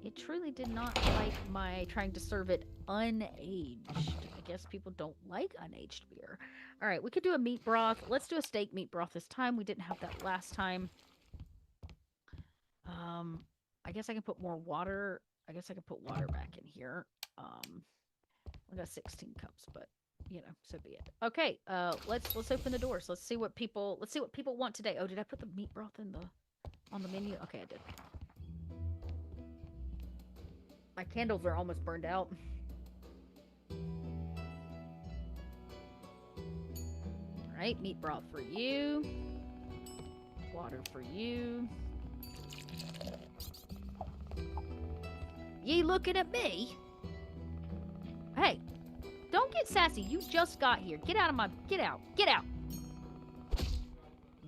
it truly did not like my trying to serve it unaged. I guess people don't like unaged beer. All right, we could do a meat broth. Let's do a steak meat broth this time. We didn't have that last time. I guess I can put more water. I guess I can put water back in here. We got 16 cups, but you know, so be it. Okay, let's open the doors. Let's see what people want today. Oh, did I put the meat broth on the menu? Okay, I did. My candles are almost burned out. Alright, meat broth for you. Water for you. Ye looking at me? Hey, don't get sassy. You just got here. Get out of my... Get out. Get out.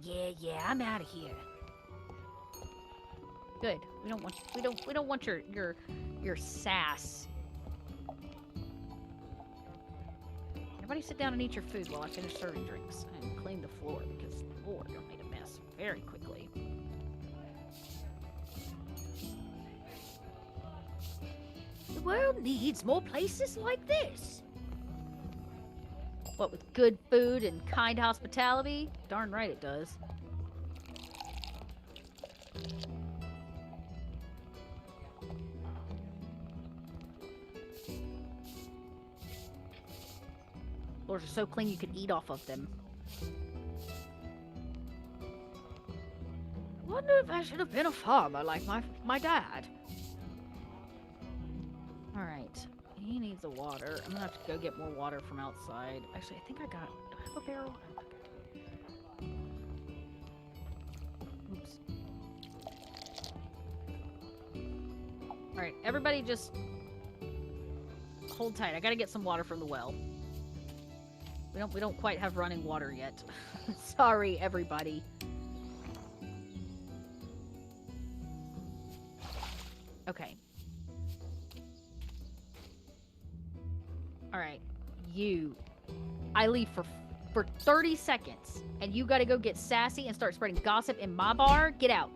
Yeah, I'm out of here. Good. We don't want your sass. Everybody sit down and eat your food while I finish serving drinks and clean the floor because the floor don't made a mess very quickly. The world needs more places like this. What, with good food and kind hospitality? Darn right it does. Floors are so clean you could eat off of them. Wonder if I should have been a farmer like my dad. Alright. He needs the water. I'm gonna have to go get more water from outside. Actually, I think I got... Do I have a barrel? Oops. Alright, everybody just... hold tight. I gotta get some water from the well. We don't quite have running water yet. Sorry, everybody. Okay. Alright. You. I leave for 30 seconds, and you gotta go get sassy and start spreading gossip in my bar? Get out.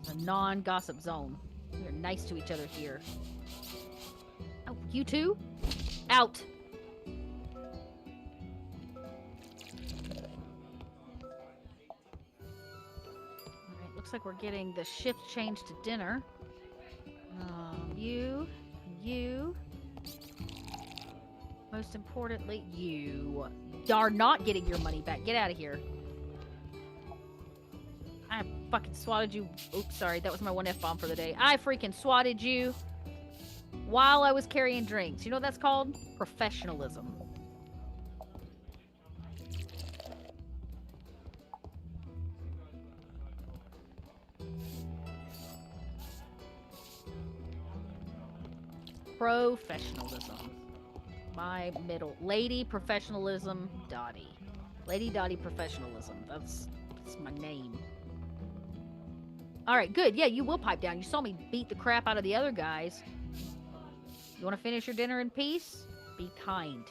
It's a non-gossip zone. We're nice to each other here. Oh, you two? Out. Looks like we're getting the shift changed to dinner. You. Most importantly, you are not getting your money back. Get out of here. I fucking swatted you. Oops, sorry. That was my one F-bomb for the day. I freaking swatted you while I was carrying drinks. You know what that's called? Professionalism. Professionalism. My middle. Lady Professionalism Dottie. Lady Dottie Professionalism. That's my name. Alright, good. Yeah, you will pipe down. You saw me beat the crap out of the other guys. You want to finish your dinner in peace? Be kind.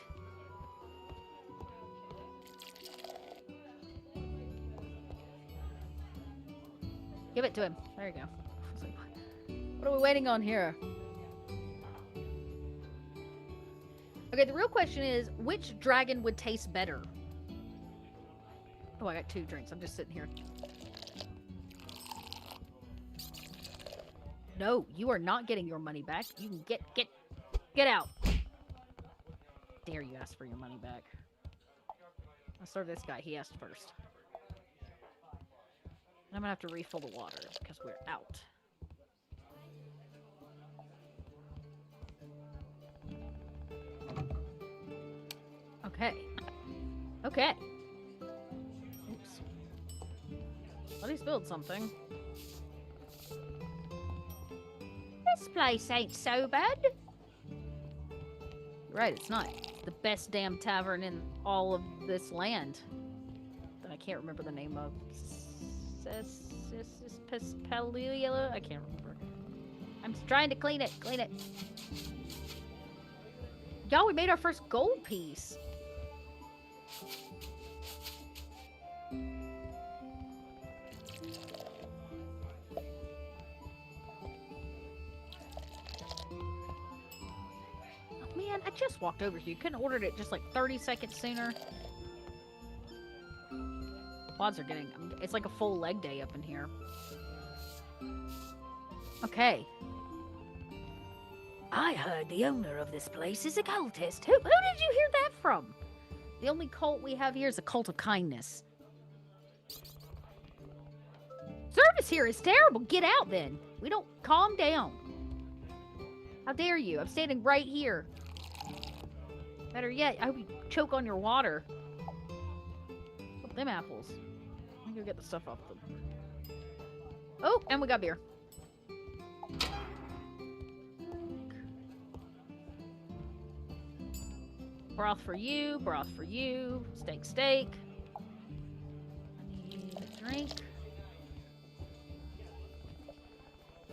Give it to him. There you go. What are we waiting on here? Okay, the real question is, which dragon would taste better? Oh, I got 2 drinks. I'm just sitting here. No, you are not getting your money back. You can get out. Dare you ask for your money back? I'll serve this guy. He asked first. I'm gonna have to refill the water because we're out. Okay. Okay. Oops. Well, he spilled something. This place ain't so bad. You're right, it's not. It's the best damn tavern in all of this land. That I can't remember the name of. Palula? I can't remember. I'm trying to clean it. Clean it. Y'all, we made our first gold piece. Man, I just walked over here. You couldn't have ordered it just like 30 seconds sooner. Quads are getting... It's like a full leg day up in here. Okay. I heard the owner of this place is a cultist. Who did you hear that from? The only cult we have here is a cult of kindness. Service here is terrible. Get out then. We don't... Calm down. How dare you? I'm standing right here. Better yet, I hope you choke on your water. Them apples. Let me go get the stuff off them. Oh, and we got beer. Broth for you, broth for you, steak, steak. I need a drink.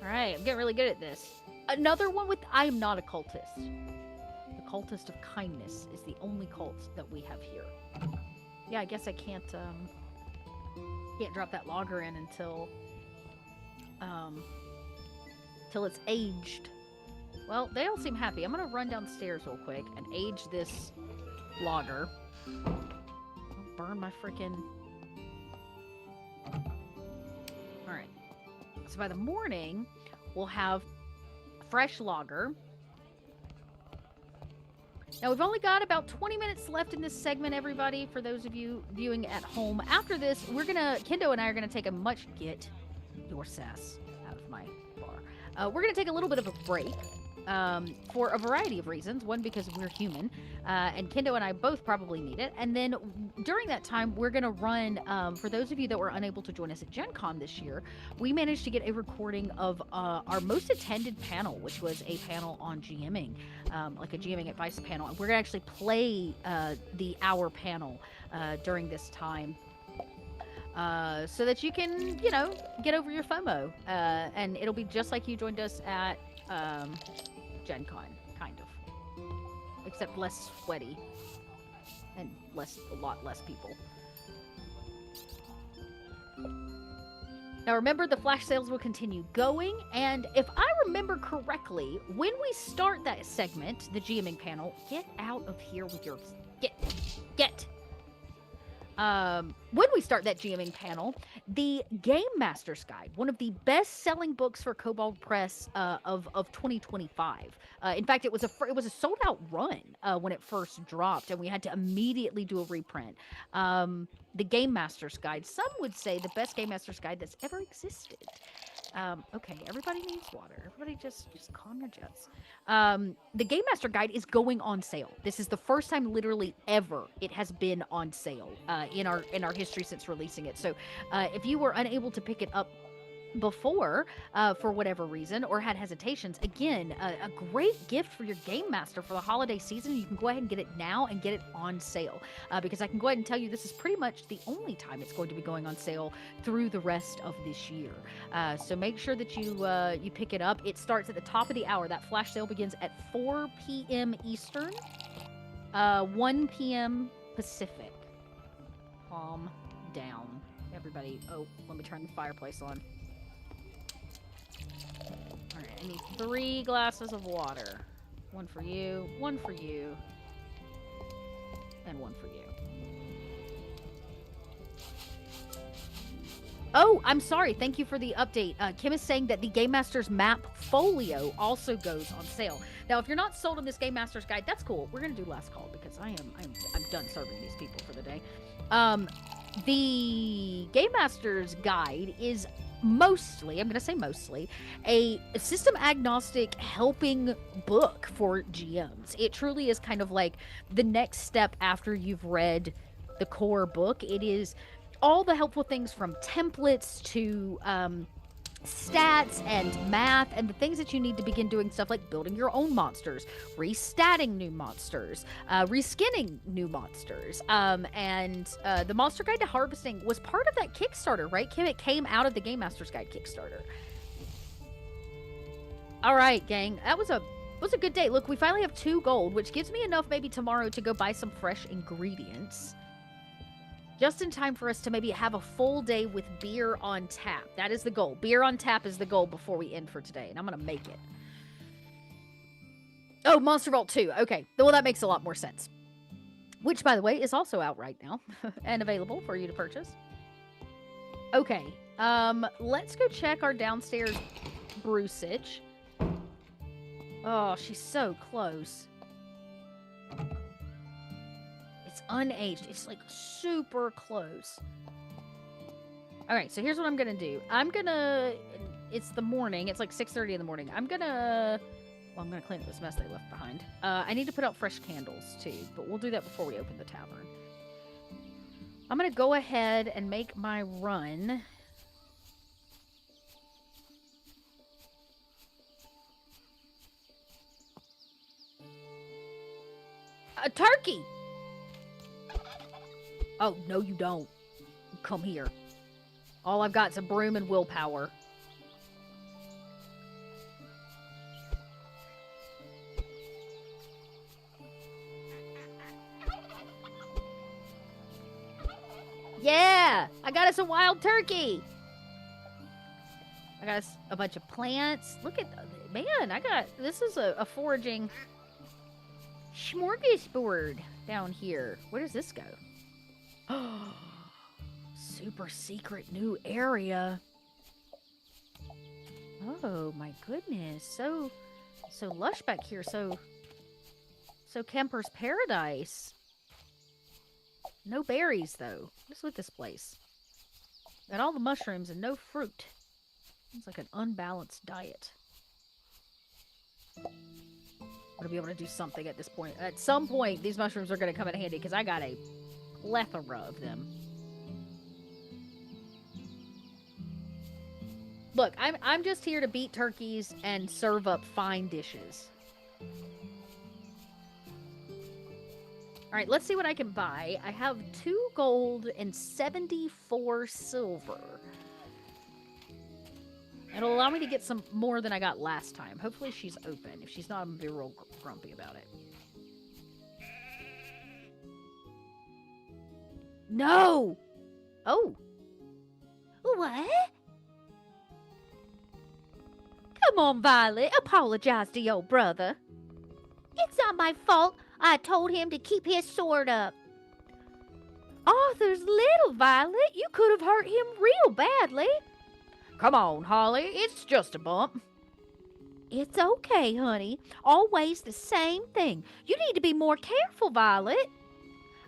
Alright, I'm getting really good at this. Another one with... I am not a cultist. The cultist of kindness is the only cult that we have here. Yeah, I guess I can't drop that logger in until it's aged. Well, they all seem happy. I'm gonna run downstairs real quick and age this logger. Don't burn my freaking... Alright. So by the morning, we'll have fresh lager. Now, we've only got about 20 minutes left in this segment, everybody, for those of you viewing at home. After this, Kendo and I are gonna take a much... Get your sass out of my bar. We're gonna take a little bit of a break. For a variety of reasons. One, because we're human, and Kendo and I both probably need it. And then during that time, we're going to run, for those of you that were unable to join us at Gen Con this year, we managed to get a recording of our most attended panel, which was a panel on GMing, like a GMing advice panel. And we're going to actually play the hour panel during this time. So that you can, get over your FOMO. And it'll be just like you joined us at Gen Con, kind of. Except less sweaty. And a lot less people. Now remember, the flash sales will continue going, and if I remember correctly, when we start that segment, the GMing panel, get out of here with your... Get! When we start that GMing panel, the Game Master's Guide, one of the best-selling books for Kobold Press of 2025. In fact, it was a sold-out run when it first dropped, and we had to immediately do a reprint. The Game Master's Guide, some would say the best Game Master's Guide that's ever existed. Okay, everybody needs water. Everybody just calm your jets. The Game Master Guide is going on sale. This is the first time literally ever it has been on sale in our history since releasing it. So if you were unable to pick it up before for whatever reason or had hesitations, again, a great gift for your game master for the holiday season. You can go ahead and get it now and get it on sale because I can go ahead and tell you this is pretty much the only time it's going to be going on sale through the rest of this year. So make sure that you pick it up. It starts at the top of the hour. That flash sale begins at 4 p.m. Eastern, 1 p.m. Pacific. Calm down, everybody. Oh, let me turn the fireplace on. Alright, I need 3 glasses of water. 1 for you, 1 for you, and 1 for you. Oh, I'm sorry. Thank you for the update. Kim is saying that the Game Master's map folio also goes on sale. Now, if you're not sold on this Game Master's guide, that's cool. We're gonna do last call because I'm done serving these people for the day. The Game Master's guide is mostly, I'm going to say mostly, a system agnostic helping book for GMs. It truly is kind of like the next step after you've read the core book. It is all the helpful things from templates to stats and math and the things that you need to begin doing stuff like building your own monsters, restatting new monsters, reskinning new monsters, and the Monster Guide to Harvesting was part of that Kickstarter, right, Kim? It came out of the Game Master's Guide Kickstarter. All right, gang, that was a good day. Look, we finally have 2 gold, which gives me enough maybe tomorrow to go buy some fresh ingredients. Just in time for us to maybe have a full day with beer on tap. That is the goal. Beer on tap is the goal before we end for today, and I'm going to make it. Oh, Monster Vault 2. Okay. Well, that makes a lot more sense. Which, by the way, is also out right now and available for you to purchase. Okay. Let's go check our downstairs Brusich. Oh, she's so close. It's unaged. It's like super close. All right, so here's what I'm gonna do. It's the morning. It's like 6:30 in the morning. I'm gonna clean up this mess they left behind. I need to put out fresh candles too, but we'll do that before we open the tavern. I'm gonna go ahead and make my run. A turkey! Oh, no you don't. Come here. All I've got is a broom and willpower. Yeah! I got us a wild turkey! I got us a bunch of plants. Look at... Man, this is a foraging smorgasbord down here. Where does this go? Oh, super secret new area. Oh my goodness, so lush back here. So Kemper's paradise. No berries though. What's with this place? Got all the mushrooms and no fruit. It's like an unbalanced diet. I'm gonna be able to do something at this point. At some point, these mushrooms are gonna come in handy because I got a plethora of them. Look, I'm just here to beat turkeys and serve up fine dishes. All right, let's see what I can buy. I have 2 gold and 74 silver. It'll allow me to get some more than I got last time. Hopefully she's open. If she's not, I'm gonna be real grumpy about it. No! Oh. What? Come on, Violet. Apologize to your brother. It's not my fault. I told him to keep his sword up. Arthur's little, Violet. You could have hurt him real badly. Come on, Holly. It's just a bump. It's okay, honey. Always the same thing. You need to be more careful, Violet.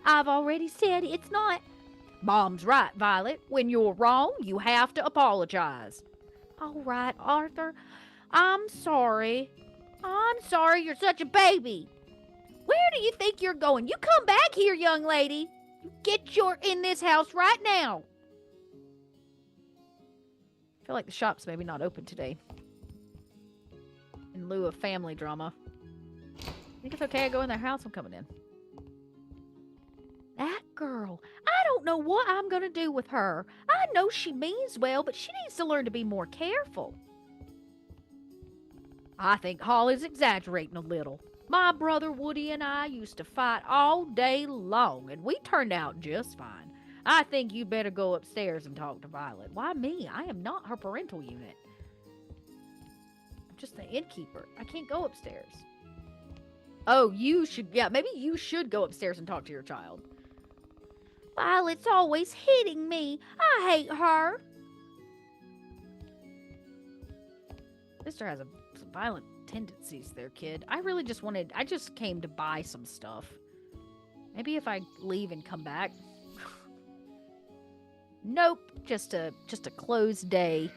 I've already said it's not. Mom's right, Violet. When you're wrong, you have to apologize. All right, Arthur. I'm sorry. I'm sorry you're such a baby. Where do you think you're going? You come back here, young lady. Get your in this house right now. I feel like the shop's maybe not open today. In lieu of family drama. Think it's okay I go in their house? I'm coming in. That girl. I don't know what I'm going to do with her. I know she means well, but she needs to learn to be more careful. I think Holly's exaggerating a little. My brother Woody and I used to fight all day long, and we turned out just fine. I think you better go upstairs and talk to Violet. Why me? I am not her parental unit. I'm just the innkeeper. I can't go upstairs. Oh, you should, yeah, maybe you should go upstairs and talk to your child. Violet's always hitting me. I hate her. Sister has some violent tendencies there, kid. I just came to buy some stuff. Maybe if I leave and come back. Nope, just a closed day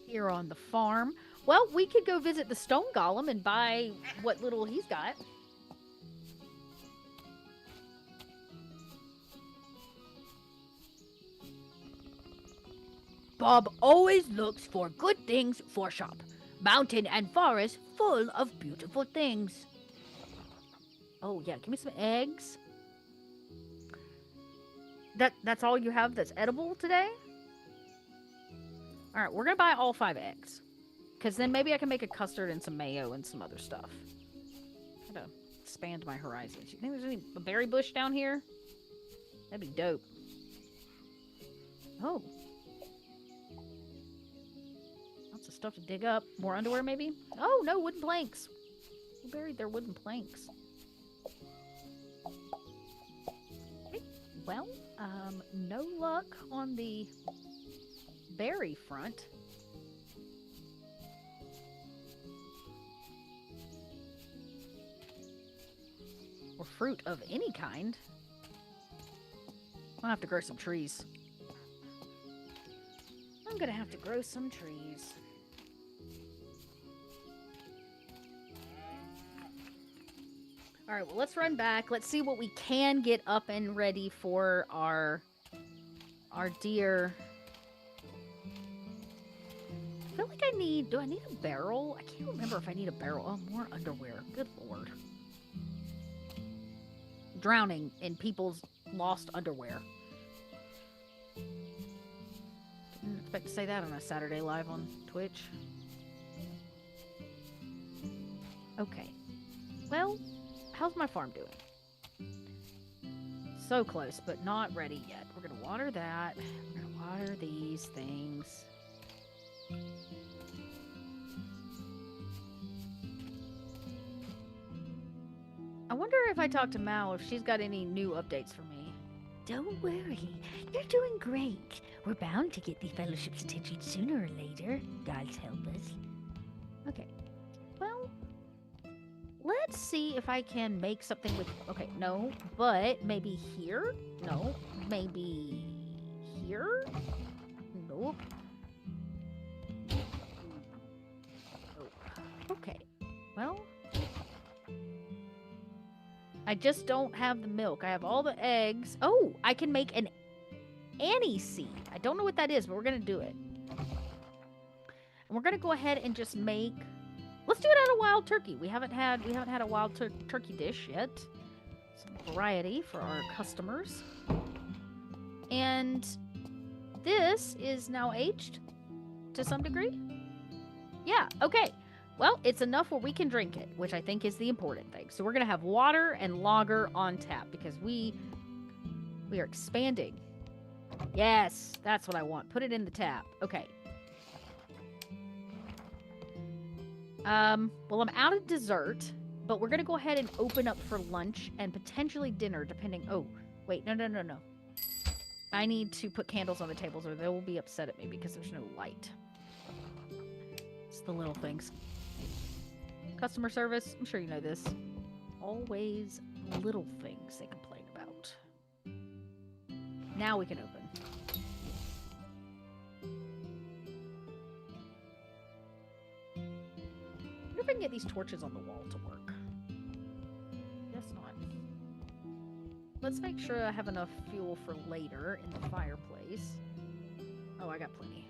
here on the farm. Well, we could go visit the stone golem and buy what little he's got. Bob always looks for good things for shop. Mountain and forest full of beautiful things. Oh, yeah, give me some eggs. That's all you have that's edible today? All right, we're going to buy all 5 eggs. Because then maybe I can make a custard and some mayo and some other stuff. Try to expand my horizons. You think there's a berry bush down here? That'd be dope. Oh. Lots of stuff to dig up. More underwear, maybe? Oh, no, wooden planks. Who buried their wooden planks? Okay. Well, no luck on the berry front. Or fruit of any kind. I'll have to grow some trees. I'm gonna have to grow some trees. Alright, well, let's run back. Let's see what we can get up and ready for our deer. I feel like do I need a barrel? I can't remember if I need a barrel. Oh, more underwear. Good lord. Drowning in people's lost underwear. Didn't expect to say that on a Saturday live on Twitch. Okay. Well, how's my farm doing? So close, but not ready yet. We're gonna water that. We're gonna water these things. I wonder if I talk to Mal if she's got any new updates for me. Don't worry. You're doing great. We're bound to get the Fellowship's attention sooner or later. God's help us. Okay. Well, let's see if I can make something with... Okay, no. But maybe here? No. Maybe here? Nope. Oh. Okay. Well... I just don't have the milk. I have all the eggs. Oh, I can make an Annie seed. I don't know what that is, but we're going to do it. And we're going to go ahead and just make... Let's do it out of wild turkey. We haven't had a wild turkey dish yet. Some variety for our customers. And this is now aged to some degree. Yeah, okay. Well, it's enough where we can drink it, which I think is the important thing. So we're going to have water and lager on tap because we are expanding. Yes, that's what I want. Put it in the tap. Okay. Well, I'm out of dessert, but we're going to go ahead and open up for lunch and potentially dinner, depending... Oh, wait, no. I need to put candles on the tables or they will be upset at me because there's no light. It's the little things. Customer service, I'm sure you know this. Always little things they complain about. Now we can open. I wonder if I can get these torches on the wall to work. Guess not. Let's make sure I have enough fuel for later in the fireplace. Oh, I got plenty.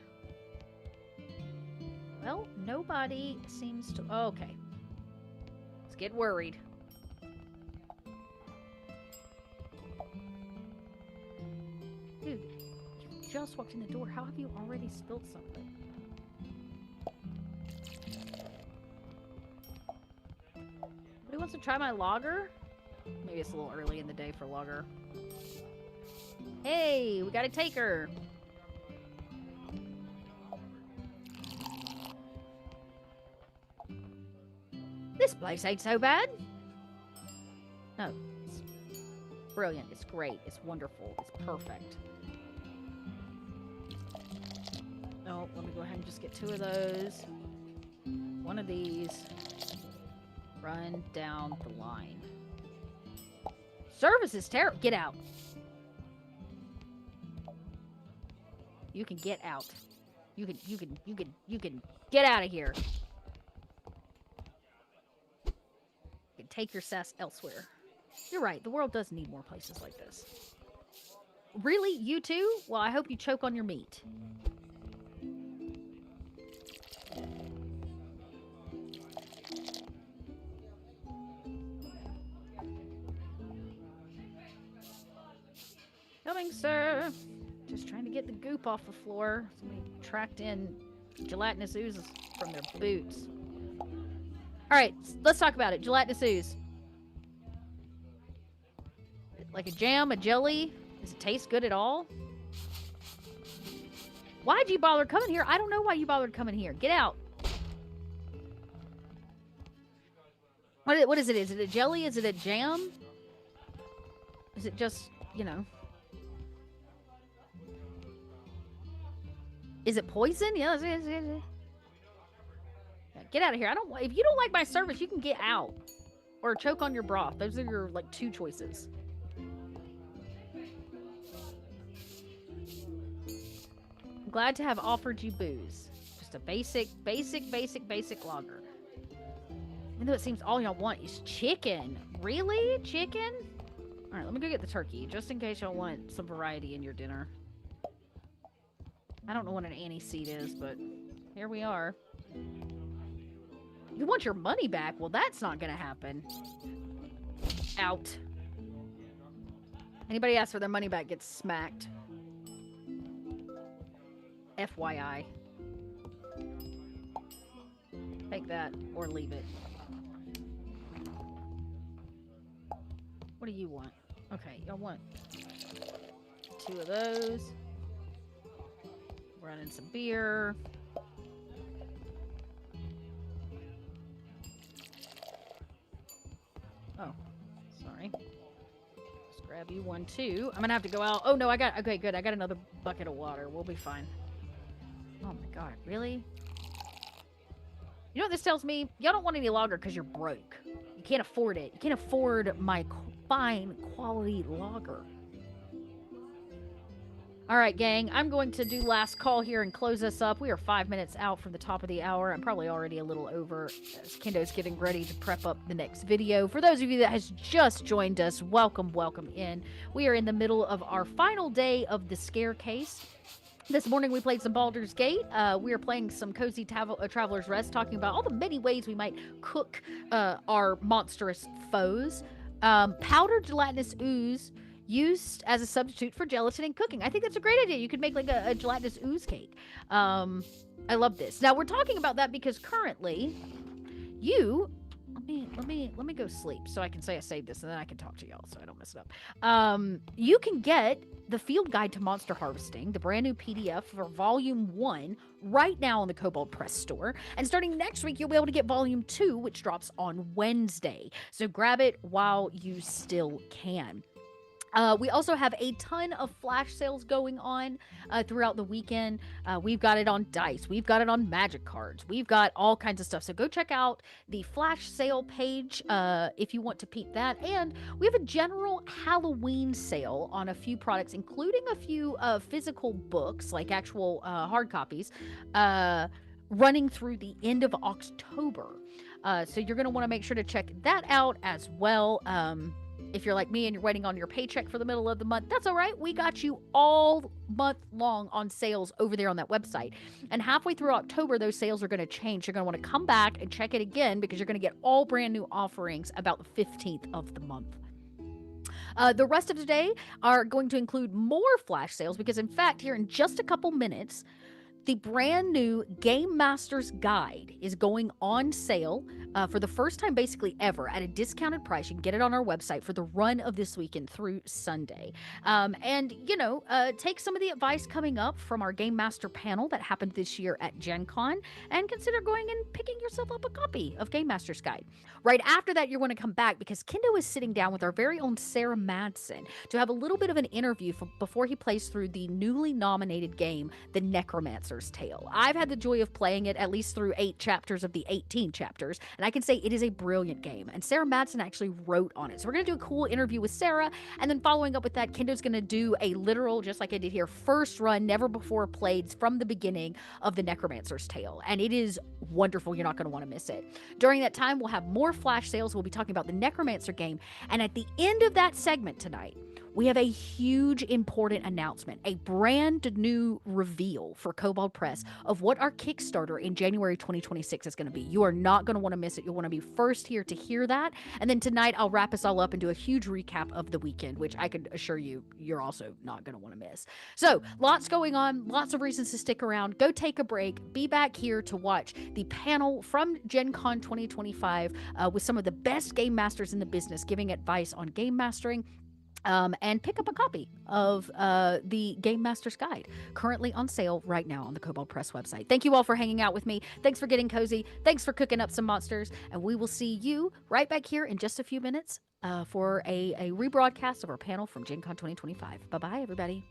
Well, nobody seems to... Oh, okay. Let's get worried. Dude, you just walked in the door. How have you already spilled something? Who wants to try my lager? Maybe it's a little early in the day for lager. Hey, we got a taker. This place ain't so bad. No, it's brilliant. It's great. It's wonderful. It's perfect. Oh, let me go ahead and just get 2 of those. 1 of these. Run down the line. Service is terrible. Get out. You can get out. You can get out of here. You can take your sass elsewhere. You're right. The world does need more places like this. Really? You too? Well, I hope you choke on your meat. Coming, sir. Just trying to get the goop off the floor. Somebody tracked in gelatinous oozes from their boots. Alright, let's talk about it. Gelatinous ooze. Like a jam, a jelly? Does it taste good at all? Why'd you bother coming here? I don't know why you bothered coming here. Get out. What is it? Is it a jelly? Is it a jam? Is it just, you know... Is it poison? Yes. Get out of here. If you don't like my service, you can get out. Or choke on your broth. Those are your, like, 2 choices. I'm glad to have offered you booze. Just a basic lager. Even though it seems all y'all want is chicken. Really? Chicken? Alright, let me go get the turkey. Just in case y'all want some variety in your dinner. I don't know what an aniseed is, but here we are. You want your money back? Well, that's not gonna happen. Out. Anybody asks for their money back gets smacked. FYI. Take that or leave it. What do you want? Okay, y'all want 2 of those. Running some beer. Oh, sorry. Just grab you 1 too. I'm gonna have to go out. Oh no, okay, good. I got another bucket of water. We'll be fine. Oh my god, really? You know what this tells me? Y'all don't want any lager because you're broke. You can't afford it. You can't afford my fine quality lager. Alright, gang, I'm going to do last call here and close us up. We are 5 minutes out from the top of the hour. I'm probably already a little over as Kendo's getting ready to prep up the next video. For those of you that has just joined us, welcome in. We are in the middle of our final day of the Scarecase. This morning we played some Baldur's Gate. We are playing some Cozy Traveler's Rest, talking about all the many ways we might cook our monstrous foes. Powdered gelatinous ooze used as a substitute for gelatin in cooking. I think that's a great idea. You could make like a gelatinous ooze cake. I love this. Now we're talking about that because currently let me go sleep so I can say I saved this and then I can talk to y'all so I don't mess it up. You can get the Field Guide to Monster Harvesting, the brand new PDF for Volume 1 right now on the Kobold Press store. And starting next week, you'll be able to get Volume 2, which drops on Wednesday. So grab it while you still can. We also have a ton of flash sales going on throughout the weekend. We've got it on dice. We've got it on magic cards. We've got all kinds of stuff. So go check out the flash sale page if you want to peep that. And we have a general Halloween sale on a few products, including a few physical books, like actual hard copies, running through the end of October. So you're going to want to make sure to check that out as well. If you're like me and you're waiting on your paycheck for the middle of the month, that's all right. We got you all month long on sales over there on that website. And halfway through October, those sales are going to change. You're going to want to come back and check it again because you're going to get all brand new offerings about the 15th of the month. The rest of today are going to include more flash sales because, in fact, here in just a couple minutes, the brand new Game Master's Guide is going on sale for the first time basically ever at a discounted price. You can get it on our website for the run of this weekend through Sunday. Take some of the advice coming up from our Game Master panel that happened this year at Gen Con and consider going and picking yourself up a copy of Game Master's Guide. Right after that, you're going to come back because Kendo is sitting down with our very own Sarah Madsen to have a little bit of an interview before he plays through the newly nominated game, The Necromancer's Tale. I've had the joy of playing it at least through 8 chapters of the 18 chapters, and I can say it is a brilliant game. And Sarah Madsen actually wrote on it. So we're going to do a cool interview with Sarah, and then following up with that, Kendo's going to do a literal, just like I did here, first run, never before played from the beginning of The Necromancer's Tale. And it is wonderful. You're not going to want to miss it. During that time, we'll have more flash sales. We'll be talking about the Necromancer game. And at the end of that segment tonight, we have a huge important announcement, a brand new reveal for Kobold Press of what our Kickstarter in January 2026 is going to be. You are not going to want to miss it. You'll want to be first here to hear that. And then tonight, I'll wrap us all up and do a huge recap of the weekend, which I can assure you, you're also not going to want to miss. So lots going on, lots of reasons to stick around. Go take a break. Be back here to watch the panel from Gen Con 2025 with some of the best game masters in the business giving advice on game mastering. And pick up a copy of the Game Master's Guide, currently on sale right now on the Kobold Press website. Thank you all for hanging out with me. Thanks for getting cozy. Thanks for cooking up some monsters. And we will see you right back here in just a few minutes for a rebroadcast of our panel from Gen Con 2025. Bye-bye, everybody.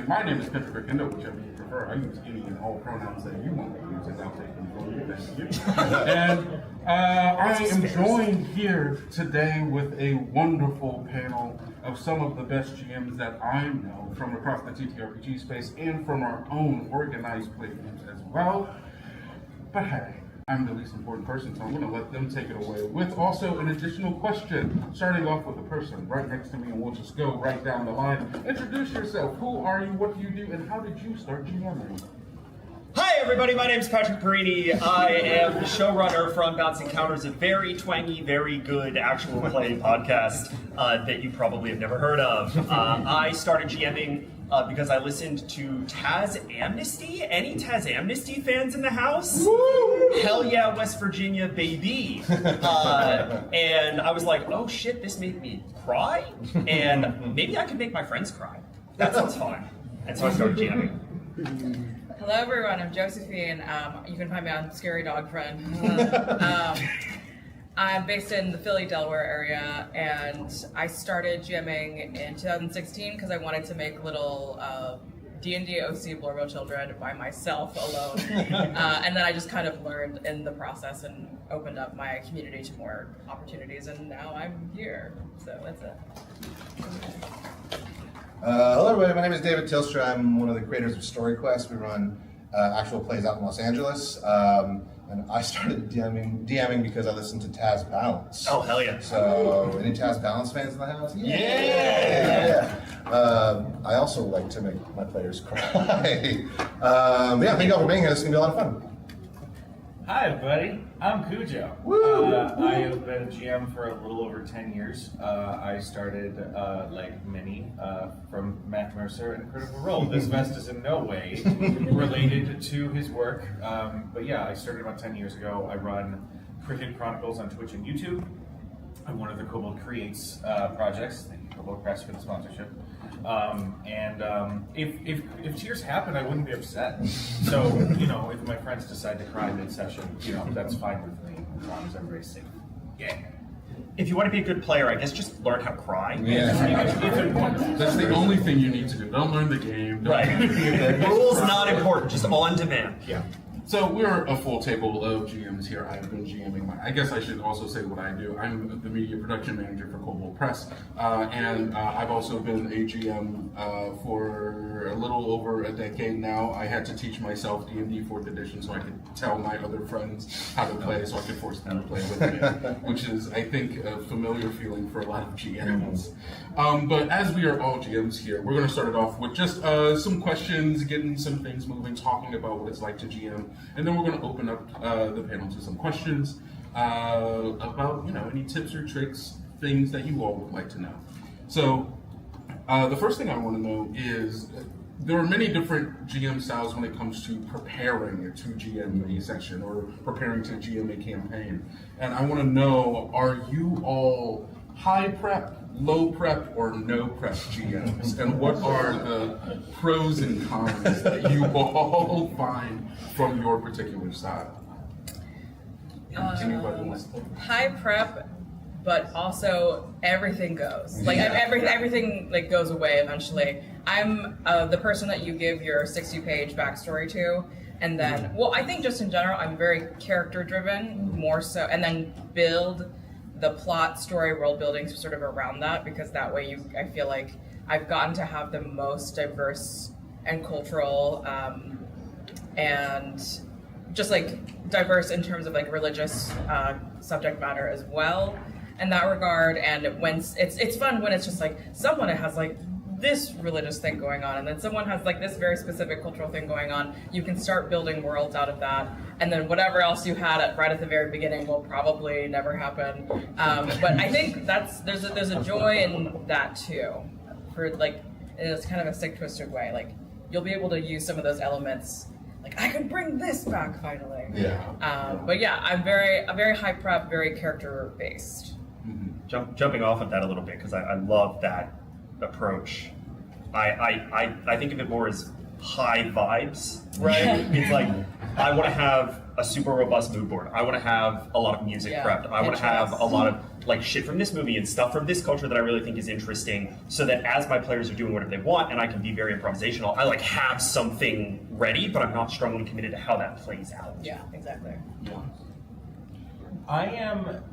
my name is Kendrick Endo, whichever you prefer. I use any and all pronouns that you want to use, and I'll take them from you. Thank you. And I am joined here today with a wonderful panel of some of the best GMs that I know from across the TTRPG space and from our own organized play games as well. But hey, I'm the least important person, so I'm going to let them take it away with also an additional question, starting off with the person right next to me, and we'll just go right down the line. Introduce yourself. Who are you? What do you do? And how did you start GMing? Hi everybody, my name is Patrick Perini. I am the showrunner for Unbalanced Encounters, a very twangy, very good actual play podcast that you probably have never heard of. I started GMing because I listened to Taz Amnesty. Any Taz Amnesty fans in the house? Woo! Hell yeah, West Virginia, baby. And I was like, oh shit, this made me cry? And maybe I could make my friends cry. That sounds fun. And so I started GMing. Hello everyone, I'm Josephine. You can find me on Scary Dog Friend. I'm based in the Philly, Delaware area, and I started GMing in 2016 because I wanted to make little D&D OC Blurbo children by myself alone. And then I just kind of learned in the process and opened up my community to more opportunities, and now I'm here. So that's it. Hello everybody, my name is David Tilstra. I'm one of the creators of StoryQuest. We run actual plays out in Los Angeles. And I started DMing because I listened to Taz Balance. Oh, hell yeah. So, any Taz Balance fans in the house? Yeah! I also like to make my players cry. Yeah, thank you all for being here. This is going to be a lot of fun. Hi everybody, I'm Cujo. I have been a GM for a little over 10 years. I started, like many, from Matt Mercer in Critical Role. This vest is in no way related to his work, but yeah, I started about 10 years ago. I run Cricket Chronicles on Twitch and YouTube. I'm one of the Kobold Creates projects. Thank you, Kobold Press, for the sponsorship. If tears happen, I wouldn't be upset. So, you know, if my friends decide to cry mid-session, you know, that's fine with me, as long as everybody's safe. Yeah. If you want to be a good player, I guess just learn how to cry. Yeah. That's the only thing you need to do. Don't learn the game. Right. Rules not important, just on demand. Yeah. So we're a full table of GMs here. I've been GMing. I guess I should also say what I do. I'm the media production manager for Kobold Press, and I've also been a GM for a little over a decade now. I had to teach myself D&D 4th edition so I could tell my other friends how to play, so I could force them to play with me, which is, I think, a familiar feeling for a lot of GMs. But as we are all GMs here, we're going to start it off with just some questions, getting some things moving, talking about what it's like to GM. And then we're going to open up the panel to some questions about, you know, any tips or tricks, things that you all would like to know. So the first thing I want to know is there are many different GM styles when it comes to preparing to GM a session or preparing to GM a campaign. And I want to know, are you all high prep, low prep, or no prep GMs? And what are the pros and cons that you all find from your particular style? Anybody wants to? High prep, but also everything goes. Like everything like goes away eventually. I'm the person that you give your 60-page backstory to, and then, well, I think just in general, I'm very character driven, more so, and then build the plot, story, world building sort of around that, because that way I feel like I've gotten to have the most diverse and cultural and just like diverse in terms of like religious subject matter as well in that regard. And when it's fun when it's just like someone has like this religious thing going on, and then someone has like this very specific cultural thing going on. You can start building worlds out of that, and then whatever else you had right at the very beginning will probably never happen. But I think there's a joy in that too, for like in a kind of a sick, twisted way. Like you'll be able to use some of those elements. Like I can bring this back finally. Yeah. But yeah, I'm very high prep, very character based. Jumping off of that a little bit, because I love that approach. I think of it more as high vibes, right? It's like I want to have a super robust mood board. I want to have a lot of music prepped. I want to have a lot of like shit from this movie and stuff from this culture that I really think is interesting, so that as my players are doing whatever they want and I can be very improvisational, I like have something ready, but I'm not strongly committed to how that plays out. Yeah, exactly. Yeah. I am.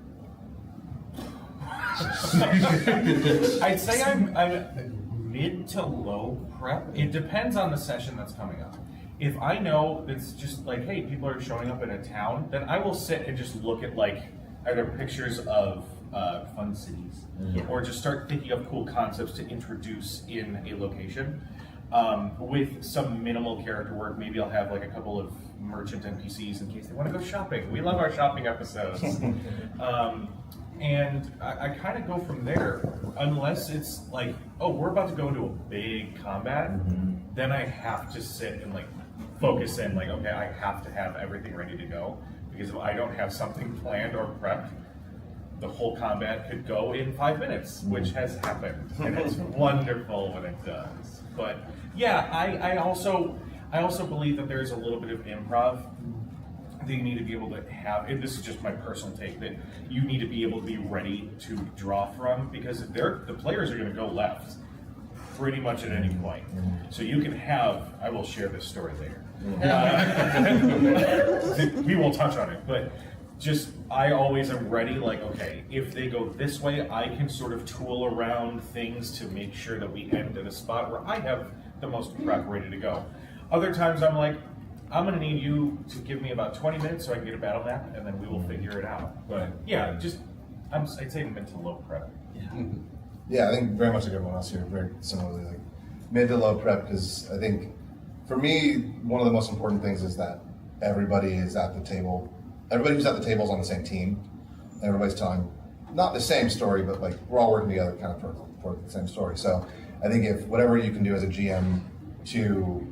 I'd say I'm mid to low prep. It depends on the session that's coming up. If I know it's just like, hey, people are showing up in a town, then I will sit and just look at like either pictures of fun cities, or just start thinking of cool concepts to introduce in a location. With some minimal character work, maybe I'll have like a couple of merchant NPCs in case they want to go shopping. We love our shopping episodes. And I kind of go from there, unless it's like, oh, we're about to go into a big combat, then I have to sit and like focus in, like, okay, I have to have everything ready to go, because if I don't have something planned or prepped, the whole combat could go in 5 minutes, which has happened, and it's wonderful when it does. But yeah, I also believe that there's a little bit of improv that you need to be able to have, and this is just my personal take, that you need to be able to be ready to draw from, because if the players are going to go left pretty much at any point. So you can have, I will share this story later. We won't touch on it, but just, I always am ready, like, okay, if they go this way, I can sort of tool around things to make sure that we end at a spot where I have the most prep ready to go. Other times I'm like, I'm going to need you to give me about 20 minutes so I can get a battle map, and then we will figure it out. But yeah, just, I'd say mid to low prep. Yeah, I think very much like everyone else here, very similarly, like mid to low prep, because I think for me, one of the most important things is that everybody is at the table. Everybody who's at the table is on the same team. Everybody's telling not the same story, but like we're all working together kind of for the same story. So I think if whatever you can do as a GM to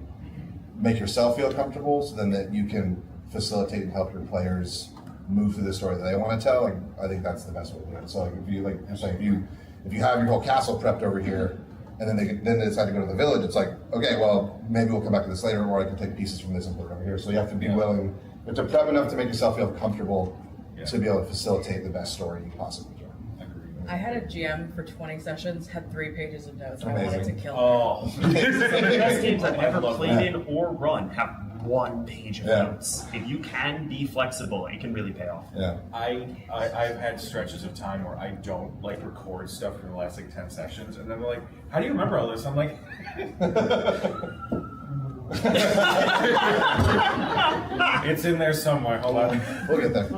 make yourself feel comfortable, so then that you can facilitate and help your players move through the story that they want to tell, like I think that's the best way to do it. So like if you if you have your whole castle prepped over here, and then they decide to go to the village, it's like, okay, well maybe we'll come back to this later, or I can take pieces from this and put it over here. So you have to be willing, you have to prep enough to make yourself feel comfortable to be able to facilitate the best story you possibly can. I had a GM for 20 sessions, had 3 pages of notes, and I Amazing. wanted to kill Oh, him. some of the best games I've ever played in or run have 1 page of notes. If you can be flexible, it can really pay off. Yeah. I've had stretches of time where I don't like record stuff for the last like 10 sessions, and then they're like, how do you remember all this? I'm like, it's in there somewhere. Hold on. We'll get there.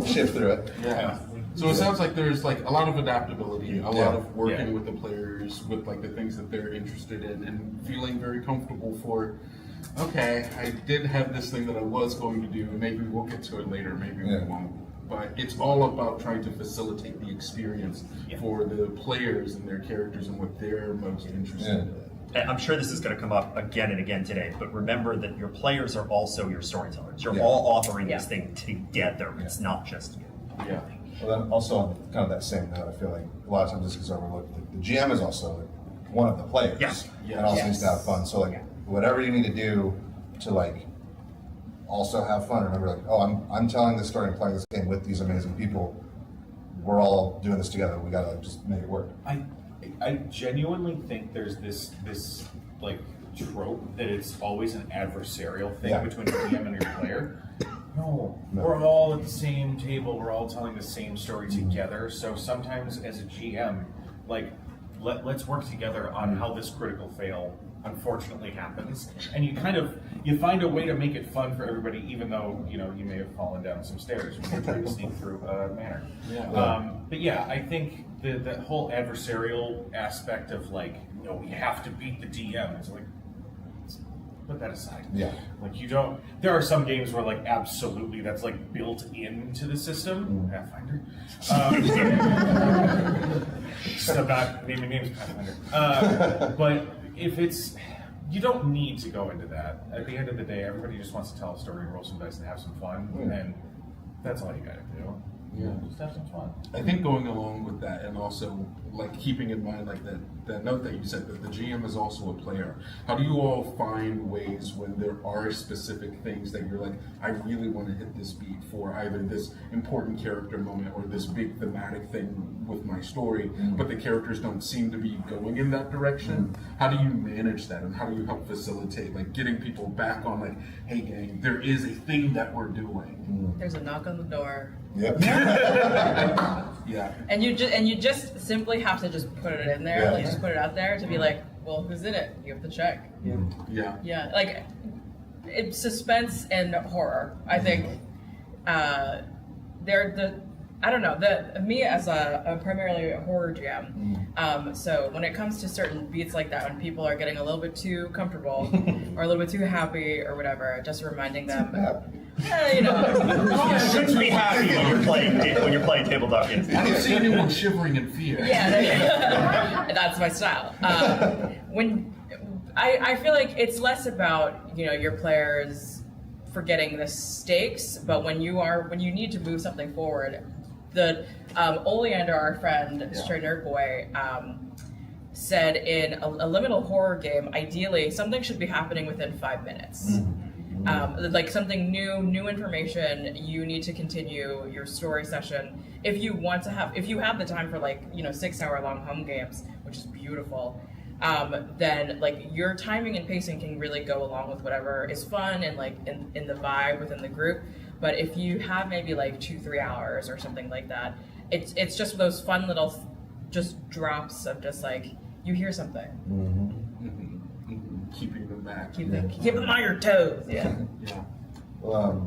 Shift through it. Yeah. So it sounds like there's like a lot of adaptability, a lot of working with the players, with like the things that they're interested in, and feeling very comfortable for, okay, I did have this thing that I was going to do, maybe we'll get to it later, maybe we won't. But it's all about trying to facilitate the experience for the players and their characters and what they're most interested in. And I'm sure this is going to come up again and again today, but remember that your players are also your storytellers. You're all authoring this thing together. It's not just you. Yeah. Well, then also on kind of that same note, I feel like a lot of times this gets overlooked. The GM is also like one of the players, and also needs to have fun. So like whatever you need to do to like also have fun. Remember, like, oh, I'm telling this story and playing this game with these amazing people. We're all doing this together. We gotta just make it work. I genuinely think there's this like trope that it's always an adversarial thing between the GM and your player. No, we're all at the same table. We're all telling the same story together. So sometimes as a GM, like let's work together on how this critical fail unfortunately happens, and you find a way to make it fun for everybody, even though you may have fallen down some stairs when you're trying to sneak through a manor. But yeah, I think the whole adversarial aspect of like, we have to beat the DM is like, put that aside. Like there are some games where like absolutely that's like built into the system. Pathfinder. I'm not naming names, Pathfinder. But if you don't need to go into that. At the end of the day, everybody just wants to tell a story, roll some dice, and have some fun, and that's all you gotta do. Yeah. Just have some fun. I think going along with that, and also like keeping in mind like that that note that you said that the GM is also a player. How do you all find ways when there are specific things that you're like, I really want to hit this beat for either this important character moment or this big thematic thing with my story, but the characters don't seem to be going in that direction? How do you manage that, and how do you help facilitate like getting people back on like, hey gang, there is a thing that we're doing? There's a knock on the door. Yep. Yeah. And you just simply have to just put it in there, Yeah. like just put it out there to be like, well, who's in it? You have to check. Yeah. Yeah, like it's suspense and horror. I think I don't know, me as a primarily a horror GM. So when it comes to certain beats like that, when people are getting a little bit too comfortable or a little bit too happy or whatever, just reminding them. You shouldn't be happy when you're playing tabletop games. I don't see anyone shivering in fear. Yeah, that's my style. When I feel like it's less about your players forgetting the stakes, but when you need to move something forward, the Oleander, our friend, Stray Nerd Boy, said in a liminal horror game, ideally something should be happening within 5 minutes. Like something new information. You need to continue your story session if you have the time for 6-hour long home games, which is beautiful. Then like your timing and pacing can really go along with whatever is fun and like in the vibe within the group. But if you have maybe like 2-3 hours or something like that, it's just those fun little just drops of just like you hear something. Keeping them back. Keep them on your toes. Yeah. Well,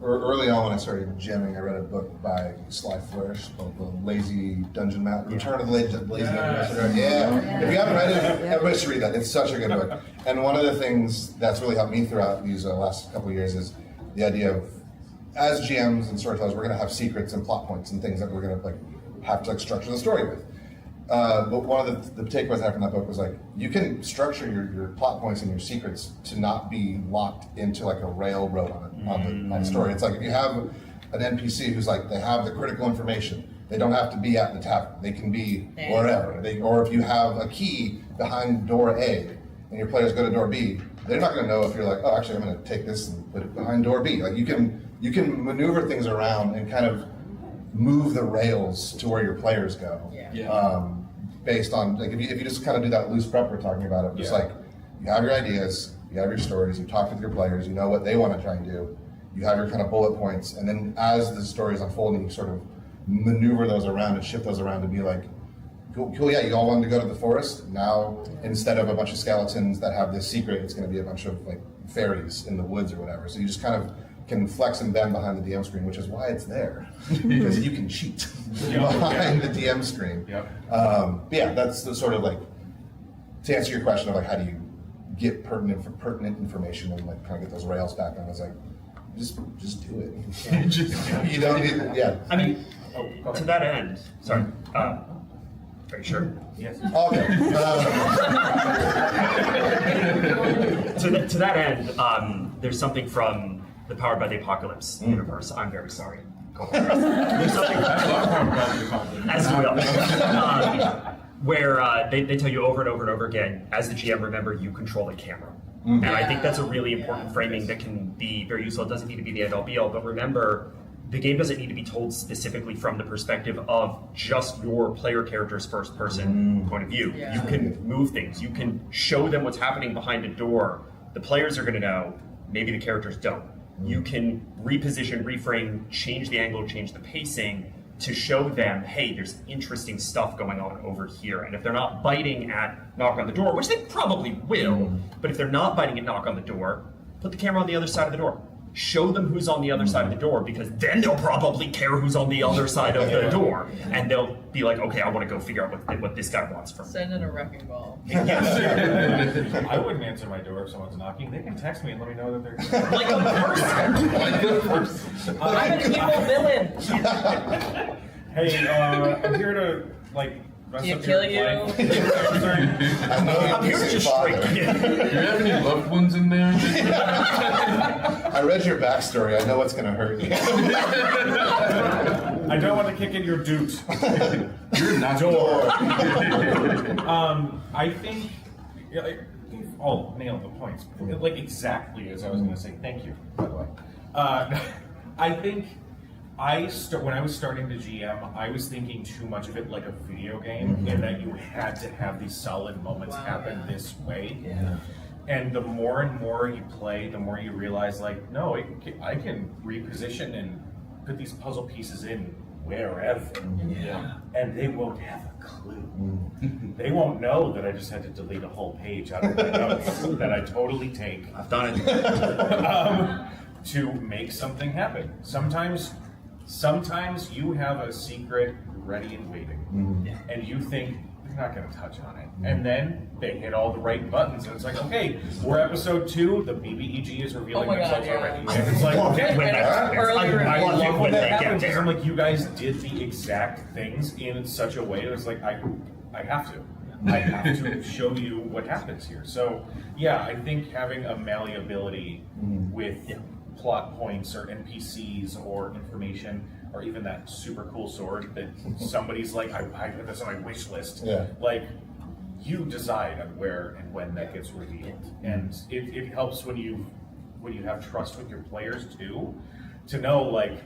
early on when I started jamming, I read a book by Sly Flourish called The Lazy Dungeon Master. Return of the Lazy Dungeon Master. Yeah. If you haven't read it, everybody should read that. It's such a good book. And one of the things that's really helped me throughout these last couple of years is the idea of, as GMs and storytellers, we're going to have secrets and plot points and things that we're going to have to structure the story with. But one of the takeaways I had from that book was like, you can structure your plot points and your secrets to not be locked into like a railroad on the story. It's like if you have an NPC who's like, they have the critical information, they don't have to be at the tavern, they can be wherever. Or if you have a key behind door A and your players go to door B, they're not going to know if you're like, oh, actually I'm going to take this and put it behind door B. Like you can maneuver things around and kind of move the rails to where your players go. Based on like if you just kind of do that loose prep we're talking about it, just like you have your ideas, you have your stories, you talk with your players, you know what they want to try and do, you have your kind of bullet points, and then as the story is unfolding, you sort of maneuver those around and shift those around to be like, cool, yeah, you all wanted to go to the forest. Now instead of a bunch of skeletons that have this secret, it's going to be a bunch of like fairies in the woods or whatever. So you just kind of can flex and bend behind the DM screen, which is why it's there, because you can cheat behind the DM screen. But yeah, that's the sort of like, to answer your question of like, how do you get pertinent information and like kind of get those rails back on? It's like, just do it. You don't need, I mean, to that end, sorry. Are you sure? Yes. Okay. To that end, there's something from the Powered by the Apocalypse universe. I'm very sorry. There's something as well, where they tell you over and over and over again, as the GM, remember you control the camera. And I think that's a really important framing that can be very useful. It doesn't need to be the end all be all, but remember, the game doesn't need to be told specifically from the perspective of just your player character's first person point of view. You can move things. You can show them what's happening behind a door. The players are going to know, maybe the characters don't. You can reposition, reframe, change the angle, change the pacing to show them, hey, there's interesting stuff going on over here. And if they're not biting at knock on the door, which they probably will, but if they're not biting at knock on the door, put the camera on the other side of the door. Show them who's on the other side of the door, because then they'll probably care who's on the other side of the door. And they'll be like, okay, I want to go figure out what this guy wants from me. Send in a wrecking ball. I wouldn't answer my door if someone's knocking. They can text me and let me know that they're like a person. I'm an evil villain. Hey, I'm here to like You kill you. I'm here to just strike. Do you have any loved ones in there? I read your backstory. I know what's going to hurt you. I don't want to kick in your doot. You're not door. I think. Oh, nailed the points. Like exactly as I was going to say. Thank you, by the way. I think when I was starting the GM, I was thinking too much of it like a video game, in that you had to have these solid moments happen this way. Yeah. And the more and more you play, the more you realize, like, no, I can reposition and put these puzzle pieces in wherever. Yeah. And they won't have a clue. They won't know that I just had to delete a whole page out of my notes that I totally take. I've done it. To make something happen. Sometimes you have a secret ready and waiting, and you think they're not going to touch on it, and then they hit all the right buttons, and it's like, okay, we're episode 2. The BBEG is revealing themselves already, and it's like, okay, I love when that happens. I'm like, you guys did the exact things in such a way that it's like, I have to. I have to show you what happens here. So, yeah, I think having a malleability with plot points or NPCs or information, or even that super cool sword that somebody's like, I put this on my wish list. Yeah. Like, you decide on where and when that gets revealed, and it helps when you have trust with your players too, to know, like,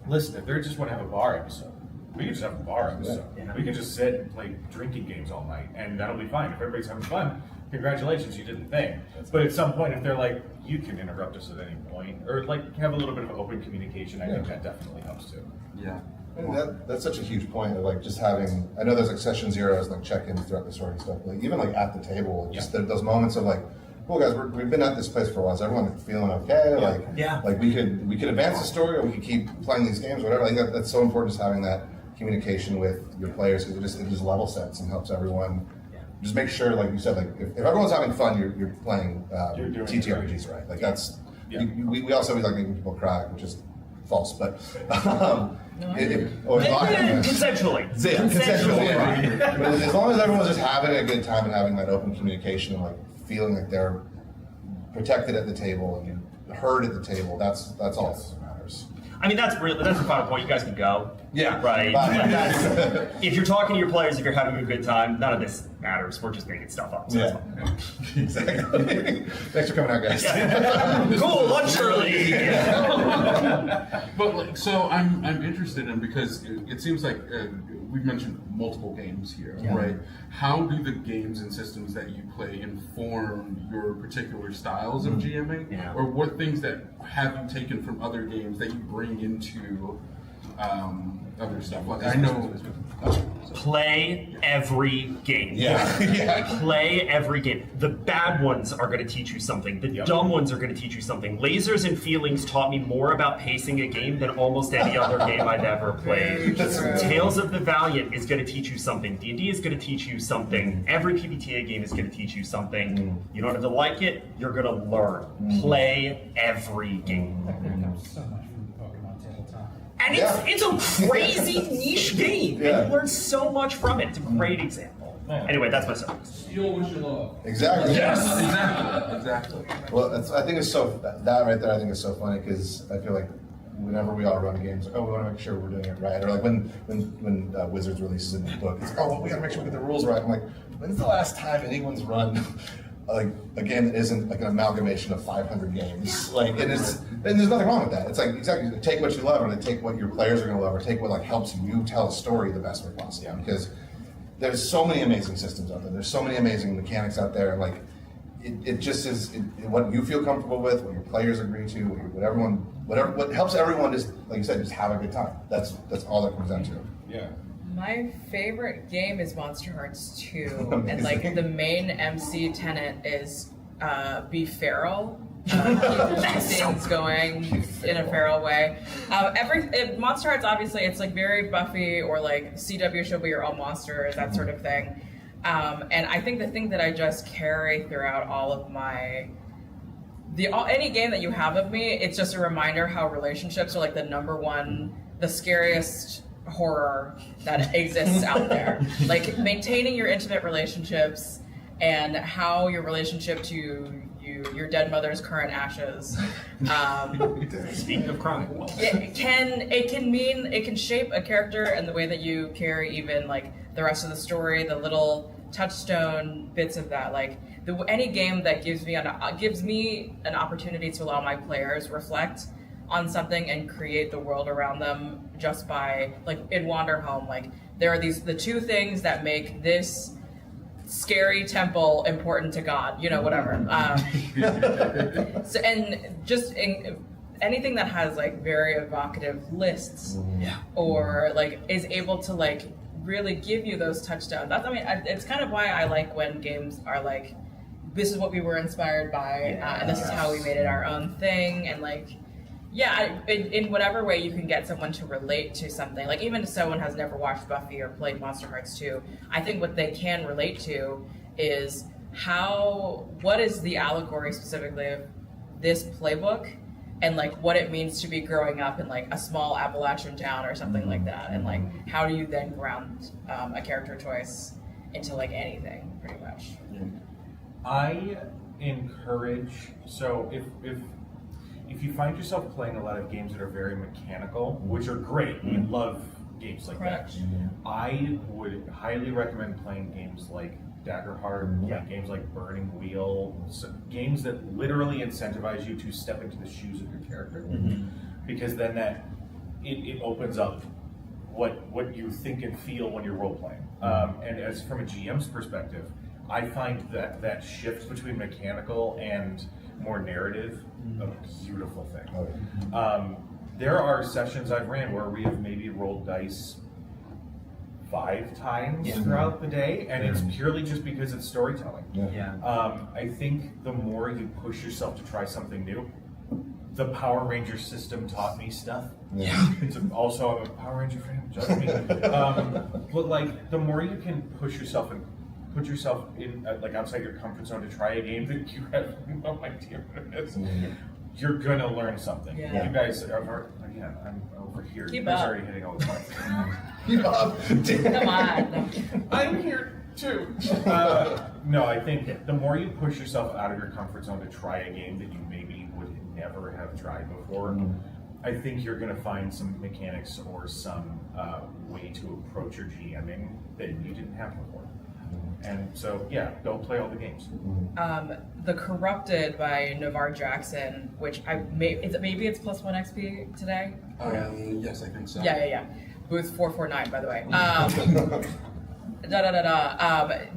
listen, if they just want to have a bar episode, we can just have a bar episode. Yeah. We can just sit and play drinking games all night, and that'll be fine. If everybody's having fun, congratulations, you did the thing. But at some point, if they're like, you can interrupt us at any point, or like have a little bit of open communication, I think that definitely helps too. Yeah. And that's such a huge point of like just having, I know there's like session zeros, like check-ins throughout the story and stuff, like even like at the table, just those moments of like, cool guys, we've been at this place for a while, is everyone feeling okay? Like we could advance the story, or we could keep playing these games, whatever. Like that's so important, just having that communication with your players, because it just level sets and helps everyone. Just make sure, like you said, like if everyone's having fun, you're playing TTRPGs, right? Like that's we also like making people cry, which is false, but consensually. Consensually. But as long as everyone's just having a good time and having that open communication and like feeling like they're protected at the table and heard at the table, that's all that matters. I mean, that's the final point. You guys can go. Yeah. Right. If you're talking to your players, if you're having a good time, none of this matters. We're just making stuff up. So Exactly. Thanks for coming out, guys. Cool, lunch early. But like, so I'm interested in, because it seems like we've mentioned multiple games here, right? How do the games and systems that you play inform your particular styles of GMing, or what things that have you taken from other games that you bring into other stuff? Like I know. Play every game. Play every game. The bad ones are going to teach you something. The dumb ones are going to teach you something. Lasers and Feelings taught me more about pacing a game than almost any other game I've ever played. Tales of the Valiant is going to teach you something. D&D is going to teach you something. Every PBTA game is going to teach you something. You don't have to like it, you're going to learn. Play every game. And it's a crazy niche game, and you learn so much from it. It's a great example. Anyway, that's my subject. Steal what you love. Exactly. Yes. Exactly. Well, I think it's so that right there. I think is so funny, because I feel like whenever we all run games, like, oh, we want to make sure we're doing it right, or like when Wizards releases a new book, it's oh, well, we got to make sure we get the rules right. I'm like, when's the last time anyone's run like a game that isn't like an amalgamation of 500 games? Like, and there's nothing wrong with that. It's like exactly, take what you love, or take what your players are going to love, or take what like helps you tell a story the best way possible. Because there's so many amazing systems out there. There's so many amazing mechanics out there. Like it just is what you feel comfortable with, what your players agree to, what helps everyone is, like you said, just have a good time. That's all that comes down to. Yeah. My favorite game is Monster Hearts 2, and like the main MC tenet is be feral. Keep things going in a feral way. Monster Hearts, obviously, it's like very Buffy or like CW show, but you're all monsters, that sort of thing. And I think the thing that I just carry throughout all of my any game that you have of me, it's just a reminder how relationships are like the scariest horror that exists out there. Like maintaining your intimate relationships and how your relationship to your dead mother's current ashes. Speaking of crying, it can shape a character and the way that you carry even like the rest of the story, the little touchstone bits of that. Like any game that gives me an opportunity to allow my players reflect on something and create the world around them just by, like in Wanderhome, like there are the two things that make this scary temple important to God, whatever. So, and just anything that has like very evocative lists or like is able to like really give you those touchdowns. It's kind of why I like when games are like, this is what we were inspired by, and this is how we made it our own thing, and like, in whatever way you can get someone to relate to something. Like even if someone has never watched Buffy or played Monster Hearts 2, I think what they can relate to is what is the allegory specifically of this playbook and like what it means to be growing up in like a small Appalachian town or something like that, and like how do you then ground a character choice into like anything, pretty much. I encourage, so if you find yourself playing a lot of games that are very mechanical, which are great, we love games like that, I would highly recommend playing games like Daggerheart, like games like Burning Wheel, games that literally incentivize you to step into the shoes of your character, because then it opens up what you think and feel when you're role playing. And as from a GM's perspective, I find that shift between mechanical and more narrative a beautiful thing. There are sessions I've ran where we have maybe rolled dice 5 times throughout the day, and it's purely just because it's storytelling. I think the more you push yourself to try something new, the Power Ranger system taught me stuff. It's also, I'm a Power Ranger fan, judge me. But like, the more you can push yourself and put yourself in like outside your comfort zone to try a game that you have no idea what it is, you're gonna learn something. You guys are, I'm over here. Keep you guys up. are already hitting all the points. Keep up. Come on. I'm here too. No, I think the more you push yourself out of your comfort zone to try a game that you maybe would never have tried before, I think you're going to find some mechanics or some way to approach your GMing that you didn't have before. And so, don't play all the games. The Corrupted by Navarre Jackson, which maybe it's +1 XP today. Yes, I think so. Yeah. Booth 449, by the way.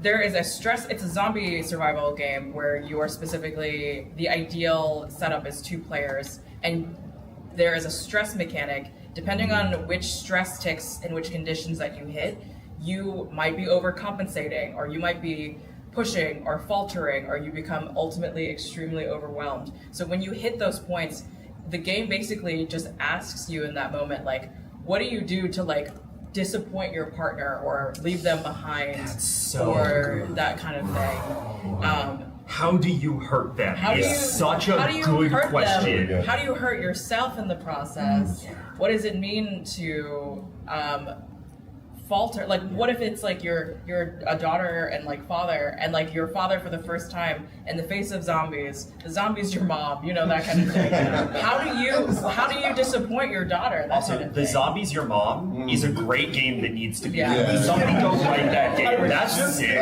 There is it's a zombie survival game where you are specifically, the ideal setup is 2 players, and there is a stress mechanic. Depending on which stress ticks and which conditions that you hit, you might be overcompensating, or you might be pushing or faltering, or you become ultimately extremely overwhelmed. So when you hit those points, the game basically just asks you in that moment, like, what do you do to like disappoint your partner or leave them behind, or that kind of thing. How do you hurt them? Such a good question. How do you hurt yourself in the process? What does it mean to falter? Like, what if it's like you're a daughter and like father, and like your father for the first time in the face of zombies, the zombie's your mom, that kind of thing. How do you disappoint your daughter? That kind of The thing. Zombie's Your Mom is a great game that needs to be somebody go write that game. That's sick.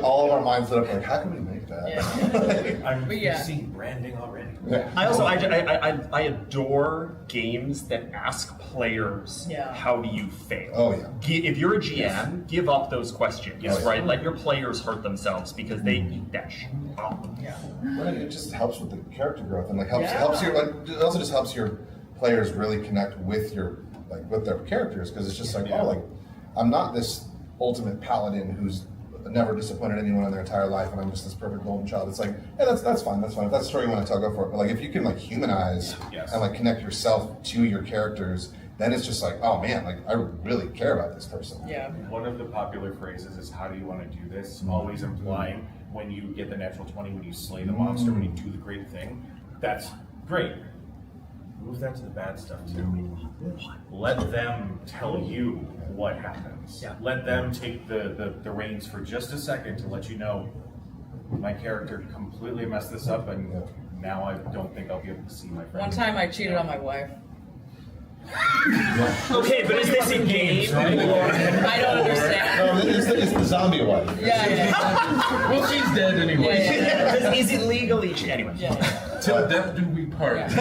All of our minds lit up like, how can we make that? I'm seeing branding already. I adore games that ask players, how do you fail? If you're a GM, give up those questions, right? Let your players hurt themselves because they eat that shit up. Right, it just helps with the character growth, and like helps your it also just helps your players really connect with with their characters, because it's just I'm not this ultimate paladin who's never disappointed anyone in their entire life, and I'm just this perfect golden child. It's like, hey, that's fine. If that's the story you want to tell, go for it. But like, if you can like humanize and like connect yourself to your characters, then it's just like, oh man, like I really care about this person. One of the popular phrases is, how do you want to do this? Always implying when you get the natural 20, when you slay the monster, when you do the great thing, that's great. Move move that to the bad stuff too. Let them tell you what happens. Let them take the reins for just a second to let you know my character completely messed this up, and now I don't think I'll be able to see my friend. One time I cheated on my wife. Okay, but is this in game? I don't understand. No, it's the zombie wife. Yeah. Well, she's dead anyway. Is it legally? Anyway. Till death do we part. That's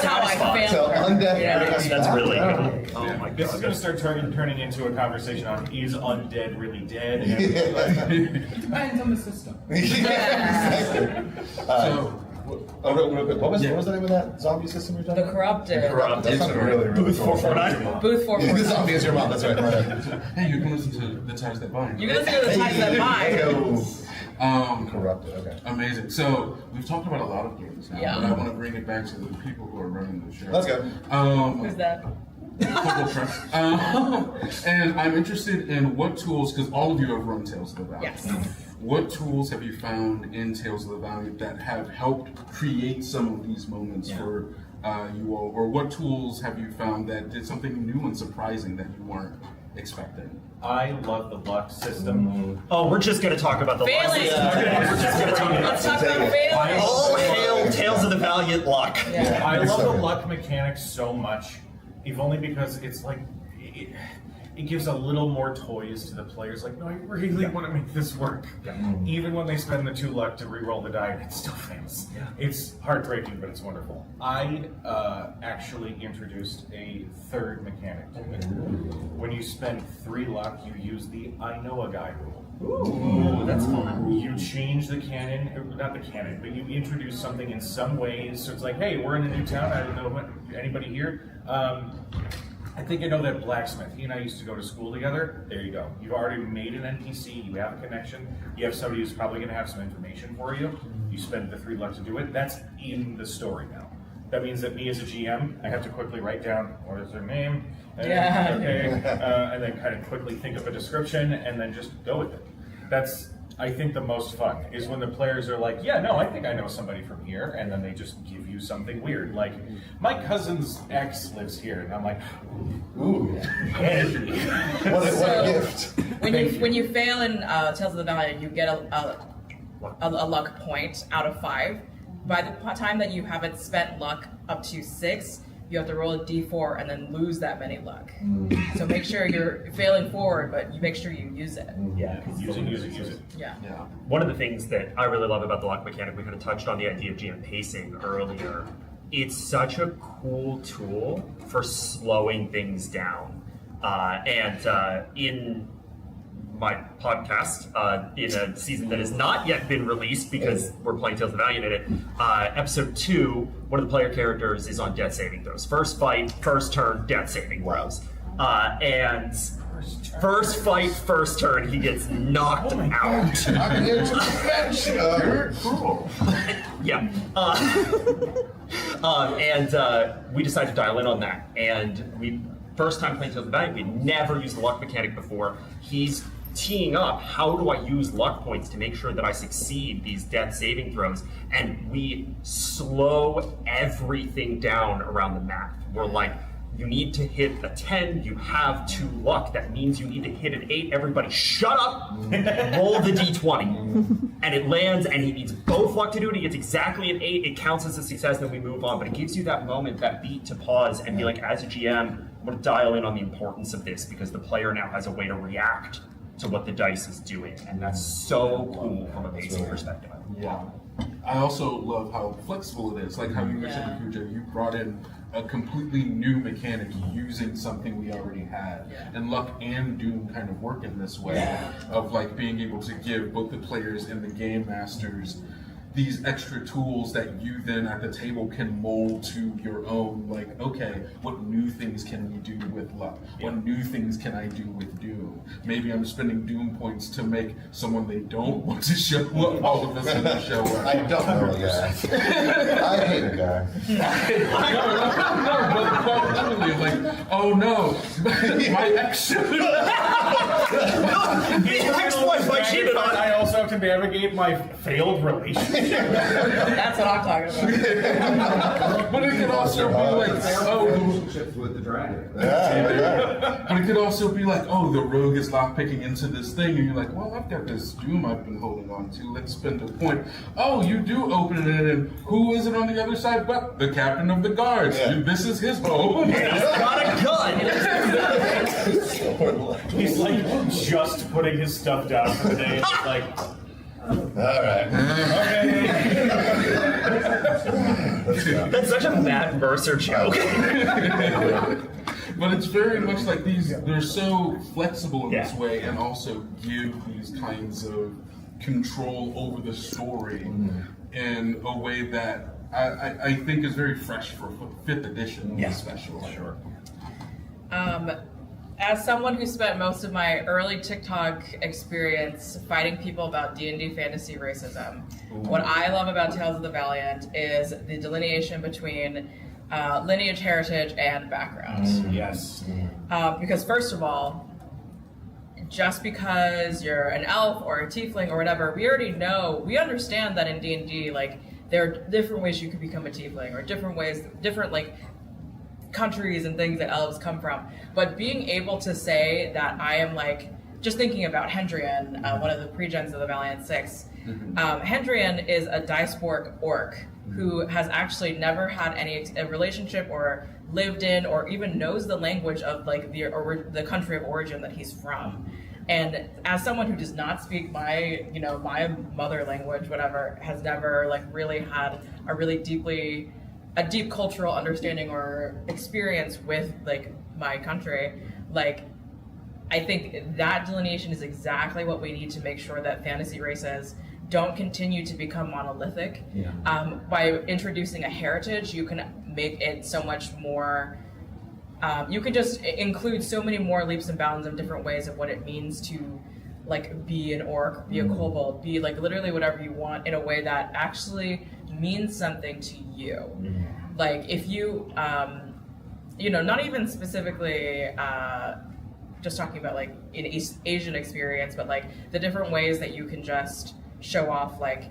how I failed her. That's really good. Oh my god. This is going to start turning into a conversation on is undead really dead? Depends on the system. Real quick, what was the name of that zombie system you're talking The Corrupted. about? That sounded really Booth cool. 449. Booth 449. The zombie is your mom, that's right. Hey, you can listen to The Ties That Bind. You can listen to The Ties That Bind. Corrupted, okay. Amazing. So, we've talked about a lot of games now, but I want to bring it back to the people who are running the show. Let's go. Who's that? Kobold Press. And I'm interested in what tools, because all of you have run Tales of the Valley. Yes. What tools have you found in Tales of the Valley that have helped create some of these moments for you all? Or what tools have you found that did something new and surprising that you weren't expecting? I love the luck system. Oh, we're just going to talk about the luck Failing. system. We're just going to talk about Let's talk about failing. all hail Tales of the Valiant luck. I love the luck mechanics so much, if only because it's like it gives a little more toys to the players. Like, no, I really want to make this work. Even when they spend the 2 luck to re-roll the die, it still fails. It's heartbreaking, but it's wonderful. I actually introduced a third mechanic to it. When you spend 3 luck, you use the I know a guy rule. Ooh, that's fun. You change the canon, not the canon, but you introduce something in some ways. So it's like, hey, we're in a new town. I don't know anybody here. I think I know that blacksmith. He and I used to go to school together. There you go. You've already made an NPC. You have a connection. You have somebody who's probably going to have some information for you. You spend the 3 luck to do it. That's in the story now. That means that me as a GM, I have to quickly write down what is their name, and, and then kind of quickly think of a description, and then just go with it. That's, I think, the most fun is when the players are like, yeah, no, I think I know somebody from here, and then they just give you something weird. Like, my cousin's ex lives here, and I'm like, ooh, what a gift. When you fail in Tales of the Valley, you get a luck point out of 5. By the time that you haven't spent luck up to 6, you have to roll a d4 and then lose that many luck. So make sure you're failing forward, but you make sure you use it. Use it. Yeah. One of the things that I really love about the luck mechanic, we kind of touched on the idea of GM pacing earlier. It's such a cool tool for slowing things down. In my podcast, in a season that has not yet been released because we're playing Tales of the Valiant in it, episode 2, one of the player characters is on death saving throws. First fight, first turn, death saving throws. And first fight, first turn, he gets knocked out. Cool. Yeah. We decided to dial in on that. And first time playing Tales of the Valiant, we never used the luck mechanic before. He's teeing up, how do I use luck points to make sure that I succeed these death saving throws? And we slow everything down around the map. We're like, you need to hit a 10, you have 2 luck. That means you need to hit an 8. Everybody shut up, roll the d20. And it lands, and he needs both luck to do it. He gets exactly an 8, it counts as a success, then we move on. But it gives you that moment, that beat to pause and be like, as a GM, I'm gonna dial in on the importance of this because the player now has a way to react to what the dice is doing. And that's so cool from a pacing perspective. Yeah. I also love how flexible it is. Like how you mentioned, Kuja, you brought in a completely new mechanic using something we already had. And Luck and Doom kind of work in this way of like being able to give both the players and the game masters these extra tools that you then at the table can mold to your own, like, okay, what new things can we do with Luck? What new things can I do with Doom? Maybe I'm spending Doom points to make someone they don't want to show up, all of a sudden show up. I don't know a guy. I hate a guy. No, but quite literally, like, oh no, my ex should I also to navigate my failed relationship. That's what I'm talking about. But it could also be like, oh, relationships with the dragon. but it could also be like, oh, the rogue is lockpicking into this thing, and you're like, well, I've got this doom I've been holding on to. Let's spend a point. Oh, you do open it, and who is it on the other side? But the captain of the guards. This is his home. He's got a gun. He's like just putting his stuff down for the day. It's like, Alright. That's such a Matt Mercer joke. But it's very much like they're so flexible in this way, and also give these kinds of control over the story in a way that I think is very fresh for 5th edition, especially. Sure. As someone who spent most of my early TikTok experience fighting people about D&D fantasy racism, what I love about Tales of the Valiant is the delineation between lineage, heritage, and background. Yes. Because first of all, just because you're an elf or a tiefling or whatever, we understand that in D&D, like, there are different ways you could become a tiefling, or different like countries and things that elves come from. But being able to say that I am like, just thinking about Hendrian, one of the pre-gens of the Valiant Six, Hendrian is a Diceborg orc who has actually never had a relationship or lived in or even knows the language of like the country of origin that he's from. And as someone who does not speak my mother language, whatever, has never like really had a deep cultural understanding or experience with like my country, like I think that delineation is exactly what we need to make sure that fantasy races don't continue to become monolithic. By introducing a heritage, you can make it so much more, you can just include so many more leaps and bounds of different ways of what it means to like be an orc, be a kobold, be like literally whatever you want in a way that actually means something to you. Like if you, not even specifically just talking about like an Asian experience, but like the different ways that you can just show off like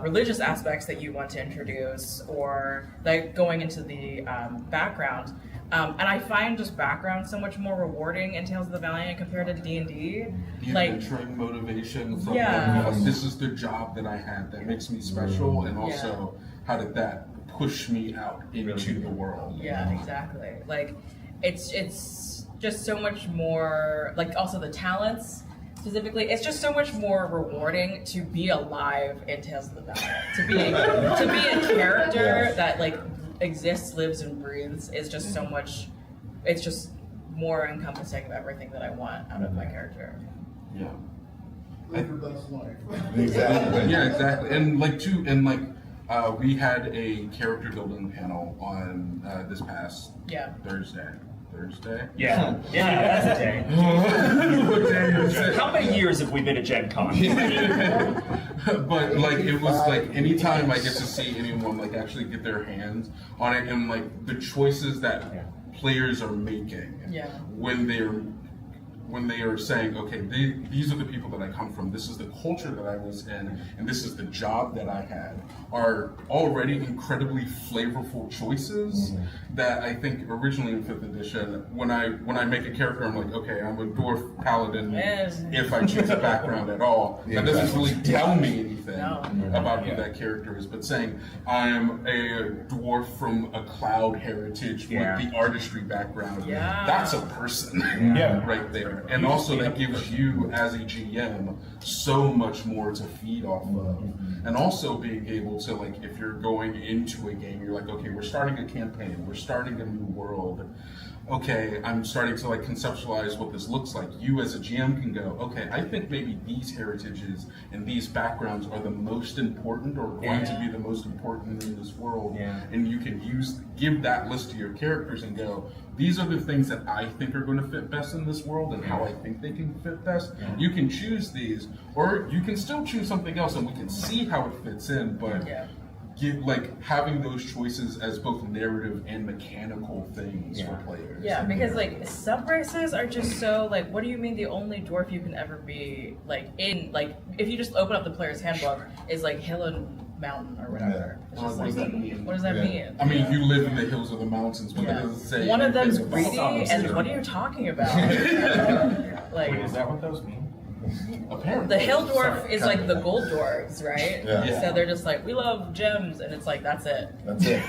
religious aspects that you want to introduce, or like going into the background. And I find just background so much more rewarding in Tales of the Valiant compared to D&D. The like adventuring motivation from like, this is the job that I had that makes me special, and also how did that push me out into the world. Yeah, exactly. Like it's just so much more, like also the talents specifically, it's just so much more rewarding to be alive in Tales of the Valiant. To be a character that like exists, lives, and breathes is just so much. It's just more encompassing of everything that I want out of my character. Yeah. Live your best life. Exactly. Yeah, exactly. And we had a character building panel on this past Thursday. Yeah, that's a day. What day is it? How many years have we been at Gen Con? But like it was like anytime I get to see anyone like actually get their hands on it, and like the choices that players are making when they are saying, okay, these are the people that I come from, this is the culture that I was in, and this is the job that I had, are already incredibly flavorful choices that I think originally in 5th edition, when I make a character, I'm like, okay, I'm a dwarf paladin, if I choose a background at all. That doesn't really tell me anything about who that character is, but saying I'm a dwarf from a cloud heritage with the artistry background, that's a person right there. And also that gives you as a GM so much more to feed off of. And also being able to, like, if you're going into a game, you're like, okay, we're starting a campaign, we're starting a new world. Okay, I'm starting to like conceptualize what this looks like. You as a GM can go, okay, I think maybe these heritages and these backgrounds are the most important, or going to be the most important in this world. And you can give that list to your characters and go, these are the things that I think are going to fit best in this world and how I think they can fit best. You can choose these, or you can still choose something else and we can see how it fits in, but having those choices as both narrative and mechanical things for players. Yeah, because like sub races are just so like, what do you mean the only dwarf you can ever be like in like if you just open up the player's handbook is like hill and mountain or whatever. It's just What does that mean? What does that mean? I mean, you live in the hills of the mountains. What does it say? One of them's greedy, and what are you talking about? Like, wait, is that what those mean? Apparently. The hill dwarf is like the gold dwarves, right? Yeah. So they're just like, we love gems, and it's like, that's it. That's it.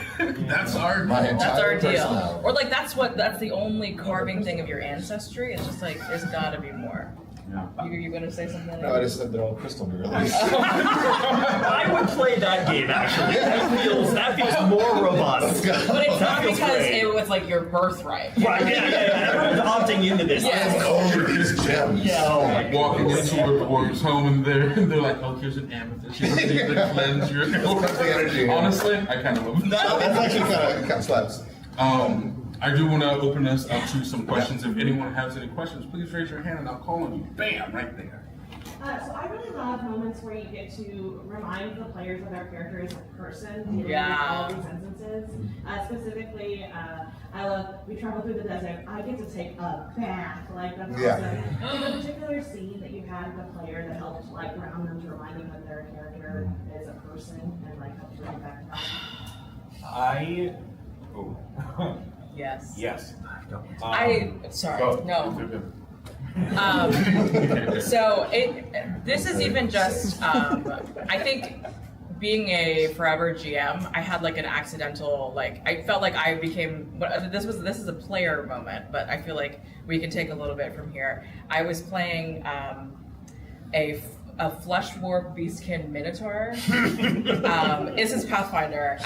That's our That's our deal. Or like that's the only carving thing of your ancestry. It's just like there's gotta be more. Yeah. You gonna say something? No, I just said they're all crystal girlies. I would play that game actually. That feels more robust. But it's not That feels because great. it was like your birthright. Right, yeah. Everyone's opting into this. Yeah. Oh, these gems. Yeah, oh my Walking into a dwarf's home and they're like, oh, here's an amethyst. You don't need to cleanse your the energy. Honestly, I kind of love it. That's actually kind of slaps. I do want to open us up to some questions. If anyone has any questions, please raise your hand and I'll call on you. Bam, right there. So I really love moments where you get to remind the players of their character as a person dealing with all these instances. Specifically, I love, we travel through the desert, I get to take a bath. Like, that's awesome. Is there a particular scene that you had with a player that helped, like, ground them to remind them that their character is a person and, like, help bring it back to that? Yes. Yes. Sorry, go. no. So this is even just, I think being a forever GM, I had like an accidental, like, I felt like I became, this is a player moment, but I feel like we can take a little bit from here. I was playing a flesh warp beastkin minotaur. This is Pathfinder,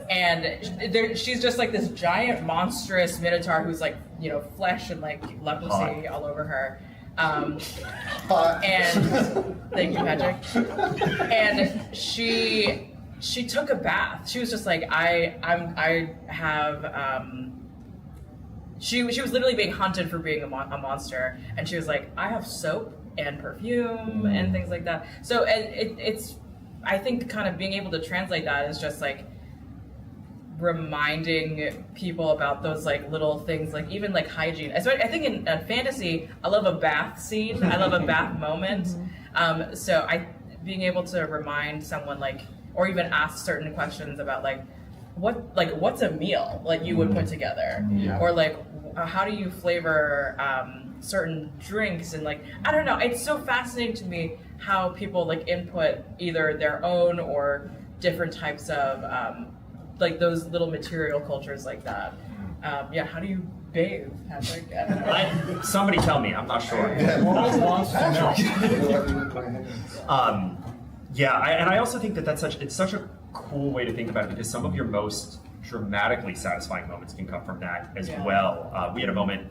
and she's just like this giant monstrous minotaur who's like, you know, flesh and like leprosy all over her. And thank you, Patrick. And she took a bath. She was just like, she was literally being hunted for being a monster, and she was like, I have soap and perfume and things like that. So it's I think kind of being able to translate that is just like reminding people about those like little things, like even like hygiene. I think in fantasy, I love a bath scene. I love a bath moment. So being able to remind someone, like, or even ask certain questions about like what's a meal like you would put together, or like how do you flavor certain drinks, and like I don't know, it's so fascinating to me how people like input either their own or different types of like those little material cultures like that. How do you bathe, Patrick? I don't know. Somebody tell me, I'm not sure. And I also think that it's such a cool way to think about it, because some of your most dramatically satisfying moments can come from that as well. We had a moment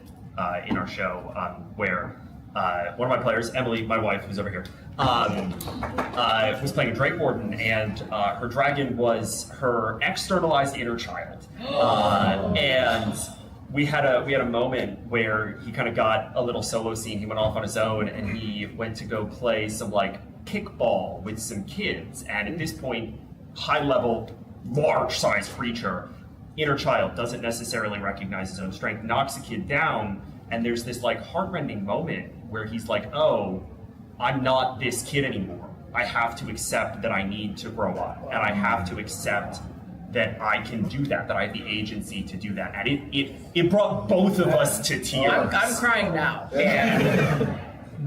in our show where one of my players, Emily, my wife, who's over here, was playing a Drake Warden, and her dragon was her externalized inner child. And we had a moment where he kind of got a little solo scene. He went off on his own, and he went to go play some like kickball with some kids. And at this point, high level, large sized creature, inner child, doesn't necessarily recognize his own strength, knocks a kid down, and there's this like heart-rending moment where he's like, oh, I'm not this kid anymore. I have to accept that I need to grow up, and I have to accept that I can do that I have the agency to do that. And it brought both of us to tears. I'm crying now. And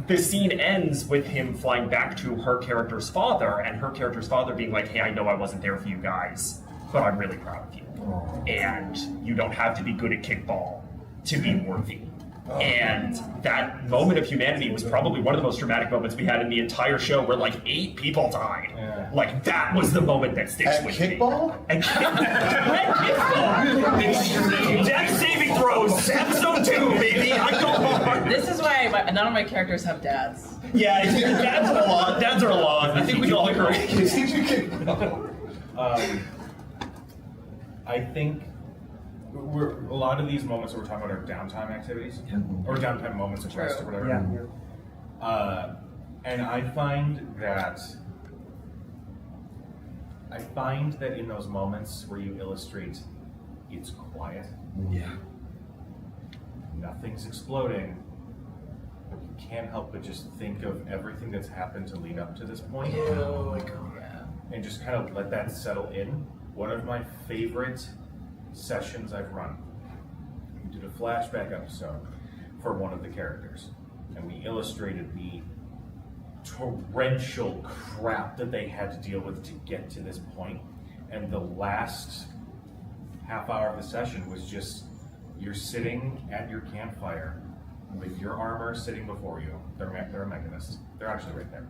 the scene ends with him flying back to her character's father, and her character's father being like, hey, I know I wasn't there for you guys, but I'm really proud of you. And you don't have to be good at kickball to be worthy. And that moment of humanity was probably one of the most dramatic moments we had in the entire show, where like 8 people died. Like that was the moment that sticks with me. And kickball? Death saving throws, episode 2, baby. I go hard. This is why none of my characters have dads. Yeah, dads are a lot. Dads are a lot. I think we can all agree. I think a lot of these moments that we're talking about are downtime activities, or downtime moments of rest, or whatever. And I find that I find that in those moments where you illustrate, it's quiet. Yeah. Nothing's exploding. But you can't help but just think of everything that's happened to lead up to this point. Oh my god. And just kind of let that settle in. One of my favorite sessions I've run, we did a flashback episode for one of the characters, and we illustrated the torrential crap that they had to deal with to get to this point. And the last half hour of the session was just, you're sitting at your campfire with your armor sitting before you. They're a mechanist. They're actually right there.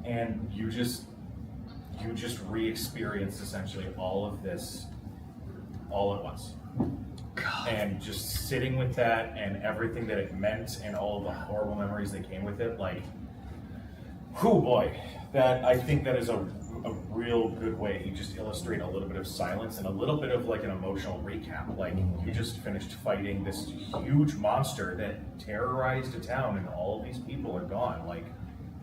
And you just re-experience essentially all of this all at once. God. And just sitting with that and everything that it meant and all the horrible memories that came with it, like, whew boy, that I think that is a real good way. You just illustrate a little bit of silence and a little bit of like an emotional recap. Like, you just finished fighting this huge monster that terrorized a town and all of these people are gone. Like,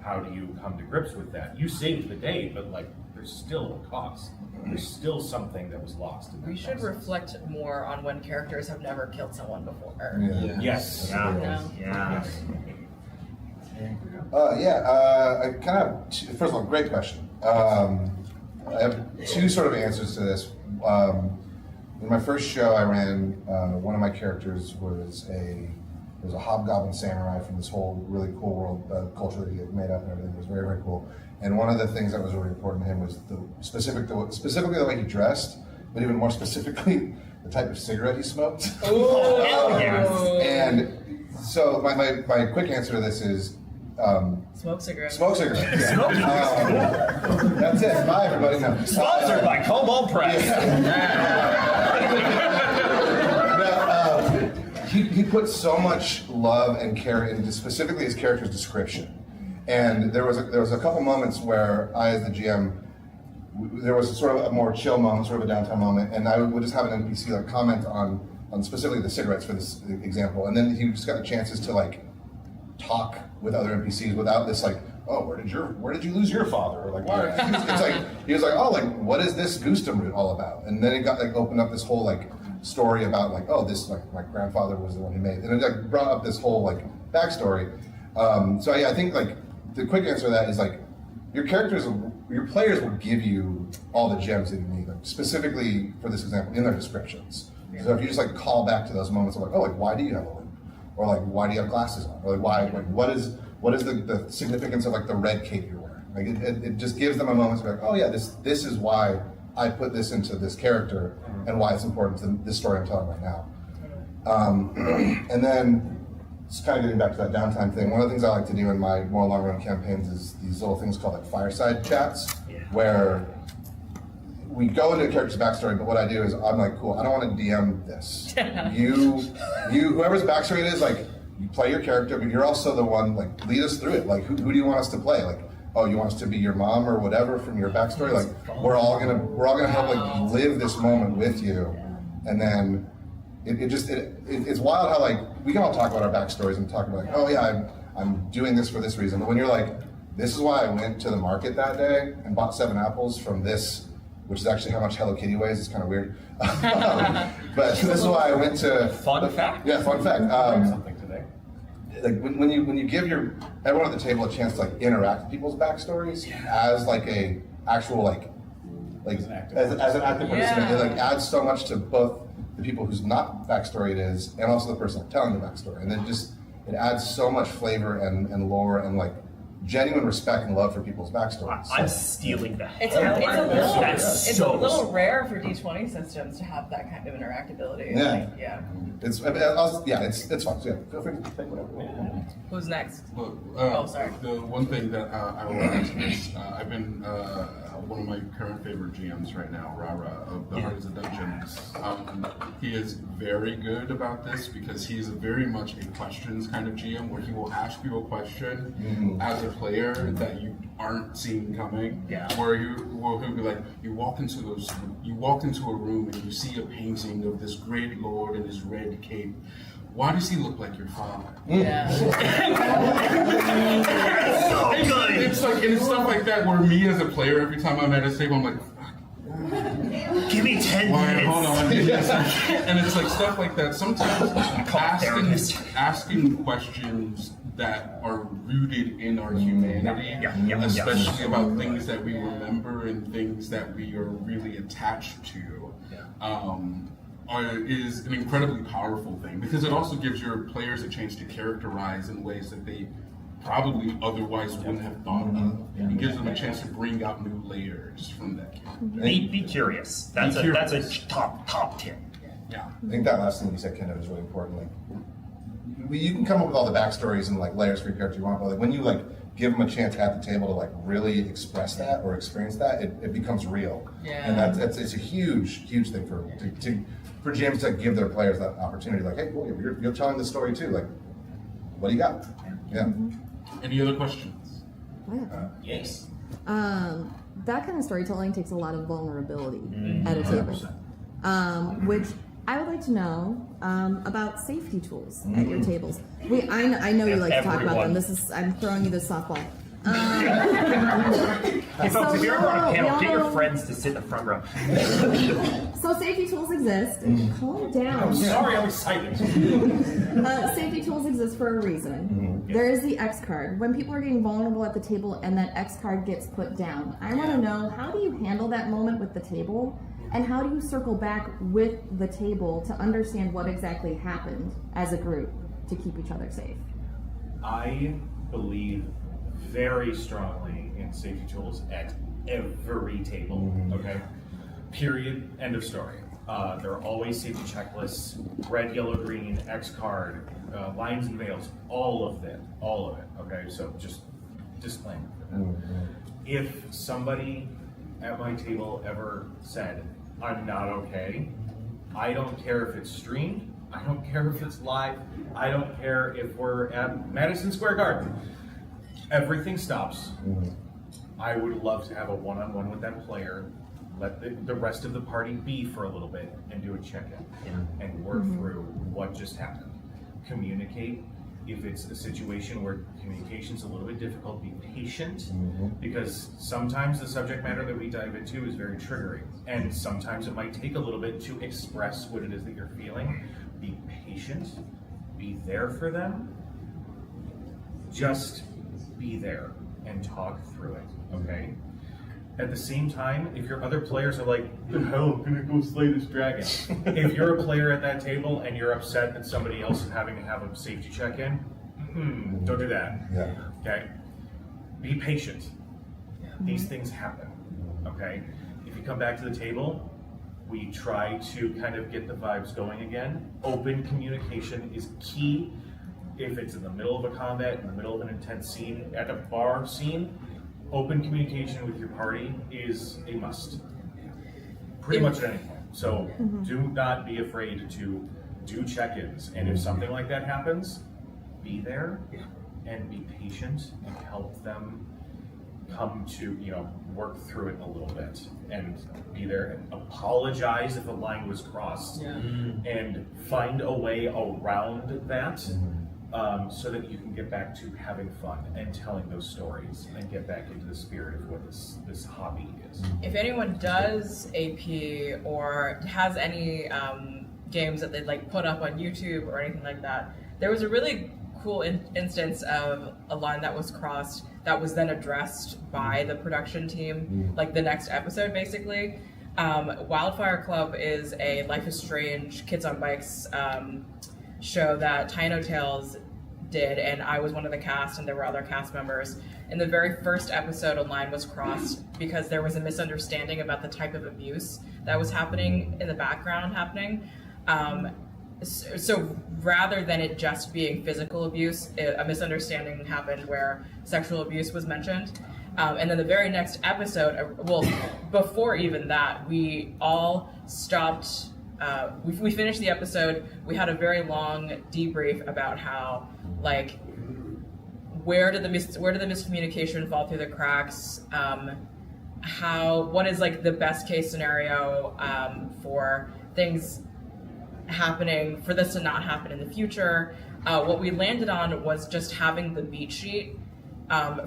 how do you come to grips with that? You saved the day, but like, there's still a cost. There's still something that was lost. We should reflect more on when characters have never killed someone before. Yeah. Yes. Yeah. I kind of, first of all, great question. I have two sort of answers to this. In my first show I ran, one of my characters was a hobgoblin samurai from this whole really cool world culture that he had made up and everything. It was very, very cool. And one of the things that was really important to him was specifically the way he dressed, but even more specifically, the type of cigarette he smoked. Yes. And so my quick answer to this is smoke cigarettes. Smoke cigarettes. That's it. Bye, everybody. No. Sponsored by Kobold Press. He put so much love and care into specifically his character's description. And there was a couple moments where I, as the GM, there was sort of a more chill moment, sort of a downtime moment, and I would just have an NPC like comment on specifically the cigarettes for this example, and then he just got the chances to like talk with other NPCs without this like, oh, where did you lose your father? Or like, why? It's like he was like, oh, like what is this Gustum root all about? And then it got like opened up this whole like story about like, oh, this like my grandfather was the one who made it, and it like brought up this whole like backstory. So yeah, I think like the quick answer to that is like your players will give you all the gems that you need, like specifically for this example in their descriptions. Yeah. So if you just like call back to those moments of like, oh, like why do you have a limp, or like why do you have glasses on, or like why, like what is the significance of like the red cape you're wearing? Like it just gives them a moment to be like, oh yeah, this is why I put this into this character and why it's important to this story I'm telling right now. And then. Just kind of getting back to that downtime thing, one of the things I like to do in my more long-run campaigns is these little things called like fireside chats, where we go into a character's backstory, but what I do is I'm like, cool, I don't want to DM this. You, whoever's backstory it is, like, you play your character, but you're also the one, like, lead us through it. Like, who do you want us to play? Like, oh, you want us to be your mom or whatever from your backstory? Like, we're all gonna help like live this moment with you, and then. It's wild how like we can all talk about our backstories and talk about like, oh yeah, I'm doing this for this reason. But when you're like, this is why I went to the market that day and bought 7 apples from this, which is actually how much Hello Kitty weighs. It's kind of weird. But this is why I went to. Fun fact. Yeah, fun fact. Something today. Like when you give everyone at the table a chance to like interact with people's backstories as like a actual like as an active participant, it like adds so much to both the people whose not backstory it is, and also the person telling the backstory. And it adds so much flavor and lore and like genuine respect and love for people's backstories. I'm stealing that. It's a little rare for D20 systems to have that kind of interactability. Yeah. Like, yeah. It's fun. So yeah, feel free to take whatever. Who's next? Well, sorry. The one thing that I will add to this, I've been one of my current favorite GMs right now, Rara of the Hearts of Dungeons. He is very good about this because he is very much a questions kind of GM, where he will ask you a question as a player that you aren't seeing coming. Yeah. Where he'll be like, you walk into a room and you see a painting of this great lord in his red cape. Why does he look like your father? Yeah. It's like, and it's stuff like that where me as a player, every time I'm at his table, I'm like, give me 10 minutes. Hold on. And it's like stuff like that. Sometimes asking questions that are rooted in our humanity, especially about things that we remember and things that we are really attached to, is an incredibly powerful thing, because it also gives your players a chance to characterize in ways that they probably otherwise wouldn't have thought of. It gives them a chance to bring out new layers from that. Be curious. That's a top tip. Yeah. I think that last thing you said, Kenneth, is really important. Like, you can come up with all the backstories and like layers for your character you want, but like when you like give them a chance at the table to like really express that or experience that, it becomes real. Yeah. And it's a huge thing for GMs to give their players that opportunity. Like, hey, cool, you're telling the story too. Like, what do you got? Yeah. Any other questions? Yes. That kind of storytelling takes a lot of vulnerability at a table, which I would like to know about safety tools at your tables. I know you like to talk about them. I'm throwing you this softball. Hey folks, if you're ever on a panel, get your friends to sit in the front row. So safety tools exist. Calm down. I'm sorry, I'm excited. Safety tools exist for a reason. There is the X card. When people are getting vulnerable at the table and that X card gets put down, I want to know, how do you handle that moment with the table? And how do you circle back with the table to understand what exactly happened as a group to keep each other safe? I believe very strongly in safety tools at every table, okay? Period, end of story. There are always safety checklists, red, yellow, green, X card, lines and veils, all of it, okay? So just disclaimer for that. If somebody at my table ever said, I'm not okay, I don't care if it's streamed, I don't care if it's live, I don't care if we're at Madison Square Garden. Everything stops. I would love to have a one-on-one with that player, let the rest of the party be for a little bit and do a check-in and work through what just happened. Communicate. If it's a situation where communication's a little bit difficult, be patient, because sometimes the subject matter that we dive into is very triggering, and sometimes it might take a little bit to express what it is that you're feeling. Be patient, be there for them, just be there and talk through it, okay? At the same time, if your other players are like, the hell, I'm gonna go slay this dragon. If you're a player at that table and you're upset that somebody else is having to have a safety check-in, don't do that. Yeah. Okay? Be patient. These things happen, okay? If you come back to the table, we try to kind of get the vibes going again. Open communication is key. If it's in the middle of a combat, in the middle of an intense scene, at a bar scene, open communication with your party is a must. Pretty much at any point. So do not be afraid to do check-ins. And if something like that happens, be there and be patient and help them come to, work through it a little bit and be there and apologize if a line was crossed and find a way around that. So that you can get back to having fun and telling those stories and get back into the spirit of what this hobby is. If anyone does AP or has any games that they'd like put up on YouTube or anything like that, there was a really cool instance of a line that was crossed that was then addressed by the production team, like the next episode basically. Wildfire Club is a Life is Strange Kids on Bikes show that Tino Tales did, and I was one of the cast and there were other cast members. In the very first episode, a line was crossed because there was a misunderstanding about the type of abuse that was happening in the background So rather than it just being physical abuse, a misunderstanding happened where sexual abuse was mentioned. And then the very next episode, before even that, we all stopped we finished the episode. We had a very long debrief about how, like, where did the miscommunication fall through the cracks? What is like the best case scenario for things happening, for this to not happen in the future? What we landed on was just having the beat sheet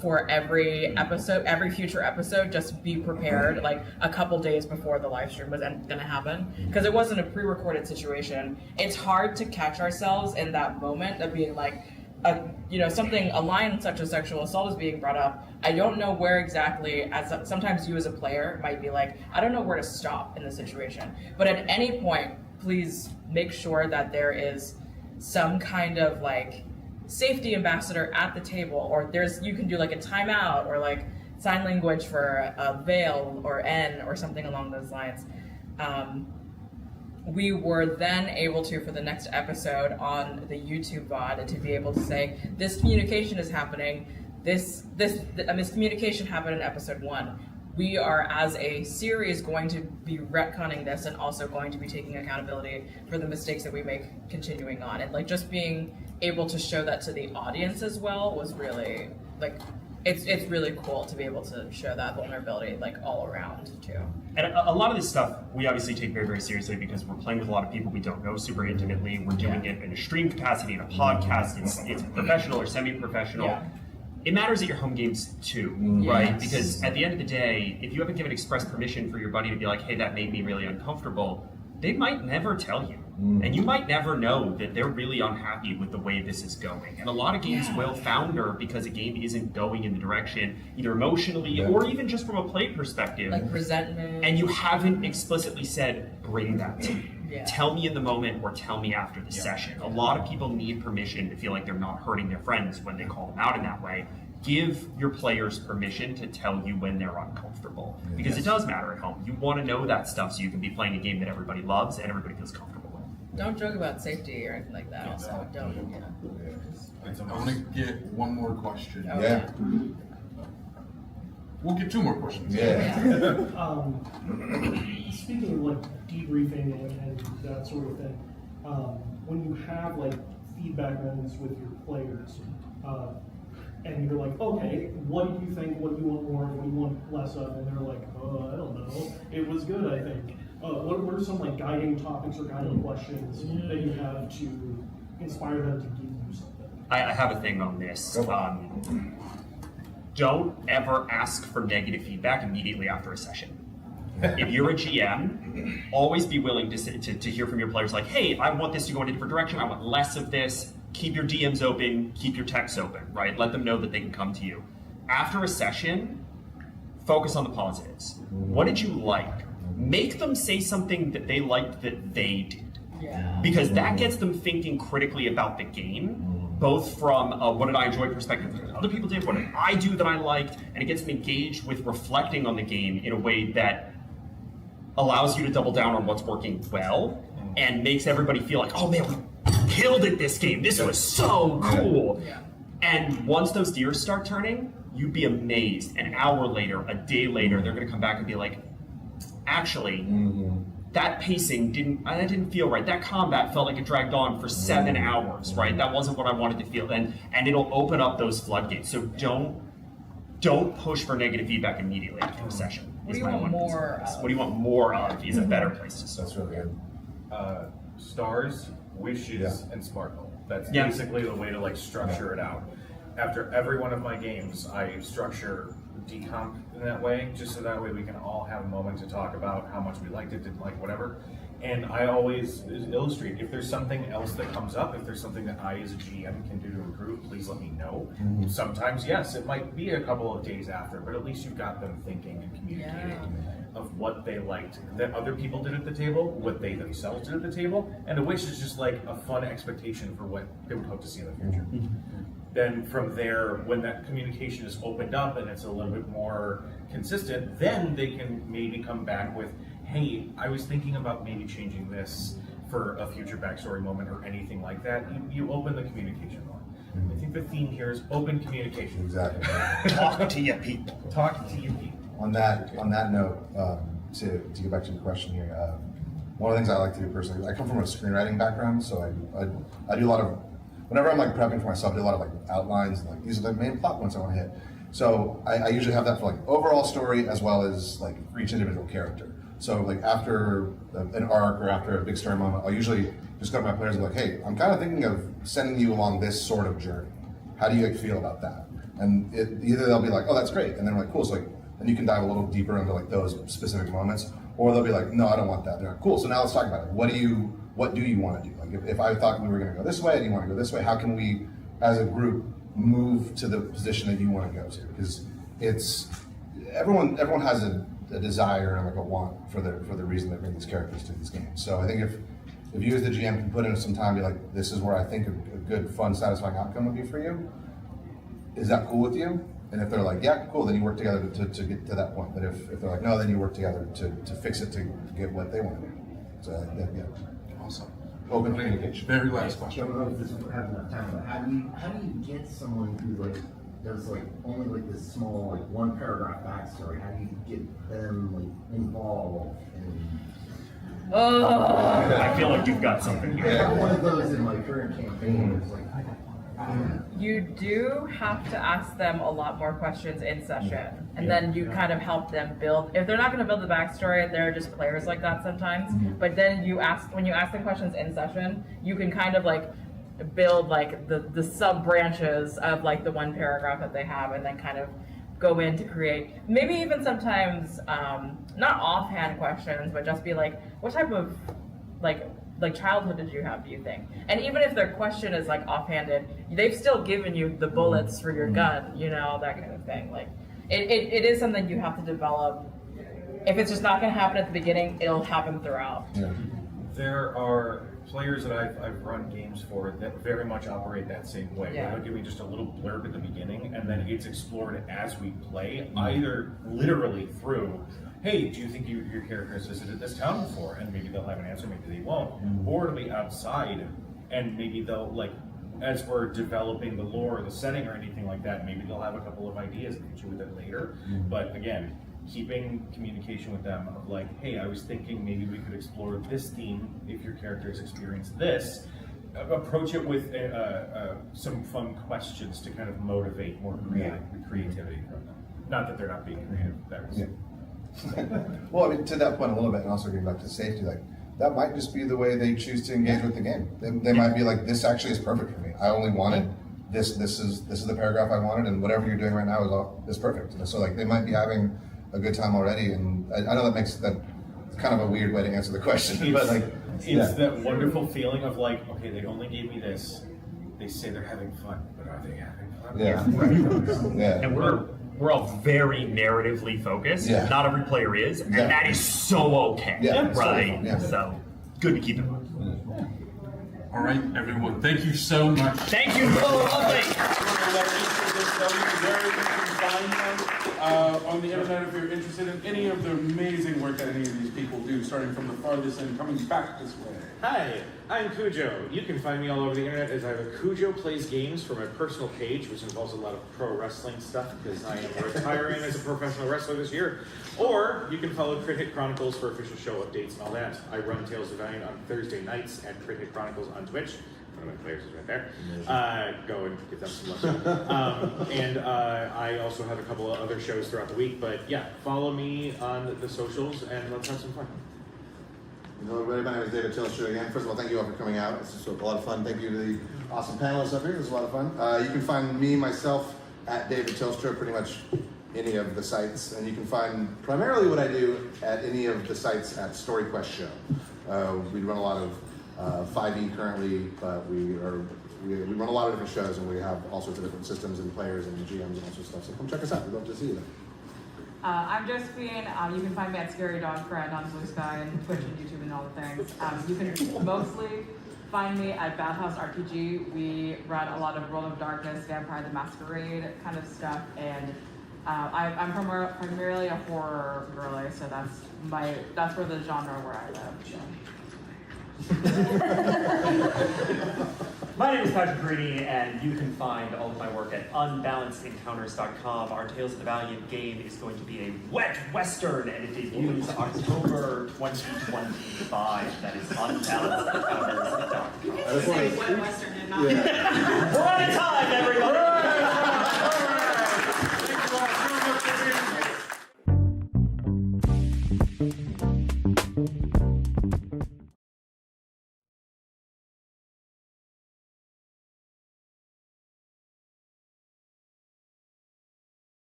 for every episode, every future episode, just be prepared like a couple days before the live stream was going to happen, because it wasn't a pre-recorded situation. It's hard to catch ourselves in that moment of being like, a line such as sexual assault is being brought up. I don't know where exactly, as sometimes you as a player might be like, I don't know where to stop in this situation. But at any point, please make sure that there is some kind of like safety ambassador at the table, or you can do like a timeout or like sign language for a veil or N or something along those lines. We were then able to, for the next episode on the YouTube VOD, to be able to say, this communication is happening, a miscommunication happened in episode 1. We are, as a series, going to be retconning this and also going to be taking accountability for the mistakes that we make continuing on. And like just being able to show that to the audience as well was really, like, it's really cool to be able to show that vulnerability like all around too. And a lot of this stuff we obviously take very, very seriously because we're playing with a lot of people we don't know super intimately. We're doing it in a stream capacity, in a podcast. It's professional or semi-professional. Yeah. It matters at your home games too, right? Because at the end of the day, if you haven't given express permission for your buddy to be like, hey, that made me really uncomfortable, they might never tell you. And you might never know that they're really unhappy with the way this is going. And a lot of games will founder because a game isn't going in the direction, either emotionally or even just from a play perspective. Like resentment. And you haven't explicitly said, bring that to me. Tell me in the moment or tell me after the session. A lot of people need permission to feel like they're not hurting their friends when they call them out in that way. Give your players permission to tell you when they're uncomfortable. Because it does matter at home. You want to know that stuff so you can be playing a game that everybody loves and everybody feels comfortable with. Don't joke about safety or anything like that. Also, don't. I'm gonna get one more question. Yeah. We'll get two more questions. Speaking of like debriefing and that sort of thing, when you have like feedback moments with your players, and you're like, okay, what do you think? What do you want more of? What do you want less of? And they're like, I don't know. It was good, I think. What are some like guiding topics or guiding questions that you have to inspire them to give you something? I have a thing on this. Don't ever ask for negative feedback immediately after a session. If you're a GM, always be willing to hear from your players like, hey, I want this to go in a different direction. I want less of this. Keep your DMs open, keep your texts open, right? Let them know that they can come to you. After a session, focus on the positives. What did you like? Make them say something that they liked that they did. Because that gets them thinking critically about the game, both from what did I enjoy perspective, what other people did, what did I do that I liked, and it gets them engaged with reflecting on the game in a way that allows you to double down on what's working well and makes everybody feel like, oh man, we killed it this game. This was so cool. And once those gears start turning, you'd be amazed. An hour later, a day later, they're going to come back and be like, actually, that pacing didn't feel right. That combat felt like it dragged on for 7 hours, right? That wasn't what I wanted to feel. And it'll open up those floodgates. So don't push for negative feedback immediately after a session. What do you want more of? What do you want more of is a better place to start. That's really good. Stars, wishes, and sparkle. That's basically the way to like structure it out. After every one of my games, I structure decomp in that way, just so that way we can all have a moment to talk about how much we liked it, didn't like, whatever. And I always illustrate, if there's something else that comes up, if there's something that I as a GM can do to improve, please let me know. Sometimes, yes, it might be a couple of days after, but at least you've got them thinking and communicating of what they liked that other people did at the table, what they themselves did at the table, and a wish is just like a fun expectation for what they would hope to see in the future. Then from there, when that communication is opened up and it's a little bit more consistent, then they can maybe come back with, hey, I was thinking about maybe changing this for a future backstory moment or anything like that. You open the communication more. I think the theme here is open communication. Exactly. Talk to your people. On that note, to get back to the question here, one of the things I like to do personally, I come from a screenwriting background, so I do a lot of, whenever I'm like prepping for myself, I do a lot of like outlines, and like these are the main plot points I want to hit. So I usually have that for like overall story as well as like for each individual character. So like after an arc or after a big story moment, I'll usually just go to my players and be like, hey, I'm kind of thinking of sending you along this sort of journey. How do you feel about that? And either they'll be like, oh, that's great, and then I'm like, cool. So like, then you can dive a little deeper into like those specific moments, or they'll be like, no, I don't want that. They're like, cool. So now let's talk about it. What do you want to do? Like, if I thought we were going to go this way, and you want to go this way, how can we, as a group, move to the position that you want to go to? Because it's everyone has a desire and like a want for the reason they bring these characters to these games. So I think if you as the GM can put in some time, be like, this is where I think a good, fun, satisfying outcome would be for you. Is that cool with you? And if they're like, yeah, cool, then you work together to get to that point. But if they're like, no, then you work together to fix it to get what they want to do. So yeah, awesome. Open communication. Very last question. I don't know if this will have enough time, but how do you get someone who like does like only like this small like one paragraph backstory? How do you get them like involved in? I feel like you've got something here. I got one of those in my current campaign. It's like You do have to ask them a lot more questions in session, and then you kind of help them build. If they're not going to build the backstory, they're just players like that sometimes. But then when you ask the questions in session, you can kind of like build like the sub branches of like the one paragraph that they have, and then kind of go in to create maybe even sometimes not offhand questions, but just be like, what type of like childhood did you have, do you think? And even if their question is like offhanded, they've still given you the bullets for your gun, you know, that kind of thing. Like it is something you have to develop. If it's just not going to happen at the beginning, it'll happen throughout. Yeah. There are players that I've run games for that very much operate that same way. Yeah. They'll give me just a little blurb at the beginning, and then it's explored as we play, either literally through, hey, do you think your character has visited this town before? And maybe they'll have an answer, maybe they won't. Or it'll be outside, and maybe they'll, like, as we're developing the lore or the setting or anything like that, maybe they'll have a couple of ideas and hit you with it later. But again, keeping communication with them of like, hey, I was thinking maybe we could explore this theme if your character has experienced this. Approach it with some fun questions to kind of motivate more creativity from them. Not that they're not being creative. That was Well, I mean, to that point a little bit, and also getting back to safety, like that might just be the way they choose to engage with the game. They might be like, this actually is perfect for me. I only wanted this. This is the paragraph I wanted, and whatever you're doing right now is perfect. And so like they might be having a good time already, and I know that makes that kind of a weird way to answer the question, but like it's that wonderful feeling of like, okay, they only gave me this. They say they're having fun, but are they having fun? Yeah. And we're all very narratively focused. Yeah. Not every player is, and that is so okay. Yeah. Right. Yeah. So good to keep in mind. All right, everyone. Thank you so much. Thank you. On the internet, if you're interested in any of the amazing work that any of these people do, starting from the farthest and coming back this way. Hi, I'm Cujo. You can find me all over the internet as I have a Cujo Plays Games for my personal page, which involves a lot of pro wrestling stuff because I am retiring as a professional wrestler this year. Or you can follow Crit Hit Chronicles for official show updates and all that. I run Tales of Valiant on Thursday nights at Crit Hit Chronicles on Twitch. One of my players is right there. Go and get them some love. And I also have a couple of other shows throughout the week. But yeah, follow me on the socials and let's have some fun. Hello everybody, my name is David Tillister again. First of all, thank you all for coming out. It's just a lot of fun. Thank you to the awesome panelists up here. It was a lot of fun. You can find me, myself, at David Tillister, pretty much any of the sites. And you can find primarily what I do at any of the sites at StoryQuest Show. We run a lot of 5e currently, but we run a lot of different shows, and we have all sorts of different systems and players and GMs and all sorts of stuff. So come check us out. We'd love to see you there. I'm Josephine. You can find me at Scary Dog Friend on Blue Sky and Twitch and YouTube and all the things. You can mostly find me at Bad House RPG. We run a lot of World of Darkness, Vampire the Masquerade kind of stuff, and I'm primarily a horror girly, so that's where the genre where I live. So. My name is Patrick Greeny, and you can find all of my work at unbalancedencounters.com. Our Tales of the Valiant game is going to be a wet western, and it debuts October 2025. That is unbalancedencounters.com. Say wet western and not. We're out of time, everybody!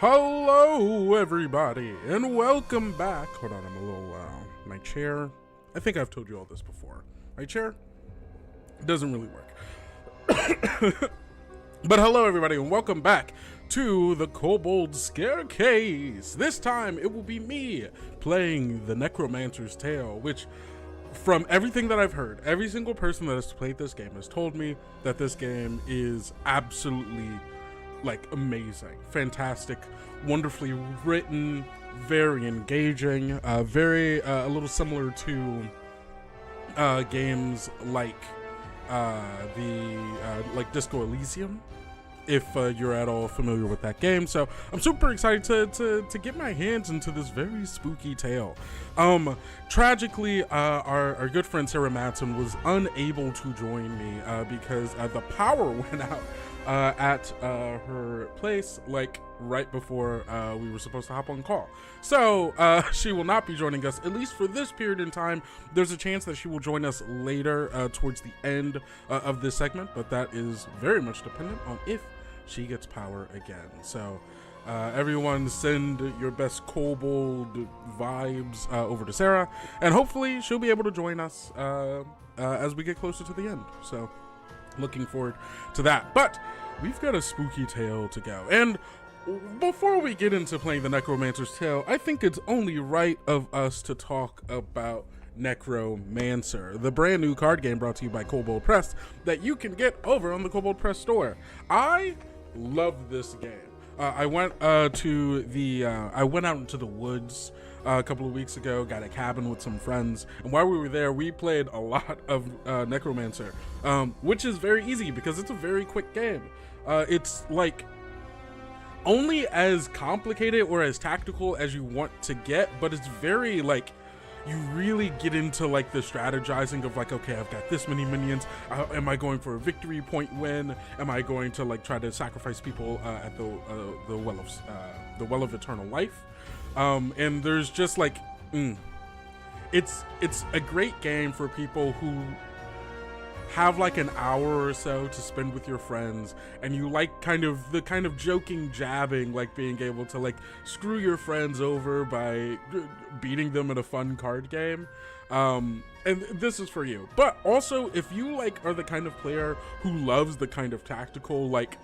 Hello, everybody, and welcome back. Hold on, I'm a little, my chair. I think I've told you all this before. My chair doesn't really work. But hello, everybody, and welcome back to the Kobold Scarecase. This time, it will be me playing the Necromancer's Tale, which, from everything that I've heard, every single person that has played this game has told me that this game is absolutely, like, amazing, fantastic, wonderfully written, very engaging, a little similar to games like like Disco Elysium, if you're at all familiar with that game. So I'm super excited to get my hands into this very spooky tale. Tragically, our good friend Sarah Matson was unable to join me because the power went out at her place, like right before we were supposed to hop on call. So she will not be joining us, at least for this period in time. There's a chance that she will join us later towards the end of this segment, but that is very much dependent on if she gets power again. So everyone send your best kobold vibes over to Sarah, and hopefully she'll be able to join us as we get closer to the end. So looking forward to that. But we've got a spooky tale to go, and before we get into playing the Necromancer's Tale, I think it's only right of us to talk about Necromancer, the brand new card game brought to you by Kobold Press that you can get over on the Kobold Press store. I love this game. I went out into the woods a couple of weeks ago, got a cabin with some friends, and while we were there, we played a lot of Necromancer, which is very easy because it's a very quick game. It's like only as complicated or as tactical as you want to get, but it's very, like, you really get into like the strategizing of like, okay, I've got this many minions. Am I going for a victory point win? Am I going to like try to sacrifice people at the well of eternal life? And there's just like, it's a great game for people who have like an hour or so to spend with your friends, and you like the kind of joking, jabbing, like being able to like screw your friends over by beating them in a fun card game. And this is for you. But also, if you like are the kind of player who loves the kind of tactical, like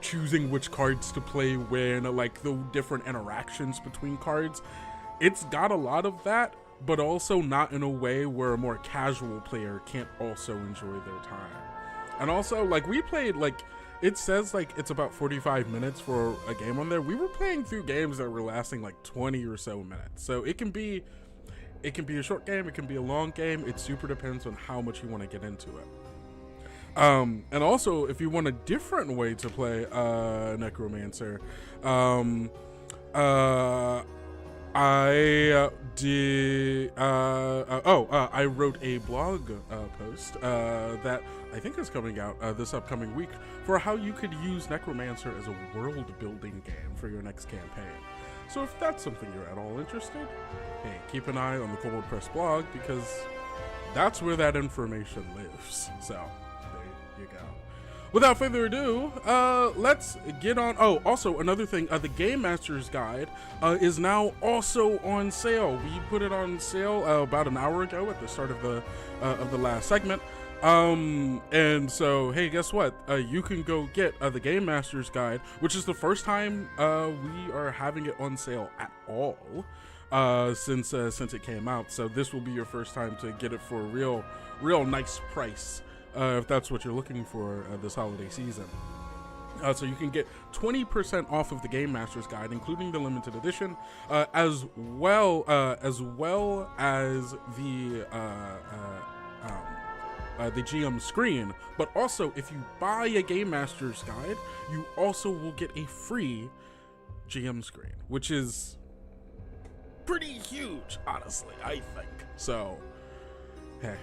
choosing which cards to play when, like the different interactions between cards, it's got a lot of that, but also not in a way where a more casual player can't also enjoy their time. And also, like, we played, like, it says like it's about 45 minutes for a game on there. We were playing through games that were lasting like 20 or so minutes. So it can be a short game, it can be a long game. It super depends on how much you want to get into it. And also, if you want a different way to play Necromancer, I wrote a blog post that I think is coming out this upcoming week for how you could use Necromancer as a world-building game for your next campaign. So if that's something you're at all interested, hey, keep an eye on the Kobold Press blog, because that's where that information lives. So there you go. Without further ado, let's get on. Oh, also another thing, the Game Master's Guide is now also on sale. We put it on sale about an hour ago at the start of the last segment. And so, hey, guess what? You can go get the Game Master's Guide, which is the first time we are having it on sale at all since it came out. So this will be your first time to get it for a real nice price. If that's what you're looking for this holiday season. So you can get 20% off of the Game Master's Guide, including the limited edition, as well as the GM screen. But also, if you buy a Game Master's Guide, you also will get a free GM screen, which is pretty huge, honestly, I think. So, hey,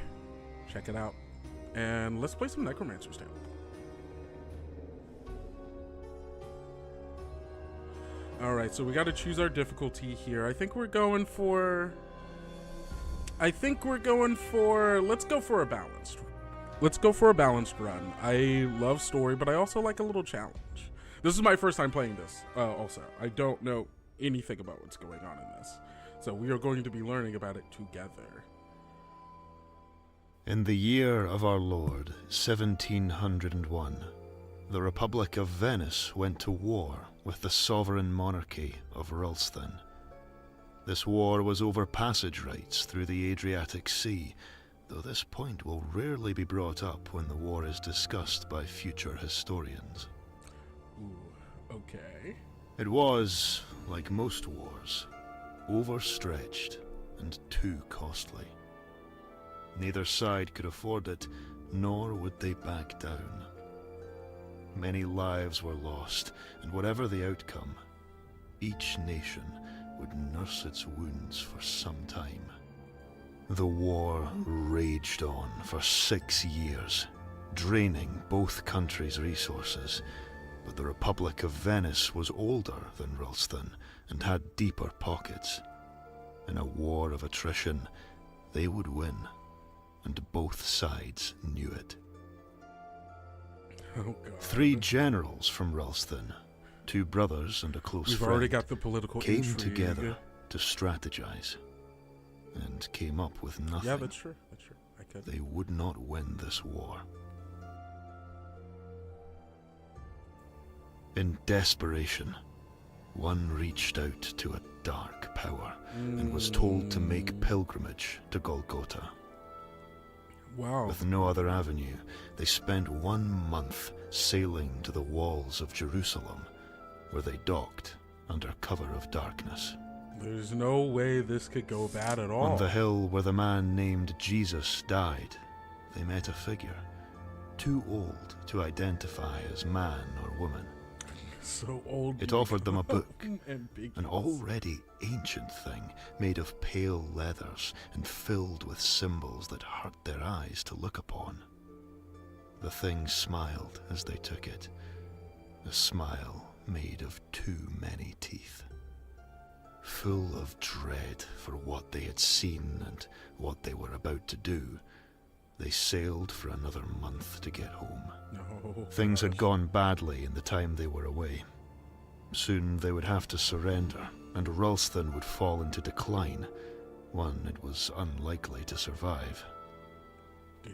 check it out. And let's play some Necromancer's Tale. Alright, so we got to choose our difficulty here. I think we're going for... let's go for a balanced run. I love story, but I also like a little challenge. This is my first time playing this. Also, I don't know anything about what's going on in this, so we are going to be learning about it together. In the year of our Lord, 1701, the Republic of Venice went to war with the sovereign monarchy of Ralston. This war was over passage rights through the Adriatic Sea, though this point will rarely be brought up when the war is discussed by future historians. Ooh, okay. It was, like most wars, overstretched and too costly. Neither side could afford it, nor would they back down. Many lives were lost, and whatever the outcome, each nation would nurse its wounds for some time. The war raged on for 6 years, draining both countries' resources, but the Republic of Venice was older than Ralston and had deeper pockets. In a war of attrition, they would win, and both sides knew it. Oh, God. 3 generals from Ralston, 2 brothers and a close We've friend, already got the political came intrigue. together to strategize, and came up with nothing. Yeah, that's true. That's true. I could. They would not win this war. In desperation, one reached out to a dark power and was told to make pilgrimage to Golgotha. Wow. With no other avenue, they spent 1 month sailing to the walls of Jerusalem, where they docked under cover of darkness. There's no way this could go bad at all. On the hill where the man named Jesus died, they met a figure, too old to identify as man or woman. So old. It offered them a book, Ambiguous. an already ancient thing made of pale leathers and filled with symbols that hurt their eyes to look upon. The thing smiled as they took it, a smile made of too many teeth. Full of dread for what they had seen and what they were about to do, they sailed for another month to get home. No. Things had gone badly in the time they were away. Soon they would have to surrender, and Ralston would fall into decline, one it was unlikely to survive.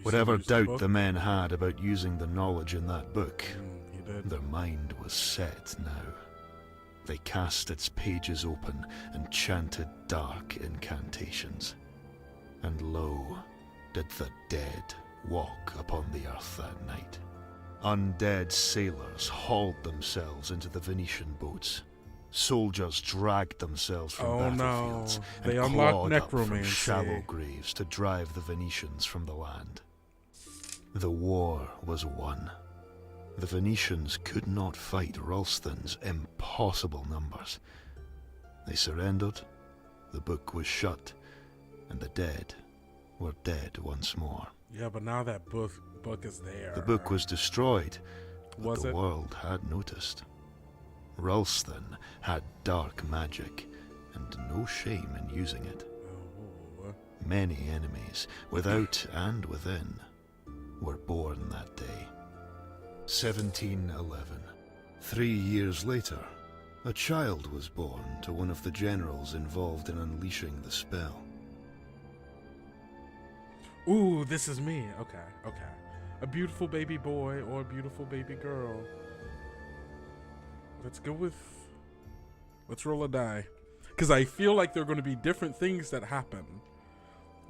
Whatever doubt the men had about using the knowledge in that book, their mind was set now. They cast its pages open and chanted dark incantations. And lo, did the dead walk upon the earth that night. Undead sailors hauled themselves into the Venetian boats. Soldiers dragged themselves from battlefields They and unlocked clawed up from necromancy. shallow graves to drive the Venetians from the land. The war was won. The Venetians could not fight Ralston's impossible numbers. They surrendered, the book was shut, and the dead were dead once more. Yeah, but now that book is there. The book was destroyed, but Was the it? world had noticed. Ralston had dark magic, and no shame in using it. Oh. Many enemies, without and within, were born that day. 1711. 3 years later, a child was born to one of the generals involved in unleashing the spell. Ooh, this is me. Okay, okay. A beautiful baby boy or a beautiful baby girl. Let's go with... Let's roll a die. Because I feel like there are going to be different things that happen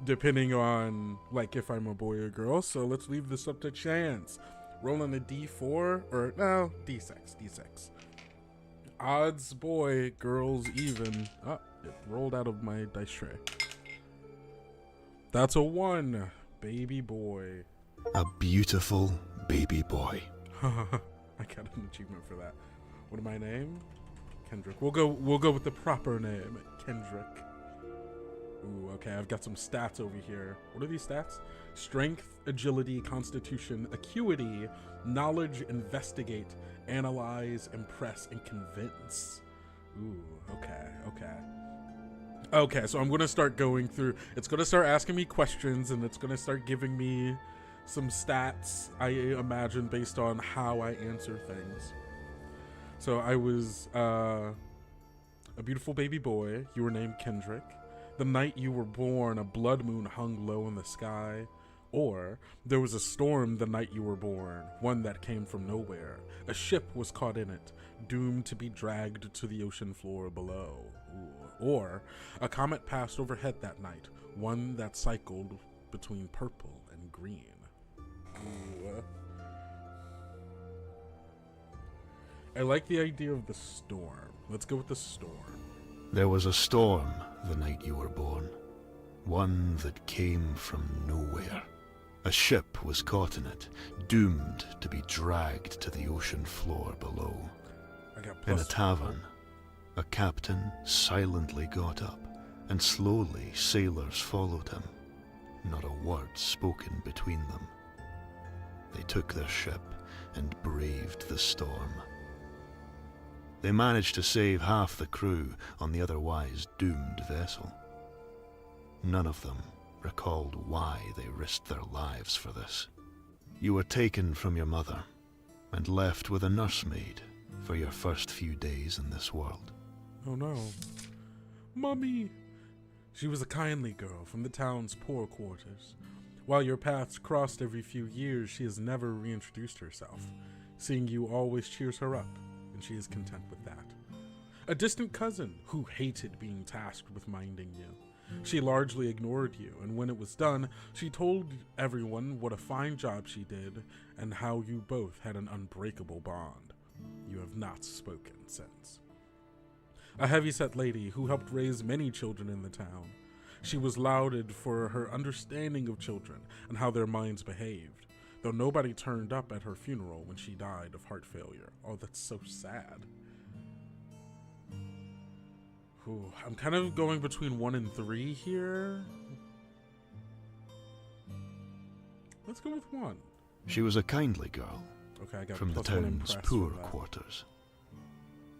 depending on, like, if I'm a boy or girl. So let's leave this up to chance. Rolling a D4 or, no, D6. D6. Odds boy, girls even. Oh, it rolled out of my dice tray. That's a 1. Baby boy. A beautiful baby boy. I got an achievement for that. What am I named? Kendrick. We'll go with the proper name, Kendrick. Ooh, okay, I've got some stats over here. What are these stats? Strength, agility, constitution, acuity, knowledge, investigate, analyze, impress, and convince. Ooh, okay. Okay, so I'm going to start going through. It's going to start asking me questions, and it's going to start giving me some stats, I imagine, based on how I answer things. So I was a beautiful baby boy. You were named Kendrick. The night you were born, a blood moon hung low in the sky. Or there was a storm the night you were born, one that came from nowhere. A ship was caught in it, doomed to be dragged to the ocean floor below. Ooh. Or a comet passed overhead that night, one that cycled between purple and green. Ooh. I like the idea of the storm. Let's go with the storm. There was a storm the night you were born, one that came from nowhere. A ship was caught in it, doomed to be dragged to the ocean floor below. In a tavern, a captain silently got up, and slowly sailors followed him, not a word spoken between them. They took their ship and braved the storm. They managed to save half the crew on the otherwise doomed vessel. None of them recalled why they risked their lives for this. You were taken from your mother and left with a nursemaid for your first few days in this world. Oh no. Mummy! She was a kindly girl from the town's poor quarters. While your paths crossed every few years, she has never reintroduced herself. Seeing you always cheers her up, and she is content with that. A distant cousin who hated being tasked with minding you. She largely ignored you, and when it was done, she told everyone what a fine job she did and how you both had an unbreakable bond. You have not spoken since. A heavyset lady who helped raise many children in the town. She was lauded for her understanding of children and how their minds behaved, though nobody turned up at her funeral when she died of heart failure. Oh, that's so sad. Ooh, I'm kind of going between 1 and 3 here. Let's go with 1. She was a kindly girl Okay, I got from the +1 town's impressed poor for that. quarters.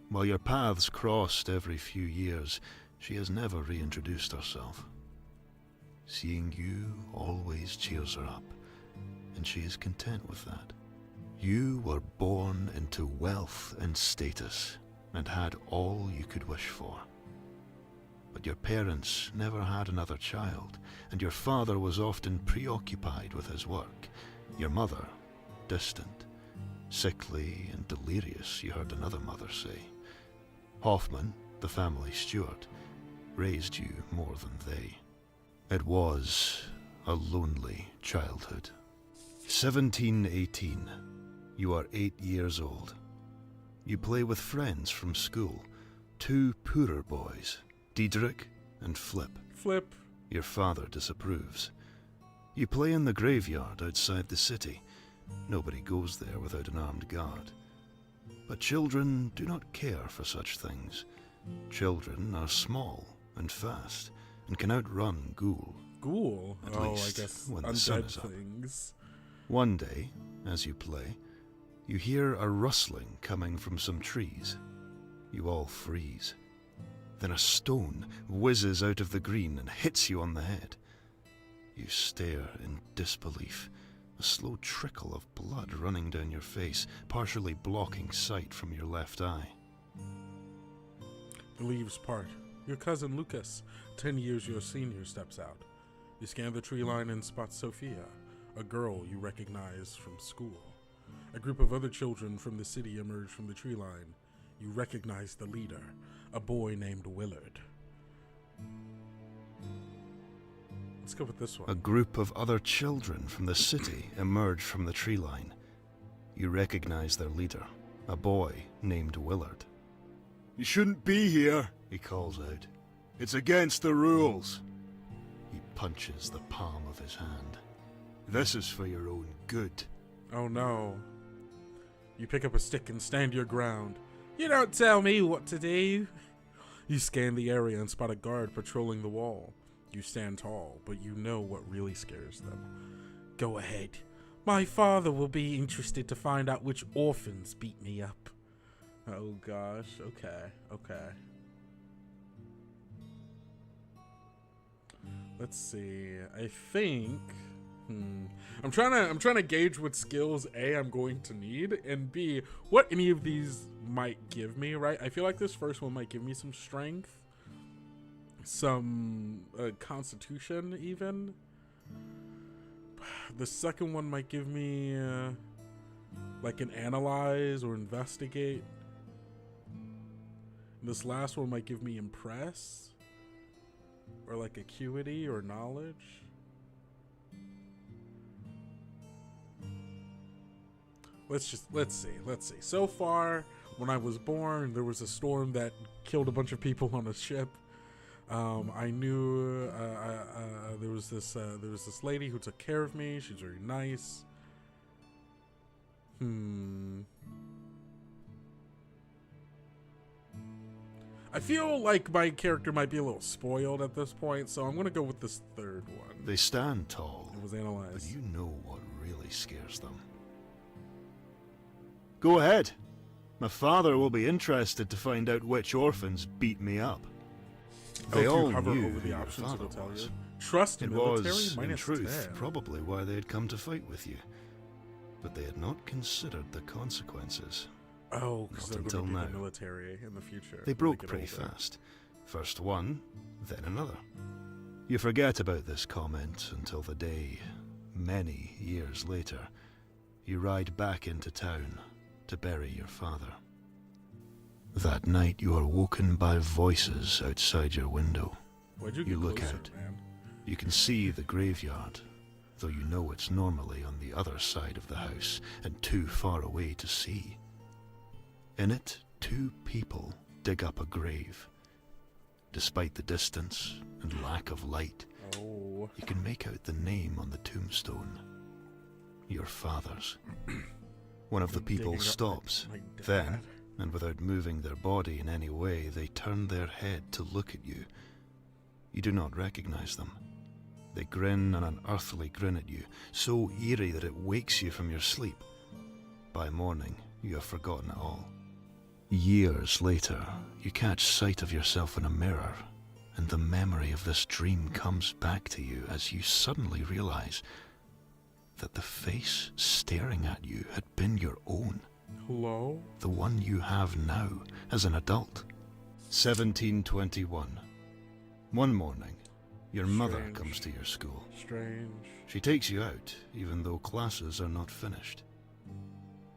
While your paths crossed every few years, she has never reintroduced herself. Seeing you always cheers her up, and she is content with that. You were born into wealth and status, and had all you could wish for. But your parents never had another child, and your father was often preoccupied with his work. Your mother, distant, sickly and delirious, you heard another mother say. Hoffman, the family steward, raised you more than they. It was a lonely childhood. 1718. You are 8 years old. You play with friends from school, 2 poorer boys, Diedrich and Flip. Flip. Your father disapproves. You play in the graveyard outside the city. Nobody goes there without an armed guard. But children do not care for such things. Children are small and fast, and can outrun ghoul. Ghoul? At least I guess when the sun undead is up. things. One day, as you play, you hear a rustling coming from some trees. You all freeze. Then a stone whizzes out of the green and hits you on the head. You stare in disbelief, a slow trickle of blood running down your face, partially blocking sight from your left eye. The leaves part. Your cousin Lucas, 10 years your senior, steps out. You scan the tree line and spot Sophia, a girl you recognize from school. A group of other children from the city emerge from the tree line. You recognize the leader, a boy named Willard. Let's go with this one. A group of other children from the city emerge from the tree line. You recognize their leader, a boy named Willard. "You shouldn't be here," he calls out. "It's against the rules." He punches the palm of his hand. "This is for your own good." Oh no. You pick up a stick and stand your ground. You don't tell me what to do. You scan the area and spot a guard patrolling the wall. You stand tall, but you know what really scares them. Go ahead. My father will be interested to find out which orphans beat me up. Oh gosh, okay. Let's see, I think I'm trying to gauge what skills A, I'm going to need, and B, what any of these might give me, right? I feel like this first one might give me some strength, some constitution even. The second one might give me like an analyze or investigate. This last one might give me impress or like acuity or knowledge. Let's see. So far, when I was born, there was a storm that killed a bunch of people on a ship. I knew there was this lady who took care of me. She's very nice. I feel like my character might be a little spoiled at this point, so I'm gonna go with this third one. They stand tall. It was analyzed. But you know what really scares them. Go ahead. My father will be interested to find out which orphans beat me up. They all knew over the who your options, father it'll tell was. you. Trust It military was, in minus truth, 10. probably why they had come to fight with you. But they had not considered the consequences. Oh, because not they're until going to be now. the military in the future. They when broke get pretty older. fast. First one, then another. You forget about this comment until the day, many years later, you ride back into town to bury your father. That night you are woken by voices outside your window. Why'd you You get look closer, out. man? You can see the graveyard, though you know it's normally on the other side of the house and too far away to see. In it, two people dig up a grave. Despite the distance and lack of light, you can make out the name on the tombstone. Your father's. One of the people Digging up stops. my dad. Then, and without moving their body in any way, they turn their head to look at you. You do not recognize them. They grin an unearthly grin at you, so eerie that it wakes you from your sleep. By morning, you have forgotten it all. Years later, you catch sight of yourself in a mirror, and the memory of this dream comes back to you as you suddenly realize that the face staring at you had been your own. Hello? The one you have now as an adult. 1721. One morning, your mother Strange. comes to your school. Strange. She takes you out, even though classes are not finished.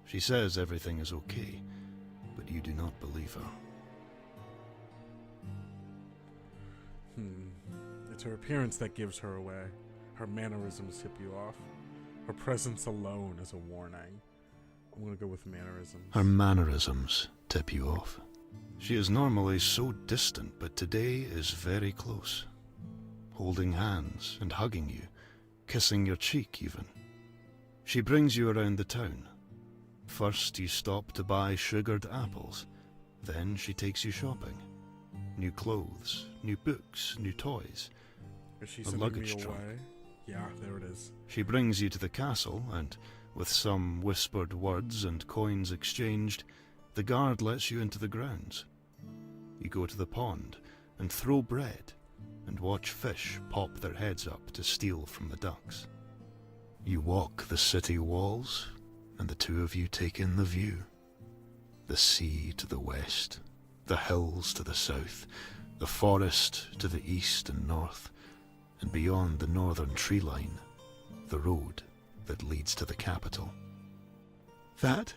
She says everything is okay, but you do not believe her. It's her appearance that gives her away. Her mannerisms tip you off. Her presence alone is a warning. I'm gonna go with mannerisms. Her mannerisms tip you off. She is normally so distant, but today is very close. Holding hands and hugging you, kissing your cheek even. She brings you around the town. First you stop to buy sugared apples. Then she takes you shopping. New clothes, new books, new toys. Is she a sending luggage me trunk. away? Yeah, there it is. She brings you to the castle, and with some whispered words and coins exchanged, the guard lets you into the grounds. You go to the pond and throw bread and watch fish pop their heads up to steal from the ducks. You walk the city walls, and the two of you take in the view. The sea to the west, the hills to the south, the forest to the east and north, and beyond the northern tree line, the road that leads to the capital. That,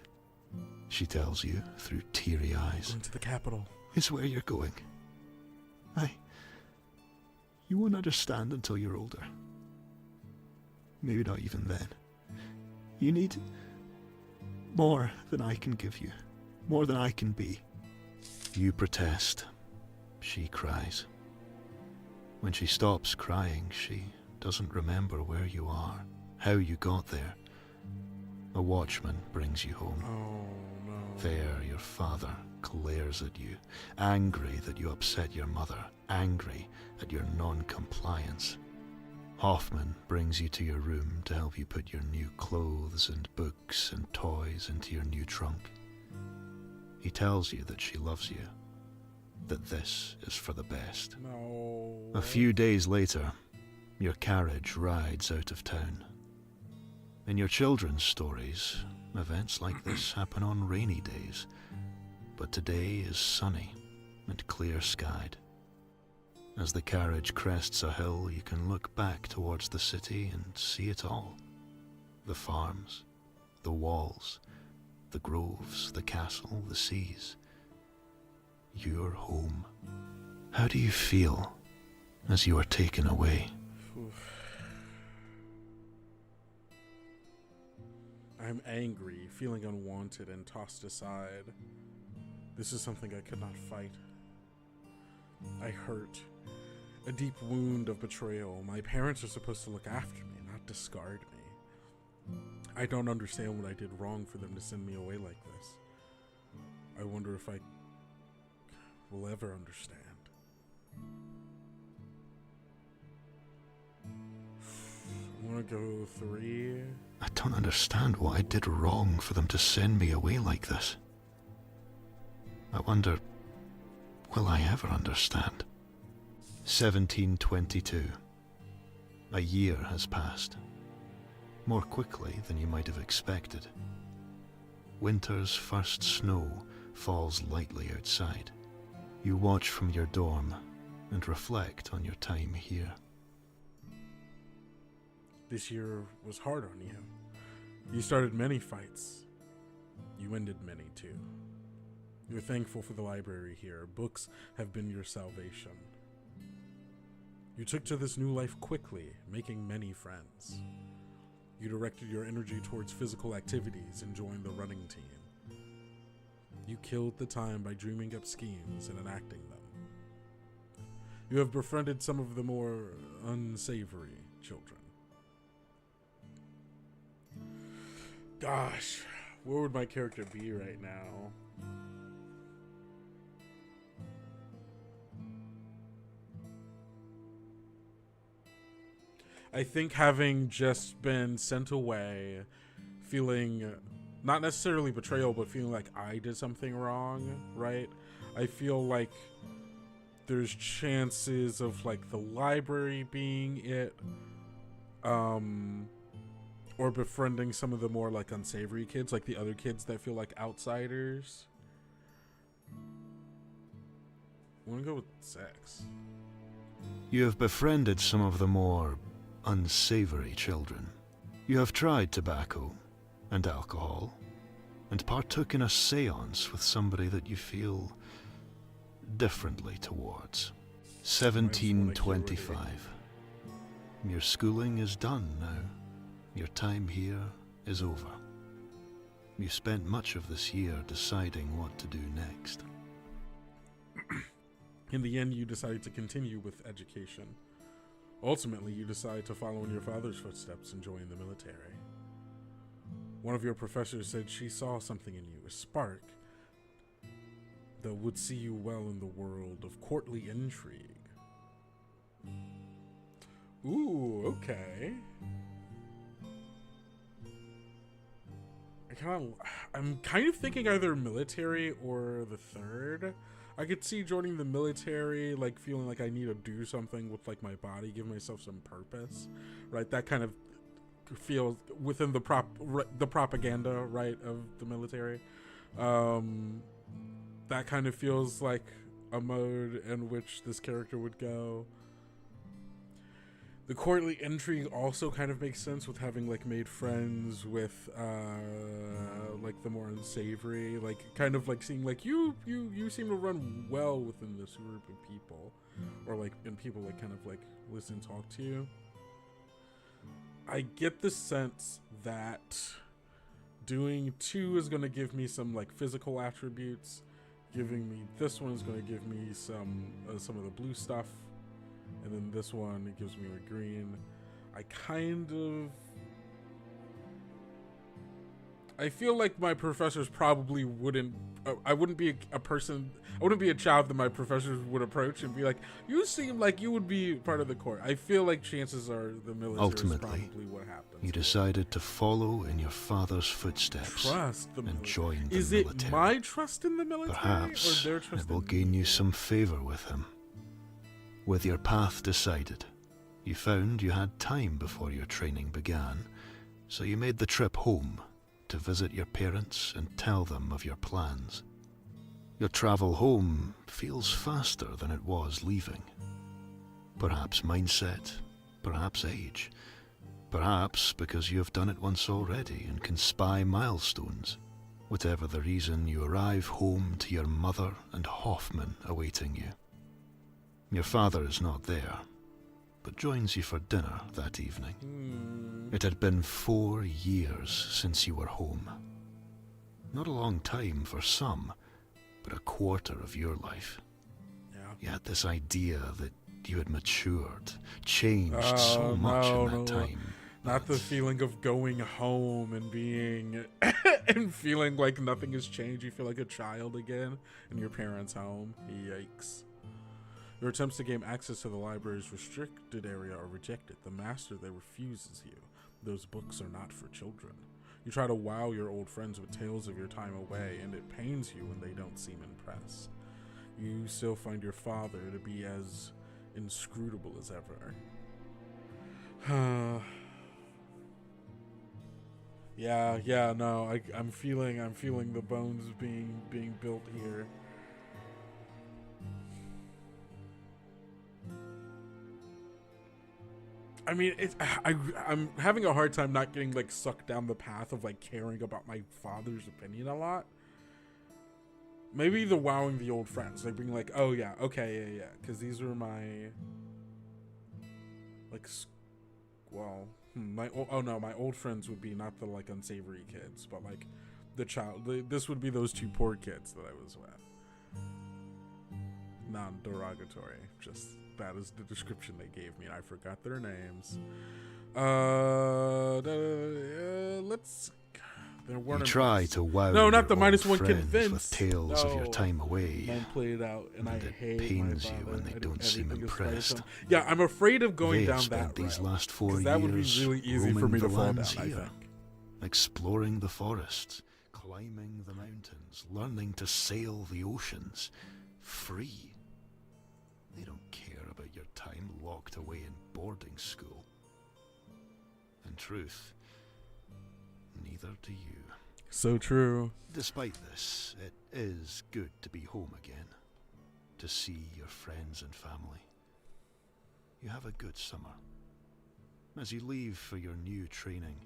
she tells you through teary eyes, Into the capital. is where you're going. You won't understand until you're older. Maybe not even then. You need more than I can give you, more than I can be. You protest. She cries. When she stops crying, she doesn't remember where you are, how you got there. A watchman brings you home. Oh, no. There, your father glares at you, angry that you upset your mother, angry at your non-compliance. Hoffman brings you to your room to help you put your new clothes and books and toys into your new trunk. He tells you that she loves you, that this is for the best. No. A few days later, your carriage rides out of town. In your children's stories, events like this happen on rainy days, but today is sunny and clear-skied. As the carriage crests a hill, you can look back towards the city and see it all. The farms, the walls, the groves, the castle, the seas. Your home. How do you feel as you are taken away? I'm angry, feeling unwanted and tossed aside. This is something I could not fight. I hurt. A deep wound of betrayal. My parents are supposed to look after me, not discard me. I don't understand what I did wrong for them to send me away like this. I wonder if I will ever understand. I'm gonna go 3. I don't understand what I did wrong for them to send me away like this. I wonder, will I ever understand? 1722. A year has passed. More quickly than you might have expected. Winter's first snow falls lightly outside. You watch from your dorm and reflect on your time here. This year was hard on you. You started many fights. You ended many too. You're thankful for the library here. Books have been your salvation. You took to this new life quickly, making many friends. You directed your energy towards physical activities and joined the running team. You killed the time by dreaming up schemes and enacting them. You have befriended some of the more unsavory children. Gosh, where would my character be right now? I think having just been sent away, feeling not necessarily betrayal, but feeling like I did something wrong, right? I feel like there's chances of like the library being it, or befriending some of the more like unsavory kids, like the other kids that feel like outsiders. I'm gonna go with 6. You have befriended some of the more unsavory children. You have tried tobacco and alcohol, and partook in a seance with somebody that you feel differently towards. 1725. Your schooling is done now. Your time here is over. You spent much of this year deciding what to do next. In the end, you decided to continue with education. Ultimately, you decide to follow in your father's footsteps and join the military. One of your professors said she saw something in you, a spark, that would see you well in the world of courtly intrigue. Ooh, okay. I'm kind of thinking either military or the 3rd. I could see joining the military, like feeling like I need to do something with like my body, give myself some purpose, right? That kind of feels within the propaganda, right, of the military. That kind of feels like a mode in which this character would go. The courtly intrigue also kind of makes sense with having like made friends with like the more unsavory, like kind of like seeing like you seem to run well within this group of people, or like and people like kind of like listen, talk to you. I get the sense that doing 2 is going to give me some like physical attributes. Giving me this one is going to give me some of the blue stuff. And then this one, it gives me a green. I feel like my professors probably wouldn't, I wouldn't be a child that my professors would approach and be like, you seem like you would be part of the court. I feel like chances are the military is probably what happens. You decided to follow in your father's footsteps and join the military. Is it my trust in the military Perhaps or their trust it will gain you some favor with him. With your path decided, you found you had time before your training began, So you made the trip home to visit your parents and tell them of your plans. Your travel home feels faster than it was leaving. Perhaps mindset, perhaps age, perhaps because you have done it once already and can spy milestones. Whatever the reason, you arrive home to your mother and Hoffman awaiting you. Your father is not there, but joins you for dinner that evening. It had been 4 years since you were home. Not a long time for some, but a quarter of your life. You had this idea that you had matured, changed so much in that time. Not the feeling of going home and being and feeling like nothing has changed. You feel like a child again in your parents' home. Yikes. Your attempts to gain access to the library's restricted area are rejected. The master there refuses you. Those books are not for children. You try to wow your old friends with tales of your time away, and it pains you when they don't seem impressed. You still find your father to be as inscrutable as ever. I'm feeling the bones being built here. I mean, I'm having a hard time not getting like sucked down the path of like caring about my father's opinion a lot. Maybe the wowing the old friends, like being like, oh yeah, okay, yeah, because these are my like, my old friends would be not the like unsavory kids, but like this would be those two poor kids that I was with. Non-derogatory, just that is the description they gave me, and I forgot their names. Let's. You try to wow not the your minus old one friends convince with tales of your time away. Mine played out, and I hate pains my you when they father. don't seem impressed. Yeah, I'm afraid of going They've down spent that these route, last 4 years that would be really easy for me to fall down, I here, think. exploring the forests, climbing the mountains, learning to sail the oceans, free. They don't care about your time locked away in boarding school. In truth, neither do you. So true. Despite this, it is good to be home again, to see your friends and family. You have a good summer. As you leave for your new training,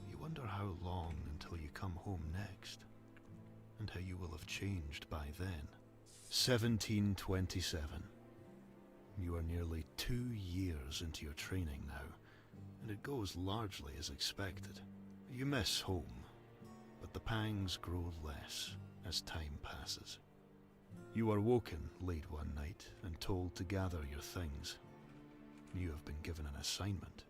you wonder how long until you come home next, and how you will have changed by then. 1727. You are nearly 2 years into your training now, and it goes largely as expected. You miss home, but the pangs grow less as time passes. You are woken late one night and told to gather your things. You have been given an assignment.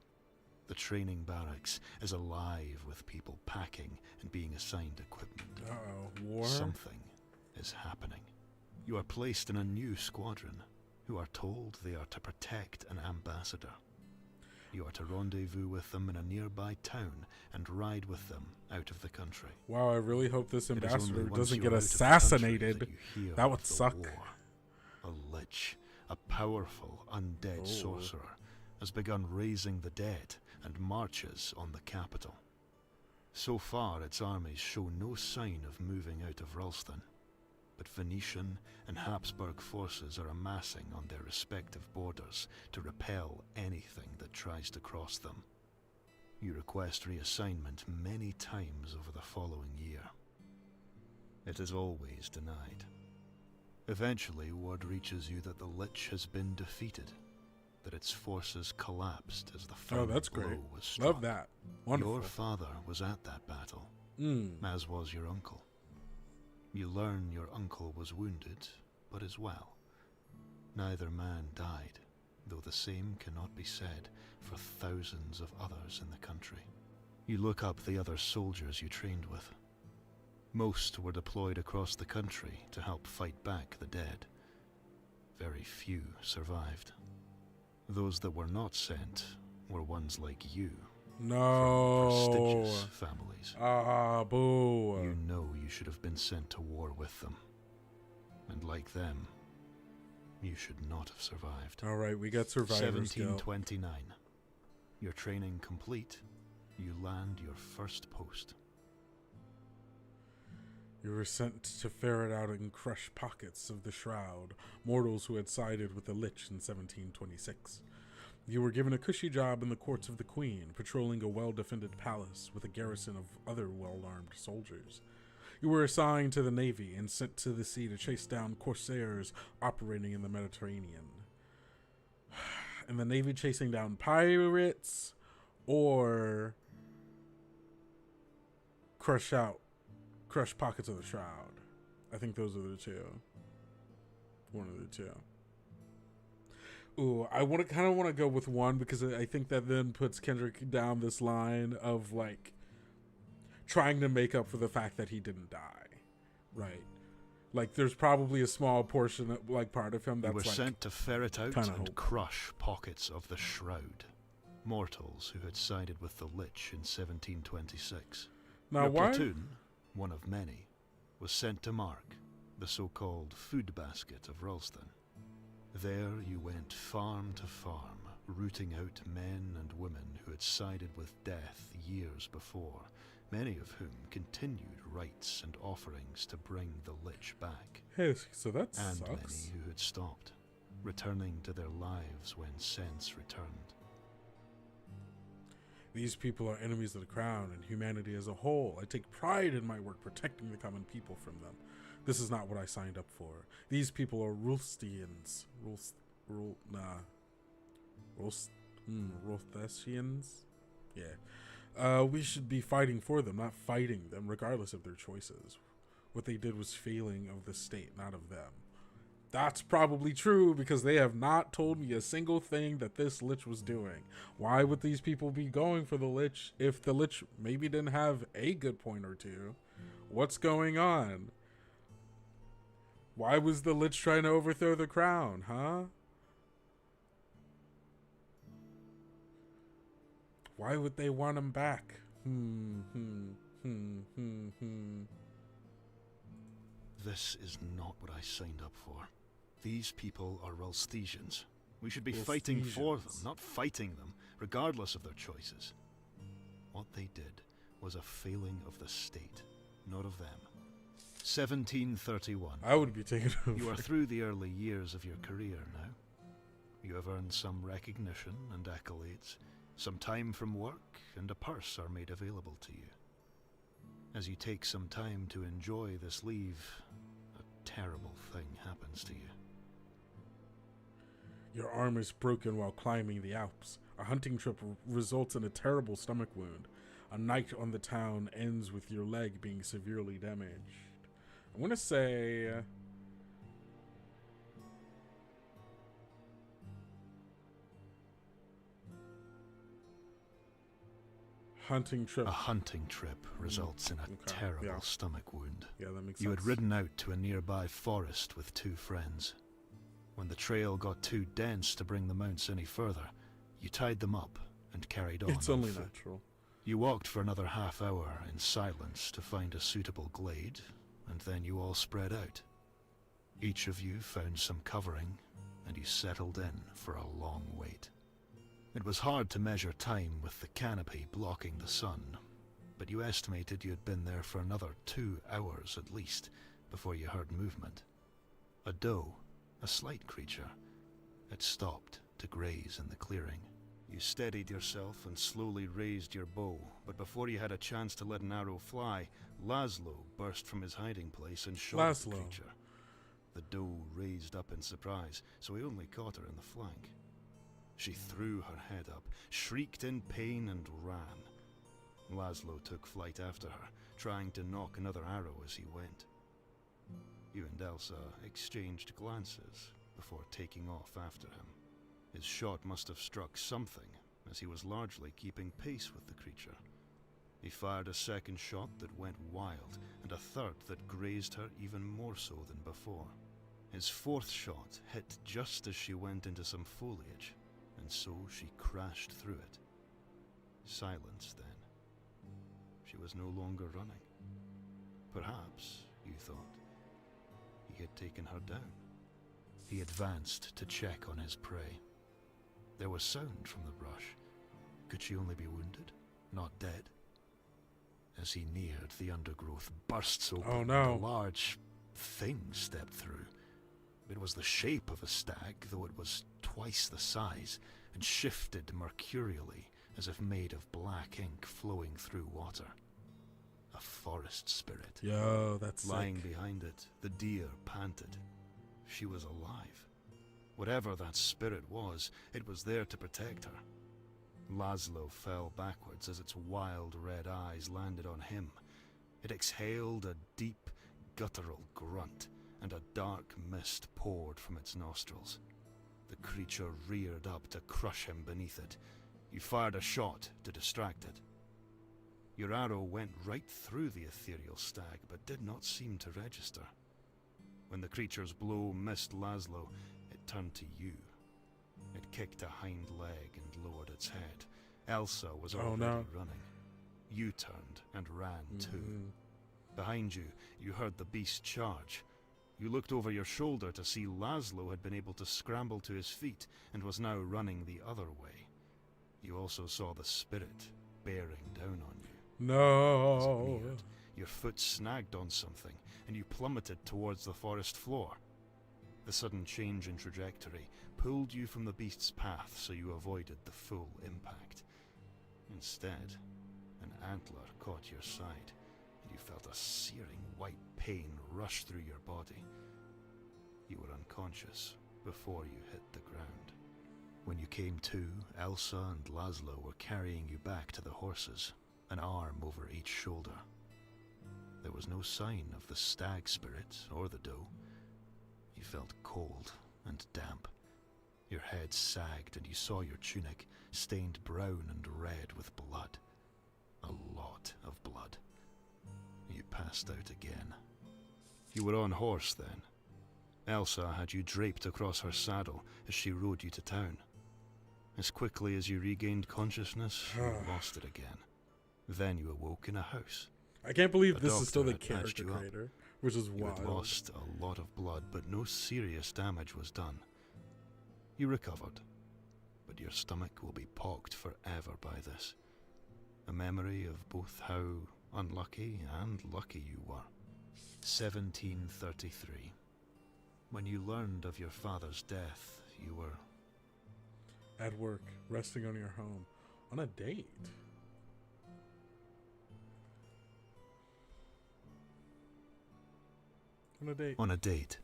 The training barracks is alive with people packing and being assigned equipment. War? Something is happening. You are placed in a new squadron, who are told they are to protect an ambassador. You are to rendezvous with them in a nearby town and ride with them out of the country. Wow, I really hope this It is ambassador only once doesn't you get are out of the assassinated. country that you hear That would of the suck. war. A lich, a powerful undead sorcerer, has begun raising the dead and marches on the capital. So far, its armies show no sign of moving out of Ralston, but Venetian and Habsburg forces are amassing on their respective borders to repel anything that tries to cross them. You request reassignment many times over the following year. It is always denied. Eventually, word reaches you that the Lich has been defeated, that its forces collapsed as the final that's blow great. was struck. Love that. Wonderful. Your father was at that battle, as was your uncle. You learn your uncle was wounded, but is well. Neither man died, though the same cannot be said for thousands of others in the country. You look up the other soldiers you trained with. Most were deployed across the country to help fight back the dead. Very few survived. Those that were not sent were ones like you. No. From prestigious families. Boo. You know you should have been sent to war with them. And like them, you should not have survived. Alright, we got survivors. 1729. Your training complete. you land your first post. You were sent to ferret out and crush pockets of the shroud, mortals who had sided with the Lich in 1726. You were given a cushy job in the courts of the Queen, patrolling a well-defended palace with a garrison of other well-armed soldiers. You were assigned to the Navy and sent to the sea to chase down corsairs operating in the Mediterranean. And the Navy chasing down pirates, or crush pockets of the shroud. I think those are the two. One of the two. Ooh, I kind of want to go with one, because I think that then puts Kendrick down this line of like trying to make up for the fact that he didn't die, right? Like there's probably a small portion, like part of him that's You were like sent to ferret out and hope. crush pockets of the shroud. Mortals who had sided with the Lich in 1726. Now, Your why? platoon, one of many, was sent to Mark, the so-called food basket of Ralston. There you went farm to farm, rooting out men and women who had sided with death years before, many of whom continued rites and offerings to bring the Lich back. Hey, so that and sucks. many who had stopped, returning to their lives when sense returned. These people are enemies of the crown and humanity as a whole. I take pride in my work protecting the common people from them. This is not what I signed up for. These people are Rulstians. Rulthesians? Yeah. We should be fighting for them, not fighting them, regardless of their choices. What they did was failing of the state, not of them. That's probably true, because they have not told me a single thing that this Lich was doing. Why would these people be going for the Lich if the Lich maybe didn't have a good point or two? What's going on? Why was the Lich trying to overthrow the crown, huh? Why would they want him back? This is not what I signed up for. These people are Ralsthesians. We should be fighting for them, not fighting them, regardless of their choices. What they did was a failing of the state, not of them. 1731. I would be taken over. You are through the early years of your career now. You have earned some recognition and accolades. Some time from work and a purse are made available to you. As you take some time to enjoy this leave, a terrible thing happens to you. Your arm is broken while climbing the Alps. A hunting trip results in a terrible stomach wound. A night on the town ends with your leg being severely damaged. I want to say... hunting trip. A hunting trip results in a terrible stomach wound. Yeah, that makes You sense. had ridden out to a nearby forest with two friends. When the trail got too dense to bring the mounts any further, you tied them up and carried on. It's only foot. natural. You walked for another half hour in silence to find a suitable glade, and then you all spread out. Each of you found some covering, and you settled in for a long wait. It was hard to measure time with the canopy blocking the sun, but you estimated you had been there for another 2 hours at least before you heard movement. A doe, a slight creature, had stopped to graze in the clearing. You steadied yourself and slowly raised your bow, but before you had a chance to let an arrow fly, Laszlo burst from his hiding place and shot at the creature. The doe raised up in surprise, so he only caught her in the flank. She threw her head up, shrieked in pain, and ran. Laszlo took flight after her, trying to knock another arrow as he went. You and Elsa exchanged glances before taking off after him. His shot must have struck something, as he was largely keeping pace with the creature. He fired a second shot that went wild, and a third that grazed her even more so than before. His fourth shot hit just as she went into some foliage, and so she crashed through it. Silence then. She was no longer running. Perhaps, you thought, he had taken her down. He advanced to check on his prey. There was sound from the brush. Could she only be wounded? not dead. As he neared, the undergrowth bursts open. Oh, no. And a large thing stepped through. It was the shape of a stag, though it was twice the size, and shifted mercurially, as if made of black ink flowing through water. A forest spirit. Yo, that's lying sick. behind it, the deer panted. She was alive. Whatever that spirit was, it was there to protect her. Laszlo fell backwards as its wild red eyes landed on him. It exhaled a deep, guttural grunt, and a dark mist poured from its nostrils. The creature reared up to crush him beneath it. You fired a shot to distract it. Your arrow went right through the ethereal stag, but did not seem to register. When the creature's blow missed Laszlo, it turned to you. It kicked a hind leg and lowered its head. Elsa was already running. You turned and ran too. Behind you, you heard the beast charge. You looked over your shoulder to see Laszlo had been able to scramble to his feet and was now running the other way. You also saw the spirit bearing down on you. No. As it neared, your foot snagged on something, and you plummeted towards the forest floor. The sudden change in trajectory pulled you from the beast's path, so you avoided the full impact. Instead, an antler caught your side, and you felt a searing white pain rush through your body. You were unconscious before you hit the ground. When you came to, Elsa and Laszlo were carrying you back to the horses, an arm over each shoulder. There was no sign of the stag spirit or the doe. You felt cold and damp. Your head sagged and you saw your tunic stained brown and red with blood. A lot of blood. You passed out again. You were on horse then. Elsa had you draped across her saddle as she rode you to town. As quickly as you regained consciousness, you lost it again. Then you awoke in a house. I can't believe A this is still the doctor had patched character you up. creator, which is You wild. had lost a lot of blood, but no serious damage was done. You recovered, but your stomach will be pocked forever by this. A memory of both how unlucky and lucky you were. 1733. When you learned of your father's death, you were... At work, resting on your home, on a date. On a date. On a date.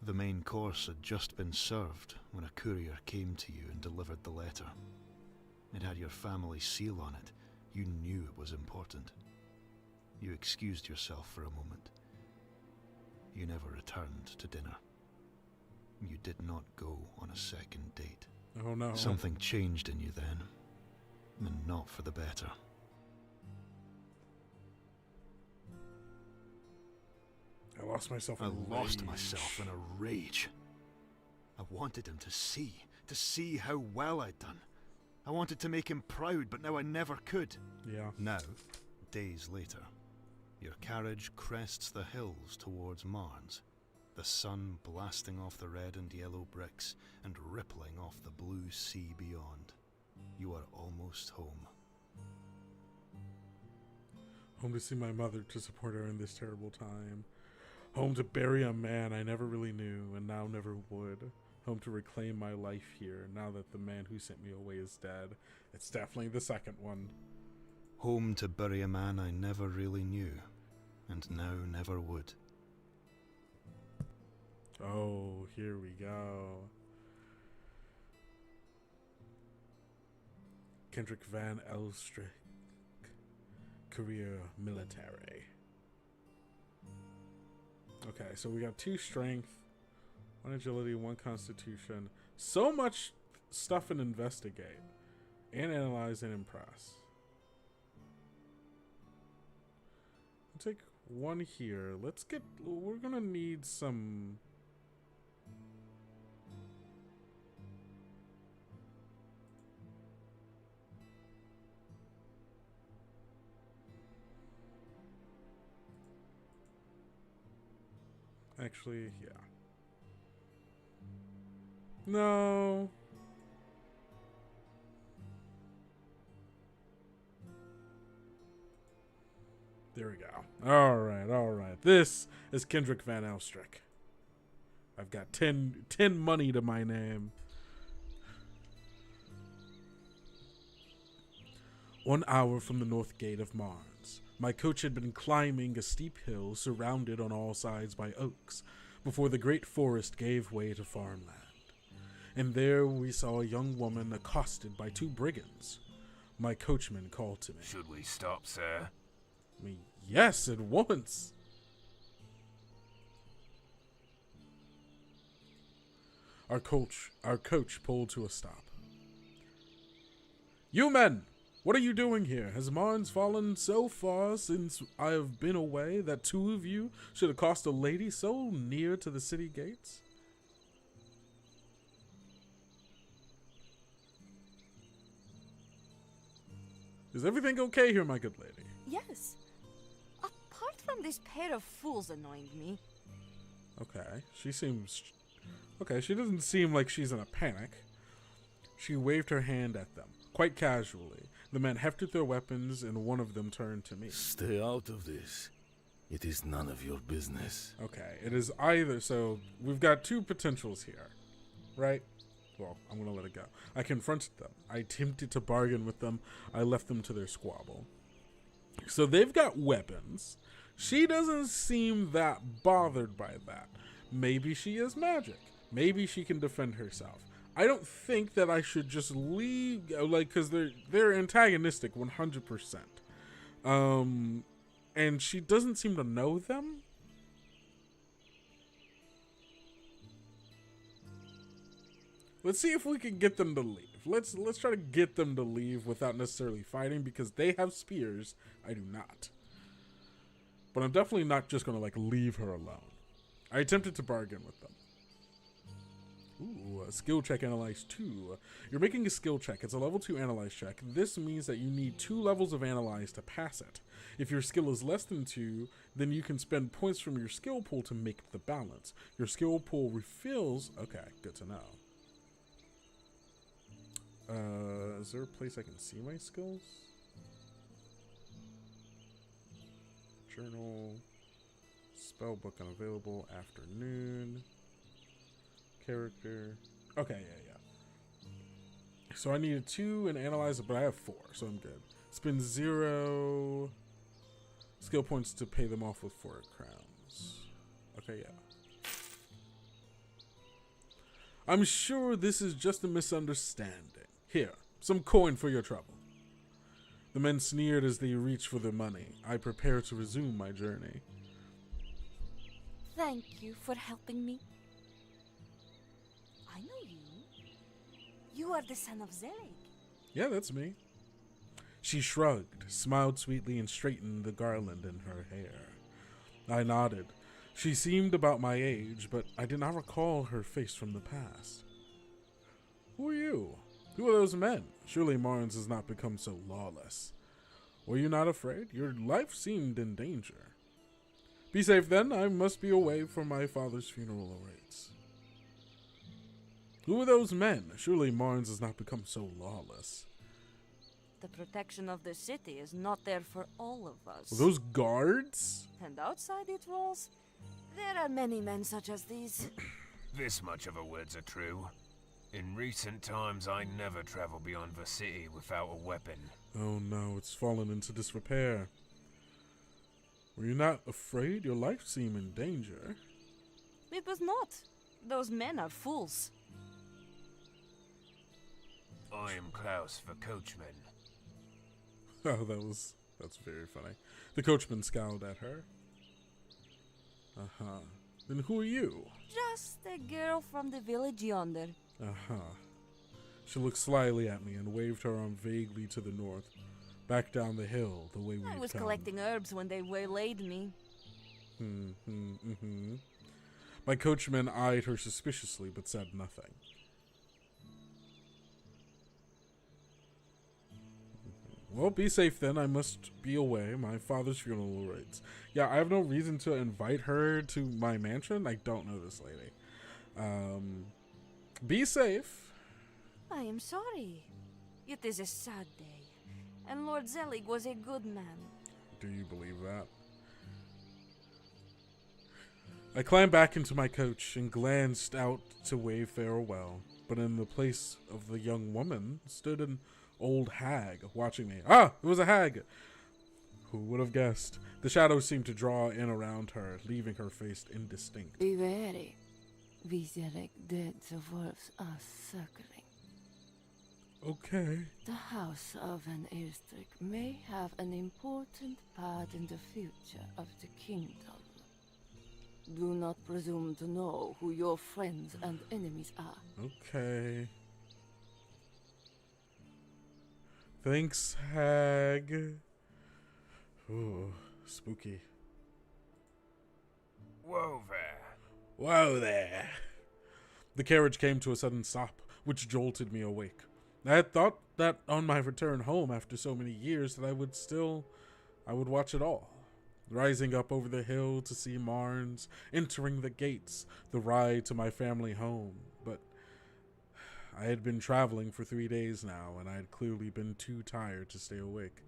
The main course had just been served when a courier came to you and delivered the letter. It had your family seal on it. You knew it was important. You excused yourself for a moment. You never returned to dinner. You did not go on a second date. Oh no. Something changed in you then, and not for the better. I lost myself I in lost rage. myself in a rage. I wanted him to see how well I'd done. I wanted to make him proud, but now I never could. Yeah. Now, days later, your carriage crests the hills towards Marnes, the sun blasting off the red and yellow bricks and rippling off the blue sea beyond. You are almost home. Home to see my mother, to support her in this terrible time. Home to bury a man I never really knew and now never would. Home to reclaim my life here now that the man who sent me away is dead. It's definitely the second one. Home to bury a man I never really knew, and now never would. Oh, here we go. Kendrick Van Elstrick. Career military. Okay, so we got 2 strength, 1 agility, 1 constitution. So much stuff in investigate. And analyze and impress. I'll take 1 here. Let's get... We're gonna need some... Actually, yeah. No. There we go. All right. This is Kendrick Van Elstrick. I've got 10 money to my name. 1 hour from the north gate of Mars, my coach had been climbing a steep hill surrounded on all sides by oaks before the great forest gave way to farmland. And there we saw a young woman accosted by 2 brigands. My coachman called to me. Should we stop, sir? Yes, at once. Our coach pulled to a stop. You men! What are you doing here? Has Mars fallen so far since I have been away that 2 of you should accost a lady so near to the city gates? Is everything okay here, my good lady? Yes. Apart from this pair of fools annoying me. Okay, she doesn't seem like she's in a panic. She waved her hand at them, quite casually. The men hefted their weapons, and one of them turned to me. Stay out of this. It is none of your business. Okay, it is either, so we've got 2 potentials here, right? Well, I'm going to let it go. I confronted them. I attempted to bargain with them. I left them to their squabble. So they've got weapons. She doesn't seem that bothered by that. Maybe she is magic. Maybe she can defend herself. I don't think that I should just leave, like, because they're antagonistic 100%. And she doesn't seem to know them. Let's see if we can get them to leave. Let's try to get them to leave without necessarily fighting, because they have spears. I do not. But I'm definitely not just going to, like, leave her alone. I attempted to bargain with them. Ooh, skill check analyze 2. You're making a skill check. It's a level 2 analyze check. This means that you need 2 levels of analyze to pass it. If your skill is less than 2, then you can spend points from your skill pool to make the balance. Your skill pool refills. Okay, good to know. Is there a place I can see my skills? Journal. Spellbook unavailable. Afternoon. Character. Okay, yeah. So I needed 2 and analyze it, but I have 4, so I'm good. Spend 0 skill points to pay them off with 4 crowns. Okay, yeah. I'm sure this is just a misunderstanding. Here, some coin for your trouble. The men sneered as they reached for their money. I prepared to resume my journey. Thank you for helping me. I know you. You are the son of Zelig. Yeah, that's me. She shrugged, smiled sweetly, and straightened the garland in her hair. I nodded. She seemed about my age, but I did not recall her face from the past. Who are you? Who are those men? Surely Mars has not become so lawless. Were you not afraid? Your life seemed in danger. Be safe then. I must be away for my father's funeral awaits. Who are those men? Surely Mars has not become so lawless. The protection of the city is not there for all of us. Are those guards? And outside it rolls, there are many men such as these. This much of a words are true. In recent times, I never travel beyond the city without a weapon. Oh no, it's fallen into disrepair. Were you not afraid? Your life seemed in danger. It was not. Those men are fools. I am Klaus, the coachman. Oh, that's very funny. The coachman scowled at her. Uh-huh. Then who are you? Just a girl from the village yonder. Uh-huh. She looked slyly at me and waved her arm vaguely to the north, back down the hill the way we I was come. collecting herbs when they waylaid me. My coachman eyed her suspiciously but said nothing. Well, be safe then. I must be away. My father's funeral awaits. Yeah, I have no reason to invite her to my mansion. I don't know this lady. Be safe. I am sorry. It is a sad day, and Lord Zelig was a good man. Do you believe that? I climbed back into my coach and glanced out to wave farewell, but in the place of the young woman stood an old hag watching me. Ah, it was a hag! Who would have guessed? The shadows seemed to draw in around her, leaving her face indistinct. Be wary. Viseric dead the wolves are circling. Okay. The House of Van Eerstrik may have an important part in the future of the kingdom. Do not presume to know who your friends and enemies are. Okay. Thanks, hag. Ooh, spooky. Whoa there. Whoa there. The carriage came to a sudden stop, which jolted me awake. I had thought that on my return home after so many years that I would watch it all. Rising up over the hill to see Marnes, entering the gates, the ride to my family home. But I had been traveling for 3 days now, and I had clearly been too tired to stay awake,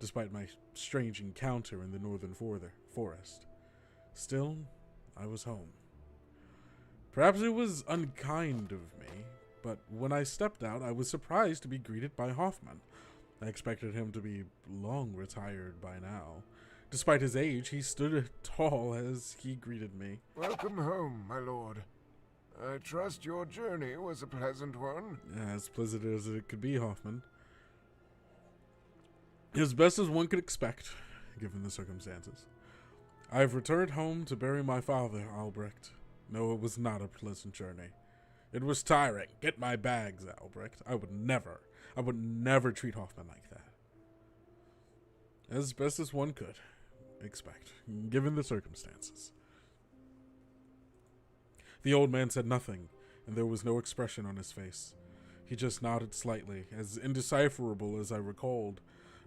despite my strange encounter in the northern forest. Still, I was home. Perhaps it was unkind of me, but when I stepped out, I was surprised to be greeted by Hoffman. I expected him to be long retired by now. Despite his age, he stood tall as he greeted me. Welcome home, my lord. I trust your journey was a pleasant one. As pleasant as it could be, Hoffman. As best as one could expect, given the circumstances. I've returned home to bury my father, Albrecht. No, it was not a pleasant journey. It was tiring. Get my bags, Albrecht. I would never treat Hoffman like that. As best as one could expect, given the circumstances. The old man said nothing, and there was no expression on his face. He just nodded slightly, as indecipherable as I recalled.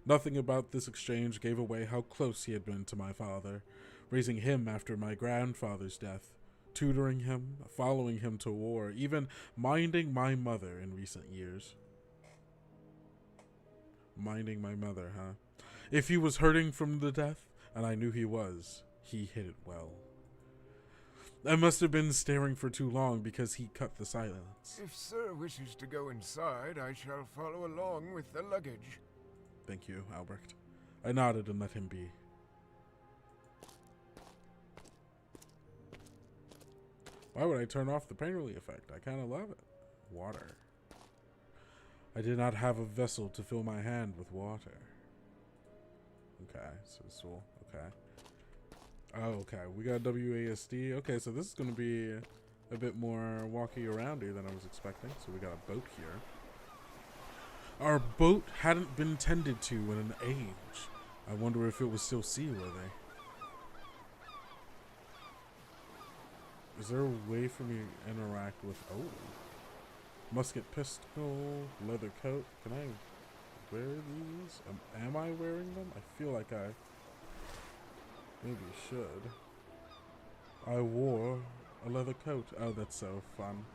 Nothing about this exchange gave away how close he had been to my father, raising him after my grandfather's death, tutoring him, following him to war, even minding my mother in recent years. Minding my mother, huh? If he was hurting from the death, and I knew he was, he hid it well. I must have been staring for too long because he cut the silence. If sir wishes to go inside, I shall follow along with the luggage. Thank you, Albrecht. I nodded and let him be. Why would I turn off the painterly effect? I kind of love it. Water. I did not have a vessel to fill my hand with water. Okay, so this will, okay. Oh, okay, we got WASD. Okay, so this is going to be a bit more walky around here than I was expecting. So we got a boat here. Our boat hadn't been tended to in an age. I wonder if it was still seaworthy. Is there a way for me to interact with... Oh. Musket pistol, leather coat. Can I wear these? Am I wearing them? I feel like I maybe should. I wore a leather coat. Oh, that's so fun.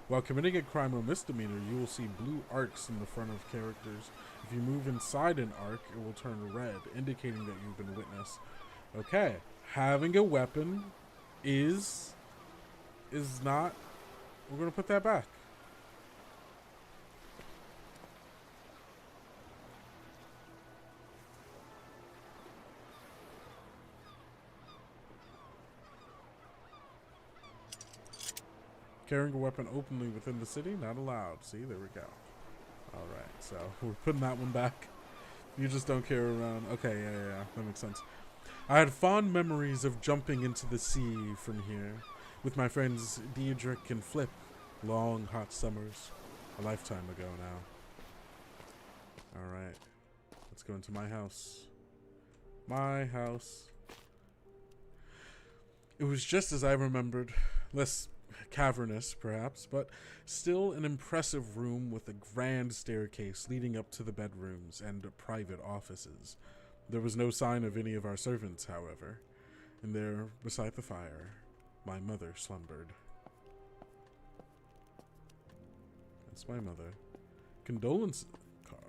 While committing a crime or misdemeanor, you will see blue arcs in the front of characters. If you move inside an arc, it will turn red, indicating that you've been witnessed. Okay, having a weapon is not... We're going to put that back. Carrying a weapon openly within the city, not allowed. See, there we go. Alright, so we're putting that one back. You just don't carry around. Okay, yeah, that makes sense. I had fond memories of jumping into the sea from here with my friends Diedrich and Flip. Long, hot summers. A lifetime ago now. Alright. Let's go into my house. My house. It was just as I remembered. Less cavernous, perhaps, but still an impressive room with a grand staircase leading up to the bedrooms and private offices. There was no sign of any of our servants, however, and there, beside the fire, my mother slumbered. That's my mother. Condolence card.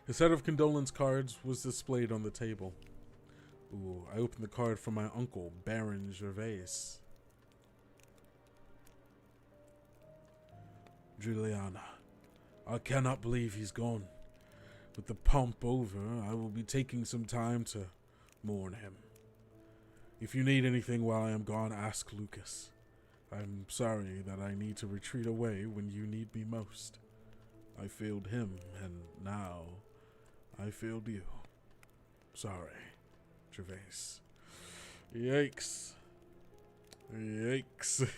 A set of condolence cards was displayed on the table. Ooh, I opened the card from my uncle, Baron Gervais. Juliana, I cannot believe he's gone. With the pomp over, I will be taking some time to mourn him. If you need anything while I am gone, ask Lucas. I'm sorry that I need to retreat away when you need me most. I failed him, and now I failed you. Sorry, Gervais. Yikes. Yikes.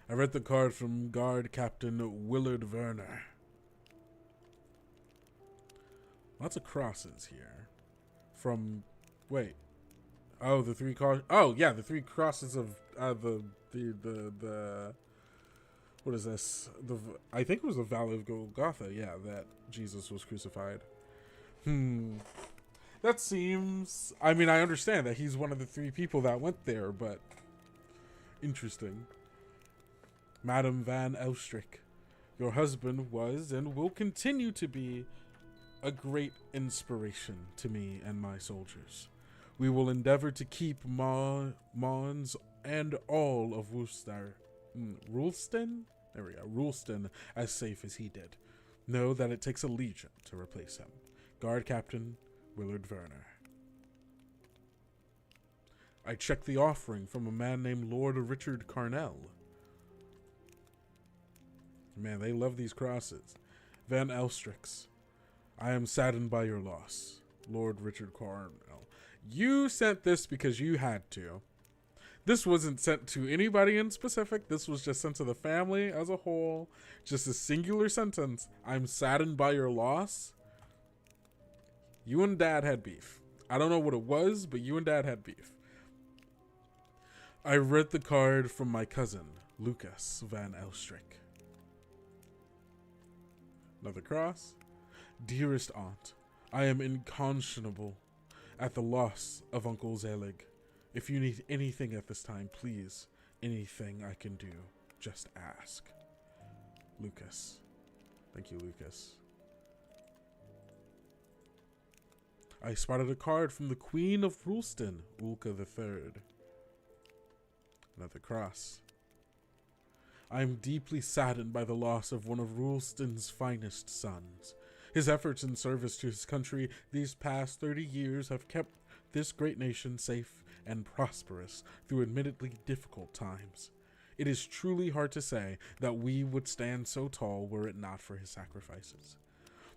I read the card from Guard Captain Willard Werner. Lots of crosses here. From, wait. Oh, the three crosses. Oh, yeah, the three crosses of the what is this? I think it was the Valley of Golgotha. Yeah, that Jesus was crucified. That seems. I mean, I understand that he's one of the three people that went there, but interesting. Madame Van Elstrick, your husband was and will continue to be a great inspiration to me and my soldiers. We will endeavor to keep Mons and all of Rulston? There we go. Rulston as safe as he did. Know that it takes a legion to replace him. Guard Captain Willard Werner. I checked the offering from a man named Lord Richard Carnell. Man, they love these crosses. Van Elstrix. I am saddened by your loss. Lord Richard Carnell. You sent this because you had to. This wasn't sent to anybody in specific. This was just sent to the family as a whole. Just a singular sentence. I'm saddened by your loss. You and Dad had beef. I don't know what it was, but you and Dad had beef. I read the card from my cousin, Lucas Van Elstrick. Another cross. Dearest aunt, I am inconscionable at the loss of Uncle Zelig. If you need anything at this time, please, anything I can do, just ask. Lucas. Thank you, Lucas. I spotted a card from the Queen of Rulston, Ulka III. Another cross. I am deeply saddened by the loss of one of Rulston's finest sons. His efforts in service to his country these past 30 years have kept this great nation safe and prosperous through admittedly difficult times. It is truly hard to say that we would stand so tall were it not for his sacrifices.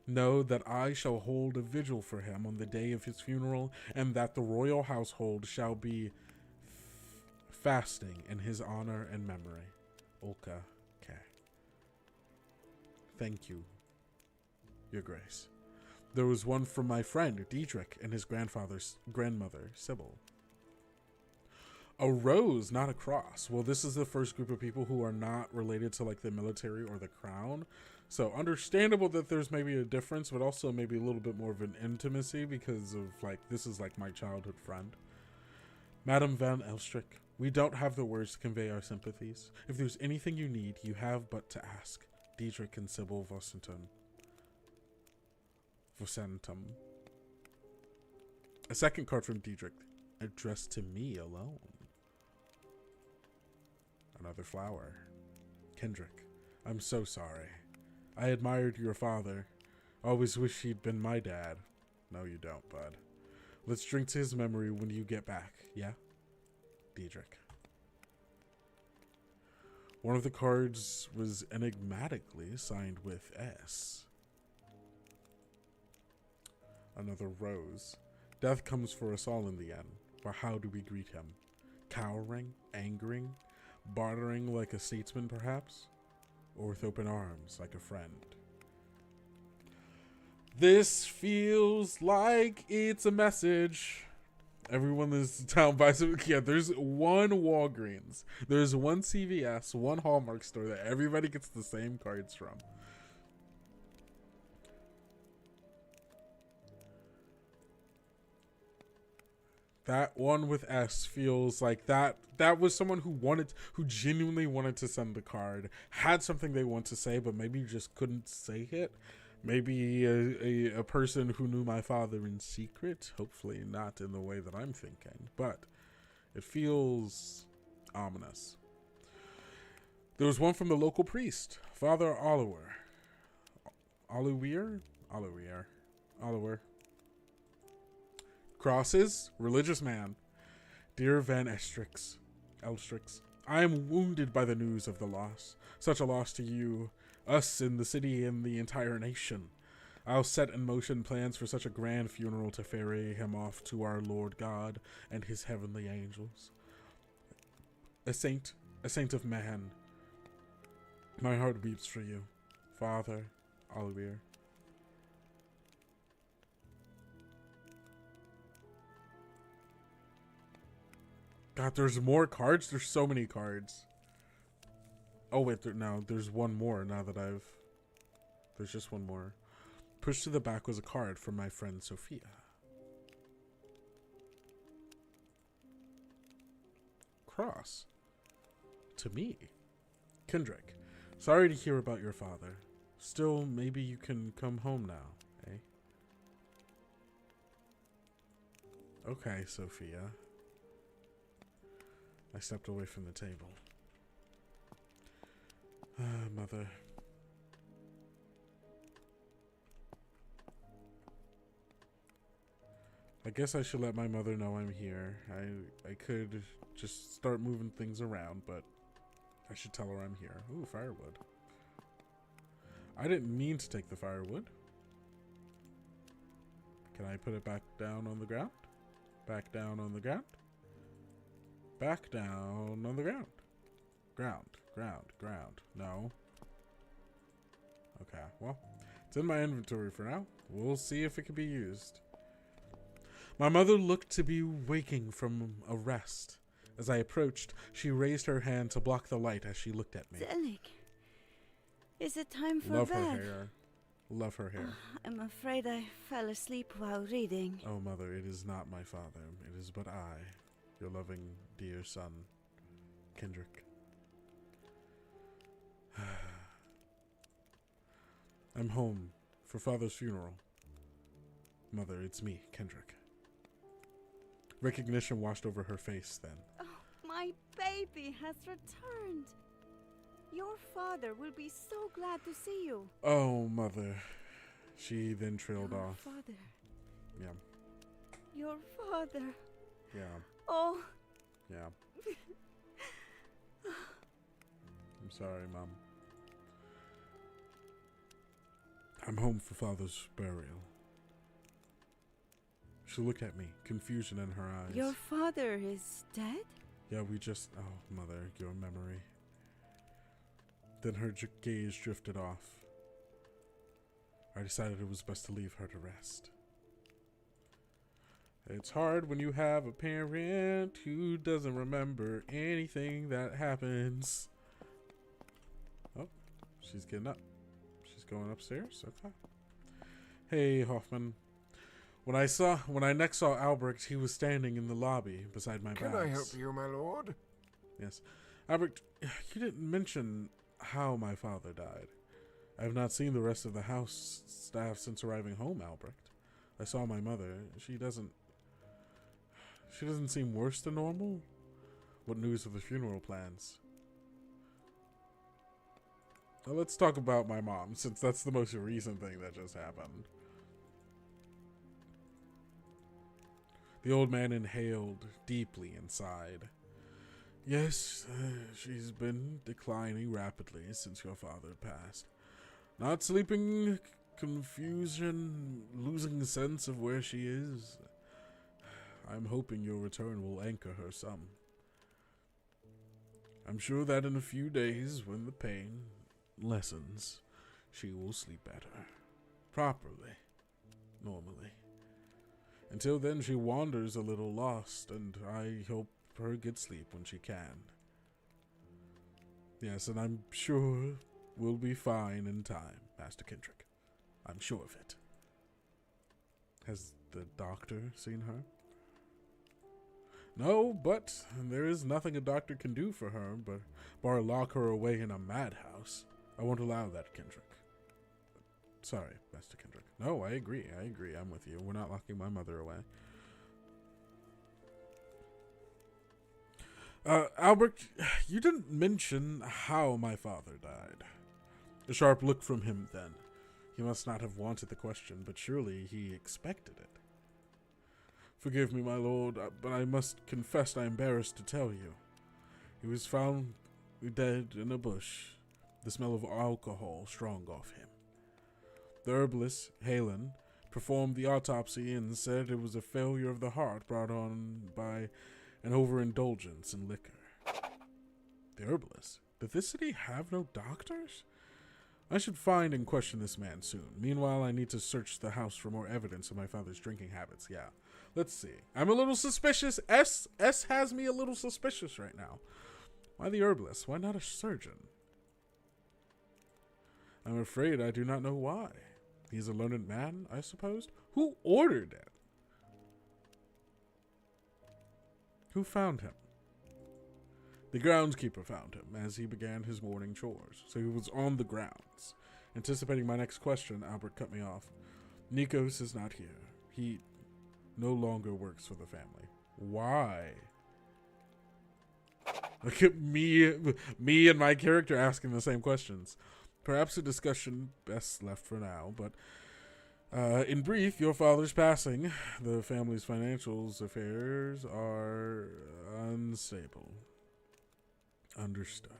Know that I shall hold a vigil for him on the day of his funeral, and that the royal household shall be fasting in his honor and memory. Ulka K. Thank you, Your Grace. There was one from my friend, Diedrich, and his grandmother, Sybil. A rose, not a cross. Well, this is the first group of people who are not related to, like, the military or the crown. So, understandable that there's maybe a difference, but also maybe a little bit more of an intimacy because of, like, this is, like, my childhood friend. Madame Van Elstrick, we don't have the words to convey our sympathies. If there's anything you need, you have but to ask. Diedrich and Sybil Vosentum. A second card from Diedrich, addressed to me alone. Another flower. Kendrick, I'm so sorry. I admired your father. Always wish he'd been my dad. No, you don't, bud. Let's drink to his memory when you get back, yeah? Diedrich. One of the cards was enigmatically signed with S. Another rose. Death comes for us all in the end, but how do we greet him? Cowering? Angering? Bartering like a statesman, perhaps? Or with open arms like a friend? This feels like it's a message. Everyone in this town buys it. Yeah, there's one Walgreens. There's one CVS, one Hallmark store that everybody gets the same cards from. That one with S feels like that was someone who genuinely wanted to send the card, had something they want to say, but maybe just couldn't say it. Maybe a person who knew my father in secret. Hopefully not in the way that I'm thinking, but it feels ominous. There was one from the local priest, Father Oliver. Oliver. Crosses, religious man. Dear Van Elstrix, I am wounded by the news of the loss. Such a loss to you, us in the city, and the entire nation. I'll set in motion plans for such a grand funeral to ferry him off to our Lord God and his heavenly angels. A saint of man. My heart weeps for you, Father Oliver. God, there's more cards? There's so many cards. Oh, wait, there's one more now that there's just one more. Pushed to the back was a card from my friend Sophia. Cross. To me. Kendrick. Sorry to hear about your father. Still, maybe you can come home now, eh? Okay, Sophia. I stepped away from the table. Mother. I guess I should let my mother know I'm here. I could just start moving things around, but I should tell her I'm here. Ooh, firewood. I didn't mean to take the firewood. Can I put it back down on the ground? Back down on the ground? Back down on the ground. Ground. No. Okay, well, it's in my inventory for now. We'll see if it can be used. My mother looked to be waking from a rest. As I approached, she raised her hand to block the light as she looked at me. Zelig, is it time for Love bed? her hair. Love her hair. I'm afraid I fell asleep while reading. Oh, mother, it is not my father. It is but I, your loving, dear son, Kendrick. I'm home for father's funeral. Mother, it's me, Kendrick. Recognition washed over her face then. Oh, my baby has returned. Your father will be so glad to see you. Oh, mother. She then trailed Your off. Father. Yeah. Your father. Yeah. Oh. Yeah. I'm sorry, Mom. I'm home for father's burial. She looked at me, confusion in her eyes. Your father is dead? Yeah, oh, mother, your memory. Then her gaze drifted off. I decided it was best to leave her to rest. It's hard when you have a parent who doesn't remember anything that happens. Oh, she's getting up. She's going upstairs? Okay. Hey, Hoffman. When I next saw Albrecht, he was standing in the lobby beside my bags. Can I help you, my lord? Yes. Albrecht, you didn't mention how my father died. I have not seen the rest of the house staff since arriving home, Albrecht. I saw my mother. She doesn't seem worse than normal. What news of the funeral plans? Now let's talk about my mom, since that's the most recent thing that just happened. The old man inhaled deeply and sighed. Yes, she's been declining rapidly since your father passed. Not sleeping, confusion, losing sense of where she is. I'm hoping your return will anchor her some. I'm sure that in a few days, when the pain lessens, she will sleep better. Properly. Normally. Until then, she wanders a little lost, and I hope her get sleep when she can. Yes, and I'm sure we'll be fine in time, Master Kendrick. I'm sure of it. Has the doctor seen her? No, but there is nothing a doctor can do for her, bar lock her away in a madhouse. I won't allow that, Kendrick. Sorry, Master Kendrick. No, I agree. I'm with you. We're not locking my mother away. Albert, you didn't mention how my father died. A sharp look from him then. He must not have wanted the question, but surely he expected it. Forgive me, my lord, but I must confess I am embarrassed to tell you. He was found dead in a bush, the smell of alcohol strong off him. The herbalist, Halen, performed the autopsy and said it was a failure of the heart brought on by an overindulgence in liquor. The herbalist? Did this city have no doctors? I should find and question this man soon. Meanwhile, I need to search the house for more evidence of my father's drinking habits. Yeah, let's see. I'm a little suspicious. S has me a little suspicious right now. Why the herbalist? Why not a surgeon? I'm afraid I do not know why. He's a learned man, I suppose. Who ordered it? Who found him? The groundskeeper found him as he began his morning chores, so he was on the grounds. Anticipating my next question, Albert cut me off. Nikos is not here. He no longer works for the family. Why? Look at me and my character asking the same questions. Perhaps a discussion best left for now, but in brief, your father's passing. The family's financial affairs are unstable. Understood.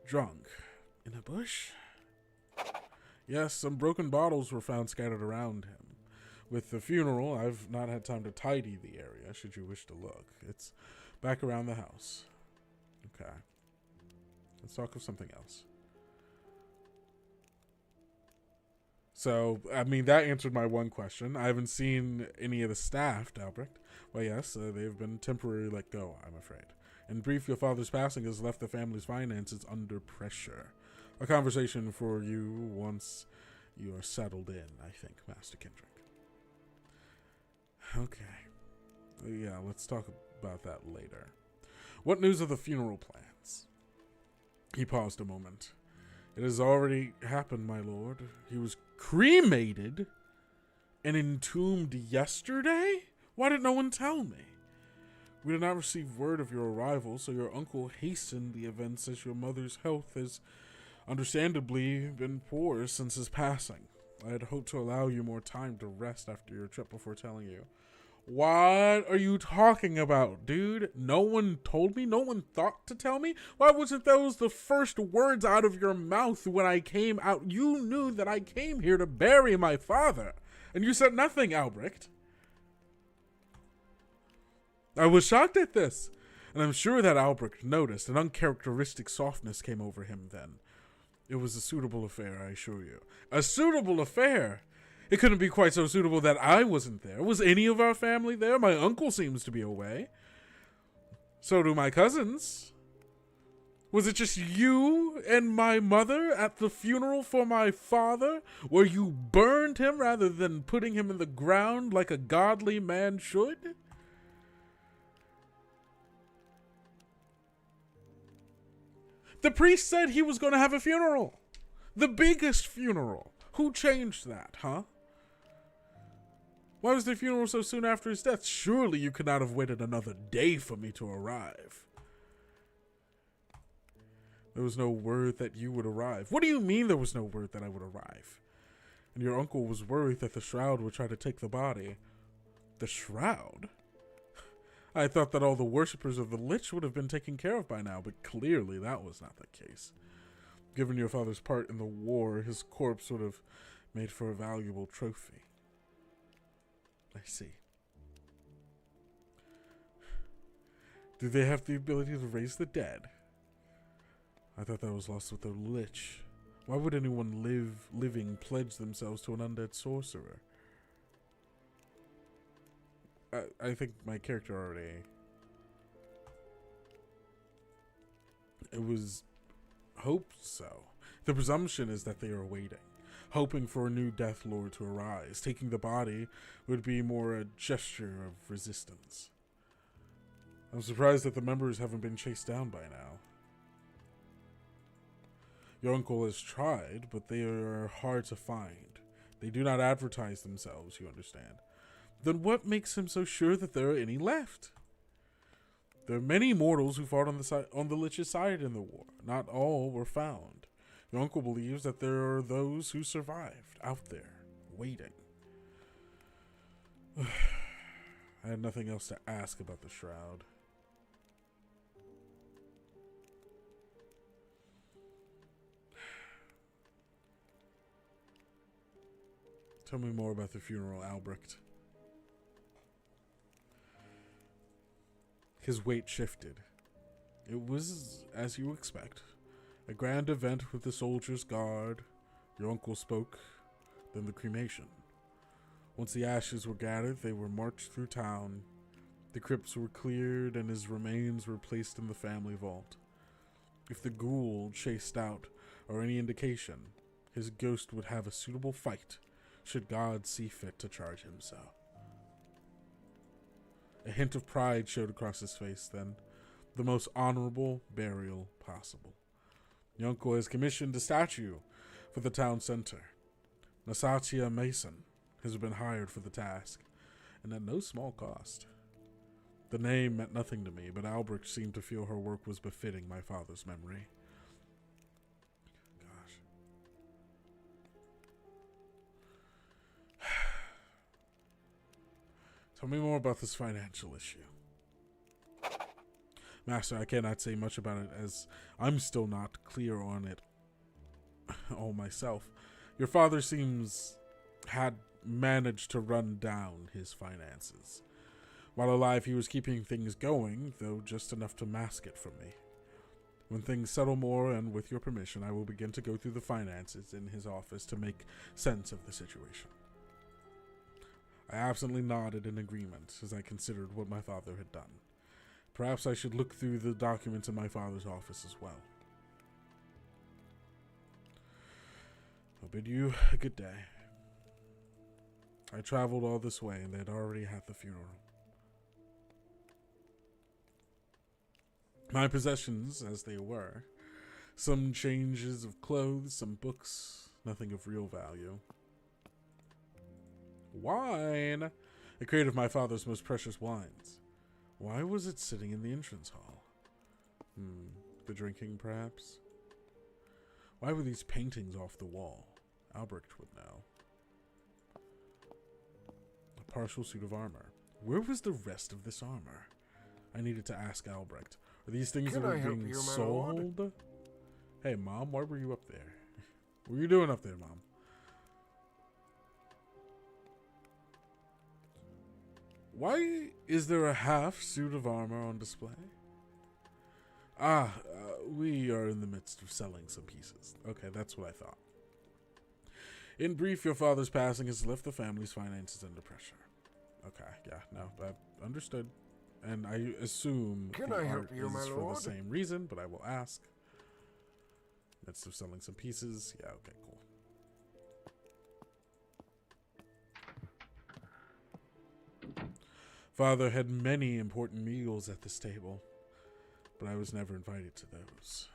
Drunk. In a bush? Yes, some broken bottles were found scattered around him. With the funeral, I've not had time to tidy the area, should you wish to look. It's back around the house. Okay. Let's talk of something else. So, I mean, that answered my one question. I haven't seen any of the staff, Albrecht. Well, yes, they've been temporarily let go, I'm afraid. In brief, your father's passing has left the family's finances under pressure. A conversation for you once you are settled in, I think, Master Kendrick. Okay. Yeah, let's talk about that later. What news of the funeral plans? He paused a moment. It has already happened, my lord. He was cremated and entombed yesterday? Why did no one tell me? We did not receive word of your arrival, so your uncle hastened the events as your mother's health has understandably been poor since his passing. I had hoped to allow you more time to rest after your trip before telling you. What are you talking about, dude? No one told me? No one thought to tell me? Why wasn't those the first words out of your mouth when I came out? You knew that I came here to bury my father, and you said nothing, Albrecht. I was shocked at this, and I'm sure that Albrecht noticed. An uncharacteristic softness came over him then. It was a suitable affair, I assure you. A suitable affair? It couldn't be quite so suitable that I wasn't there. Was any of our family there? My uncle seems to be away. So do my cousins. Was it just you and my mother at the funeral for my father, where you burned him rather than putting him in the ground like a godly man should? The priest said he was going to have a funeral. The biggest funeral. Who changed that, huh? Why was the funeral so soon after his death? Surely you could not have waited another day for me to arrive. There was no word that you would arrive. What do you mean there was no word that I would arrive? And your uncle was worried that the shroud would try to take the body. The shroud? I thought that all the worshippers of the Lich would have been taken care of by now, but clearly that was not the case. Given your father's part in the war, his corpse would have made for a valuable trophy. I see. Do they have the ability to raise the dead? I thought that was lost with the Lich. Why would anyone living pledge themselves to an undead sorcerer? I think my character already... It was hoped so. The presumption is that they are waiting, hoping for a new Death Lord to arise. Taking the body would be more a gesture of resistance. I'm surprised that the members haven't been chased down by now. Your uncle has tried, but they are hard to find. They do not advertise themselves, you understand. Then what makes him so sure that there are any left? There are many mortals who fought on the Lich's side in the war. Not all were found. Your uncle believes that there are those who survived out there, waiting. I had nothing else to ask about the shroud. Tell me more about the funeral, Albrecht. His weight shifted. It was, as you expect, a grand event with the soldiers' guard. Your uncle spoke, then the cremation. Once the ashes were gathered, they were marched through town. The crypts were cleared, and his remains were placed in the family vault. If the ghoul chased out or any indication, his ghost would have a suitable fight, should God see fit to charge him so. A hint of pride showed across his face then. The most honorable burial possible. Your uncle has commissioned a statue for the town center. Nasatia Mason has been hired for the task, and at no small cost. The name meant nothing to me, but Albrecht seemed to feel her work was befitting my father's memory. Tell me more about this financial issue. Master, I cannot say much about it, as I'm still not clear on it all myself. Your father had managed to run down his finances. While alive, he was keeping things going, though just enough to mask it from me. When things settle more, and with your permission, I will begin to go through the finances in his office to make sense of the situation. I absently nodded in agreement as I considered what my father had done. Perhaps I should look through the documents in my father's office as well. I bid you a good day. I traveled all this way, and they had already had the funeral. My possessions, as they were, some changes of clothes, some books, nothing of real value. Wine! A crate of my father's most precious wines. Why was it sitting in the entrance hall? The drinking, perhaps? Why were these paintings off the wall? Albrecht would know. A partial suit of armor. Where was the rest of this armor? I needed to ask Albrecht. Are these things that are being sold? Hey, Mom, why were you up there? What were you doing up there, Mom? Why is there a half suit of armor on display? We are in the midst of selling some pieces. Okay, that's what I thought. In brief, your father's passing has left the family's finances under pressure. Okay, yeah, no, understood. And I assume Can the I help art you, is my for lord? the same reason, but I will ask. Midst of selling some pieces. Yeah, okay, cool. Father had many important meals at this table, but I was never invited to those.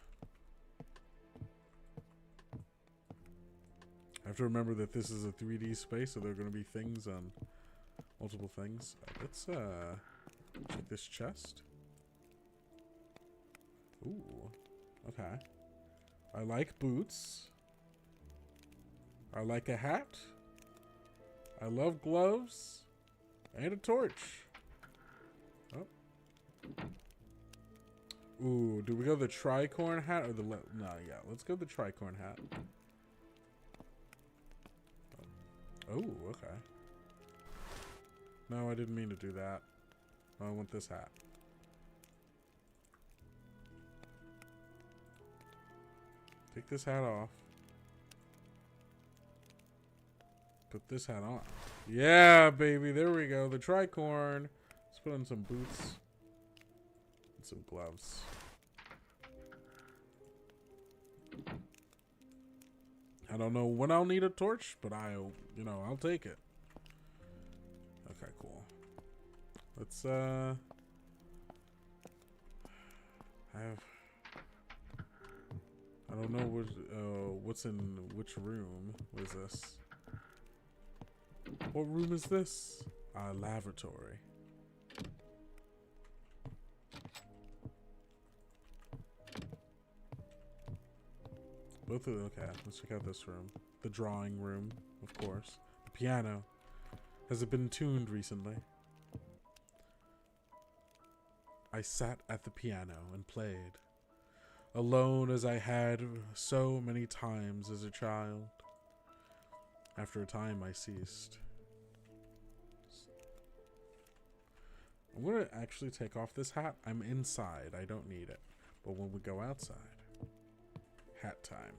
I have to remember that this is a 3D space, so there are going to be things on multiple things. Let's check this chest. Ooh, okay. I like boots. I like a hat. I love gloves. And a torch. Oh. Ooh, do we go the tricorn hat or the no? Yeah, let's go the tricorn hat. Oh, okay. No, I didn't mean to do that. I want this hat. Take this hat off. Put this hat on. Yeah, baby. There we go. The tricorn. Let's put on some boots. And some gloves. I don't know when I'll need a torch, but I'll take it. Okay, cool. Let's, I don't know what's in which room. What is this? What room is this? Lavatory. Both of them. Okay, let's check out this room. The drawing room, of course. The piano. Has it been tuned recently? I sat at the piano and played, alone as I had so many times as a child. After a time, I ceased. I'm going to actually take off this hat. I'm inside. I don't need it. But when we go outside, hat time.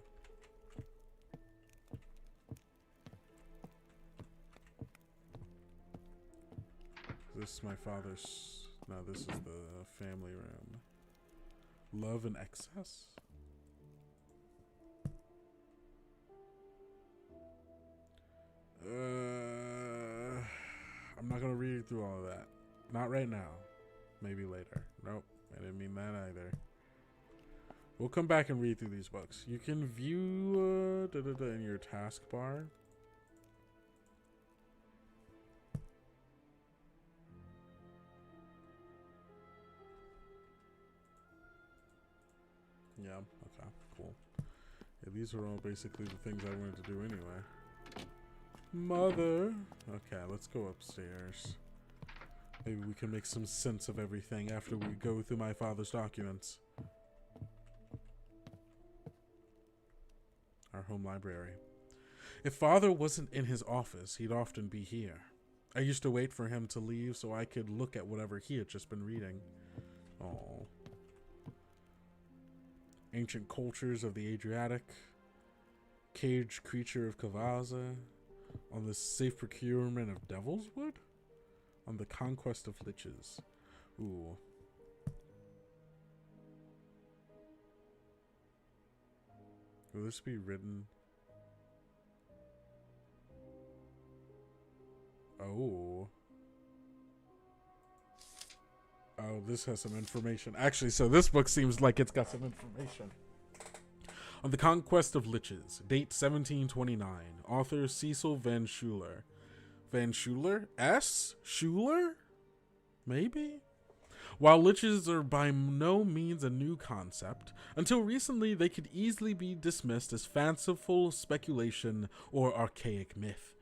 This is my father's... No, this is the family room. Love and excess? I'm not gonna read through all of that. Not right now. Maybe later. Nope, I didn't mean that either. We'll come back and read through these books. You can view in your taskbar. Yeah, okay, cool. Yeah, these are all basically the things I wanted to do anyway. Mother! Okay, let's go upstairs. Maybe we can make some sense of everything after we go through my father's documents. Our home library. If father wasn't in his office, he'd often be here. I used to wait for him to leave so I could look at whatever he had just been reading. Oh. Ancient Cultures of the Adriatic, Caged Creature of Kavaza, On the Safe Procurement of Devil's Wood, On the Conquest of Liches. Ooh. Will this be written? Oh. Oh, this has some information. Actually, so this book seems like it's got some information. On the Conquest of Liches, date 1729. Author Cecil Van Schuler. Van Schuler? S? Schuler? Maybe? While liches are by no means a new concept, until recently they could easily be dismissed as fanciful speculation or archaic myth.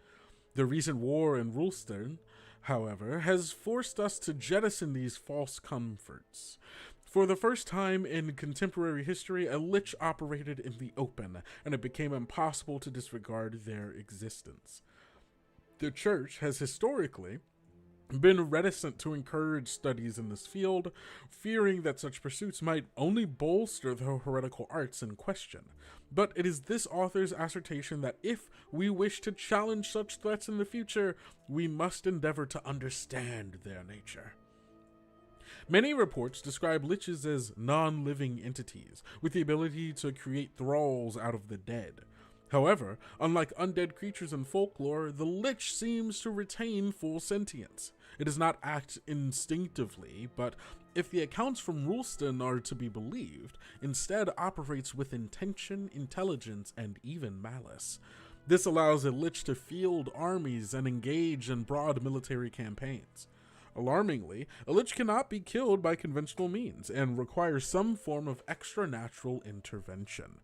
The recent war in Rulston, however, has forced us to jettison these false comforts. For the first time in contemporary history, a lich operated in the open, and it became impossible to disregard their existence. The church has historically been reticent to encourage studies in this field, fearing that such pursuits might only bolster the heretical arts in question. But it is this author's assertion that if we wish to challenge such threats in the future, we must endeavor to understand their nature. Many reports describe liches as non-living entities, with the ability to create thralls out of the dead. However, unlike undead creatures in folklore, the lich seems to retain full sentience. It does not act instinctively, but if the accounts from Rulston are to be believed, instead operates with intention, intelligence, and even malice. This allows a lich to field armies and engage in broad military campaigns. Alarmingly, a lich cannot be killed by conventional means and requires some form of extra-natural intervention.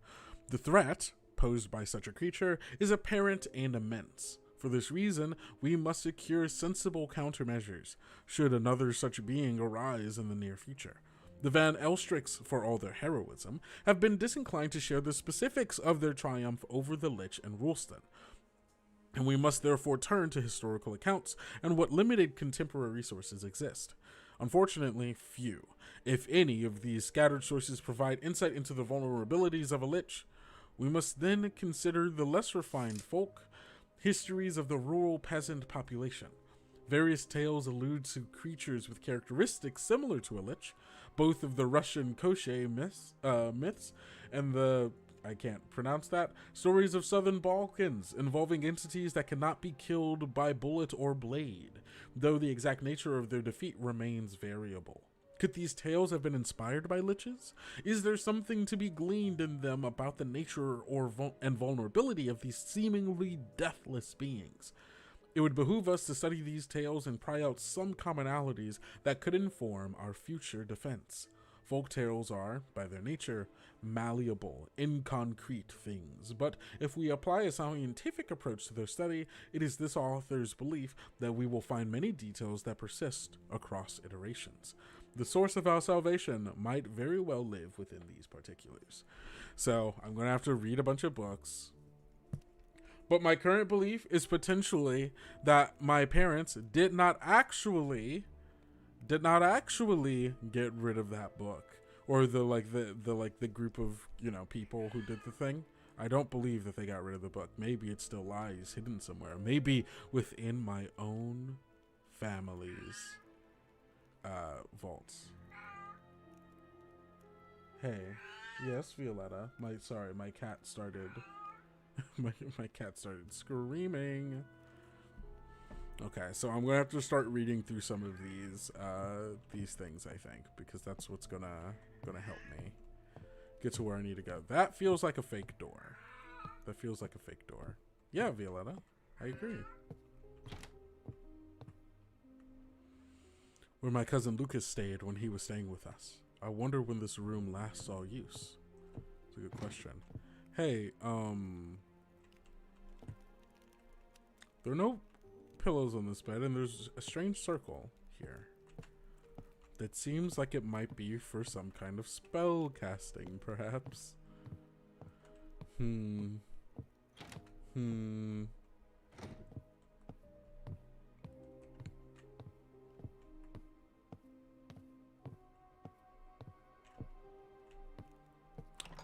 The threat posed by such a creature is apparent and immense. For this reason, we must secure sensible countermeasures, should another such being arise in the near future. The Van Elstricks, for all their heroism, have been disinclined to share the specifics of their triumph over the Lich and Rulston, and we must therefore turn to historical accounts and what limited contemporary sources exist. Unfortunately, few, if any, of these scattered sources provide insight into the vulnerabilities of a Lich. We must then consider the less refined folk, histories of the rural peasant population. Various tales allude to creatures with characteristics similar to a lich, both of the Russian Koschei myths and the, I can't pronounce that, stories of southern Balkans involving entities that cannot be killed by bullet or blade, though the exact nature of their defeat remains variable. Could these tales have been inspired by liches? Is there something to be gleaned in them about the nature and vulnerability of these seemingly deathless beings? It would behoove us to study these tales and pry out some commonalities that could inform our future defense. Folk tales are, by their nature, malleable, inconcrete things, but if we apply a scientific approach to their study, it is this author's belief that we will find many details that persist across iterations. The source of our salvation might very well live within these particulars. So, I'm going to have to read a bunch of books. But my current belief is potentially that my parents did not actually get rid of that book, or the group of, people who did the thing. I don't believe that they got rid of the book. Maybe it still lies hidden somewhere. Maybe within my own family's vaults. Hey, yes, Violetta. My cat started. my cat started screaming. Okay, so I'm gonna have to start reading through some of these things, I think, because that's what's gonna help me get to where I need to go. That feels like a fake door. Yeah, Violetta, I agree. Where my cousin Lucas stayed when he was staying with us. I wonder when this room last saw use. It's a good question. Hey, there are no pillows on this bed, and there's a strange circle here that seems like it might be for some kind of spell casting, perhaps.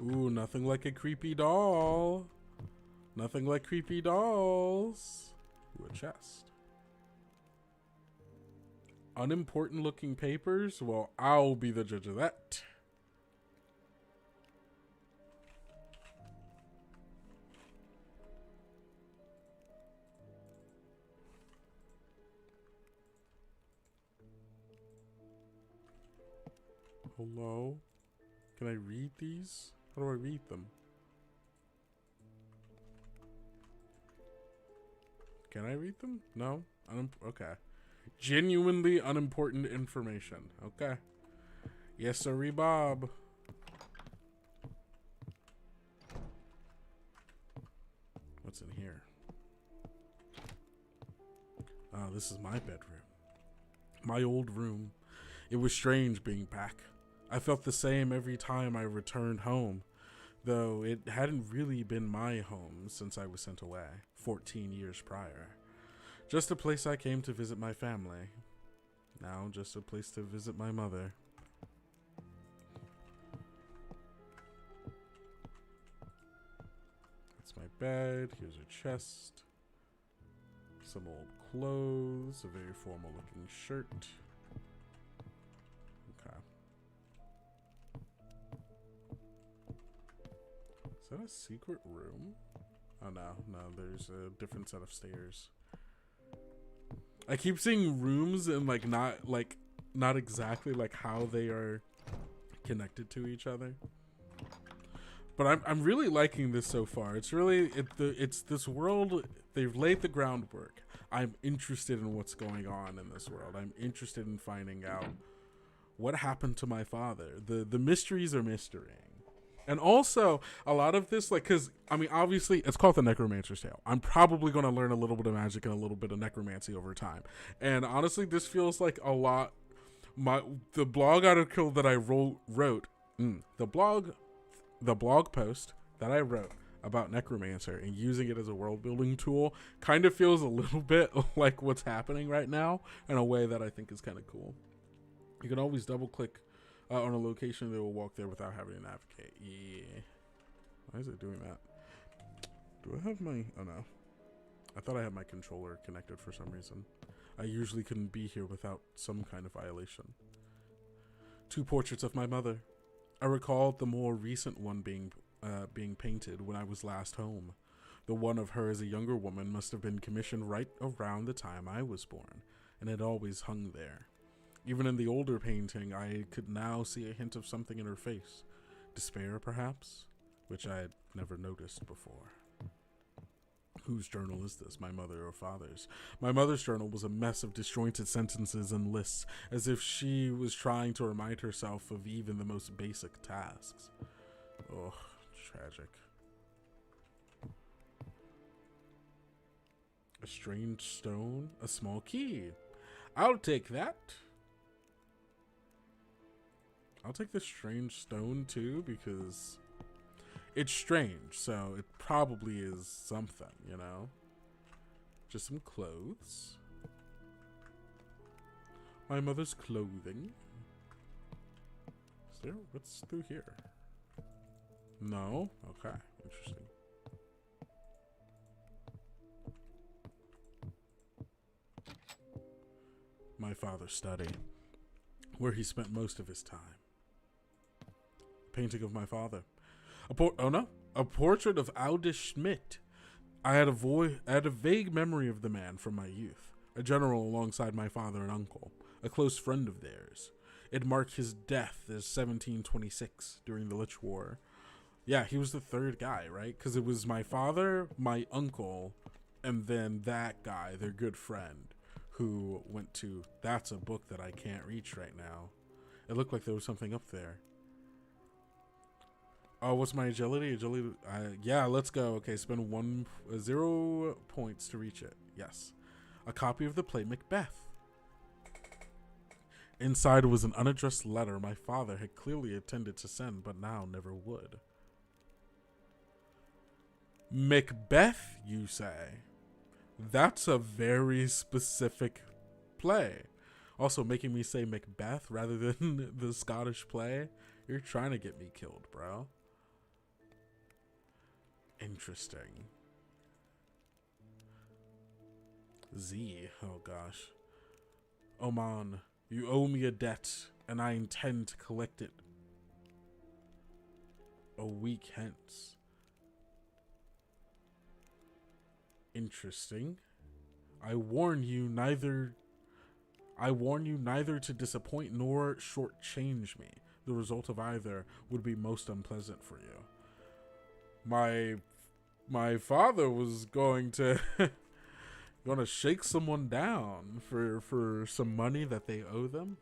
Ooh, nothing like a creepy doll. Nothing like creepy dolls. Ooh, a chest. Unimportant looking papers? Well, I'll be the judge of that. Hello? Can I read these? How do I read them? Can I read them? No? Okay. Genuinely unimportant information. Okay. Yes, sirree, Bob. What's in here? Oh, this is my bedroom. My old room. It was strange being back. I felt the same every time I returned home, though it hadn't really been my home since I was sent away, 14 years prior. Just a place I came to visit my family. Now just a place to visit my mother. That's my bed. Here's a chest. Some old clothes. A very formal looking shirt. Okay. Is that a secret room? Oh no, there's a different set of stairs. I keep seeing rooms and not exactly like how they are connected to each other. But I'm really liking this so far. It's really it's this world. They've laid the groundwork. I'm interested in what's going on in this world. I'm interested in finding out what happened to my father. The mysteries are mysterying. And also, a lot of this, because, I mean, obviously, it's called The Necromancer's Tale. I'm probably going to learn a little bit of magic and a little bit of necromancy over time. And honestly, this feels like a lot. The blog article that I wrote, the blog post that I wrote about Necromancer and using it as a world-building tool kind of feels a little bit like what's happening right now in a way that I think is kind of cool. You can always double-click on a location that will walk there without having to navigate. Yeah. Why is it doing that? Do I have my... Oh, no. I thought I had my controller connected for some reason. I usually couldn't be here without some kind of violation. 2 portraits of my mother. I recall the more recent one being painted when I was last home. The one of her as a younger woman must have been commissioned right around the time I was born, and had always hung there. Even in the older painting, I could now see a hint of something in her face. Despair, perhaps? Which I had never noticed before. Whose journal is this, my mother or father's? My mother's journal was a mess of disjointed sentences and lists, as if she was trying to remind herself of even the most basic tasks. Oh, tragic. A strange stone, a small key. I'll take that. I'll take the strange stone too, because it's strange, so it probably is something, you know? Just some clothes. My mother's clothing. Is there? What's through here? No? Okay, interesting. My father's study, where he spent most of his time. Painting of my father. A portrait of Aldous Schmidt. I had a vague memory of the man from my youth, a general alongside my father and uncle, a close friend of theirs. It marked his death as 1726 during the Lich War. Yeah, he was the third guy, right? Because it was my father, my uncle, and then that guy, their good friend, who went to, that's a book that I can't reach right now. It looked like there was something up there. Oh, what's my agility? Agility, yeah, let's go. Okay, spend 0 points to reach it. Yes. A copy of the play Macbeth. Inside was an unaddressed letter my father had clearly intended to send, but now never would. Macbeth, you say? That's a very specific play. Also, making me say Macbeth rather than the Scottish play. You're trying to get me killed, bro. Interesting. Z. Oh, gosh. Oman, you owe me a debt, and I intend to collect it a week hence. Interesting. I warn you neither to disappoint nor shortchange me. The result of either would be most unpleasant for you. My father was going to shake someone down for some money that they owe them.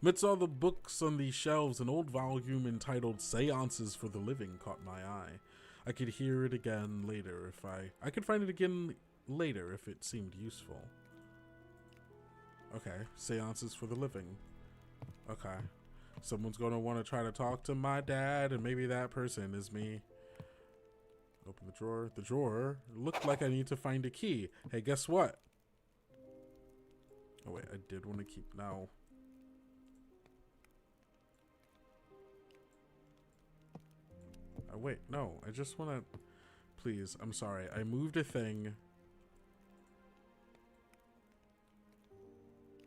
Amidst all the books on the shelves, an old volume entitled Seances for the Living caught my eye. I could hear it again later if I could find it again later if it seemed useful. Okay, Seances for the Living. Okay. Someone's gonna want to try to talk to my dad, and maybe that person is me. Open the drawer. The drawer looked like I need to find a key. Hey, guess what? Oh, wait, I did want to keep... No. Wait, no. I just want to... Please, I'm sorry. I moved a thing.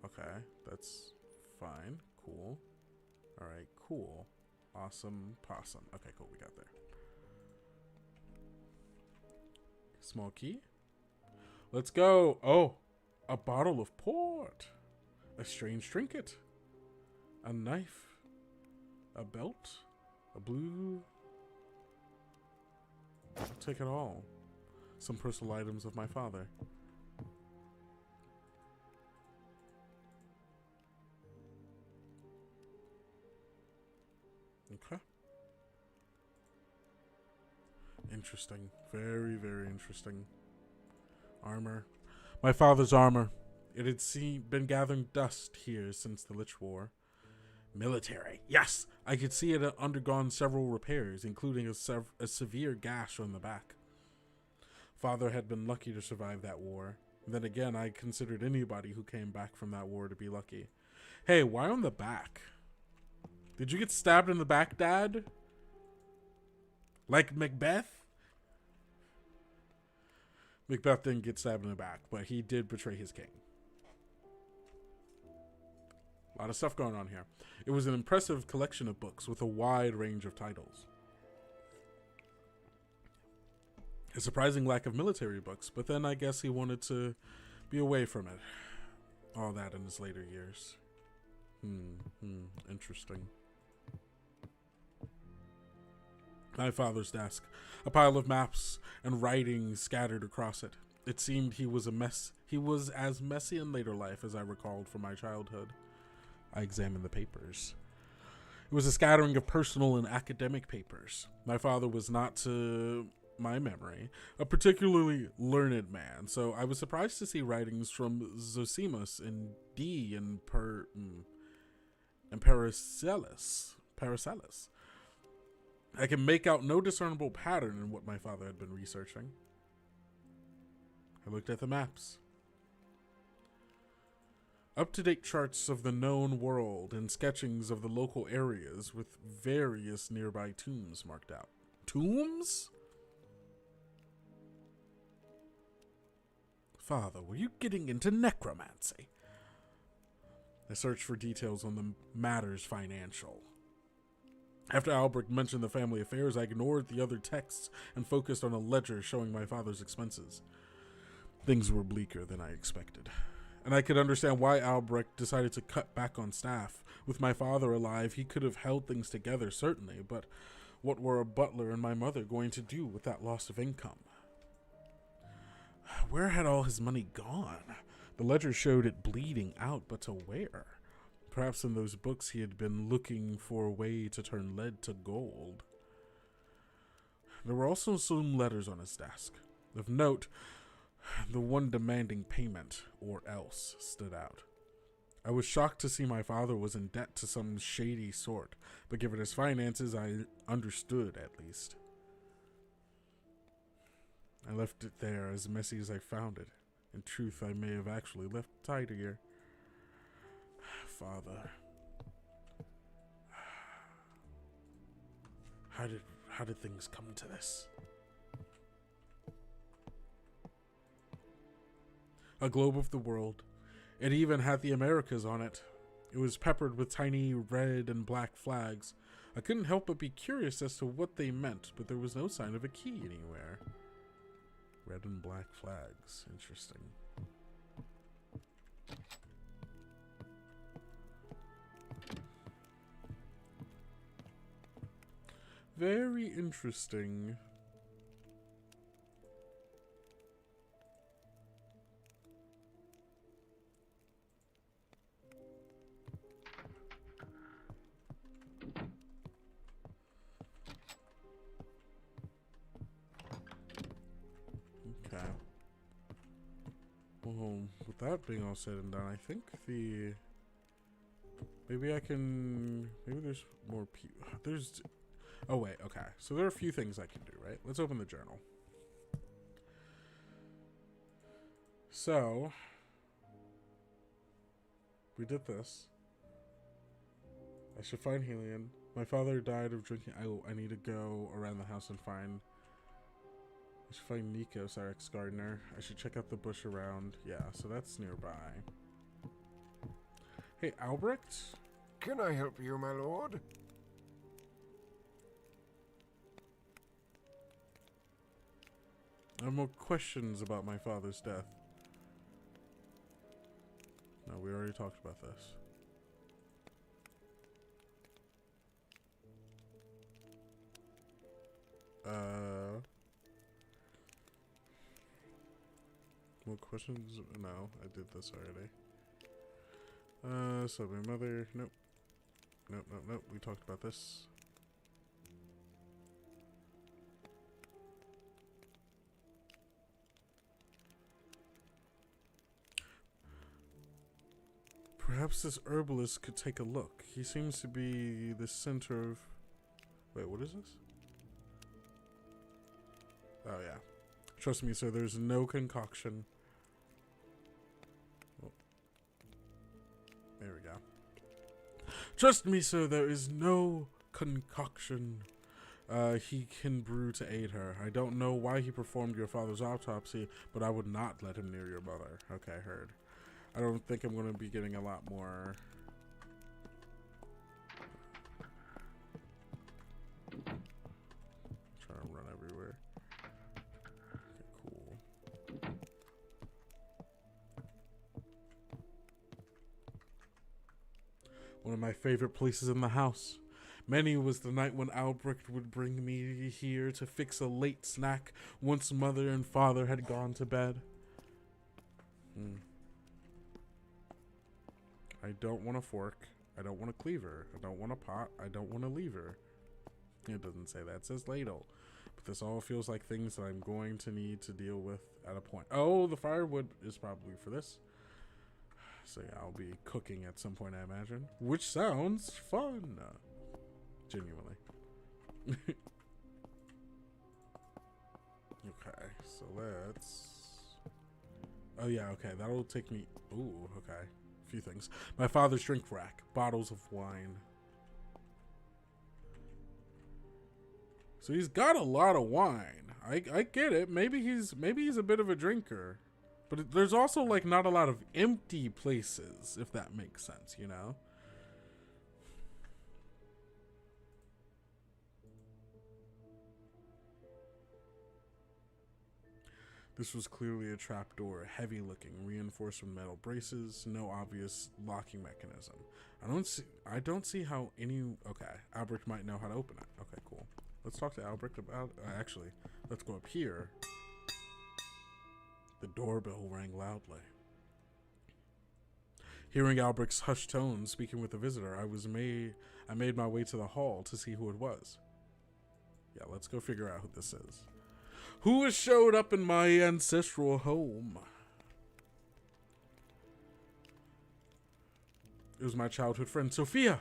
Okay, that's fine. Cool. Alright, cool. Awesome possum. Okay, cool. We got there. Small key. Let's go. Oh, a bottle of port. A strange trinket. A knife. A belt. A blue... Take it all. Some personal items of my father. Okay. Interesting. Very, very interesting. Armor. My father's armor. It had been gathering dust here since the Lich War. Military. Yes! I could see it had undergone several repairs, including a severe gash on the back. Father had been lucky to survive that war. Then again, I considered anybody who came back from that war to be lucky. Hey, why on the back? Did you get stabbed in the back, Dad? Like Macbeth? Macbeth didn't get stabbed in the back, but he did betray his king. A lot of stuff going on here. It was an impressive collection of books with a wide range of titles. A surprising lack of military books, but then I guess he wanted to be away from it. all that in his later years. Interesting. My father's desk, a pile of maps and writing scattered across it. It seemed he was a mess. He was as messy in later life as I recalled from my childhood. I examined the papers. It was a scattering of personal and academic papers. My father was not, to my memory, a particularly learned man, so I was surprised to see writings from Zosimus and D and Paracelsus. I can make out no discernible pattern in what my father had been researching. I looked at the maps. Up-to-date charts of the known world and sketchings of the local areas with various nearby tombs marked out. Tombs? Father, were you getting into necromancy? I searched for details on the matters financial. After Albrecht mentioned the family affairs, I ignored the other texts and focused on a ledger showing my father's expenses. Things were bleaker than I expected, and I could understand why Albrecht decided to cut back on staff. With my father alive, he could have held things together, certainly, but what were a butler and my mother going to do with that loss of income? Where had all his money gone? The ledger showed it bleeding out, but to where? Perhaps in those books he had been looking for a way to turn lead to gold. There were also some letters on his desk. Of note, the one demanding payment, or else, stood out. I was shocked to see my father was in debt to some shady sort, but given his finances, I understood at least. I left it there as messy as I found it. In truth, I may have actually left tidier. Father, how did things come to this? A globe of the world. It even had the Americas on it. It was peppered with tiny red and black flags. I couldn't help but be curious as to what they meant, but there was no sign of a key anywhere. Red and black flags. Interesting. Very interesting. Okay. Well, with that being all said and done, I think maybe there's more people. Oh wait, okay. So there are a few things I can do, right? Let's open the journal. So, we did this. I should find Helion. My father died of drinking. I need to go around the house and find... I should find Nikos, our ex-gardener. I should check out the bush around. Yeah, so that's nearby. Hey, Albrecht? Can I help you, my lord? I have more questions about my father's death. No, we already talked about this. More questions? No, I did this already. So my mother, nope. Nope, we talked about this. Perhaps this herbalist could take a look. He seems to be the center of... Wait, what is this? Oh, yeah. Trust me, sir, there's no concoction. Oh. There we go. Trust me, sir, there is no concoction he can brew to aid her. I don't know why he performed your father's autopsy, but I would not let him near your mother. Okay, heard. I don't think I'm going to be getting a lot more. Trying to run everywhere. Okay, cool. one of my favorite places in the house. Many was the night when Albrecht would bring me here to fix a late snack once mother and father had gone to bed. I don't want a fork. I don't want a cleaver. I don't want a pot. I don't want a lever. It doesn't say that. It says ladle. But this all feels like things that I'm going to need to deal with at a point. Oh, the firewood is probably for this. So yeah, I'll be cooking at some point, I imagine. Which sounds fun. Genuinely. Okay, so let's... Oh yeah, okay, that'll take me... Ooh, okay. A few things. My father's drink rack. Bottles of wine. So he's got a lot of wine. I get it. Maybe he's a bit of a drinker. But there's also like not a lot of empty places, if that makes sense, you know? This was clearly a trapdoor, heavy looking, reinforced with metal braces, no obvious locking mechanism. I don't see how any... Okay, Albrecht might know how to open it. Okay, cool. Let's talk to Albrecht about... actually, let's go up here. The doorbell rang loudly. Hearing Albrecht's hushed tones speaking with the visitor, I made my way to the hall to see who it was. Yeah, let's go figure out who this is. Who has showed up in my ancestral home? It was my childhood friend, Sophia.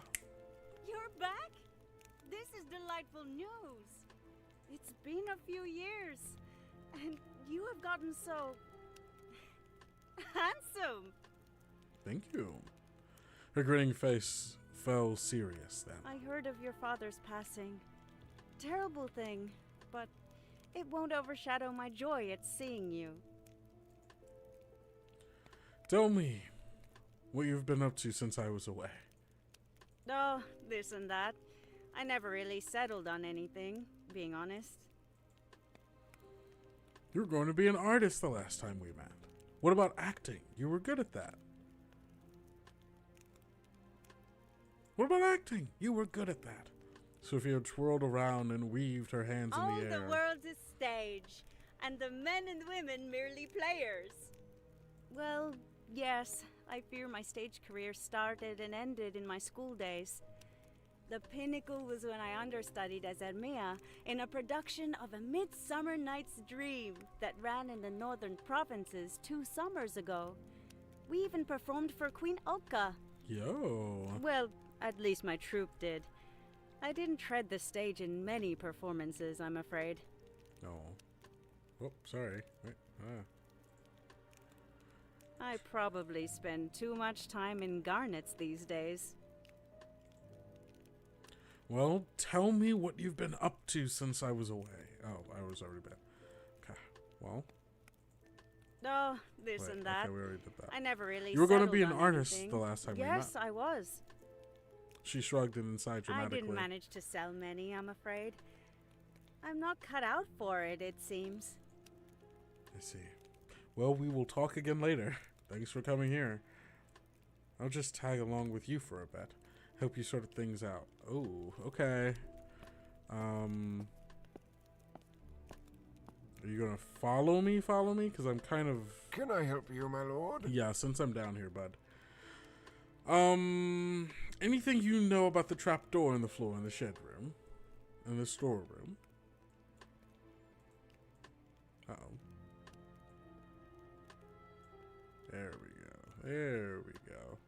You're back? This is delightful news. It's been a few years, and you have gotten so... handsome. Thank you. Her grinning face fell serious then. I heard of your father's passing. Terrible thing, but it won't overshadow my joy at seeing you. Tell me what you've been up to since I was away. Oh, this and that. I never really settled on anything, being honest. You were going to be an artist the last time we met. What about acting? You were good at that. What about acting? You were good at that. Sophia twirled around and weaved her hands in the air. All the world's a stage, and the men and women merely players. Well, yes, I fear my stage career started and ended in my school days. The pinnacle was when I understudied as Hermia in a production of A Midsummer Night's Dream that ran in the northern provinces 2 summers ago. We even performed for Queen Olka. Yo. Well, at least my troupe did. I didn't tread the stage in many performances, I'm afraid. No. Oh, sorry. Wait. I probably spend too much time in garnets these days. Well, tell me what you've been up to since I was away. Oh, I was already back. Okay, well. Oh, this and that. Okay, we already did that. I never really You were going to be an settled on artist anything. the last time we met. Yes, I was. She shrugged and sighed dramatically. I didn't manage to sell many, I'm afraid. I'm not cut out for it, it seems. I see. Well, we will talk again later. Thanks for coming here. I'll just tag along with you for a bit. Help you sort things out. Oh, okay. Are you gonna follow me? Because I'm kind of... Can I help you, my lord? Yeah, since I'm down here, bud. Anything you know about the trapdoor in the floor in the shed room? In the storeroom? Uh-oh. There we go. There we go.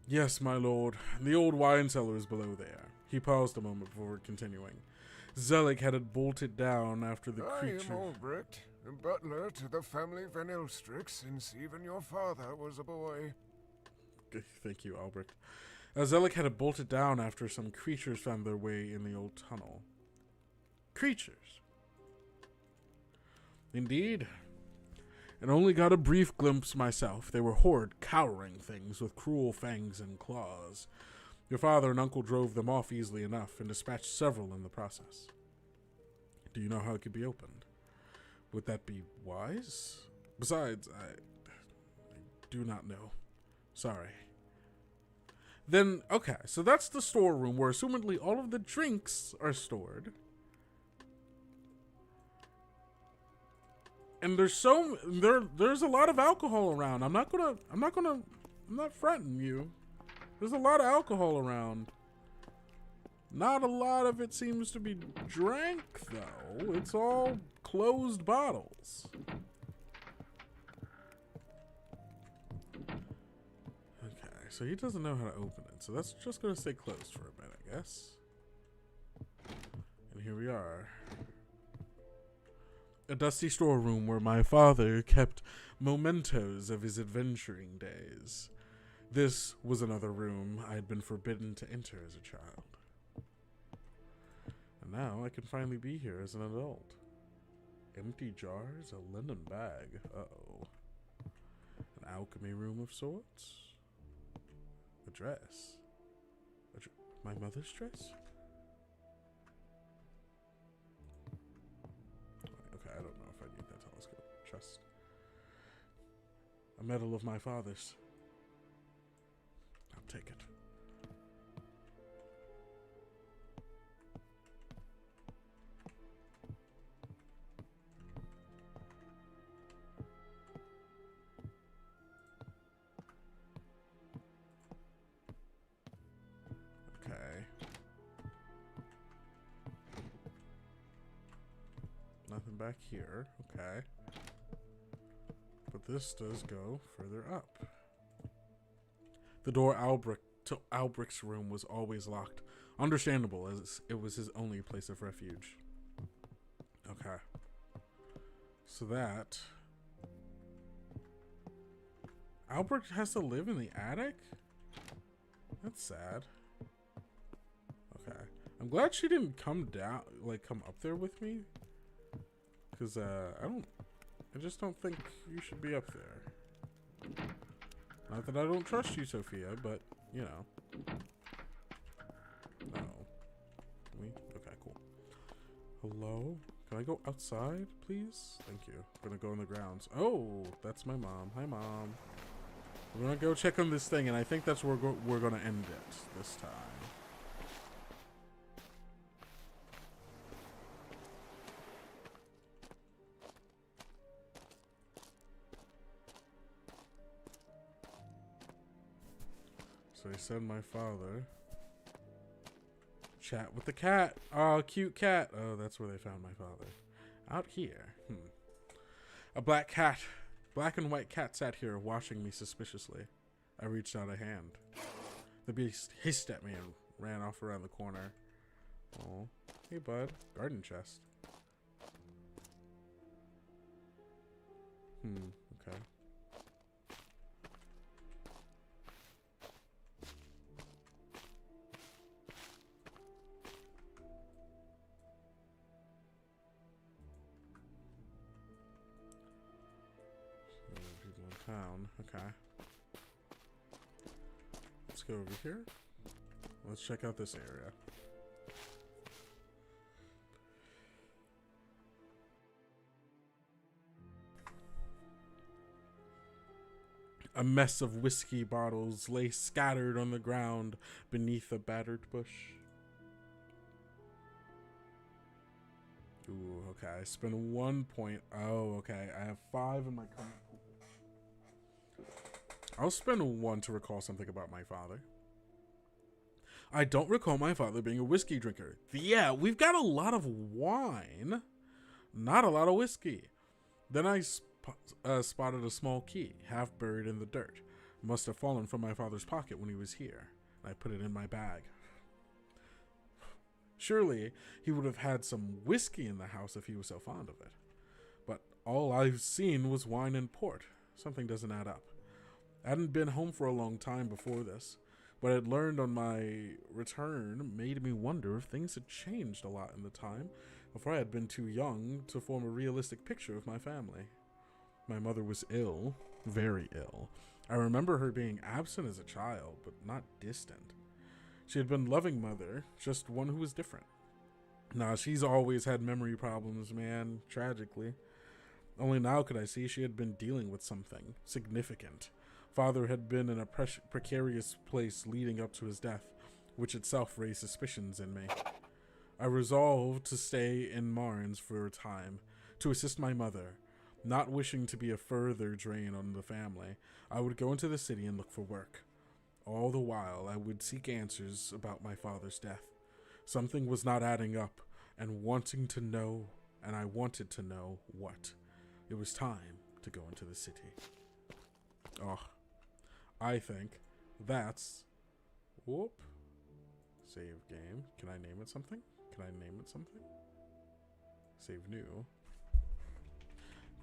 Yes, my lord. The old wine cellar is below there. He paused a moment before continuing. Zelig had it bolted down after the creature... I am Albrecht, butler to the family Van Elstrick since even your father was a boy. Thank you, Albrecht. Zelig had it bolted down after some creatures found their way in the old tunnel. Creatures? Indeed. And only got a brief glimpse myself. They were horrid, cowering things with cruel fangs and claws. Your father and uncle drove them off easily enough and dispatched several in the process. Do you know how it could be opened? Would that be wise? Besides, I do not know. Sorry. Then, okay, so that's the storeroom where assumedly all of the drinks are stored. And there's a lot of alcohol around. I'm not fronting you. There's a lot of alcohol around. Not a lot of it seems to be drank, though. It's all closed bottles. Okay, so he doesn't know how to open it. So that's just going to stay closed for a bit, I guess. And here we are. A dusty storeroom where my father kept mementos of his adventuring days. This was another room I had been forbidden to enter as a child. And now I can finally be here as an adult. Empty jars, a linen bag. Uh-oh. An alchemy room of sorts. A dress. My mother's dress? Okay, I don't know if I need that telescope. Chest. A medal of my father's. I'll take it. Nothing back here. Okay. But this does go further up. The door to Albric's room was always locked. Understandable, as it was his only place of refuge. Okay. So that... Albric has to live in the attic? That's sad. Okay. I'm glad she didn't come down, come up there with me. Because, I just don't think you should be up there. Not that I don't trust you, Sophia, but, you know. No. Okay, cool. Hello? Can I go outside, please? Thank you. I'm gonna go on the grounds. Oh, that's my mom. Hi, Mom. We're gonna go check on this thing, and I think that's where we're gonna end it this time. So he said my father. Chat with the cat. Oh, cute cat. Oh, that's where they found my father. Out here. A black and white cat sat here watching me suspiciously. I reached out a hand. The beast hissed at me and ran off around the corner. Oh, hey bud. Garden chest. Okay. Town. Okay. Let's go over here. Let's check out this area. A mess of whiskey bottles lay scattered on the ground beneath a battered bush. Ooh, okay. I spent 1 point. Oh, okay. I have 5 in my current. I'll spend 1 to recall something about my father. I don't recall my father being a whiskey drinker. Yeah, we've got a lot of wine, not a lot of whiskey. Then I spotted a small key, half buried in the dirt. Must have fallen from my father's pocket when he was here. I put it in my bag. Surely he would have had some whiskey in the house if he was so fond of it. But all I've seen was wine and port. Something doesn't add up. I hadn't been home for a long time before this. What I'd learned on my return made me wonder if things had changed a lot in the time before I had been too young to form a realistic picture of my family. My mother was ill, very ill. I remember her being absent as a child, but not distant. She had been a loving mother, just one who was different. Nah, she's always had memory problems, man, tragically. Only now could I see she had been dealing with something significant Father had been in a precarious place leading up to his death, which itself raised suspicions in me. I resolved to stay in Marnes for a time, to assist my mother. Not wishing to be a further drain on the family, I would go into the city and look for work. All the while, I would seek answers about my father's death. Something was not adding up, and I wanted to know what. It was time to go into the city. Oh, I think that's... Whoop. Save game. Can I name it something? Save new.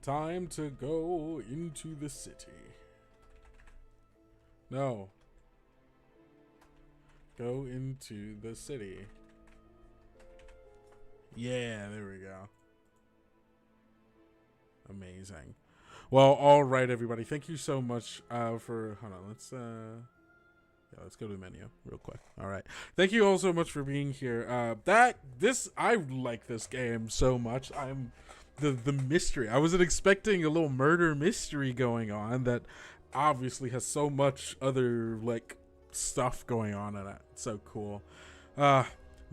Time to go into the city. No. Go into the city. Yeah, there we go. Amazing. Well, all right, everybody. Thank you so much for... Hold on, let's go to the menu real quick. All right. Thank you all so much for being here. I like this game so much. The mystery. I wasn't expecting a little murder mystery going on that obviously has so much other, like, stuff going on in it. It's so cool.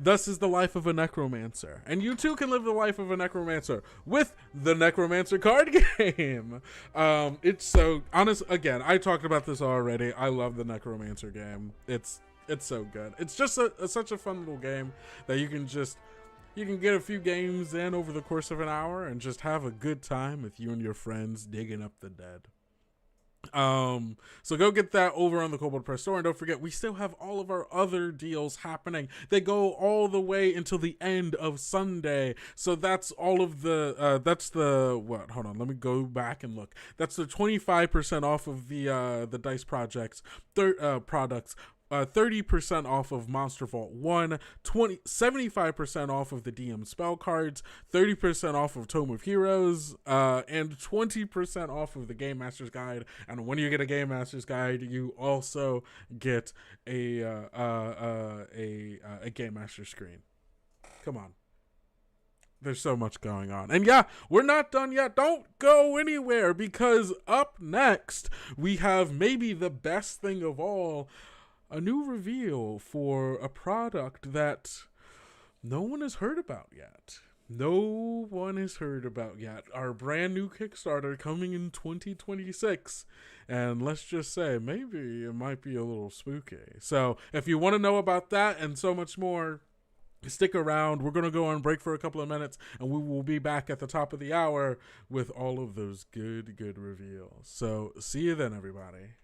Thus is the life of a necromancer. And you too can live the life of a necromancer with the Necromancer card game. It's so honest. Again, I talked about this already. I love the Necromancer game. It's so good. It's just such a fun little game that you can get a few games in over the course of an hour and just have a good time with you and your friends digging up the dead. So go get that over on the Kobold Press store, and don't forget we still have all of our other deals happening. They go all the way until the end of Sunday. So that's all of the hold on, let me go back and look. That's the 25% off of the Dice Projects products. 30% off of Monster Vault 1, 75% off of the DM spell cards, 30% off of Tome of Heroes, and 20% off of the Game Master's Guide. And when you get a Game Master's Guide, you also get a Game Master screen. Come on. There's so much going on. And yeah, we're not done yet. Don't go anywhere, because up next, we have maybe the best thing of all, a new reveal for a product that no one has heard about yet. Our brand new Kickstarter coming in 2026. And let's just say, maybe it might be a little spooky. So if you want to know about that and so much more, stick around. We're going to go on break for a couple of minutes, and we will be back at the top of the hour with all of those good reveals. So see you then, everybody.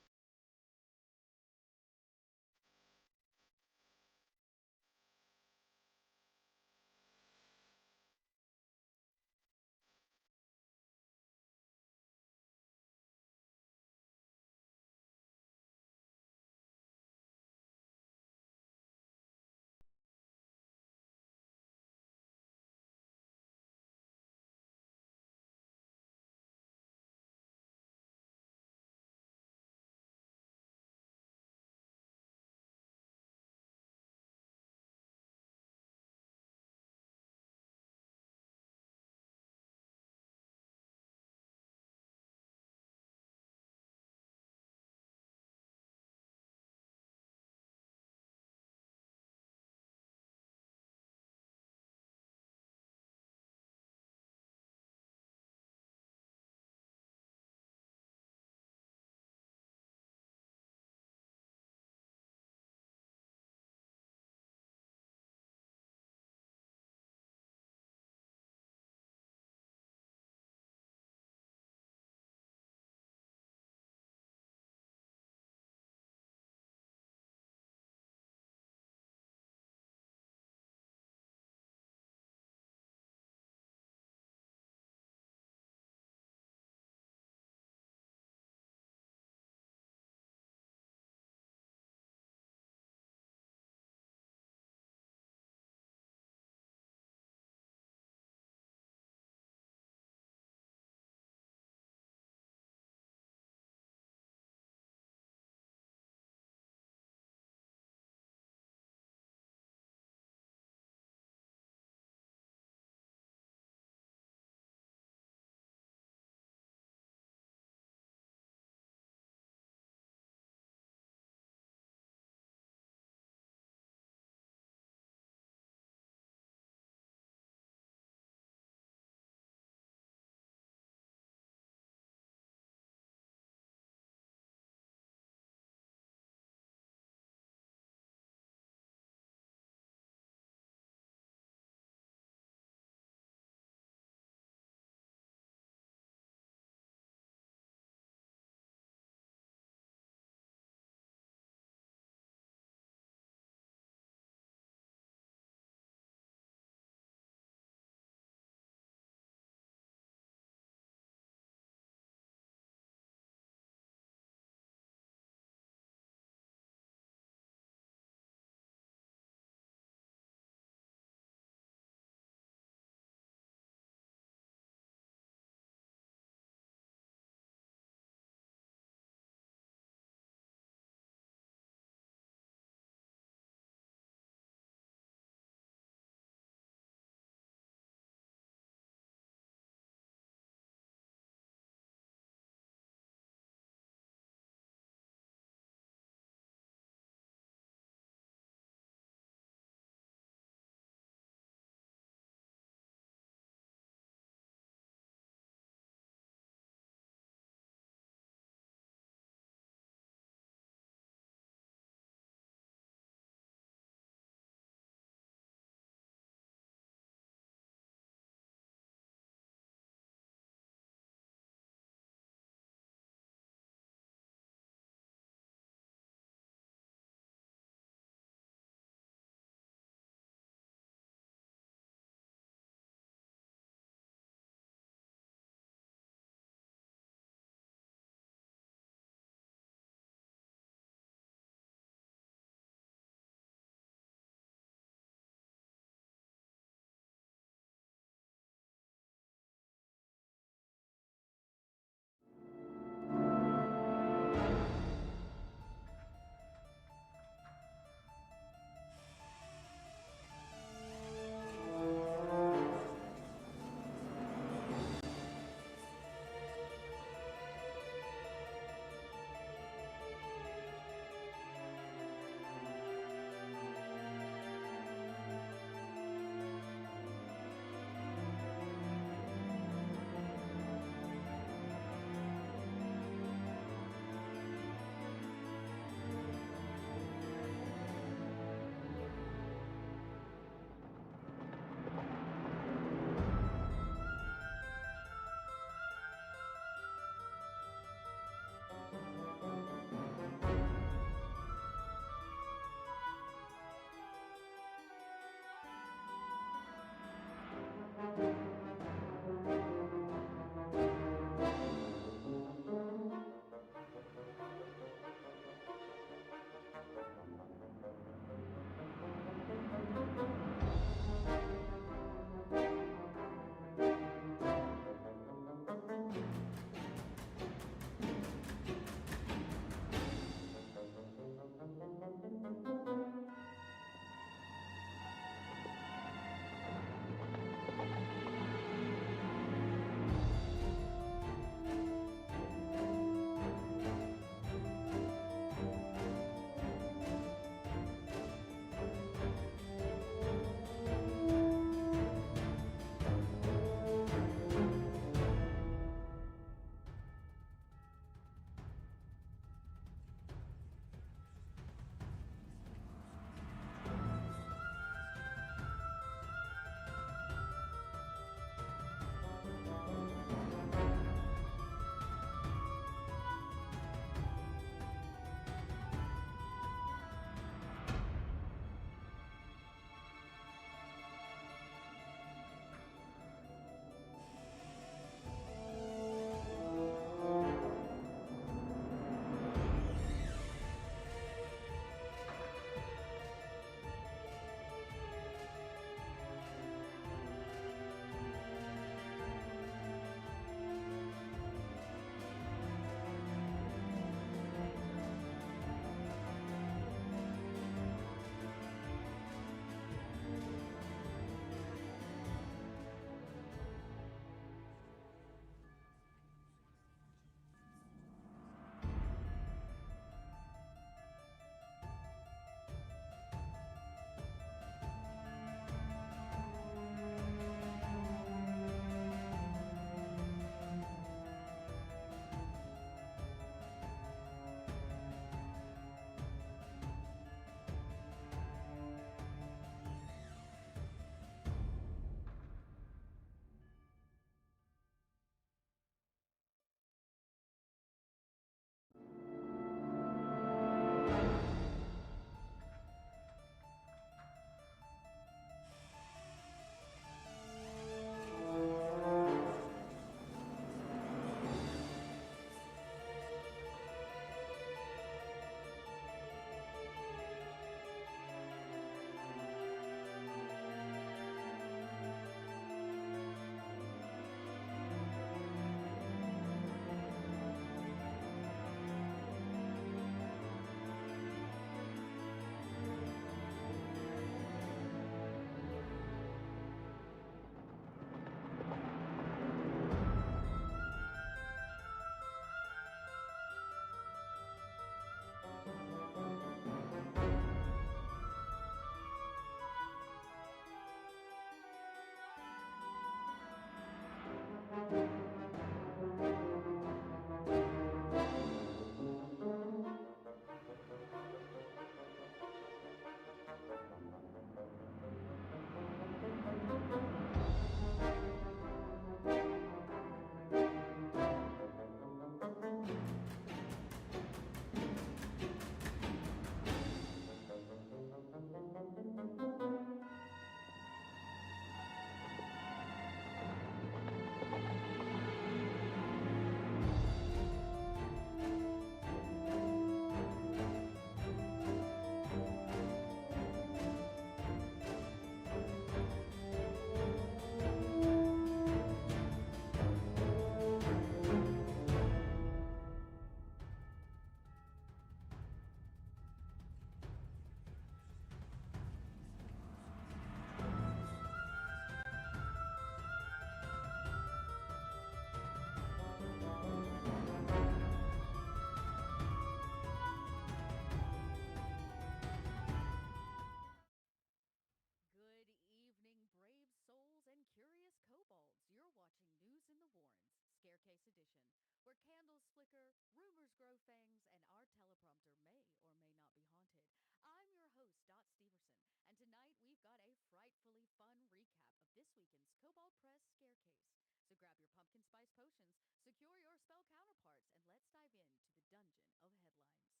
Curious kobolds, you're watching News in the Warrens, Scarecase Edition, where candles flicker, rumors grow fangs, and our teleprompter may or may not be haunted. I'm your host, Dot Steverson, and tonight we've got a frightfully fun recap of this weekend's Kobold Press Scarecase. So grab your pumpkin spice potions, secure your spell counterparts, and let's dive into the Dungeon of Headlines.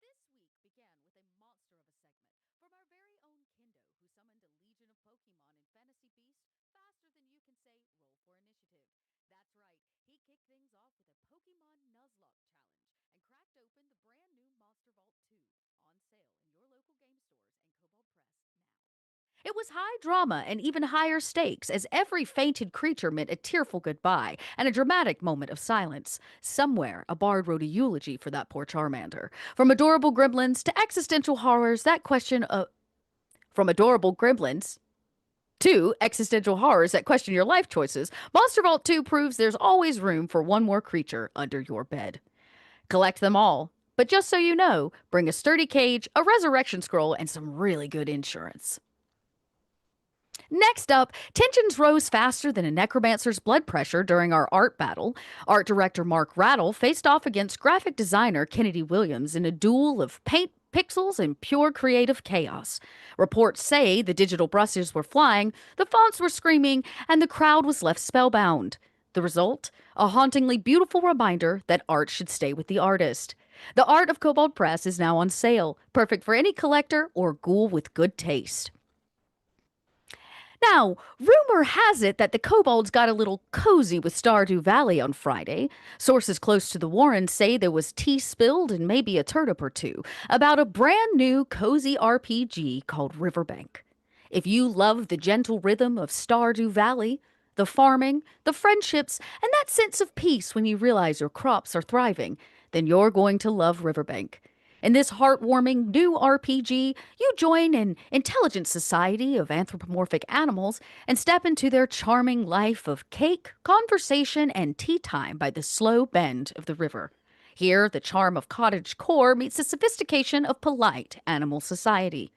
This week began with a monster of a segment from our very own Kendo, who summoned a legion of Pokemon in Fantasy Beast faster than you can say roll for initiative. That's right, he kicked things off with a Pokemon Nuzlocke challenge and cracked open the brand new Monster Vault 2, on sale in your local game stores and Kobold Press now. It was high drama and even higher stakes, as every fainted creature meant a tearful goodbye and a dramatic moment of silence. Somewhere, a bard wrote a eulogy for that poor Charmander. From adorable gremlins to existential horrors, that question of... From adorable gremlins to existential horrors that question your life choices, Monster Vault 2 proves there's always room for one more creature under your bed. Collect them all, but just so you know, bring a sturdy cage, a resurrection scroll, and some really good insurance. Next up, tensions rose faster than a necromancer's blood pressure during our art battle. Art director Mark Rattle faced off against graphic designer Kennedy Williams in a duel of paint, pixels, and pure creative chaos. Reports say the digital brushes were flying, the fonts were screaming, and the crowd was left spellbound. The result? A hauntingly beautiful reminder that art should stay with the artist. The art of Kobold Press is now on sale, perfect for any collector or ghoul with good taste. Now, rumor has it that the kobolds got a little cozy with Stardew Valley on Friday. Sources close to the Warrens say there was tea spilled and maybe a turnip or two about a brand new cozy RPG called Riverbank. If you love the gentle rhythm of Stardew Valley, the farming, the friendships, and that sense of peace when you realize your crops are thriving, then you're going to love Riverbank. In this heartwarming new RPG, you join an intelligent society of anthropomorphic animals and step into their charming life of cake, conversation, and tea time by the slow bend of the river. Here, the charm of cottage core meets the sophistication of polite animal society.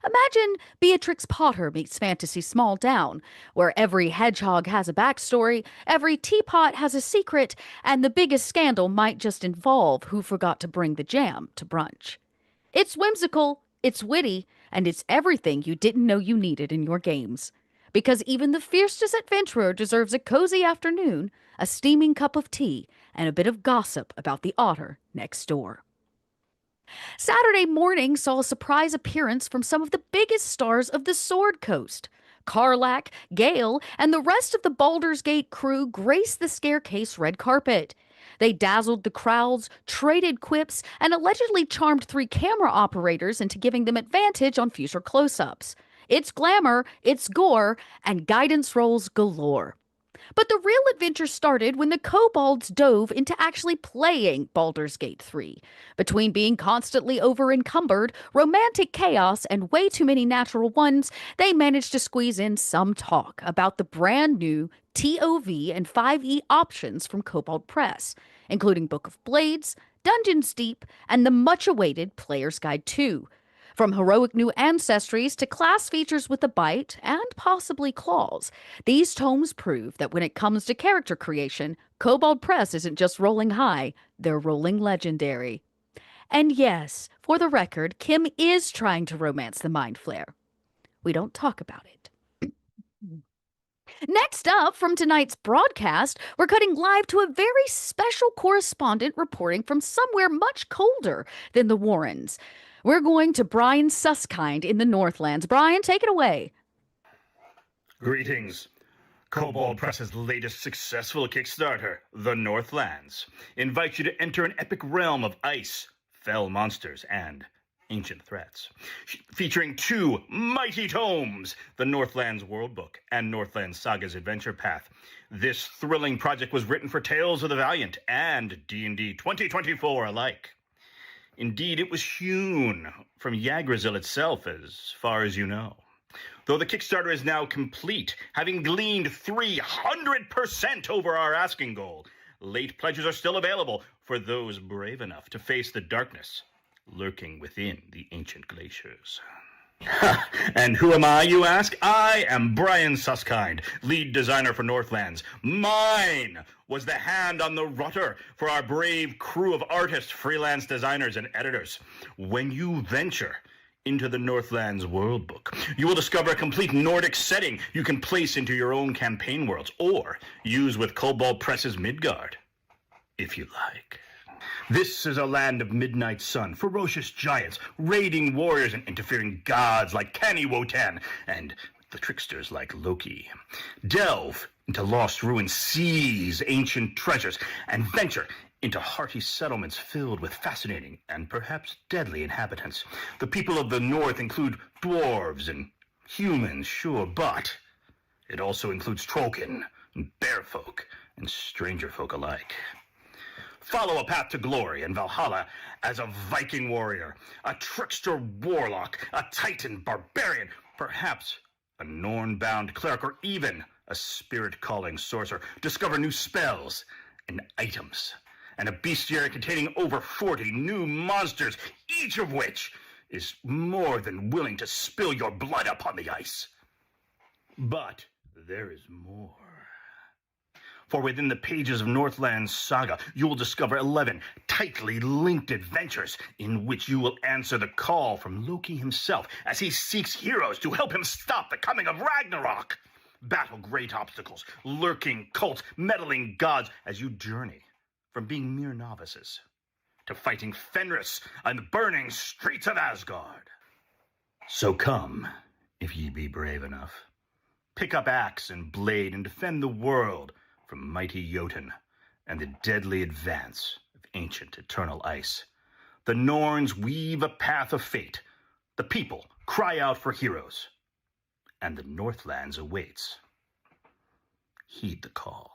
Imagine Beatrix Potter meets Fantasy Small Town, where every hedgehog has a backstory, every teapot has a secret, and the biggest scandal might just involve who forgot to bring the jam to brunch. It's whimsical, it's witty, and it's everything you didn't know you needed in your games. Because even the fiercest adventurer deserves a cozy afternoon, a steaming cup of tea, and a bit of gossip about the otter next door. Saturday morning saw a surprise appearance from some of the biggest stars of the Sword Coast. Karlach, Gale, and the rest of the Baldur's Gate crew graced the Scarecase red carpet. They dazzled the crowds, traded quips, and allegedly charmed 3 camera operators into giving them advantage on future close-ups. It's glamour, it's gore, and guidance rolls galore. But the real adventure started when the kobolds dove into actually playing Baldur's Gate 3. Between being constantly over-encumbered, romantic chaos, and way too many natural ones, they managed to squeeze in some talk about the brand new TOV and 5e options from Kobold Press, including Book of Blades, Dungeons Deep, and the much-awaited Player's Guide 2. From heroic new ancestries to class features with a bite and possibly claws, these tomes prove that when it comes to character creation, Kobold Press isn't just rolling high, they're rolling legendary. And yes, for the record, Kim is trying to romance the Mind Flayer. We don't talk about it. Next up, from tonight's broadcast, we're cutting live to a very special correspondent reporting from somewhere much colder than the Warrens. We're going to Brian Suskind in the Northlands. Brian, take it away. Greetings. Kobold Press's latest successful Kickstarter, The Northlands, invites you to enter an epic realm of ice, fell monsters, and ancient threats. Featuring 2 mighty tomes, The Northlands Worldbook and Northlands Saga's Adventure Path. This thrilling project was written for Tales of the Valiant and D&D 2024 alike. Indeed, it was hewn from Yggdrasil itself, as far as you know. Though the Kickstarter is now complete, having gleaned 300% over our asking goal, late pledges are still available for those brave enough to face the darkness lurking within the ancient glaciers. And who am I, you ask? I am Brian Suskind, lead designer for Northlands. Mine was the hand on the rudder for our brave crew of artists, freelance designers, and editors. When you venture into the Northlands world book, you will discover a complete Nordic setting you can place into your own campaign worlds, or use with Kobold Press's Midgard, if you like. This is a land of midnight sun, ferocious giants, raiding warriors, and interfering gods like Kani Wotan, and the tricksters like Loki. Delve into lost ruins, seize ancient treasures, and venture into hearty settlements filled with fascinating and perhaps deadly inhabitants. The people of the north include dwarves and humans, sure, but it also includes trollkin, and bearfolk, and stranger folk alike. Follow a path to glory in Valhalla as a Viking warrior, a trickster warlock, a titan barbarian, perhaps a Norn-bound cleric, or even a spirit-calling sorcerer. Discover new spells and items, and a bestiary containing over 40 new monsters, each of which is more than willing to spill your blood upon the ice. But there is more. For within the pages of Northland's saga, you will discover 11 tightly linked adventures in which you will answer the call from Loki himself as he seeks heroes to help him stop the coming of Ragnarok. Battle great obstacles, lurking cults, meddling gods as you journey from being mere novices to fighting Fenris on the burning streets of Asgard. So come, if ye be brave enough. Pick up axe and blade and defend the world from mighty Jotun and the deadly advance of ancient eternal ice. The Norns weave a path of fate. The people cry out for heroes. And the Northlands awaits. Heed the call.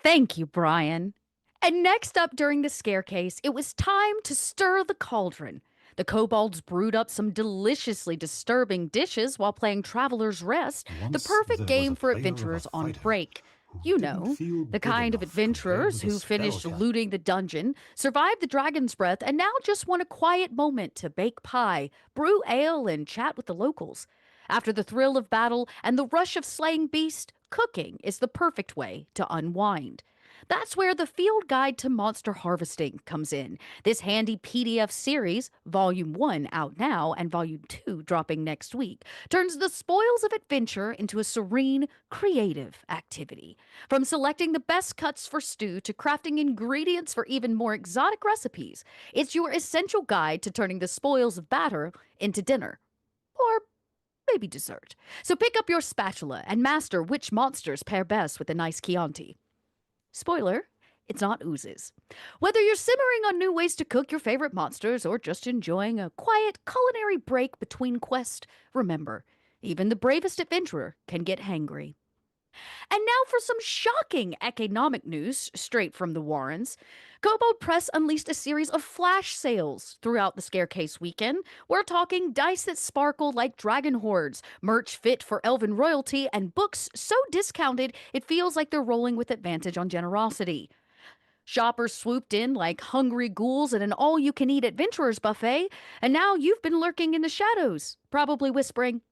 Thank you, Brian. And next up during the Scarecase, it was time to stir the cauldron. The kobolds brewed up some deliciously disturbing dishes while playing Traveler's Rest, the perfect game for adventurers on break. You know, the kind of adventurers who finished looting the dungeon, survived the dragon's breath, and now just want a quiet moment to bake pie, brew ale, and chat with the locals. After the thrill of battle and the rush of slaying beasts, cooking is the perfect way to unwind. That's where the Field Guide to Monster Harvesting comes in. This handy PDF series, Volume 1 out now and Volume 2 dropping next week, turns the spoils of adventure into a serene, creative activity. From selecting the best cuts for stew to crafting ingredients for even more exotic recipes, it's your essential guide to turning the spoils of battle into dinner. Or maybe dessert. So pick up your spatula and master which monsters pair best with a nice Chianti. Spoiler, it's not oozes. Whether you're simmering on new ways to cook your favorite monsters or just enjoying a quiet culinary break between quests, remember, even the bravest adventurer can get hangry. And now for some shocking economic news straight from the Warrens. Kobold Press unleashed a series of flash sales throughout the Scarecase weekend. We're talking dice that sparkle like dragon hordes, merch fit for elven royalty, and books so discounted it feels like they're rolling with advantage on generosity. Shoppers swooped in like hungry ghouls at an all-you-can-eat adventurers buffet, and now you've been lurking in the shadows, probably whispering,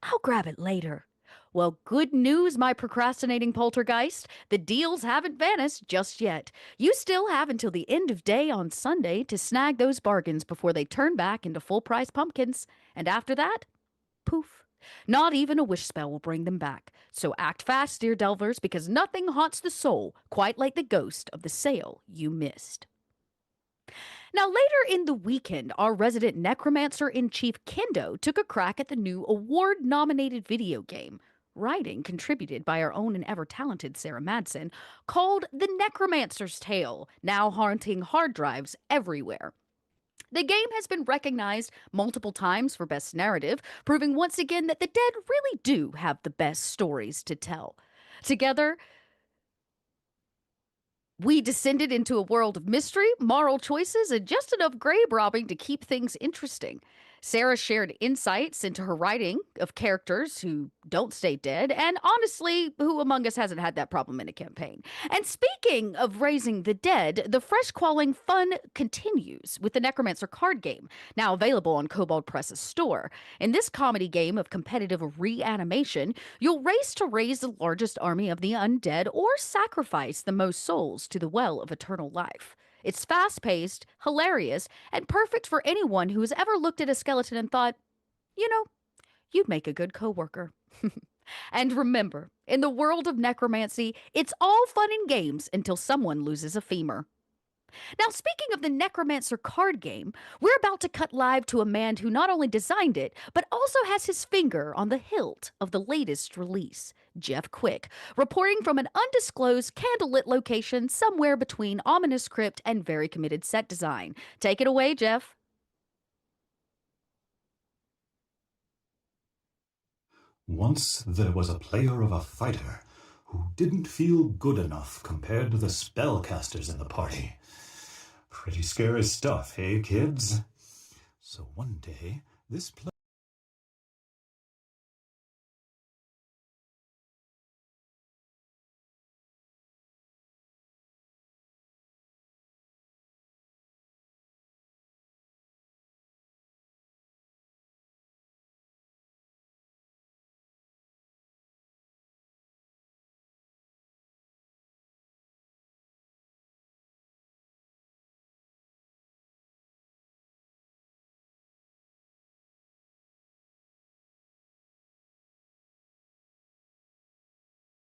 "I'll grab it later." Well, good news, my procrastinating poltergeist. The deals haven't vanished just yet. You still have until the end of day on Sunday to snag those bargains before they turn back into full-price pumpkins. And after that, poof. Not even a wish spell will bring them back. So act fast, dear delvers, because nothing haunts the soul quite like the ghost of the sale you missed. Now, later in the weekend, our resident Necromancer-in-Chief Kendo took a crack at the new award-nominated video game, writing contributed by our own and ever-talented Sarah Madsen, called The Necromancer's Tale, now haunting hard drives everywhere. The game has been recognized multiple times for Best Narrative, proving once again that the dead really do have the best stories to tell. Together, we descended into a world of mystery, moral choices, and just enough grave robbing to keep things interesting. Sarah shared insights into her writing of characters who don't stay dead, and honestly, who among us hasn't had that problem in a campaign? And speaking of raising the dead, the fresh crawling fun continues with the Necromancer card game, now available on Kobold Press's store. In this comedy game of competitive reanimation, you'll race to raise the largest army of the undead or sacrifice the most souls to the well of eternal life. It's fast-paced, hilarious, and perfect for anyone who has ever looked at a skeleton and thought, you know, you'd make a good coworker. And remember, in the world of necromancy, it's all fun and games until someone loses a femur. Now, speaking of the Necromancer card game, we're about to cut live to a man who not only designed it, but also has his finger on the hilt of the latest release, Jeff Quick, reporting from an undisclosed candlelit location somewhere between Ominous Crypt and Very Committed Set Design. Take it away, Jeff. Once there was a player of a fighter who didn't feel good enough compared to the spellcasters in the party. Pretty scary stuff, hey kids? So one day, this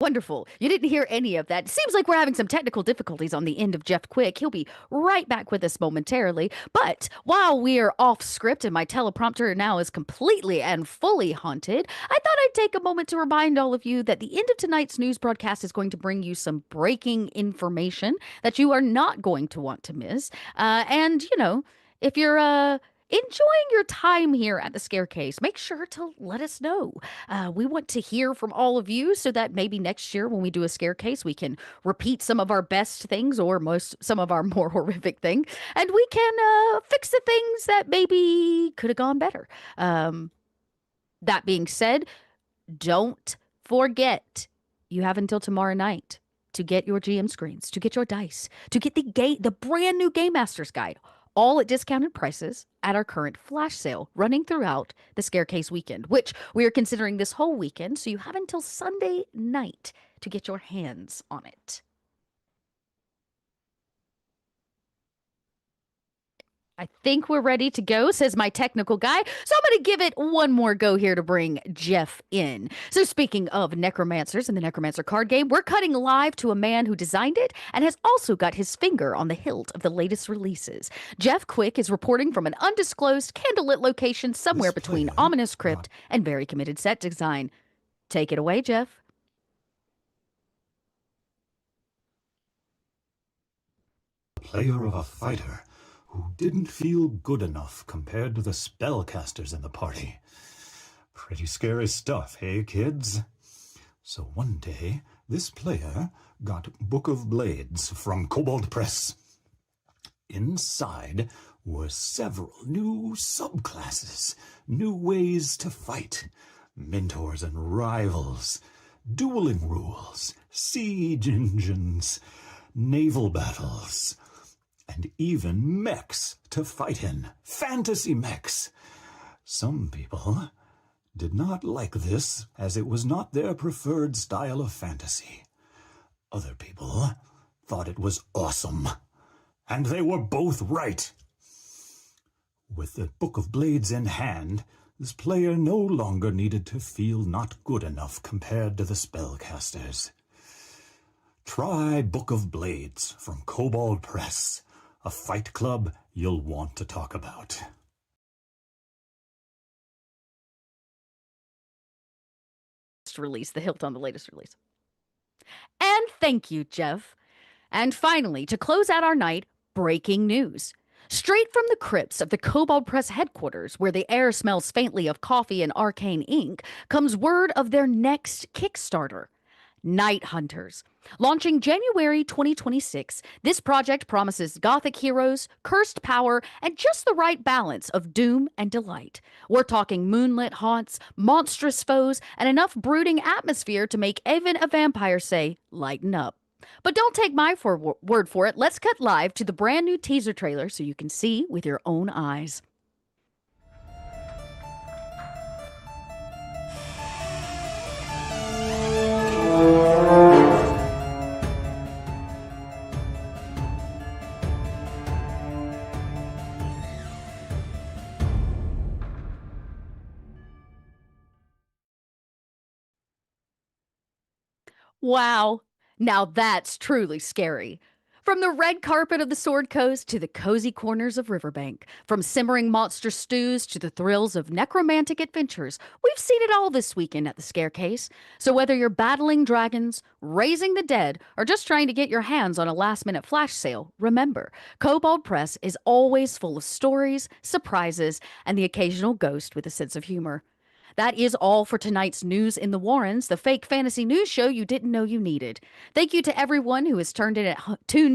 Wonderful. You didn't hear any of that. Seems like we're having some technical difficulties on the end of Jeff Quick. He'll be right back with us momentarily. But while we're off script and my teleprompter now is completely and fully haunted, I thought I'd take a moment to remind all of you that the end of tonight's news broadcast is going to bring you some breaking information that you are not going to want to miss. And, you know, if you're enjoying your time here at the Scarecase, make sure to let us know. We want to hear from all of you so that maybe next year when we do a Scarecase, we can repeat some of our best things or some of our more horrific things, and we can fix the things that maybe could have gone better. That being said, don't forget, you have until tomorrow night to get your GM screens, to get your dice, to get the brand new Game Master's Guide, all at discounted prices at our current flash sale running throughout the Scarecase weekend, which we are considering this whole weekend, so you have until Sunday night to get your hands on it. I think we're ready to go, says my technical guy. So I'm going to give it one more go here to bring Jeff in. So speaking of necromancers and the Necromancer card game, we're cutting live to a man who designed it and has also got his finger on the hilt of the latest releases. Jeff Quick is reporting from an undisclosed candlelit location somewhere between Ominous Crypt and Very Committed Set Design. Take it away, Jeff. player of a fighter who didn't feel good enough compared to the spellcasters in the party. Pretty scary stuff, hey kids? So one day, this player got Book of Blades from Kobold Press. Inside were several new subclasses, new ways to fight, mentors and rivals, dueling rules, siege engines, naval battles, and even mechs to fight in, fantasy mechs. Some people did not like this, as it was not their preferred style of fantasy. Other people thought it was awesome, and they were both right. With the Book of Blades in hand, this player no longer needed to feel not good enough compared to the spellcasters. Try Book of Blades from Kobold Press, a fight club you'll want to talk about. Release, the hilt on the latest release. And thank you, Jeff. And finally, to close out our night, breaking news. Straight from the crypts of the Kobold Press headquarters, where the air smells faintly of coffee and arcane ink, comes word of their next Kickstarter. Night Hunters. Launching January 2026, this project promises gothic heroes, cursed power, and just the right balance of doom and delight. We're talking moonlit haunts, monstrous foes, and enough brooding atmosphere to make even a vampire say, lighten up. But don't take my word for it. Let's cut live to the brand new teaser trailer so you can see with your own eyes. Wow, now that's truly scary. From the red carpet of the Sword Coast to the cozy corners of Riverbank, from simmering monster stews to the thrills of necromantic adventures, we've seen it all this weekend at the Scarecase. So whether you're battling dragons, raising the dead, or just trying to get your hands on a last-minute flash sale, remember, Kobold Press is always full of stories, surprises, and the occasional ghost with a sense of humor. That is all for tonight's News in the Warrens, the fake fantasy news show you didn't know you needed. Thank you to everyone who has tuned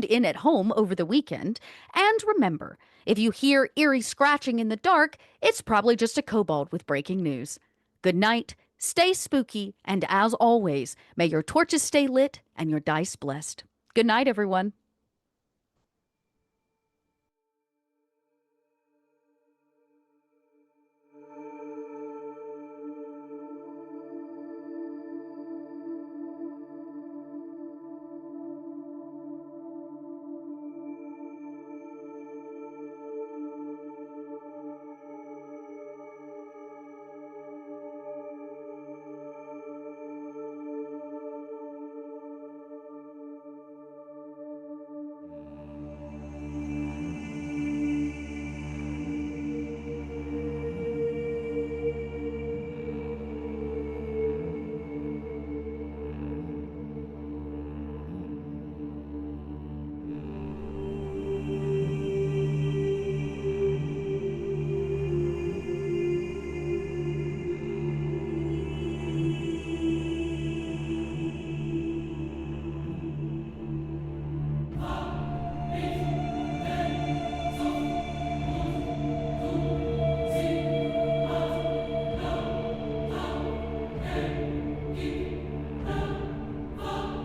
in at home over the weekend. And remember, if you hear eerie scratching in the dark, it's probably just a kobold with breaking news. Good night, stay spooky, and as always, may your torches stay lit and your dice blessed. Good night, everyone.